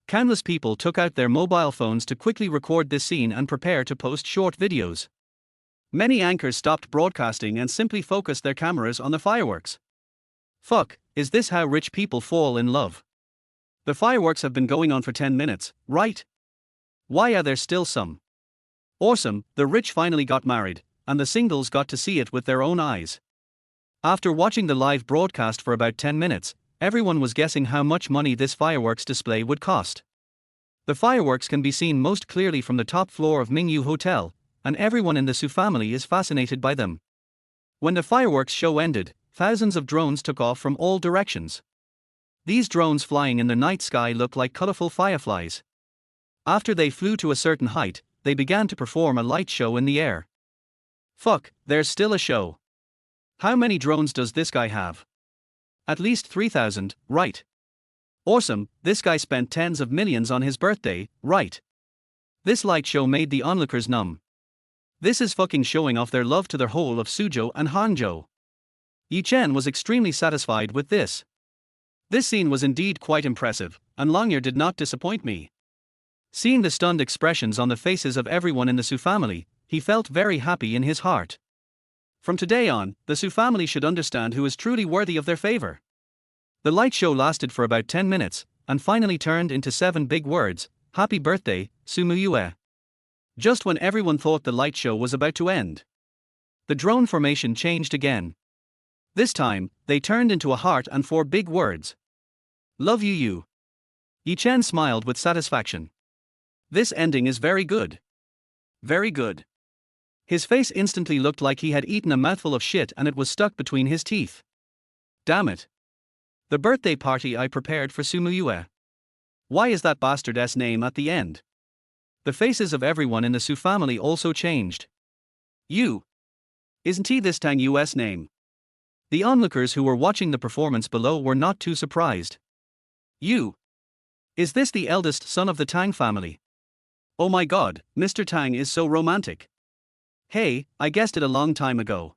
Countless people took out their mobile phones to quickly record this scene and prepare to post short videos. Many anchors stopped broadcasting and simply focused their cameras on the fireworks. Fuck, is this how rich people fall in love? The fireworks have been going on for 10 minutes, right? Why are there still some? Awesome, the rich finally got married, and the singles got to see it with their own eyes. After watching the live broadcast for about 10 minutes, everyone was guessing how much money this fireworks display would cost. The fireworks can be seen most clearly from the top floor of Mingyu Hotel, and everyone in the Su family is fascinated by them. When the fireworks show ended, thousands of drones took off from all directions. These drones flying in the night sky look like colorful fireflies. After they flew to a certain height, they began to perform a light show in the air. Fuck, there's still a show. How many drones does this guy have? At least 3,000, right? Awesome, this guy spent tens of millions on his birthday, right? This light show made the onlookers numb. This is fucking showing off their love to the whole of Suzhou and Hangzhou. Yi Chen was extremely satisfied with this. This scene was indeed quite impressive, and Longyear did not disappoint me. Seeing the stunned expressions on the faces of everyone in the Su family, he felt very happy in his heart. From today on, the Su family should understand who is truly worthy of their favor. The light show lasted for about 10 minutes, and finally turned into 7 big words, Happy birthday, Sumuyue. Just when everyone thought the light show was about to end, the drone formation changed again. This time, they turned into a heart and 4 big words. Love you. Yi Chen smiled with satisfaction. This ending is very good. Very good. His face instantly looked like he had eaten a mouthful of shit and it was stuck between his teeth. Damn it. The birthday party I prepared for Sumuyue. Why is that bastard's name at the end? The faces of everyone in the Su family also changed. You. Isn't he this Tang Yu's name? The onlookers who were watching the performance below were not too surprised. You. Is this the eldest son of the Tang family? Oh my god, Mr. Tang is so romantic. Hey, I guessed it a long time ago.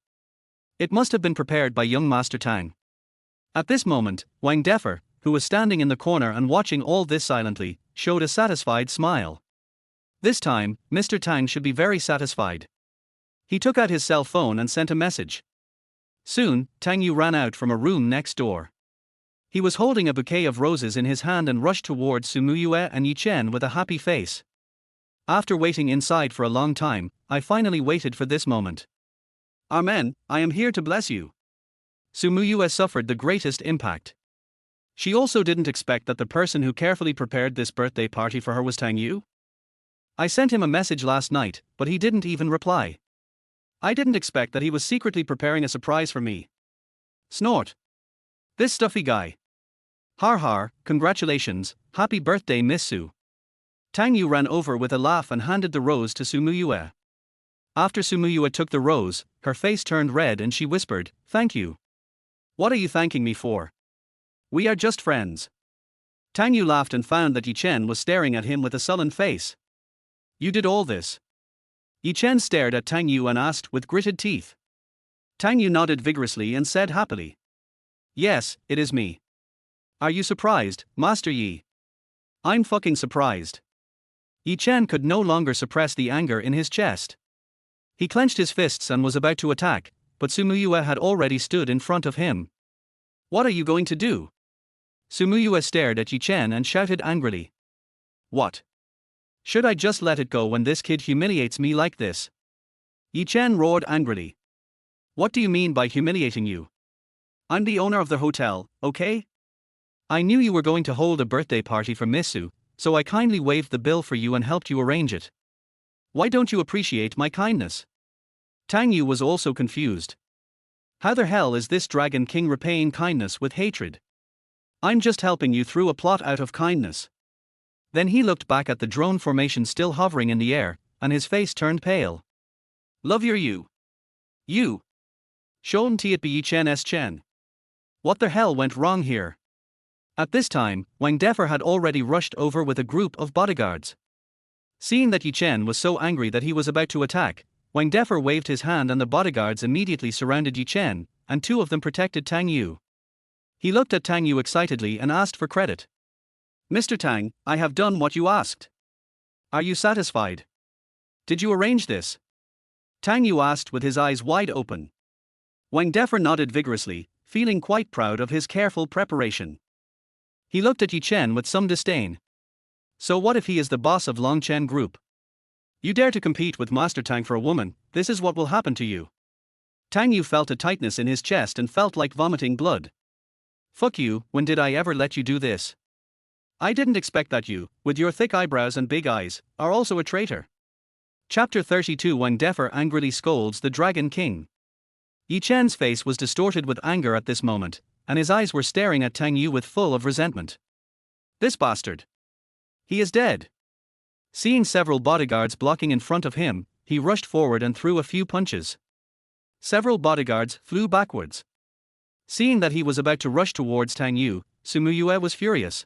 It must have been prepared by young Master Tang. At this moment, Wang Defer, who was standing in the corner and watching all this silently, showed a satisfied smile. This time, Mr. Tang should be very satisfied. He took out his cell phone and sent a message. Soon, Tang Yu ran out from a room next door. He was holding a bouquet of roses in his hand and rushed towards Sumuyue and Yi Chen with a happy face. After waiting inside for a long time, I finally waited for this moment. Amen, I am here to bless you. Sumuyue suffered the greatest impact. She also didn't expect that the person who carefully prepared this birthday party for her was Tang Yu. I sent him a message last night, but he didn't even reply. I didn't expect that he was secretly preparing a surprise for me. Snort. This stuffy guy. Har har, congratulations, happy birthday Miss Su. Tang Yu ran over with a laugh and handed the rose to Sumuyue. After Sumuyue took the rose, her face turned red and she whispered, Thank you. What are you thanking me for? We are just friends. Tang Yu laughed and found that Yi Chen was staring at him with a sullen face. You did all this? Yi Chen stared at Tang Yu and asked with gritted teeth. Tang Yu nodded vigorously and said happily. Yes, it is me. Are you surprised, Master Yi? I'm fucking surprised. Yi Chen could no longer suppress the anger in his chest. He clenched his fists and was about to attack, but Sumuyue had already stood in front of him. What are you going to do? Sumuyue stared at Yi Chen and shouted angrily. What? Should I just let it go when this kid humiliates me like this? Yi Chen roared angrily. What do you mean by humiliating you? I'm the owner of the hotel, okay? I knew you were going to hold a birthday party for Miss Su, so I kindly waived the bill for you and helped you arrange it. Why don't you appreciate my kindness? Tang Yu was also confused. How the hell is this Dragon King repaying kindness with hatred? I'm just helping you through a plot out of kindness. Then he looked back at the drone formation still hovering in the air, and his face turned pale. Love your you. You. Shouldn't it be Yi Chen's Chen? What the hell went wrong here? At this time, Wang Defer had already rushed over with a group of bodyguards. Seeing that Yi Chen was so angry that he was about to attack, Wang Defer waved his hand and the bodyguards immediately surrounded Yi Chen, and two of them protected Tang Yu. He looked at Tang Yu excitedly and asked for credit. Mr. Tang, I have done what you asked. Are you satisfied? Did you arrange this? Tang Yu asked with his eyes wide open. Wang Defer nodded vigorously, feeling quite proud of his careful preparation. He looked at Yi Chen with some disdain. So what if he is the boss of Longchen Group? You dare to compete with Master Tang for a woman, this is what will happen to you. Tang Yu felt a tightness in his chest and felt like vomiting blood. Fuck you, when did I ever let you do this? I didn't expect that you, with your thick eyebrows and big eyes, are also a traitor. Chapter 32 Wang Defer angrily scolds the Dragon King. Yi Chen's face was distorted with anger at this moment, and his eyes were staring at Tang Yu with full of resentment. This bastard. He is dead. Seeing several bodyguards blocking in front of him, he rushed forward and threw a few punches. Several bodyguards flew backwards. Seeing that he was about to rush towards Tang Yu, Sumuyue was furious.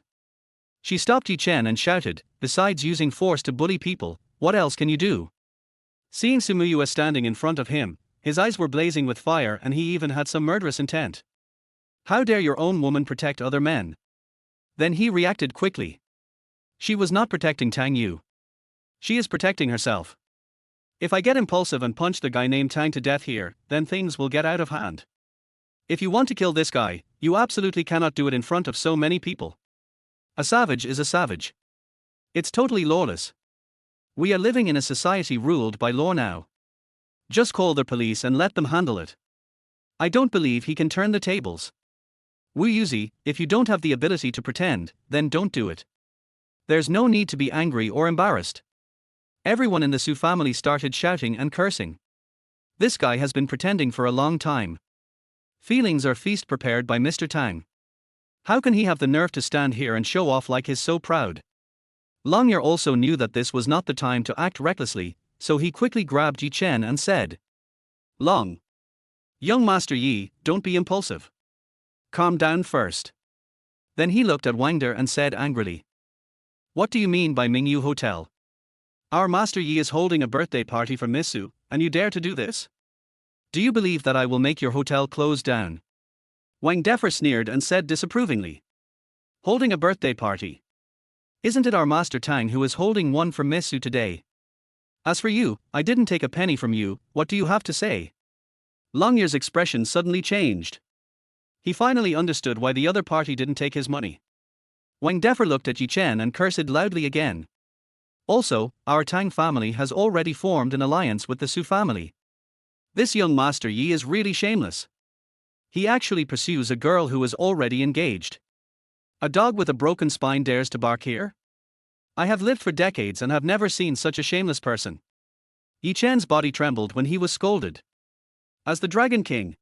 She stopped Yi Chen and shouted, besides using force to bully people, what else can you do? Seeing Sumuyue standing in front of him, his eyes were blazing with fire and he even had some murderous intent. How dare your own woman protect other men? Then he reacted quickly. She was not protecting Tang Yu. She is protecting herself. If I get impulsive and punch the guy named Tang to death here, then things will get out of hand. If you want to kill this guy, you absolutely cannot do it in front of so many people. A savage is a savage. It's totally lawless. We are living in a society ruled by law now. Just call the police and let them handle it. I don't believe he can turn the tables. Wu Yuzi, if you don't have the ability to pretend, then don't do it. There's no need to be angry or embarrassed. Everyone in the Su family started shouting and cursing. This guy has been pretending for a long time. Feelings are feast prepared by Mr. Tang. How can he have the nerve to stand here and show off like he's so proud? Longyear also knew that this was not the time to act recklessly, so he quickly grabbed Yi Chen and said, Long. Young Master Yi, don't be impulsive. Calm down first. Then he looked at Wang De and said angrily, What do you mean by Mingyu Hotel? Our Master Yi is holding a birthday party for Miss Su, and you dare to do this? Do you believe that I will make your hotel close down? Wang Defer sneered and said disapprovingly. Holding a birthday party? Isn't it our Master Tang who is holding one for Miss Su today? As for you, I didn't take a penny from you, what do you have to say? Longyear's expression suddenly changed. He finally understood why the other party didn't take his money. Wang Defer looked at Yi Chen and cursed loudly again. Also, our Tang family has already formed an alliance with the Su family. This young Master Yi is really shameless. He actually pursues a girl who is already engaged. A dog with a broken spine dares to bark here? I have lived for decades and have never seen such a shameless person. Yi Chen's body trembled when he was scolded. As the Dragon King.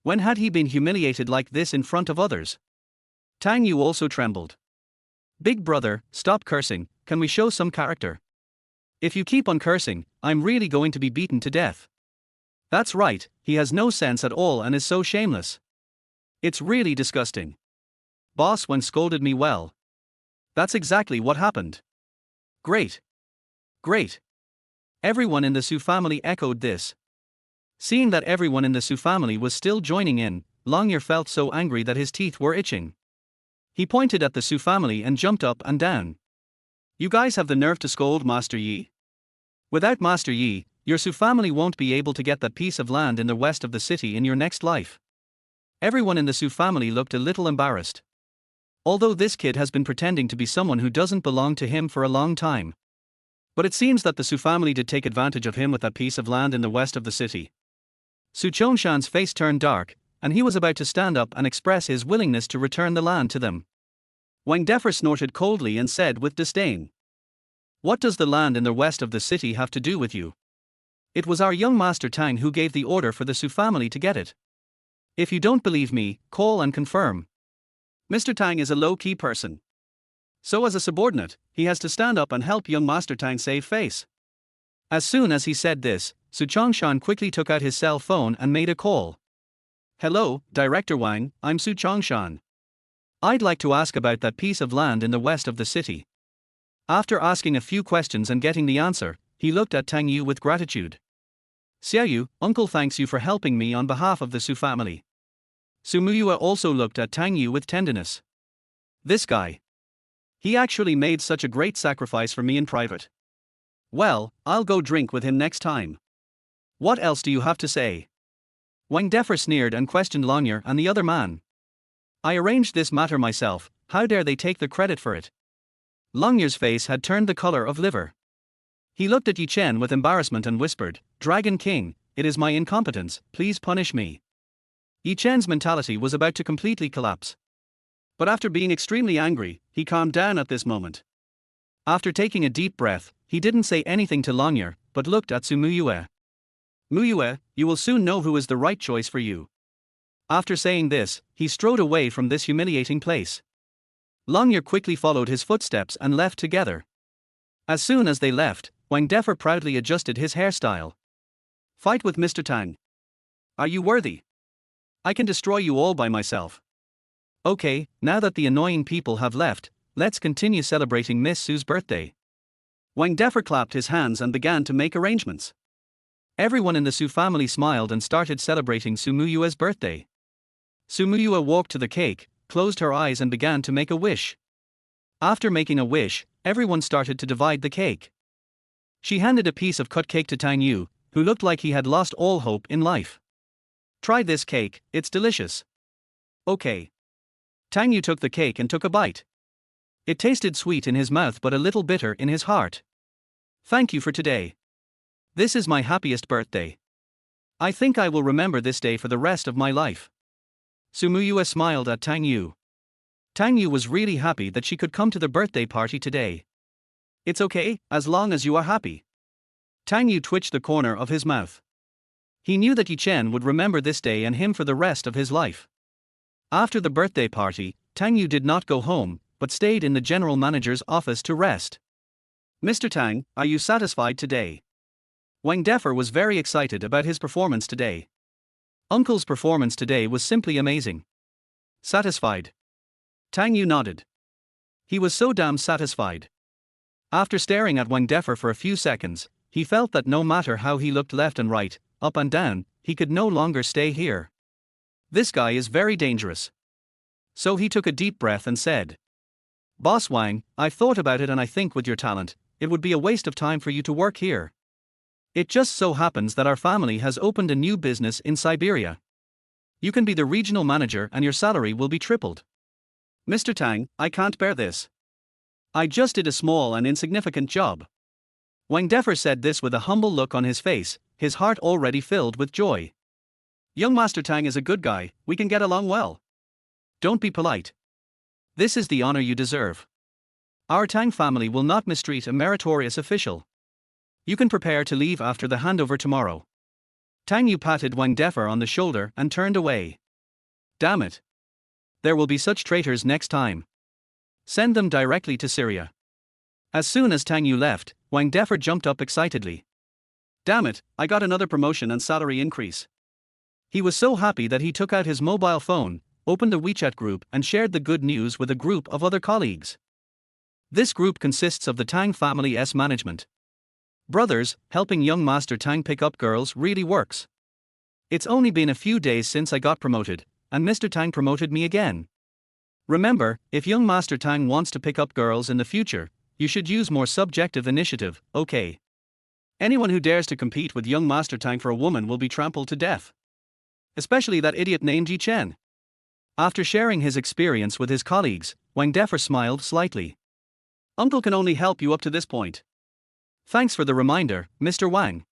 When had he been humiliated like this in front of others? Tang Yu also trembled. Big brother, stop cursing, can we show some character? If you keep on cursing, I'm really going to be beaten to death. That's right, he has no sense at all and is so shameless. It's really disgusting. Boss Wang scolded me well. That's exactly what happened. Great. Great. Everyone in the Su family echoed this. Seeing that everyone in the Su family was still joining in, Longyear felt so angry that his teeth were itching. He pointed at the Su family and jumped up and down. You guys have the nerve to scold Master Yi? Without Master Yi, your Su family won't be able to get that piece of land in the west of the city in your next life. Everyone in the Su family looked a little embarrassed. Although this kid has been pretending to be someone who doesn't belong to him for a long time. But it seems that the Su family did take advantage of him with that piece of land in the west of the city. Su Chongshan's face turned dark, and he was about to stand up and express his willingness to return the land to them. Wang Defer snorted coldly and said with disdain. What does the land in the west of the city have to do with you? It was our young Master Tang who gave the order for the Su family to get it. If you don't believe me, call and confirm. Mr. Tang is a low-key person. So as a subordinate, he has to stand up and help young Master Tang save face. As soon as he said this, Su Chongshan quickly took out his cell phone and made a call. Hello, Director Wang, I'm Su Chongshan. I'd like to ask about that piece of land in the west of the city. After asking a few questions and getting the answer, he looked at Tang Yu with gratitude. Xiaoyu, uncle thanks you for helping me on behalf of the Su family. Su Muyue also looked at Tang Yu with tenderness. This guy. He actually made such a great sacrifice for me in private. Well, I'll go drink with him next time. What else do you have to say? Wang Defer sneered and questioned Longyer and the other man. I arranged this matter myself, how dare they take the credit for it? Longyer's face had turned the color of liver. He looked at Yi Chen with embarrassment and whispered, Dragon King, it is my incompetence, please punish me. Yi Chen's mentality was about to completely collapse. But after being extremely angry, he calmed down at this moment. After taking a deep breath, he didn't say anything to Longyer, but looked at Su Muyue. Muyue, you will soon know who is the right choice for you. After saying this, he strode away from this humiliating place. Longyer quickly followed his footsteps and left together. As soon as they left, Wang Defer proudly adjusted his hairstyle. Fight with Mr. Tang. Are you worthy? I can destroy you all by myself. Okay, now that the annoying people have left, let's continue celebrating Miss Su's birthday. Wang Defer clapped his hands and began to make arrangements. Everyone in the Su family smiled and started celebrating Su Muyue's birthday. Su Muyue walked to the cake, closed her eyes and began to make a wish. After making a wish, everyone started to divide the cake. She handed a piece of cut cake to Tang Yu, who looked like he had lost all hope in life. Try this cake, it's delicious. Okay. Tang Yu took the cake and took a bite. It tasted sweet in his mouth but a little bitter in his heart. Thank you for today. This is my happiest birthday. I think I will remember this day for the rest of my life. Su Muyue smiled at Tang Yu. Tang Yu was really happy that she could come to the birthday party today. It's okay, as long as you are happy. Tang Yu twitched the corner of his mouth. He knew that Yi Chen would remember this day and him for the rest of his life. After the birthday party, Tang Yu did not go home, but stayed in the general manager's office to rest. Mr. Tang, are you satisfied today? Wang Defer was very excited about his performance today. Uncle's performance today was simply amazing. Satisfied? Tang Yu nodded. He was so damn satisfied. After staring at Wang Defer for a few seconds, he felt that no matter how he looked left and right, up and down, he could no longer stay here. This guy is very dangerous. So he took a deep breath and said, Boss Wang, I've thought about it and I think with your talent, it would be a waste of time for you to work here. It just so happens that our family has opened a new business in Siberia. You can be the regional manager and your salary will be tripled. Mr. Tang, I can't bear this. I just did a small and insignificant job. Wang Defer said this with a humble look on his face, his heart already filled with joy. Young Master Tang is a good guy, we can get along well. Don't be polite. This is the honor you deserve. Our Tang family will not mistreat a meritorious official. You can prepare to leave after the handover tomorrow. Tang Yu patted Wang Defer on the shoulder and turned away. Damn it. There will be such traitors next time. Send them directly to Syria. As soon as Tang Yu left, Wang Defer jumped up excitedly. Damn it, I got another promotion and salary increase. He was so happy that he took out his mobile phone, opened a WeChat group and shared the good news with a group of other colleagues. This group consists of the Tang family's management. Brothers, helping young Master Tang pick up girls really works. It's only been a few days since I got promoted, and Mr. Tang promoted me again. Remember, if young Master Tang wants to pick up girls in the future, you should use more subjective initiative, okay? Anyone who dares to compete with young Master Tang for a woman will be trampled to death. Especially that idiot named Yi Chen. After sharing his experience with his colleagues, Wang Defer smiled slightly. Uncle can only help you up to this point. Thanks for the reminder, Mr. Wang.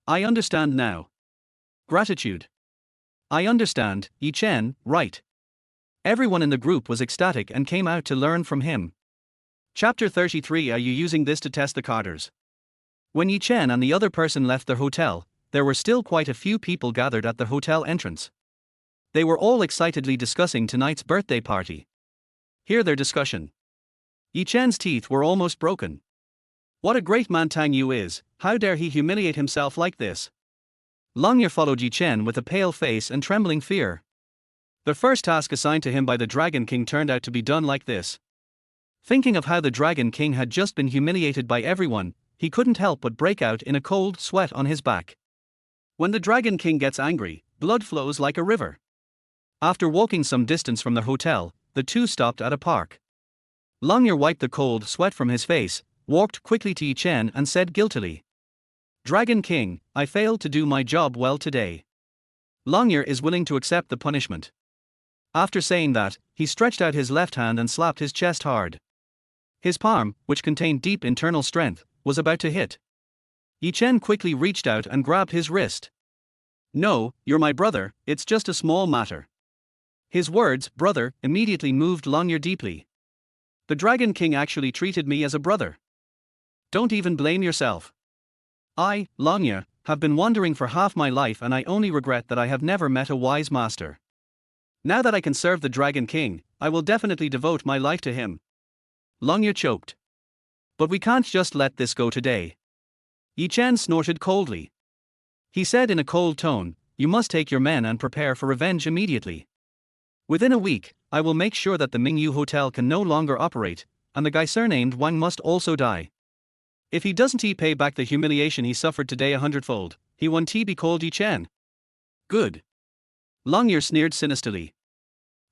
I understand now. Gratitude. I understand, Yi Chen, right. Everyone in the group was ecstatic and came out to learn from him. Chapter 33. Are you using this to test the Carters? When Yi Chen and the other person left the hotel, there were still quite a few people gathered at the hotel entrance. They were all excitedly discussing tonight's birthday party. Hear their discussion. Yi Chen's teeth were almost broken. What a great man Tang Yu is, how dare he humiliate himself like this? Longyear followed Yi Chen with a pale face and trembling fear. The first task assigned to him by the Dragon King turned out to be done like this. Thinking of how the Dragon King had just been humiliated by everyone, he couldn't help but break out in a cold sweat on his back. When the Dragon King gets angry, blood flows like a river. After walking some distance from the hotel, the two stopped at a park. Longyear wiped the cold sweat from his face, walked quickly to Yi Chen and said guiltily, "Dragon King, I failed to do my job well today." Longyear is willing to accept the punishment. After saying that, he stretched out his left hand and slapped his chest hard. His palm, which contained deep internal strength, was about to hit. Yi Chen quickly reached out and grabbed his wrist. "No, you're my brother, it's just a small matter." His words, brother, immediately moved Longyear deeply. The Dragon King actually treated me as a brother. Don't even blame yourself. I, Longyear, have been wandering for half my life and I only regret that I have never met a wise master. Now that I can serve the Dragon King, I will definitely devote my life to him. Longyear choked. But we can't just let this go today. Yi Chen snorted coldly. He said in a cold tone, "You must take your men and prepare for revenge immediately. Within a week, I will make sure that the Mingyu Hotel can no longer operate, and the guy surnamed Wang must also die. If he doesn't pay back the humiliation he suffered today 100-fold, he won't be called Yi Chen." Good. Longyear sneered sinisterly.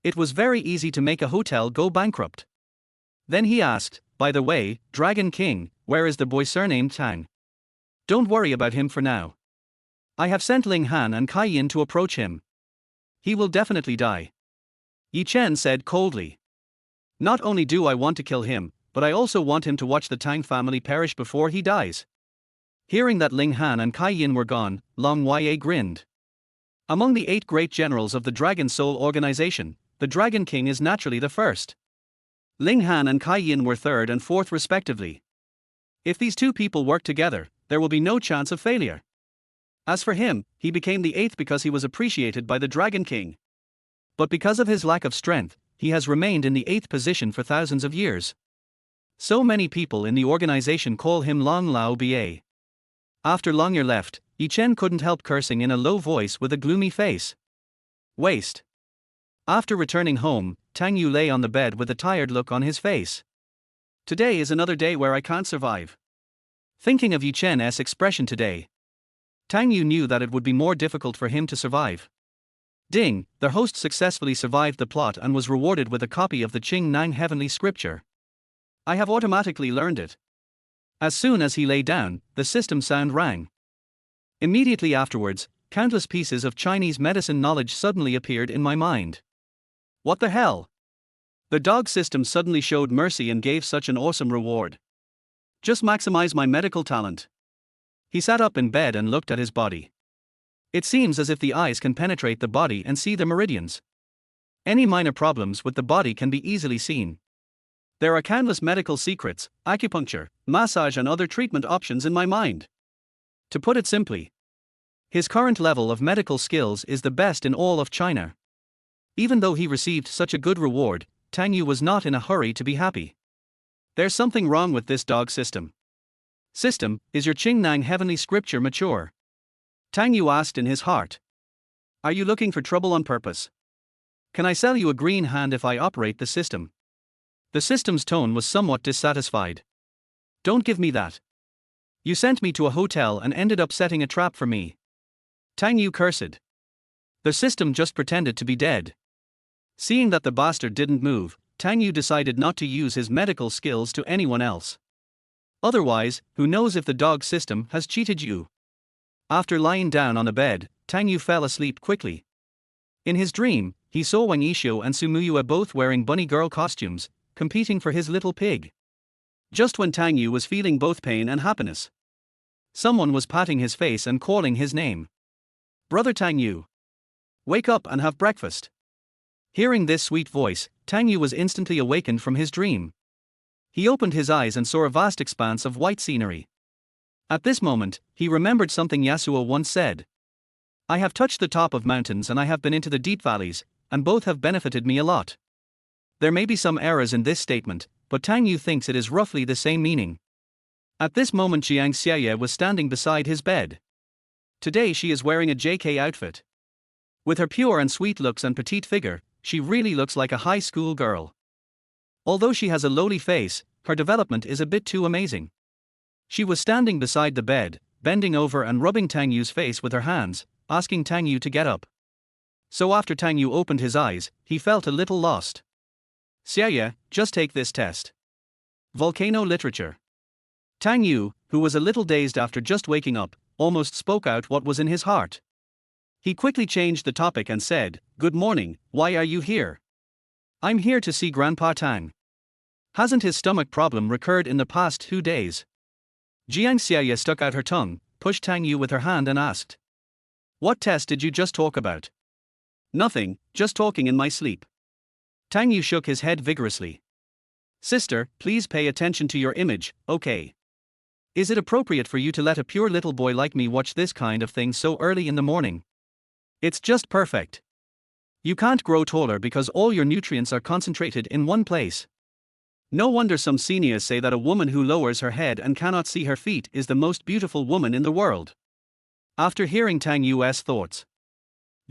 It was very easy to make a hotel go bankrupt. Then he asked, "By the way, Dragon King, where is the boy surnamed Tang?" "Don't worry about him for now. I have sent Ling Han and Kai Yin to approach him. He will definitely die." Yi Chen said coldly. "Not only do I want to kill him, but I also want him to watch the Tang family perish before he dies." Hearing that Ling Han and Kai Yin were gone, Long Ye grinned. Among the 8 great generals of the Dragon Soul organization, the Dragon King is naturally the first. Ling Han and Kai Yin were 3rd and 4th respectively. If these two people work together, there will be no chance of failure. As for him, he became the 8th because he was appreciated by the Dragon King. But because of his lack of strength, he has remained in the 8th position for thousands of years. So many people in the organization call him Long Lao Ba. After Longyear left, Yi Chen couldn't help cursing in a low voice with a gloomy face. Waste. After returning home, Tang Yu lay on the bed with a tired look on his face. Today is another day where I can't survive. Thinking of Yi Chen's expression today, Tang Yu knew that it would be more difficult for him to survive. Ding, the host successfully survived the plot and was rewarded with a copy of the Qing Nine Heavenly Scripture. I have automatically learned it. As soon as he lay down, the system sound rang. Immediately afterwards, countless pieces of Chinese medicine knowledge suddenly appeared in my mind. What the hell? The dog system suddenly showed mercy and gave such an awesome reward. Just maximize my medical talent. He sat up in bed and looked at his body. It seems as if the eyes can penetrate the body and see the meridians. Any minor problems with the body can be easily seen. There are countless medical secrets, acupuncture, massage and other treatment options in my mind. To put it simply, his current level of medical skills is the best in all of China. Even though he received such a good reward, Tang Yu was not in a hurry to be happy. There's something wrong with this dog system. System, is your Qing Nine Heavenly Scripture mature? Tang Yu asked in his heart. Are you looking for trouble on purpose? Can I sell you a green hand if I operate the system? The system's tone was somewhat dissatisfied. Don't give me that. You sent me to a hotel and ended up setting a trap for me. Tang Yu cursed. The system just pretended to be dead. Seeing that the bastard didn't move, Tang Yu decided not to use his medical skills to anyone else. Otherwise, who knows if the dog system has cheated you? After lying down on the bed, Tang Yu fell asleep quickly. In his dream, he saw Wang Yishio and Sumuyue both wearing bunny girl costumes, competing for his little pig. Just when Tang Yu was feeling both pain and happiness, someone was patting his face and calling his name. Brother Tang Yu, wake up and have breakfast. Hearing this sweet voice, Tang Yu was instantly awakened from his dream. He opened his eyes and saw a vast expanse of white scenery. At this moment, he remembered something Yasuo once said. I have touched the top of mountains and I have been into the deep valleys, and both have benefited me a lot. There may be some errors in this statement, but Tang Yu thinks it is roughly the same meaning. At this moment Jiang Xiaye was standing beside his bed. Today she is wearing a JK outfit. With her pure and sweet looks and petite figure, she really looks like a high school girl. Although she has a lowly face, her development is a bit too amazing. She was standing beside the bed, bending over and rubbing Tang Yu's face with her hands, asking Tang Yu to get up. So after Tang Yu opened his eyes, he felt a little lost. Xiaoye, just take this test. Volcano literature. Tang Yu, who was a little dazed after just waking up, almost spoke out what was in his heart. He quickly changed the topic and said, "Good morning, why are you here?" "I'm here to see Grandpa Tang. Hasn't his stomach problem recurred in the past 2 days?" Jiang Xiaoye stuck out her tongue, pushed Tang Yu with her hand and asked, "What test did you just talk about?" "Nothing, just talking in my sleep." Tang Yu shook his head vigorously. "Sister, please pay attention to your image, okay? Is it appropriate for you to let a pure little boy like me watch this kind of thing so early in the morning? It's just perfect. You can't grow taller because all your nutrients are concentrated in one place. No wonder some seniors say that a woman who lowers her head and cannot see her feet is the most beautiful woman in the world." After hearing Tang Yu's thoughts,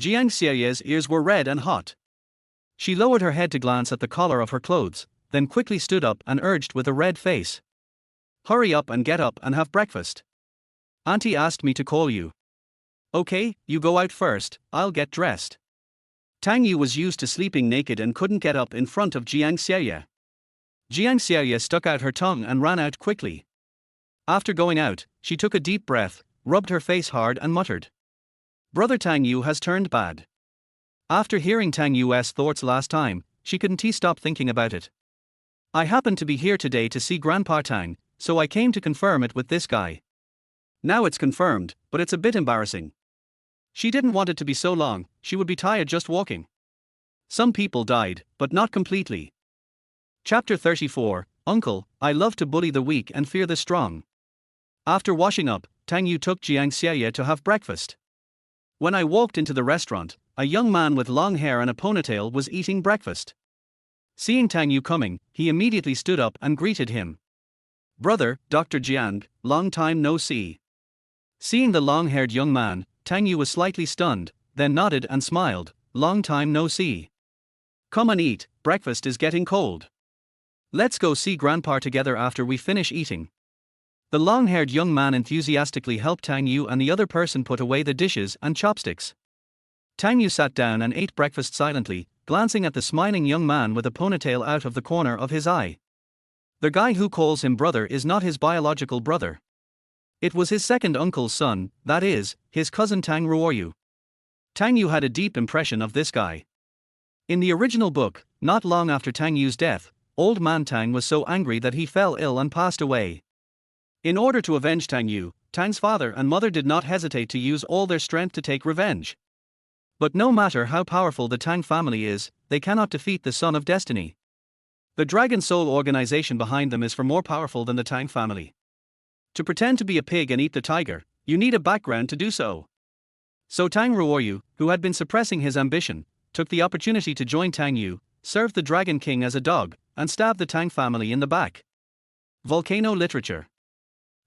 Jiang Xiaoye's ears were red and hot. She lowered her head to glance at the collar of her clothes, then quickly stood up and urged with a red face, "Hurry up and get up and have breakfast. Auntie asked me to call you." "Okay, you go out first, I'll get dressed." Tang Yu was used to sleeping naked and couldn't get up in front of Jiang Xiaoye. Jiang Xiaoye stuck out her tongue and ran out quickly. After going out, she took a deep breath, rubbed her face hard and muttered, "Brother Tang Yu has turned bad." After hearing Tang Yu's thoughts last time, she couldn't stop thinking about it. "I happened to be here today to see Grandpa Tang, so I came to confirm it with this guy. Now it's confirmed, but it's a bit embarrassing. She didn't want it to be so long, she would be tired just walking. Some people died, but not completely." Chapter 34, Uncle, I love to bully the weak and fear the strong. After washing up, Tang Yu took Jiang Xiaoye to have breakfast. When I walked into the restaurant, a young man with long hair and a ponytail was eating breakfast. Seeing Tang Yu coming, he immediately stood up and greeted him. "Brother, Dr. Jiang, long time no see." Seeing the long-haired young man, Tang Yu was slightly stunned, then nodded and smiled, "Long time no see. Come and eat, breakfast is getting cold. Let's go see Grandpa together after we finish eating." The long-haired young man enthusiastically helped Tang Yu and the other person put away the dishes and chopsticks. Tang Yu sat down and ate breakfast silently, glancing at the smiling young man with a ponytail out of the corner of his eye. The guy who calls him brother is not his biological brother. It was his second uncle's son, that is, his cousin Tang Yu. Tang Yu had a deep impression of this guy. In the original book, not long after Tang Yu's death, Old Man Tang was so angry that he fell ill and passed away. In order to avenge Tang Yu, Tang's father and mother did not hesitate to use all their strength to take revenge. But no matter how powerful the Tang family is, they cannot defeat the Son of Destiny. The Dragon Soul organization behind them is far more powerful than the Tang family. To pretend to be a pig and eat the tiger, you need a background to do so. So Tang Yu, who had been suppressing his ambition, took the opportunity to join Tang Yu, served the Dragon King as a dog, and stabbed the Tang family in the back. Volcano literature.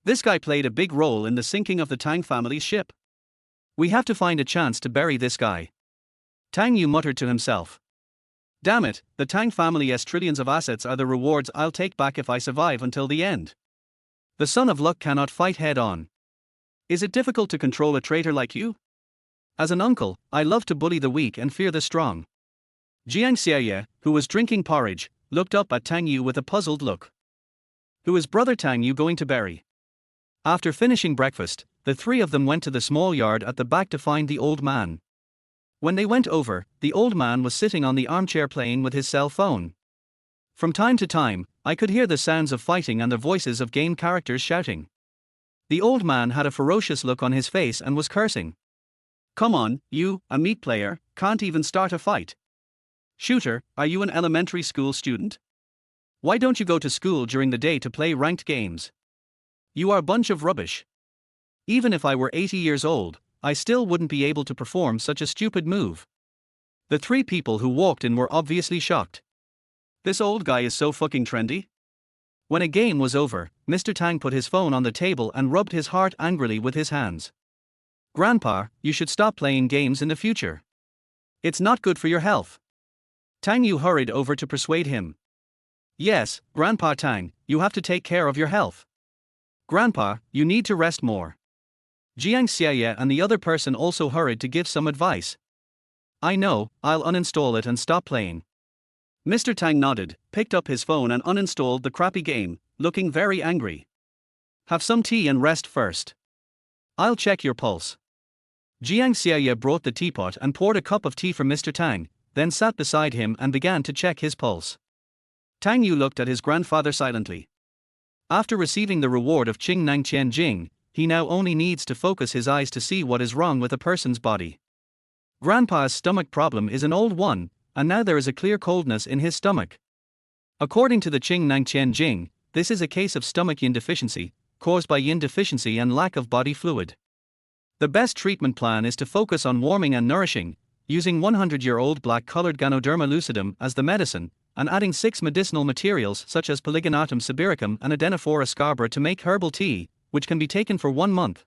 This guy played a big role in the sinking of the Tang family's ship. We have to find a chance to bury this guy. Tang Yu muttered to himself. Damn it, the Tang family's trillions of assets are the rewards I'll take back if I survive until the end. The son of luck cannot fight head on. Is it difficult to control a traitor like you? As an uncle, I love to bully the weak and fear the strong. Jiang Xiaoye, who was drinking porridge, looked up at Tang Yu with a puzzled look. Who is brother Tang Yu going to bury? After finishing breakfast, the three of them went to the small yard at the back to find the old man. When they went over, the old man was sitting on the armchair playing with his cell phone. From time to time, I could hear the sounds of fighting and the voices of game characters shouting. The old man had a ferocious look on his face and was cursing. Come on, you, a meat player, can't even start a fight. Shooter, are you an elementary school student? Why don't you go to school during the day to play ranked games? You are a bunch of rubbish. Even if I were 80 years old, I still wouldn't be able to perform such a stupid move. The three people who walked in were obviously shocked. This old guy is so fucking trendy. When a game was over, Mr. Tang put his phone on the table and rubbed his heart angrily with his hands. Grandpa, you should stop playing games in the future. It's not good for your health. Tang Yu hurried over to persuade him. Yes, Grandpa Tang, you have to take care of your health. Grandpa, you need to rest more. Jiang Xiaye and the other person also hurried to give some advice. I know, I'll uninstall it and stop playing. Mr. Tang nodded, picked up his phone and uninstalled the crappy game, looking very angry. Have some tea and rest first. I'll check your pulse. Jiang Xiaye brought the teapot and poured a cup of tea for Mr. Tang, then sat beside him and began to check his pulse. Tang Yu looked at his grandfather silently. After receiving the reward of Qing Nang Qian Jing, he now only needs to focus his eyes to see what is wrong with a person's body. Grandpa's stomach problem is an old one, and now there is a clear coldness in his stomach. According to the Qing Nang Qian Jing, this is a case of stomach yin deficiency, caused by yin deficiency and lack of body fluid. The best treatment plan is to focus on warming and nourishing, using 100-year-old black-colored Ganoderma lucidum as the medicine, and adding 6 medicinal materials such as Polygonatum sibiricum and Adenophora scabra to make herbal tea, which can be taken for 1 month.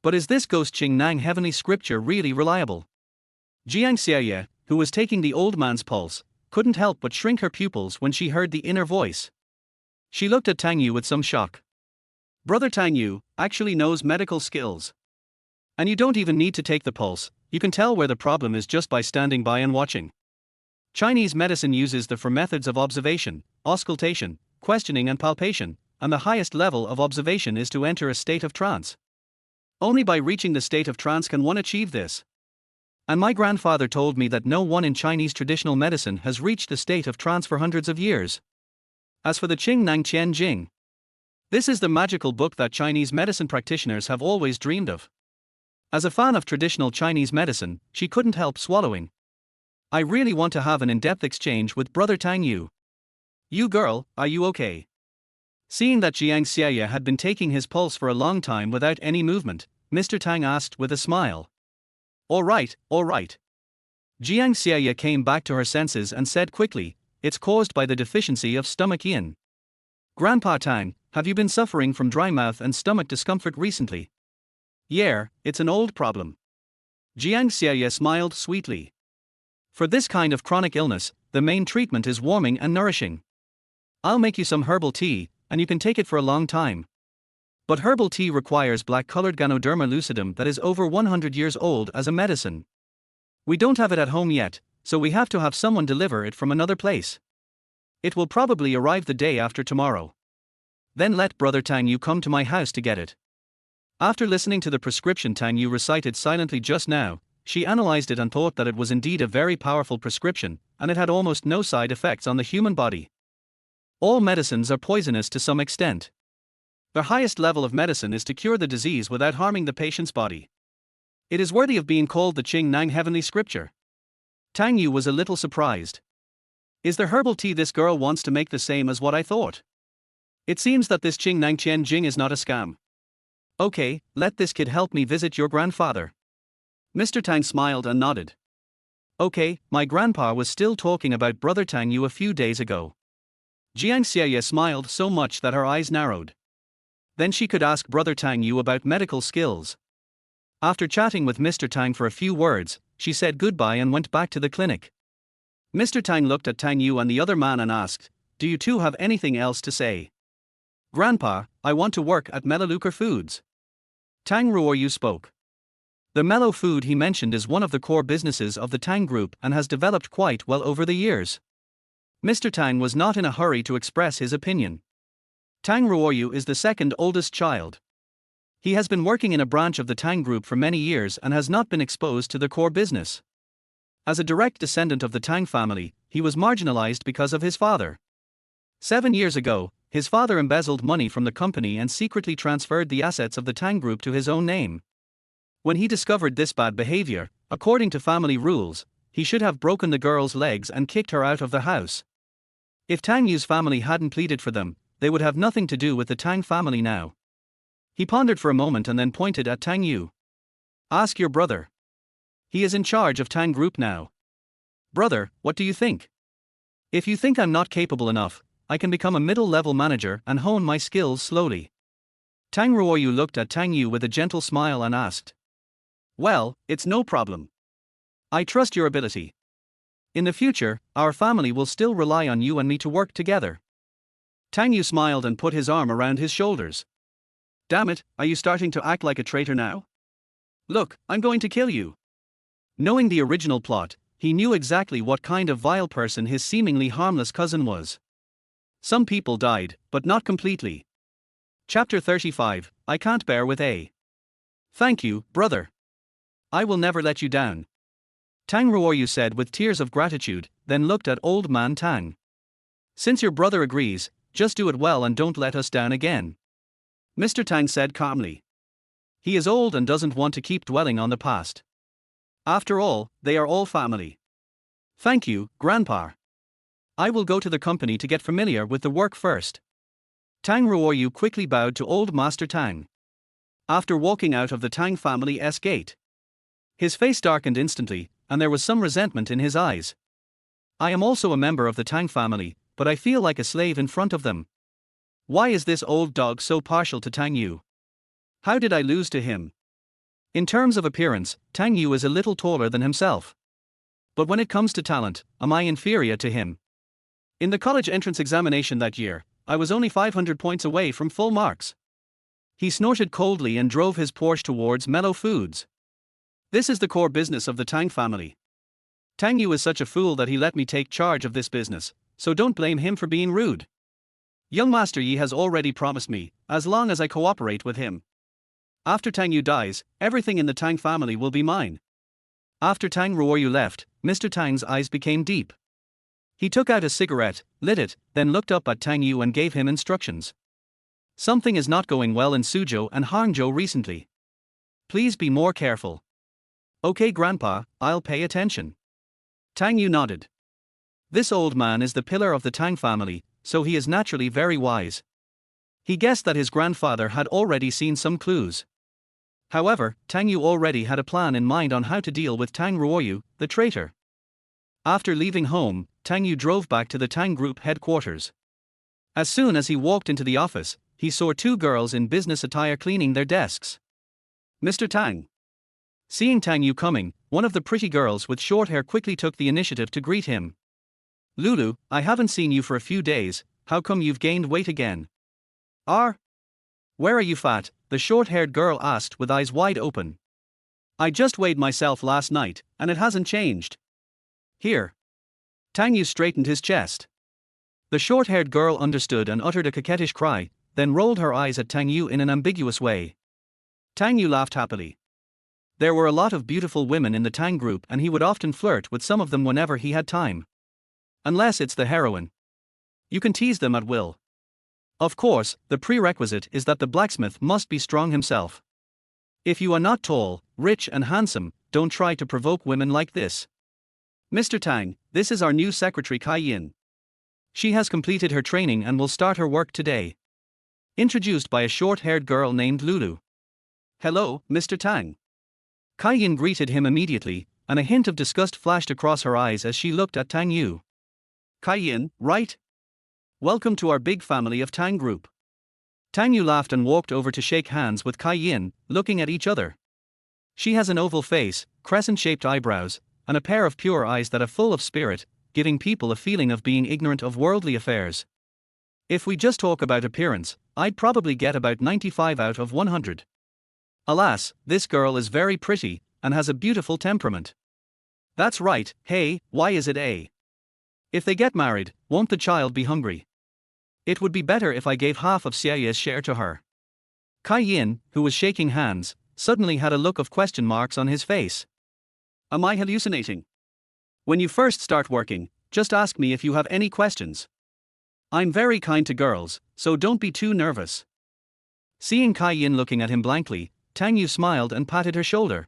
But is this Ghost Qing Nang heavenly scripture really reliable? Jiang Xiaye, who was taking the old man's pulse, couldn't help but shrink her pupils when she heard the inner voice. She looked at Tang Yu with some shock. Brother Tang Yu actually knows medical skills. And you don't even need to take the pulse, you can tell where the problem is just by standing by and watching. Chinese medicine uses the 4 methods of observation, auscultation, questioning and palpation, and the highest level of observation is to enter a state of trance. Only by reaching the state of trance can one achieve this. And my grandfather told me that no one in Chinese traditional medicine has reached the state of trance for hundreds of years. As for the Qing Nang Qian Jing, this is the magical book that Chinese medicine practitioners have always dreamed of. As a fan of traditional Chinese medicine, she couldn't help swallowing. I really want to have an in-depth exchange with Brother Tang Yu. You girl, are you okay? Seeing that Jiang Xiaye had been taking his pulse for a long time without any movement, Mr. Tang asked with a smile. All right. Jiang Xiaye came back to her senses and said quickly, it's caused by the deficiency of stomach yin. Grandpa Tang, have you been suffering from dry mouth and stomach discomfort recently? Yeah, it's an old problem. Jiang Xiaye smiled sweetly. For this kind of chronic illness, the main treatment is warming and nourishing. I'll make you some herbal tea, and you can take it for a long time. But herbal tea requires black-colored Ganoderma lucidum that is over 100 years old as a medicine. We don't have it at home yet, so we have to have someone deliver it from another place. It will probably arrive the day after tomorrow. Then let Brother Tang Yu come to my house to get it. After listening to the prescription Tang Yu recited silently just now, she analyzed it and thought that it was indeed a very powerful prescription, and it had almost no side effects on the human body. All medicines are poisonous to some extent. The highest level of medicine is to cure the disease without harming the patient's body. It is worthy of being called the Qing Nang heavenly scripture. Tang Yu was a little surprised. Is the herbal tea this girl wants to make the same as what I thought? It seems that this Qing Nang Qian Jing is not a scam. Okay, let this kid help me visit your grandfather. Mr. Tang smiled and nodded. Okay, my grandpa was still talking about Brother Tang Yu a few days ago. Jiang Xiaye smiled so much that her eyes narrowed. Then she could ask Brother Tang Yu about medical skills. After chatting with Mr. Tang for a few words, she said goodbye and went back to the clinic. Mr. Tang looked at Tang Yu and the other man and asked, do you two have anything else to say? Grandpa, I want to work at Melaleuker Foods. Tang Ruoyu spoke. The mellow food he mentioned is one of the core businesses of the Tang Group and has developed quite well over the years. Mr. Tang was not in a hurry to express his opinion. Tang Ruoyu is the second oldest child. He has been working in a branch of the Tang Group for many years and has not been exposed to the core business. As a direct descendant of the Tang family, he was marginalized because of his father. 7 years ago, his father embezzled money from the company and secretly transferred the assets of the Tang Group to his own name. When he discovered this bad behavior, according to family rules, he should have broken the girl's legs and kicked her out of the house. If Tang Yu's family hadn't pleaded for them, they would have nothing to do with the Tang family now. He pondered for a moment and then pointed at Tang Yu. Ask your brother. He is in charge of Tang Group now. Brother, what do you think? If you think I'm not capable enough, I can become a middle-level manager and hone my skills slowly. Tang Ruoyu looked at Tang Yu with a gentle smile and asked. Well, it's no problem. I trust your ability. In the future, our family will still rely on you and me to work together. Tang Yu smiled and put his arm around his shoulders. Damn it, are you starting to act like a traitor now? Look, I'm going to kill you. Knowing the original plot, he knew exactly what kind of vile person his seemingly harmless cousin was. Some people died, but not completely. Chapter 35, I Can't Bear with A. Thank you, brother. I will never let you down. Tang Yu said with tears of gratitude, then looked at old man Tang. Since your brother agrees, just do it well and don't let us down again. Mr. Tang said calmly. He is old and doesn't want to keep dwelling on the past. After all, they are all family. Thank you, Grandpa. I will go to the company to get familiar with the work first. Tang Yu quickly bowed to old Master Tang. After walking out of the Tang family's gate, his face darkened instantly, and there was some resentment in his eyes. I am also a member of the Tang family, but I feel like a slave in front of them. Why is this old dog so partial to Tang Yu? How did I lose to him? In terms of appearance, Tang Yu is a little taller than himself. But when it comes to talent, am I inferior to him? In the college entrance examination that year, I was only 500 points away from full marks. He snorted coldly and drove his Porsche towards Mellow Foods. This is the core business of the Tang family. Tang Yu is such a fool that he let me take charge of this business, so don't blame him for being rude. Young Master Yi has already promised me, as long as I cooperate with him. After Tang Yu dies, everything in the Tang family will be mine. After Tang Yu left, Mr. Tang's eyes became deep. He took out a cigarette, lit it, then looked up at Tang Yu and gave him instructions. Something is not going well in Suzhou and Hangzhou recently. Please be more careful. Okay, Grandpa, I'll pay attention. Tang Yu nodded. This old man is the pillar of the Tang family, so he is naturally very wise. He guessed that his grandfather had already seen some clues. However, Tang Yu already had a plan in mind on how to deal with Tang Yu, the traitor. After leaving home, Tang Yu drove back to the Tang Group headquarters. As soon as he walked into the office, he saw two girls in business attire cleaning their desks. Mr. Tang. Seeing Tang Yu coming, one of the pretty girls with short hair quickly took the initiative to greet him. Lulu, I haven't seen you for a few days, how come you've gained weight again? Where are you fat? The short-haired girl asked with eyes wide open. I just weighed myself last night, and it hasn't changed. Here. Tang Yu straightened his chest. The short-haired girl understood and uttered a coquettish cry, then rolled her eyes at Tang Yu in an ambiguous way. Tang Yu laughed happily. There were a lot of beautiful women in the Tang Group and he would often flirt with some of them whenever he had time. Unless it's the heroine. You can tease them at will. Of course, the prerequisite is that the blacksmith must be strong himself. If you are not tall, rich and handsome, don't try to provoke women like this. Mr. Tang, this is our new secretary Kai Yin. She has completed her training and will start her work today. Introduced by a short-haired girl named Lulu. Hello, Mr. Tang. Kai Yin greeted him immediately, and a hint of disgust flashed across her eyes as she looked at Tang Yu. Kai Yin, right? Welcome to our big family of Tang Group. Tang Yu laughed and walked over to shake hands with Kai Yin, looking at each other. She has an oval face, crescent-shaped eyebrows, and a pair of pure eyes that are full of spirit, giving people a feeling of being ignorant of worldly affairs. If we just talk about appearance, I'd probably get about 95 out of 100. Alas, this girl is very pretty, and has a beautiful temperament. That's right, hey, why is it A? If they get married, won't the child be hungry? It would be better if I gave half of Xiaoye's share to her. Kai Yin, who was shaking hands, suddenly had a look of question marks on his face. Am I hallucinating? When you first start working, just ask me if you have any questions. I'm very kind to girls, so don't be too nervous. Seeing Kai Yin looking at him blankly, Tang Yu smiled and patted her shoulder.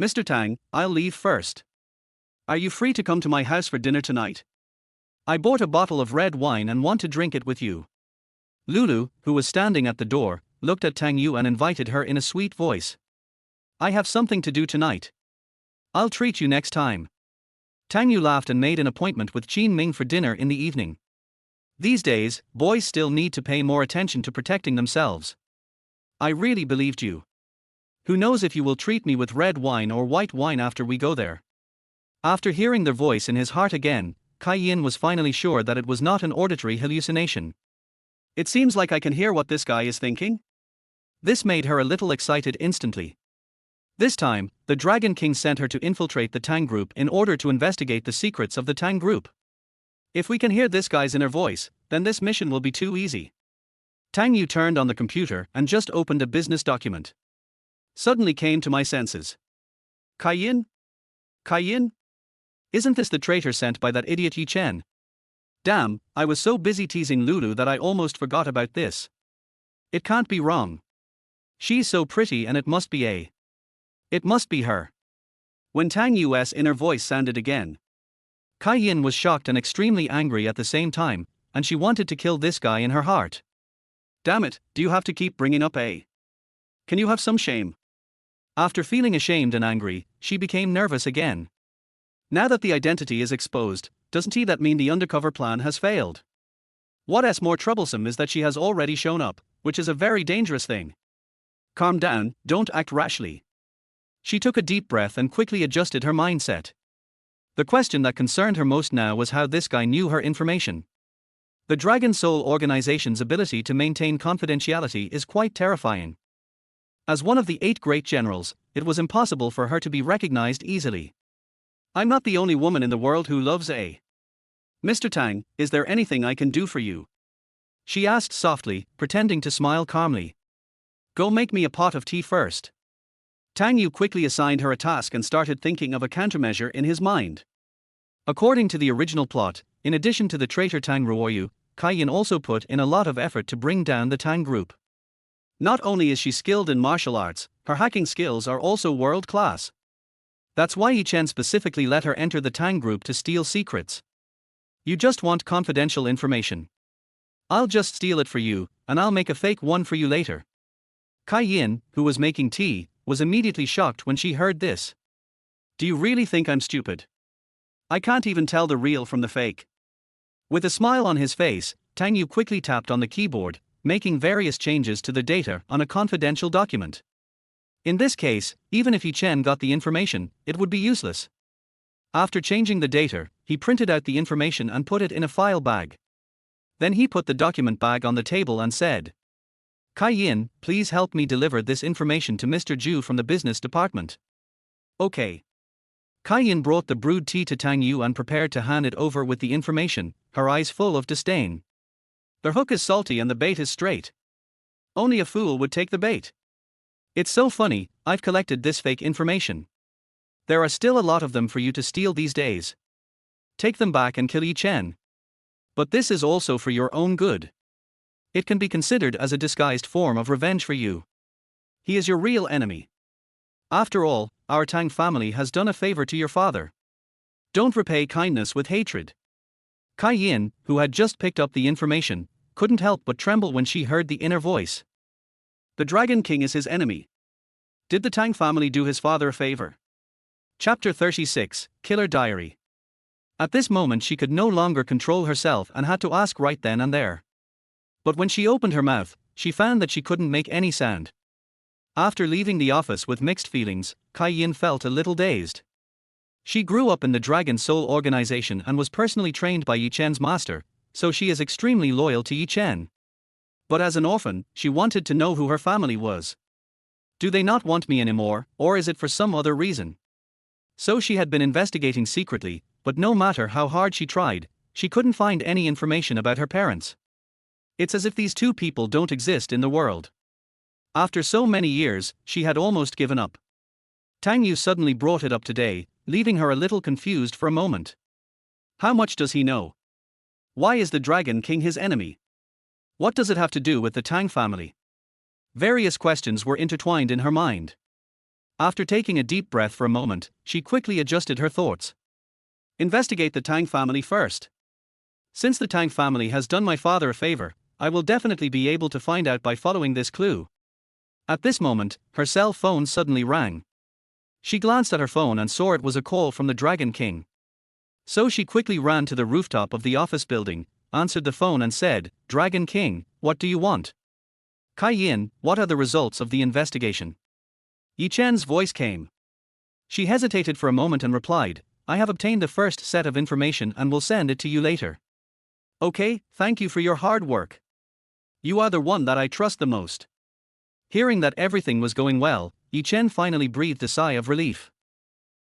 Mr. Tang, I'll leave first. Are you free to come to my house for dinner tonight? I bought a bottle of red wine and want to drink it with you. Lulu, who was standing at the door, looked at Tang Yu and invited her in a sweet voice. I have something to do tonight. I'll treat you next time. Tang Yu laughed and made an appointment with Qin Ming for dinner in the evening. These days, boys still need to pay more attention to protecting themselves. I really believed you. Who knows if you will treat me with red wine or white wine after we go there? After hearing their voice in his heart again, Kai Yin was finally sure that it was not an auditory hallucination. It seems like I can hear what this guy is thinking. This made her a little excited instantly. This time, the Dragon King sent her to infiltrate the Tang group in order to investigate the secrets of the Tang group. If we can hear this guy's inner voice, then this mission will be too easy. Tang Yu turned on the computer and just opened a business document. Suddenly came to my senses. Kai Yin? Kai Yin? Isn't this the traitor sent by that idiot Yi Chen? Damn, I was so busy teasing Lulu that I almost forgot about this. It can't be wrong. She's so pretty and it must be a. It must be her. When Tang Yu's inner voice sounded again, Kai Yin was shocked and extremely angry at the same time, and she wanted to kill this guy in her heart. Damn it, do you have to keep bringing up a? Can you have some shame? After feeling ashamed and angry, she became nervous again. Now that the identity is exposed, doesn't that mean the undercover plan has failed? What's more troublesome is that she has already shown up, which is a very dangerous thing. Calm down, don't act rashly. She took a deep breath and quickly adjusted her mindset. The question that concerned her most now was how this guy knew her information. The Dragon Soul organization's ability to maintain confidentiality is quite terrifying. As one of the 8 great generals, it was impossible for her to be recognized easily. I'm not the only woman in the world who loves a. Mr. Tang, is there anything I can do for you? She asked softly, pretending to smile calmly. Go make me a pot of tea first. Tang Yu quickly assigned her a task and started thinking of a countermeasure in his mind. According to the original plot, in addition to the traitor Tang Ruoyu, Kai Yin also put in a lot of effort to bring down the Tang group. Not only is she skilled in martial arts, her hacking skills are also world-class. That's why Yi Chen specifically let her enter the Tang group to steal secrets. You just want confidential information. I'll just steal it for you, and I'll make a fake one for you later. Kai Yin, who was making tea, was immediately shocked when she heard this. Do you really think I'm stupid? I can't even tell the real from the fake. With a smile on his face, Tang Yu quickly tapped on the keyboard, making various changes to the data on a confidential document. In this case, even if Yi Chen got the information, it would be useless. After changing the data, he printed out the information and put it in a file bag. Then he put the document bag on the table and said, Kai Yin, please help me deliver this information to Mr. Zhu from the business department. Okay. Kai Yin brought the brewed tea to Tang Yu and prepared to hand it over with the information, her eyes full of disdain. The hook is salty and the bait is straight. Only a fool would take the bait. It's so funny, I've collected this fake information. There are still a lot of them for you to steal these days. Take them back and kill Yi Chen. But this is also for your own good. It can be considered as a disguised form of revenge for you. He is your real enemy. After all, our Tang family has done a favor to your father. Don't repay kindness with hatred. Kai Yin, who had just picked up the information, couldn't help but tremble when she heard the inner voice. The Dragon King is his enemy. Did the Tang family do his father a favor? Chapter 36, Killer Diary. At this moment she could no longer control herself and had to ask right then and there. But when she opened her mouth, she found that she couldn't make any sound. After leaving the office with mixed feelings, Kai Yin felt a little dazed. She grew up in the Dragon Soul organization and was personally trained by Yi Chen's master, so she is extremely loyal to Yi Chen. But as an orphan, she wanted to know who her family was. Do they not want me anymore, or is it for some other reason? So she had been investigating secretly, but no matter how hard she tried, she couldn't find any information about her parents. It's as if these two people don't exist in the world. After so many years, she had almost given up. Tang Yu suddenly brought it up today, leaving her a little confused for a moment. How much does he know? Why is the Dragon King his enemy? What does it have to do with the Tang family? Various questions were intertwined in her mind. After taking a deep breath for a moment, she quickly adjusted her thoughts. Investigate the Tang family first. Since the Tang family has done my father a favor, I will definitely be able to find out by following this clue. At this moment, her cell phone suddenly rang. She glanced at her phone and saw it was a call from the Dragon King. So she quickly ran to the rooftop of the office building, answered the phone and said, Dragon King, what do you want? Kai Yin, what are the results of the investigation? Yi Chen's voice came. She hesitated for a moment and replied, I have obtained the first set of information and will send it to you later. Okay, thank you for your hard work. You are the one that I trust the most. Hearing that everything was going well, Yi Chen finally breathed a sigh of relief.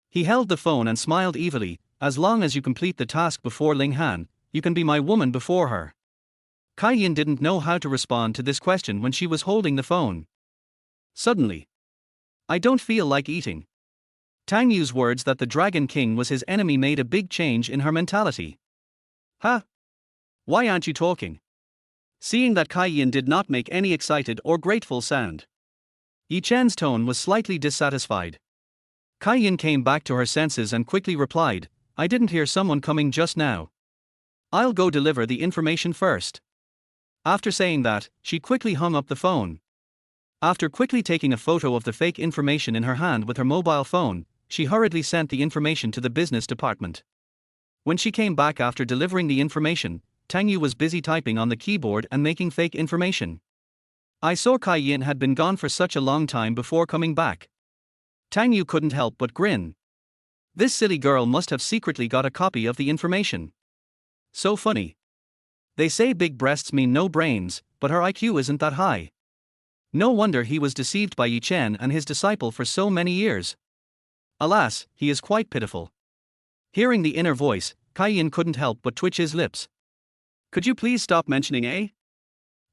He held the phone and smiled evilly, as long as you complete the task before Ling Han, you can be my woman before her. Kai Yin didn't know how to respond to this question when she was holding the phone. Suddenly, I don't feel like eating. Tang Yu's words that the Dragon King was his enemy made a big change in her mentality. Huh? Why aren't you talking? Seeing that Kai Yin did not make any excited or grateful sound, Yi Chen's tone was slightly dissatisfied. Kai Yin came back to her senses and quickly replied, I didn't hear someone coming just now. I'll go deliver the information first. After saying that, she quickly hung up the phone. After quickly taking a photo of the fake information in her hand with her mobile phone, she hurriedly sent the information to the business department. When she came back after delivering the information, Tang Yu was busy typing on the keyboard and making fake information. I saw Kai Yin had been gone for such a long time before coming back. Tang Yu couldn't help but grin. This silly girl must have secretly got a copy of the information. So funny. They say big breasts mean no brains, but her IQ isn't that high. No wonder he was deceived by Yi Chen and his disciple for so many years. Alas, he is quite pitiful. Hearing the inner voice, Kai Yin couldn't help but twitch his lips. Could you please stop mentioning A?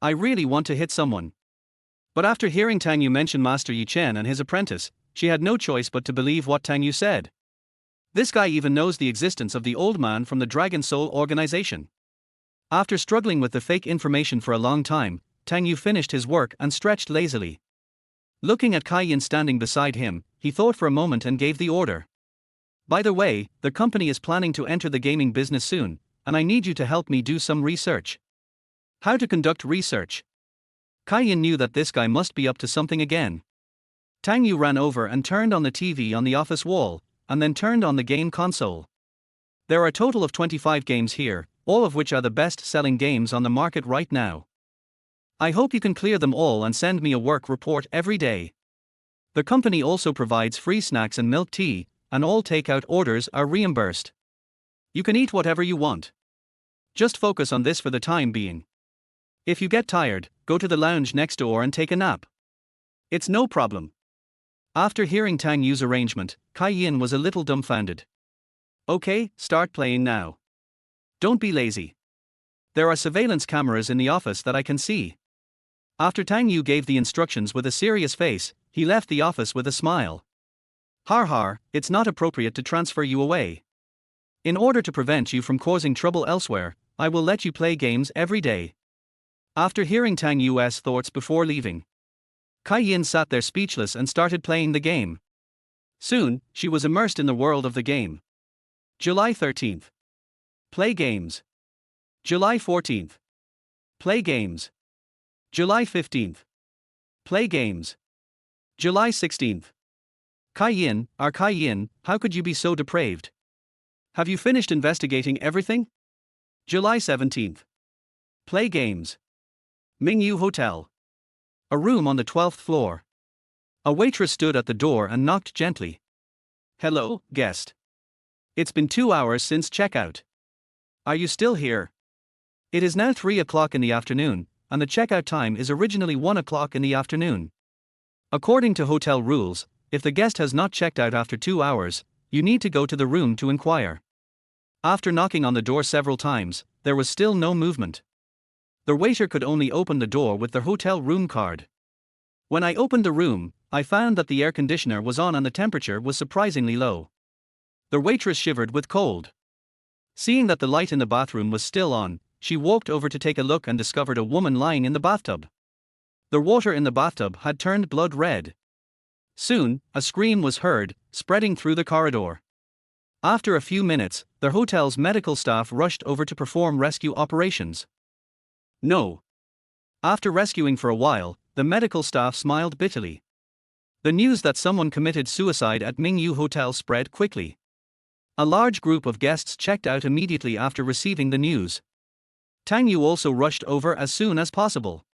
I really want to hit someone. But after hearing Tang Yu mention Master Yi Chen and his apprentice, she had no choice but to believe what Tang Yu said. This guy even knows the existence of the old man from the Dragon Soul organization. After struggling with the fake information for a long time, Tang Yu finished his work and stretched lazily. Looking at Kai Yin standing beside him, he thought for a moment and gave the order. By the way, the company is planning to enter the gaming business soon, and I need you to help me do some research. How to conduct research? Kai Yin knew that this guy must be up to something again. Tang Yu ran over and turned on the TV on the office wall, and then turned on the game console. There are a total of 25 games here, all of which are the best-selling games on the market right now. I hope you can clear them all and send me a work report every day. The company also provides free snacks and milk tea, and all takeout orders are reimbursed. You can eat whatever you want. Just focus on this for the time being. If you get tired, go to the lounge next door and take a nap. It's no problem. After hearing Tang Yu's arrangement, Kai Yin was a little dumbfounded. Okay, start playing now. Don't be lazy. There are surveillance cameras in the office that I can see. After Tang Yu gave the instructions with a serious face, he left the office with a smile. Har har, it's not appropriate to transfer you away. In order to prevent you from causing trouble elsewhere, I will let you play games every day. After hearing Tang Yu's thoughts before leaving, Kai Yin sat there speechless and started playing the game. Soon, she was immersed in the world of the game. July 13th. Play games. July 14th. Play games. July 15th. Play games. July 16th. Kai Yin, how could you be so depraved? Have you finished investigating everything? July 17th. Play games. Mingyu Hotel. A room on the 12th floor. A waitress stood at the door and knocked gently. Hello, guest. It's been 2 hours since checkout. Are you still here? It is now 3 o'clock in the afternoon, and the checkout time is originally 1 o'clock in the afternoon. According to hotel rules, if the guest has not checked out after 2 hours, you need to go to the room to inquire. After knocking on the door several times, there was still no movement. The waiter could only open the door with the hotel room card. When I opened the room, I found that the air conditioner was on and the temperature was surprisingly low. The waitress shivered with cold. Seeing that the light in the bathroom was still on, she walked over to take a look and discovered a woman lying in the bathtub. The water in the bathtub had turned blood red. Soon, a scream was heard, spreading through the corridor. After a few minutes, the hotel's medical staff rushed over to perform rescue operations. No. After rescuing for a while, the medical staff smiled bitterly. The news that someone committed suicide at Mingyu Hotel spread quickly. A large group of guests checked out immediately after receiving the news. Tang Yu also rushed over as soon as possible.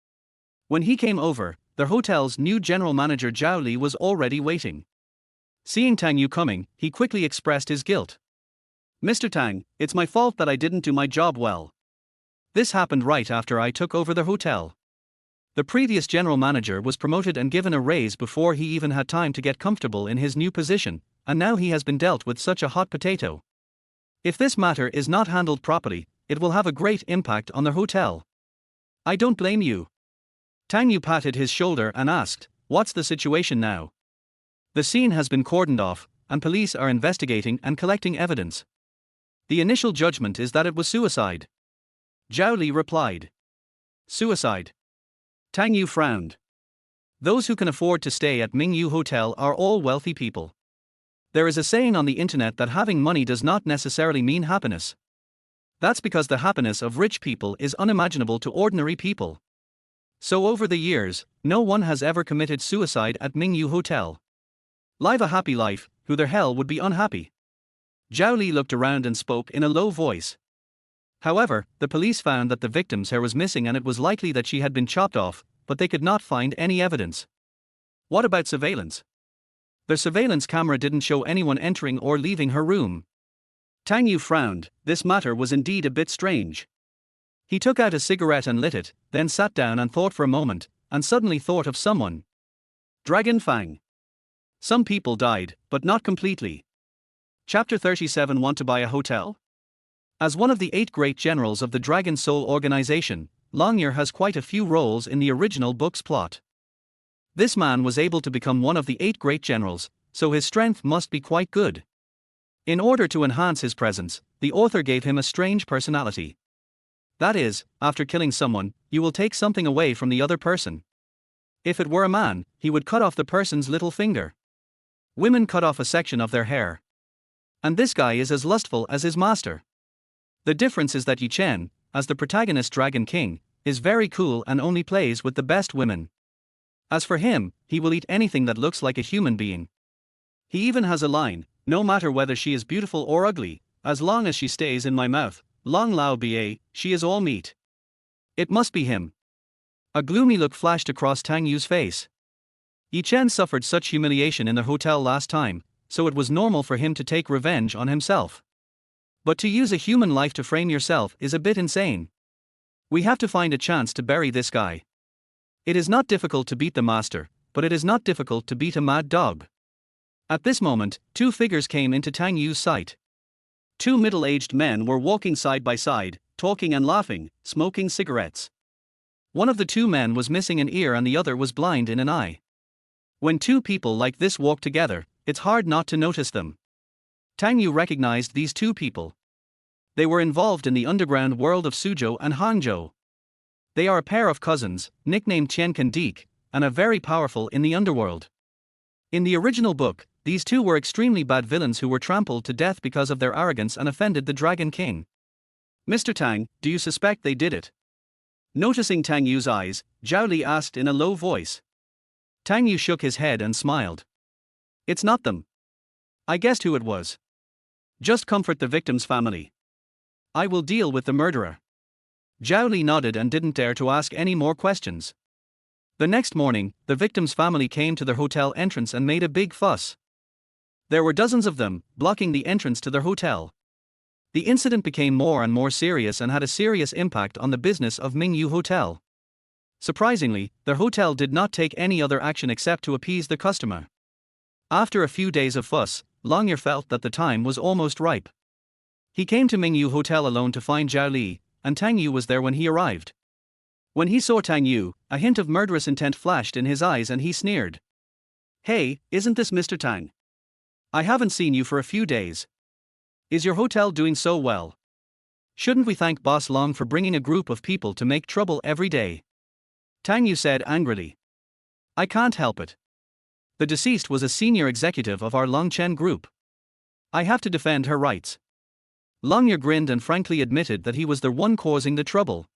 When he came over, the the hotel's new general manager Zhao Li was already waiting. Seeing Tang Yu coming, he quickly expressed his guilt. "Mr. Tang, it's my fault that I didn't do my job well. This happened right after I took over the hotel. The previous general manager was promoted and given a raise before he even had time to get comfortable in his new position, and now he has been dealt with such a hot potato. If this matter is not handled properly, it will have a great impact on the hotel. I don't blame you." Tang Yu patted his shoulder and asked, "What's the situation now?" "The scene has been cordoned off, and police are investigating and collecting evidence. The initial judgment is that it was suicide." Zhao Li replied. "Suicide?" Tang Yu frowned. Those who can afford to stay at Mingyu Hotel are all wealthy people. There is a saying on the internet that having money does not necessarily mean happiness. That's because the happiness of rich people is unimaginable to ordinary people. So over the years, no one has ever committed suicide at Mingyu Hotel. Live a happy life, who the hell would be unhappy? Zhao Li looked around and spoke in a low voice. However, the police found that the victim's hair was missing and it was likely that she had been chopped off, but they could not find any evidence. What about surveillance? The surveillance camera didn't show anyone entering or leaving her room. Tang Yu frowned. This matter was indeed a bit strange. He took out a cigarette and lit it, then sat down and thought for a moment, and suddenly thought of someone. Dragon Fang. Some people died, but not completely. Chapter 37. Want to buy a hotel? As one of the 8 great generals of the Dragon Soul organization, Longyear has quite a few roles in the original book's plot. This man was able to become one of the 8 great generals, so his strength must be quite good. In order to enhance his presence, the author gave him a strange personality. That is, after killing someone, you will take something away from the other person. If it were a man, he would cut off the person's little finger. Women cut off a section of their hair. And this guy is as lustful as his master. The difference is that Yi Chen, as the protagonist Dragon King, is very cool and only plays with the best women. As for him, he will eat anything that looks like a human being. He even has a line, "No matter whether she is beautiful or ugly, as long as she stays in my mouth, long lao ba, she is all meat." It must be him. A gloomy look flashed across Tang Yu's face. Yi Chen suffered such humiliation in the hotel last time, so it was normal for him to take revenge on himself. But to use a human life to frame yourself is a bit insane. We have to find a chance to bury this guy. It is not difficult to beat the master, but it is not difficult to beat a mad dog. At this moment, 2 figures came into Tang Yu's sight. 2 middle-aged men were walking side by side, talking and laughing, smoking cigarettes. One of the 2 men was missing an ear and the other was blind in an eye. When 2 people like this walk together, it's hard not to notice them. Tang Yu recognized these 2 people. They were involved in the underground world of Suzhou and Hangzhou. They are a pair of cousins, nicknamed Qian Kandik, and are very powerful in the underworld. In the original book, these 2 were extremely bad villains who were trampled to death because of their arrogance and offended the Dragon King. "Mr. Tang, do you suspect they did it?" Noticing Tang Yu's eyes, Zhao Li asked in a low voice. Tang Yu shook his head and smiled. "It's not them. I guessed who it was. Just comfort the victim's family. I will deal with the murderer." Zhao Li nodded and didn't dare to ask any more questions. The next morning, the victim's family came to their hotel entrance and made a big fuss. There were dozens of them, blocking the entrance to their hotel. The incident became more and more serious and had a serious impact on the business of Mingyu Hotel. Surprisingly, their hotel did not take any other action except to appease the customer. After a few days of fuss, Longyear felt that the time was almost ripe. He came to Mingyu Hotel alone to find Zhao Li, and Tang Yu was there when he arrived. When he saw Tang Yu, a hint of murderous intent flashed in his eyes and he sneered. "Hey, isn't this Mr. Tang? I haven't seen you for a few days. Is your hotel doing so well? Shouldn't we thank Boss Long for bringing a group of people to make trouble every day?" Tang Yu said angrily. "I can't help it. The deceased was a senior executive of our Longchen group. I have to defend her rights." Longyear grinned and frankly admitted that he was the one causing the trouble.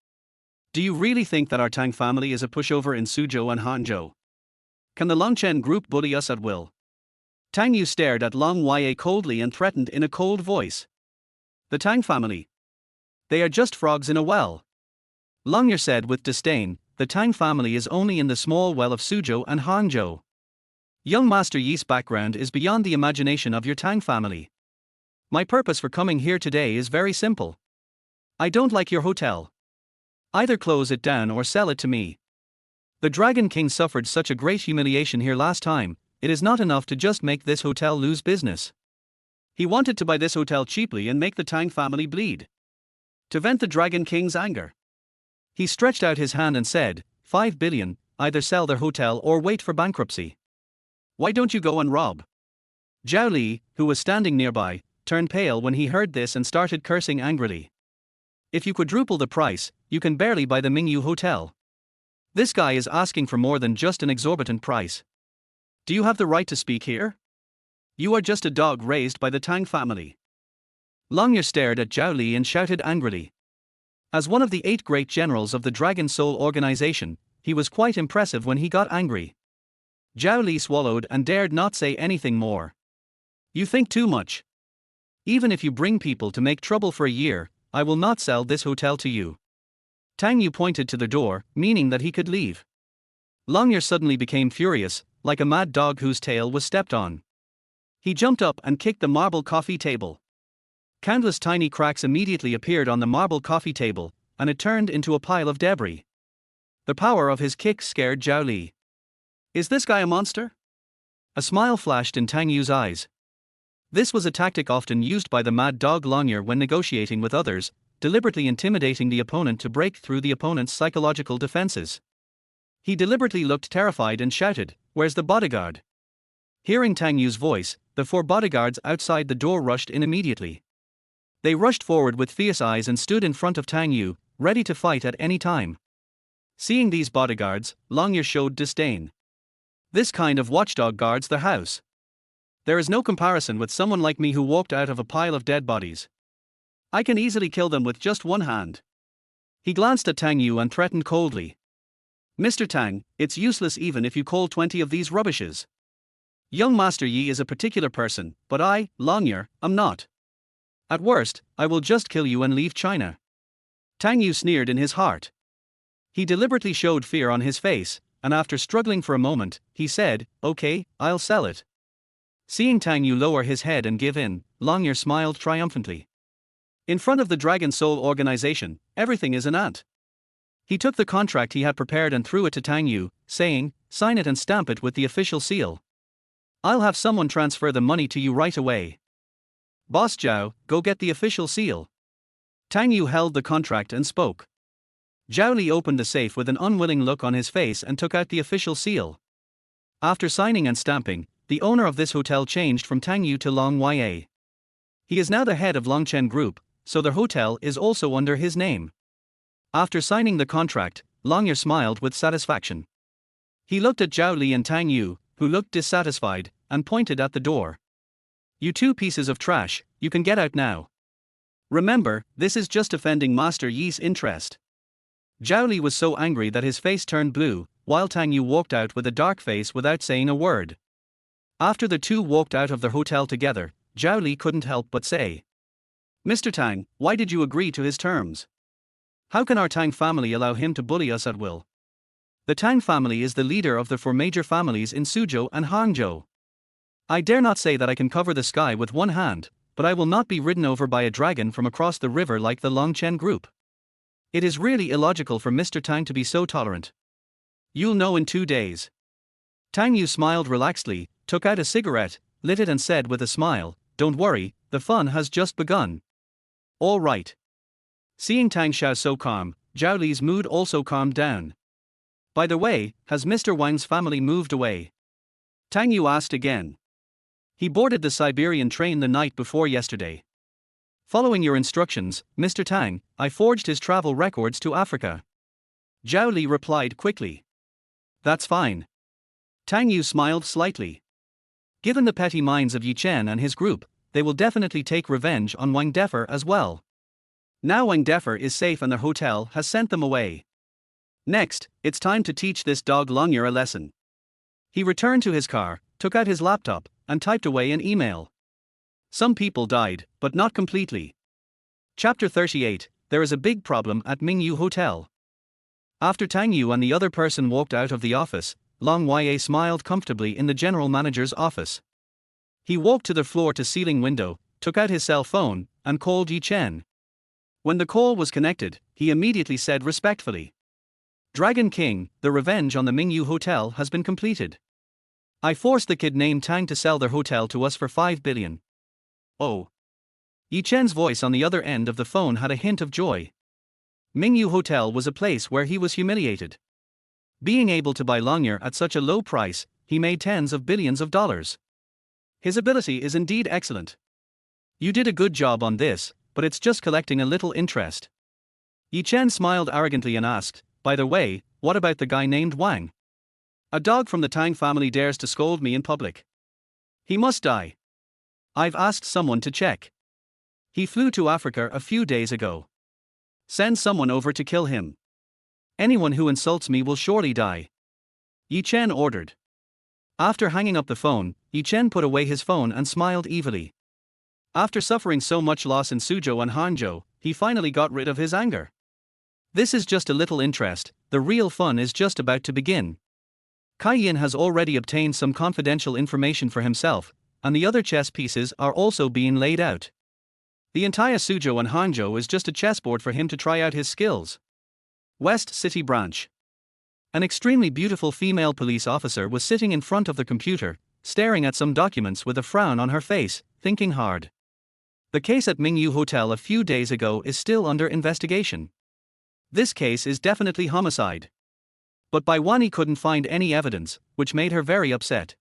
"Do you really think that our Tang family is a pushover in Suzhou and Hangzhou? Can the Longchen group bully us at will?" Tang Yu stared at Long Ya coldly and threatened in a cold voice. "The Tang family? They are just frogs in a well." Longyear said with disdain, the Tang family is only in the small well of Suzhou and Hangzhou. Young Master Yi's background is beyond the imagination of your Tang family. My purpose for coming here today is very simple. I don't like your hotel. Either close it down or sell it to me. The Dragon King suffered such a great humiliation here last time, it is not enough to just make this hotel lose business. He wanted to buy this hotel cheaply and make the Tang family bleed. To vent the Dragon King's anger, he stretched out his hand and said, 5 billion, either sell their hotel or wait for bankruptcy. Why don't you go and rob? Zhao Li, who was standing nearby, turned pale when he heard this and started cursing angrily. If you quadruple the price, you can barely buy the Mingyu Hotel. This guy is asking for more than just an exorbitant price. Do you have the right to speak here? You are just a dog raised by the Tang family. Longyear stared at Zhao Li and shouted angrily. As one of the 8 great generals of the Dragon Soul organization, he was quite impressive when he got angry. Zhao Li swallowed and dared not say anything more. You think too much. Even if you bring people to make trouble for a year, I will not sell this hotel to you. Tang Yu pointed to the door, meaning that he could leave. Longyear suddenly became furious, like a mad dog whose tail was stepped on. He jumped up and kicked the marble coffee table. Countless tiny cracks immediately appeared on the marble coffee table, and it turned into a pile of debris. The power of his kick scared Zhao Li. Is this guy a monster? A smile flashed in Tang Yu's eyes. This was a tactic often used by the mad dog Longyear when negotiating with others, deliberately intimidating the opponent to break through the opponent's psychological defenses. He deliberately looked terrified and shouted, "Where's the bodyguard?" Hearing Tang Yu's voice, the 4 bodyguards outside the door rushed in immediately. They rushed forward with fierce eyes and stood in front of Tang Yu, ready to fight at any time. Seeing these bodyguards, Longyear showed disdain. This kind of watchdog guards the house. There is no comparison with someone like me who walked out of a pile of dead bodies. I can easily kill them with just one hand. He glanced at Tang Yu and threatened coldly. Mr. Tang, it's useless even if you call 20 of these rubbishes. Young Master Yi is a particular person, but I, Longyear, am not. At worst, I will just kill you and leave China. Tang Yu sneered in his heart. He deliberately showed fear on his face, and after struggling for a moment, he said, "Okay, I'll sell it." Seeing Tang Yu lower his head and give in, Longyear smiled triumphantly. In front of the Dragon Soul organization, everything is an ant. He took the contract he had prepared and threw it to Tang Yu, saying, "Sign it and stamp it with the official seal. I'll have someone transfer the money to you right away. Boss Zhao, go get the official seal." Tang Yu held the contract and spoke. Zhao Li opened the safe with an unwilling look on his face and took out the official seal. After signing and stamping, the owner of this hotel changed from Tang Yu to Long Ya. He is now the head of Longchen Group, so the hotel is also under his name. After signing the contract, Longyear smiled with satisfaction. He looked at Zhao Li and Tang Yu, who looked dissatisfied, and pointed at the door. You 2 pieces of trash, you can get out now. Remember, this is just offending Master Yi's interest. Zhao Li was so angry that his face turned blue, while Tang Yu walked out with a dark face without saying a word. After the 2 walked out of their hotel together, Zhao Li couldn't help but say, "Mr. Tang, why did you agree to his terms? How can our Tang family allow him to bully us at will? The Tang family is the leader of the 4 major families in Suzhou and Hangzhou. I dare not say that I can cover the sky with one hand, but I will not be ridden over by a dragon from across the river like the Longchen Group. It is really illogical for Mr. Tang to be so tolerant. You'll know in 2 days." Tang Yu smiled relaxedly, took out a cigarette, lit it and said with a smile, "Don't worry, the fun has just begun." All right. Seeing Tang Xiao so calm, Zhao Li's mood also calmed down. By the way, has Mr. Wang's family moved away? Tang Yu asked again. He boarded the Siberian train the night before yesterday. Following your instructions, Mr. Tang, I forged his travel records to Africa. Zhao Li replied quickly. That's fine. Tang Yu smiled slightly. Given the petty minds of Yi Chen and his group, they will definitely take revenge on Wang Defer as well. Now Wang Defer is safe and their hotel has sent them away. Next, it's time to teach this dog Longyear a lesson. He returned to his car, took out his laptop, and typed away an email. Some people died, but not completely. Chapter 38, There is a big problem at Mingyu Hotel. After Tang Yu and the other person walked out of the office, Long Ya smiled comfortably in the general manager's office. He walked to the floor-to-ceiling window, took out his cell phone, and called Yi Chen. When the call was connected, he immediately said respectfully, "Dragon King, the revenge on the Mingyu Hotel has been completed. I forced the kid named Tang to sell their hotel to us for 5 billion. Oh." Yi Chen's voice on the other end of the phone had a hint of joy. Mingyu Hotel was a place where he was humiliated. Being able to buy Longyear at such a low price, he made tens of billions of dollars. His ability is indeed excellent. You did a good job on this, but it's just collecting a little interest. Yi Chen smiled arrogantly and asked, "By the way, what about the guy named Wang? A dog from the Tang family dares to scold me in public. He must die. I've asked someone to check. He flew to Africa a few days ago. Send someone over to kill him. Anyone who insults me will surely die," Yi Chen ordered. After hanging up the phone, Yi Chen put away his phone and smiled evilly. After suffering so much loss in Suzhou and Hangzhou, he finally got rid of his anger. This is just a little interest, the real fun is just about to begin. Kaiyin has already obtained some confidential information for himself, and the other chess pieces are also being laid out. The entire Suzhou and Hangzhou is just a chessboard for him to try out his skills. West City Branch. An extremely beautiful female police officer was sitting in front of the computer, staring at some documents with a frown on her face, thinking hard. The case at Mingyu Hotel a few days ago is still under investigation. This case is definitely homicide. But Baiwani couldn't find any evidence, which made her very upset.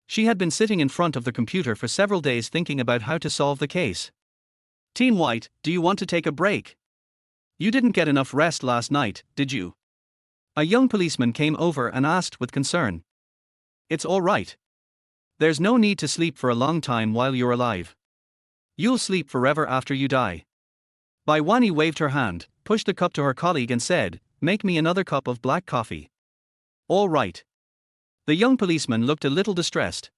She had been sitting in front of the computer for several days thinking about how to solve the case. "Team White, do you want to take a break? You didn't get enough rest last night, did you?" A young policeman came over and asked with concern. "It's all right. There's no need to sleep for a long time while you're alive. You'll sleep forever after you die." Baiwani waved her hand, pushed the cup to her colleague and said, "Make me another cup of black coffee." "All right." The young policeman looked a little distressed.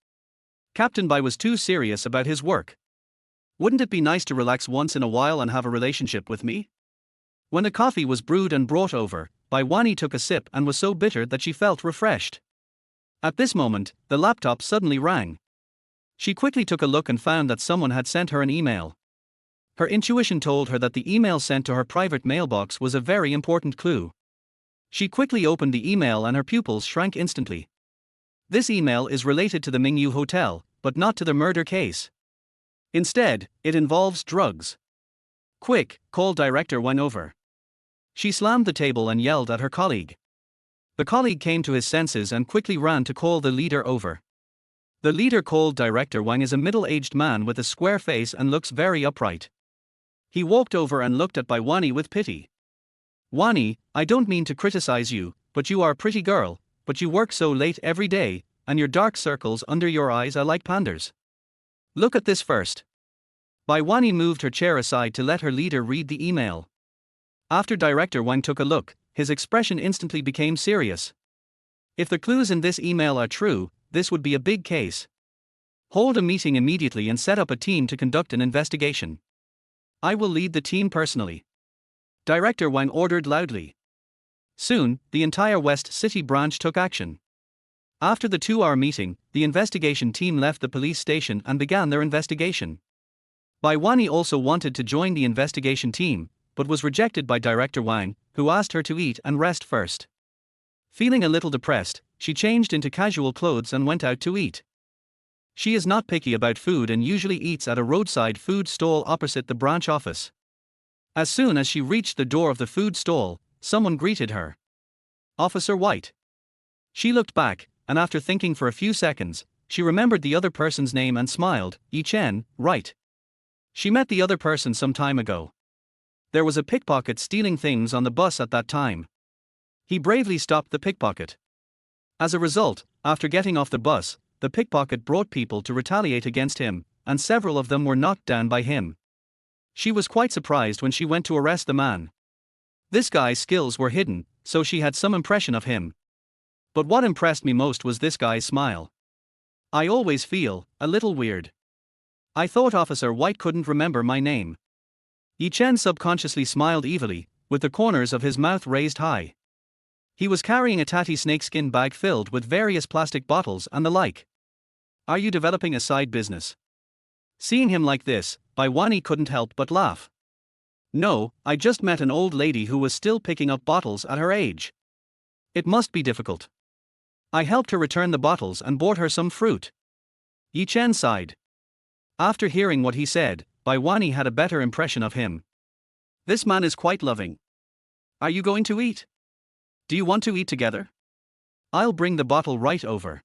Captain Bai was too serious about his work. "Wouldn't it be nice to relax once in a while and have a relationship with me?" When the coffee was brewed and brought over, Baiwani took a sip and was so bitter that she felt refreshed. At this moment, the laptop suddenly rang. She quickly took a look and found that someone had sent her an email. Her intuition told her that the email sent to her private mailbox was a very important clue. She quickly opened the email and her pupils shrank instantly. This email is related to the Mingyu Hotel, but not to the murder case. Instead, it involves drugs. "Quick, call Director Wang over." She slammed the table and yelled at her colleague. The colleague came to his senses and quickly ran to call the leader over. The leader called Director Wang is a middle-aged man with a square face and looks very upright. He walked over and looked at Baiwani with pity. "Wani, I don't mean to criticize you, but you are a pretty girl, but you work so late every day, and your dark circles under your eyes are like pandas. Look at this first." Baiwani moved her chair aside to let her leader read the email. After Director Wang took a look, his expression instantly became serious. If the clues in this email are true, this would be a big case. Hold a meeting immediately and set up a team to conduct an investigation. I will lead the team personally, Director Wang ordered loudly. Soon, the entire West City branch took action. After the 2-hour meeting, the investigation team left the police station and began their investigation. Baiwani also wanted to join the investigation team, but was rejected by Director Wang, who asked her to eat and rest first. Feeling a little depressed, she changed into casual clothes and went out to eat. She is not picky about food and usually eats at a roadside food stall opposite the branch office. As soon as she reached the door of the food stall, someone greeted her. Officer White. She looked back, and after thinking for a few seconds, she remembered the other person's name and smiled. Yi Chen, right. She met the other person some time ago. There was a pickpocket stealing things on the bus at that time. He bravely stopped the pickpocket. As a result, after getting off the bus, the pickpocket brought people to retaliate against him, and several of them were knocked down by him. She was quite surprised when she went to arrest the man. This guy's skills were hidden, so she had some impression of him. But what impressed me most was this guy's smile. I always feel a little weird. I thought Officer White couldn't remember my name. Yi Chen subconsciously smiled evilly, with the corners of his mouth raised high. He was carrying a tatty snakeskin bag filled with various plastic bottles and the like. Are you developing a side business? Seeing him like this, Baiwani couldn't help but laugh. No, I just met an old lady who was still picking up bottles at her age. It must be difficult. I helped her return the bottles and bought her some fruit. Yi Chen sighed. After hearing what he said, Baiwani had a better impression of him. This man is quite loving. Are you going to eat? Do you want to eat together? I'll bring the bottle right over.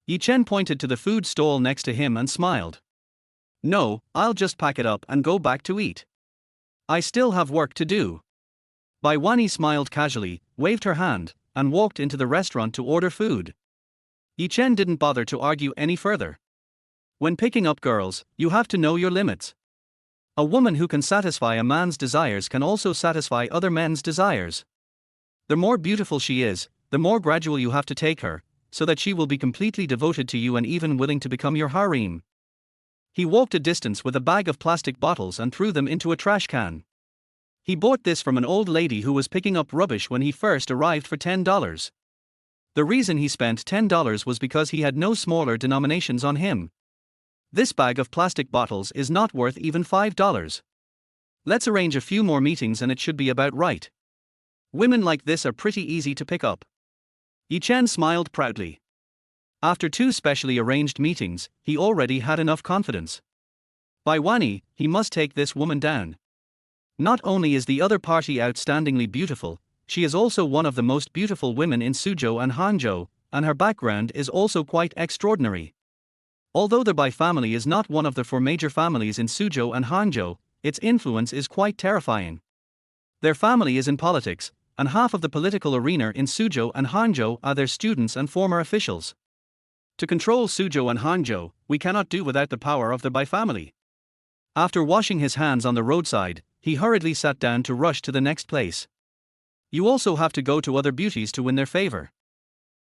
Yi Chen pointed to the food stall next to him and smiled. No, I'll just pack it up and go back to eat. I still have work to do. Baiwani smiled casually, waved her hand, and walked into the restaurant to order food. Yi Chen didn't bother to argue any further. When picking up girls, you have to know your limits. A woman who can satisfy a man's desires can also satisfy other men's desires. The more beautiful she is, the more gradual you have to take her, so that she will be completely devoted to you and even willing to become your harem. He walked a distance with a bag of plastic bottles and threw them into a trash can. He bought this from an old lady who was picking up rubbish when he first arrived for $10. The reason he spent $10 was because he had no smaller denominations on him. This bag of plastic bottles is not worth even $5. Let's arrange a few more meetings and it should be about right. Women like this are pretty easy to pick up. Yi Chen smiled proudly. After 2 specially arranged meetings, he already had enough confidence. Baiwani, he must take this woman down. Not only is the other party outstandingly beautiful, she is also one of the most beautiful women in Suzhou and Hangzhou, and her background is also quite extraordinary. Although the Bai family is not one of the 4 major families in Suzhou and Hangzhou, its influence is quite terrifying. Their family is in politics, and half of the political arena in Suzhou and Hangzhou are their students and former officials. To control Suzhou and Hangzhou, we cannot do without the power of the Bai family. After washing his hands on the roadside, he hurriedly sat down to rush to the next place. You also have to go to other beauties to win their favor.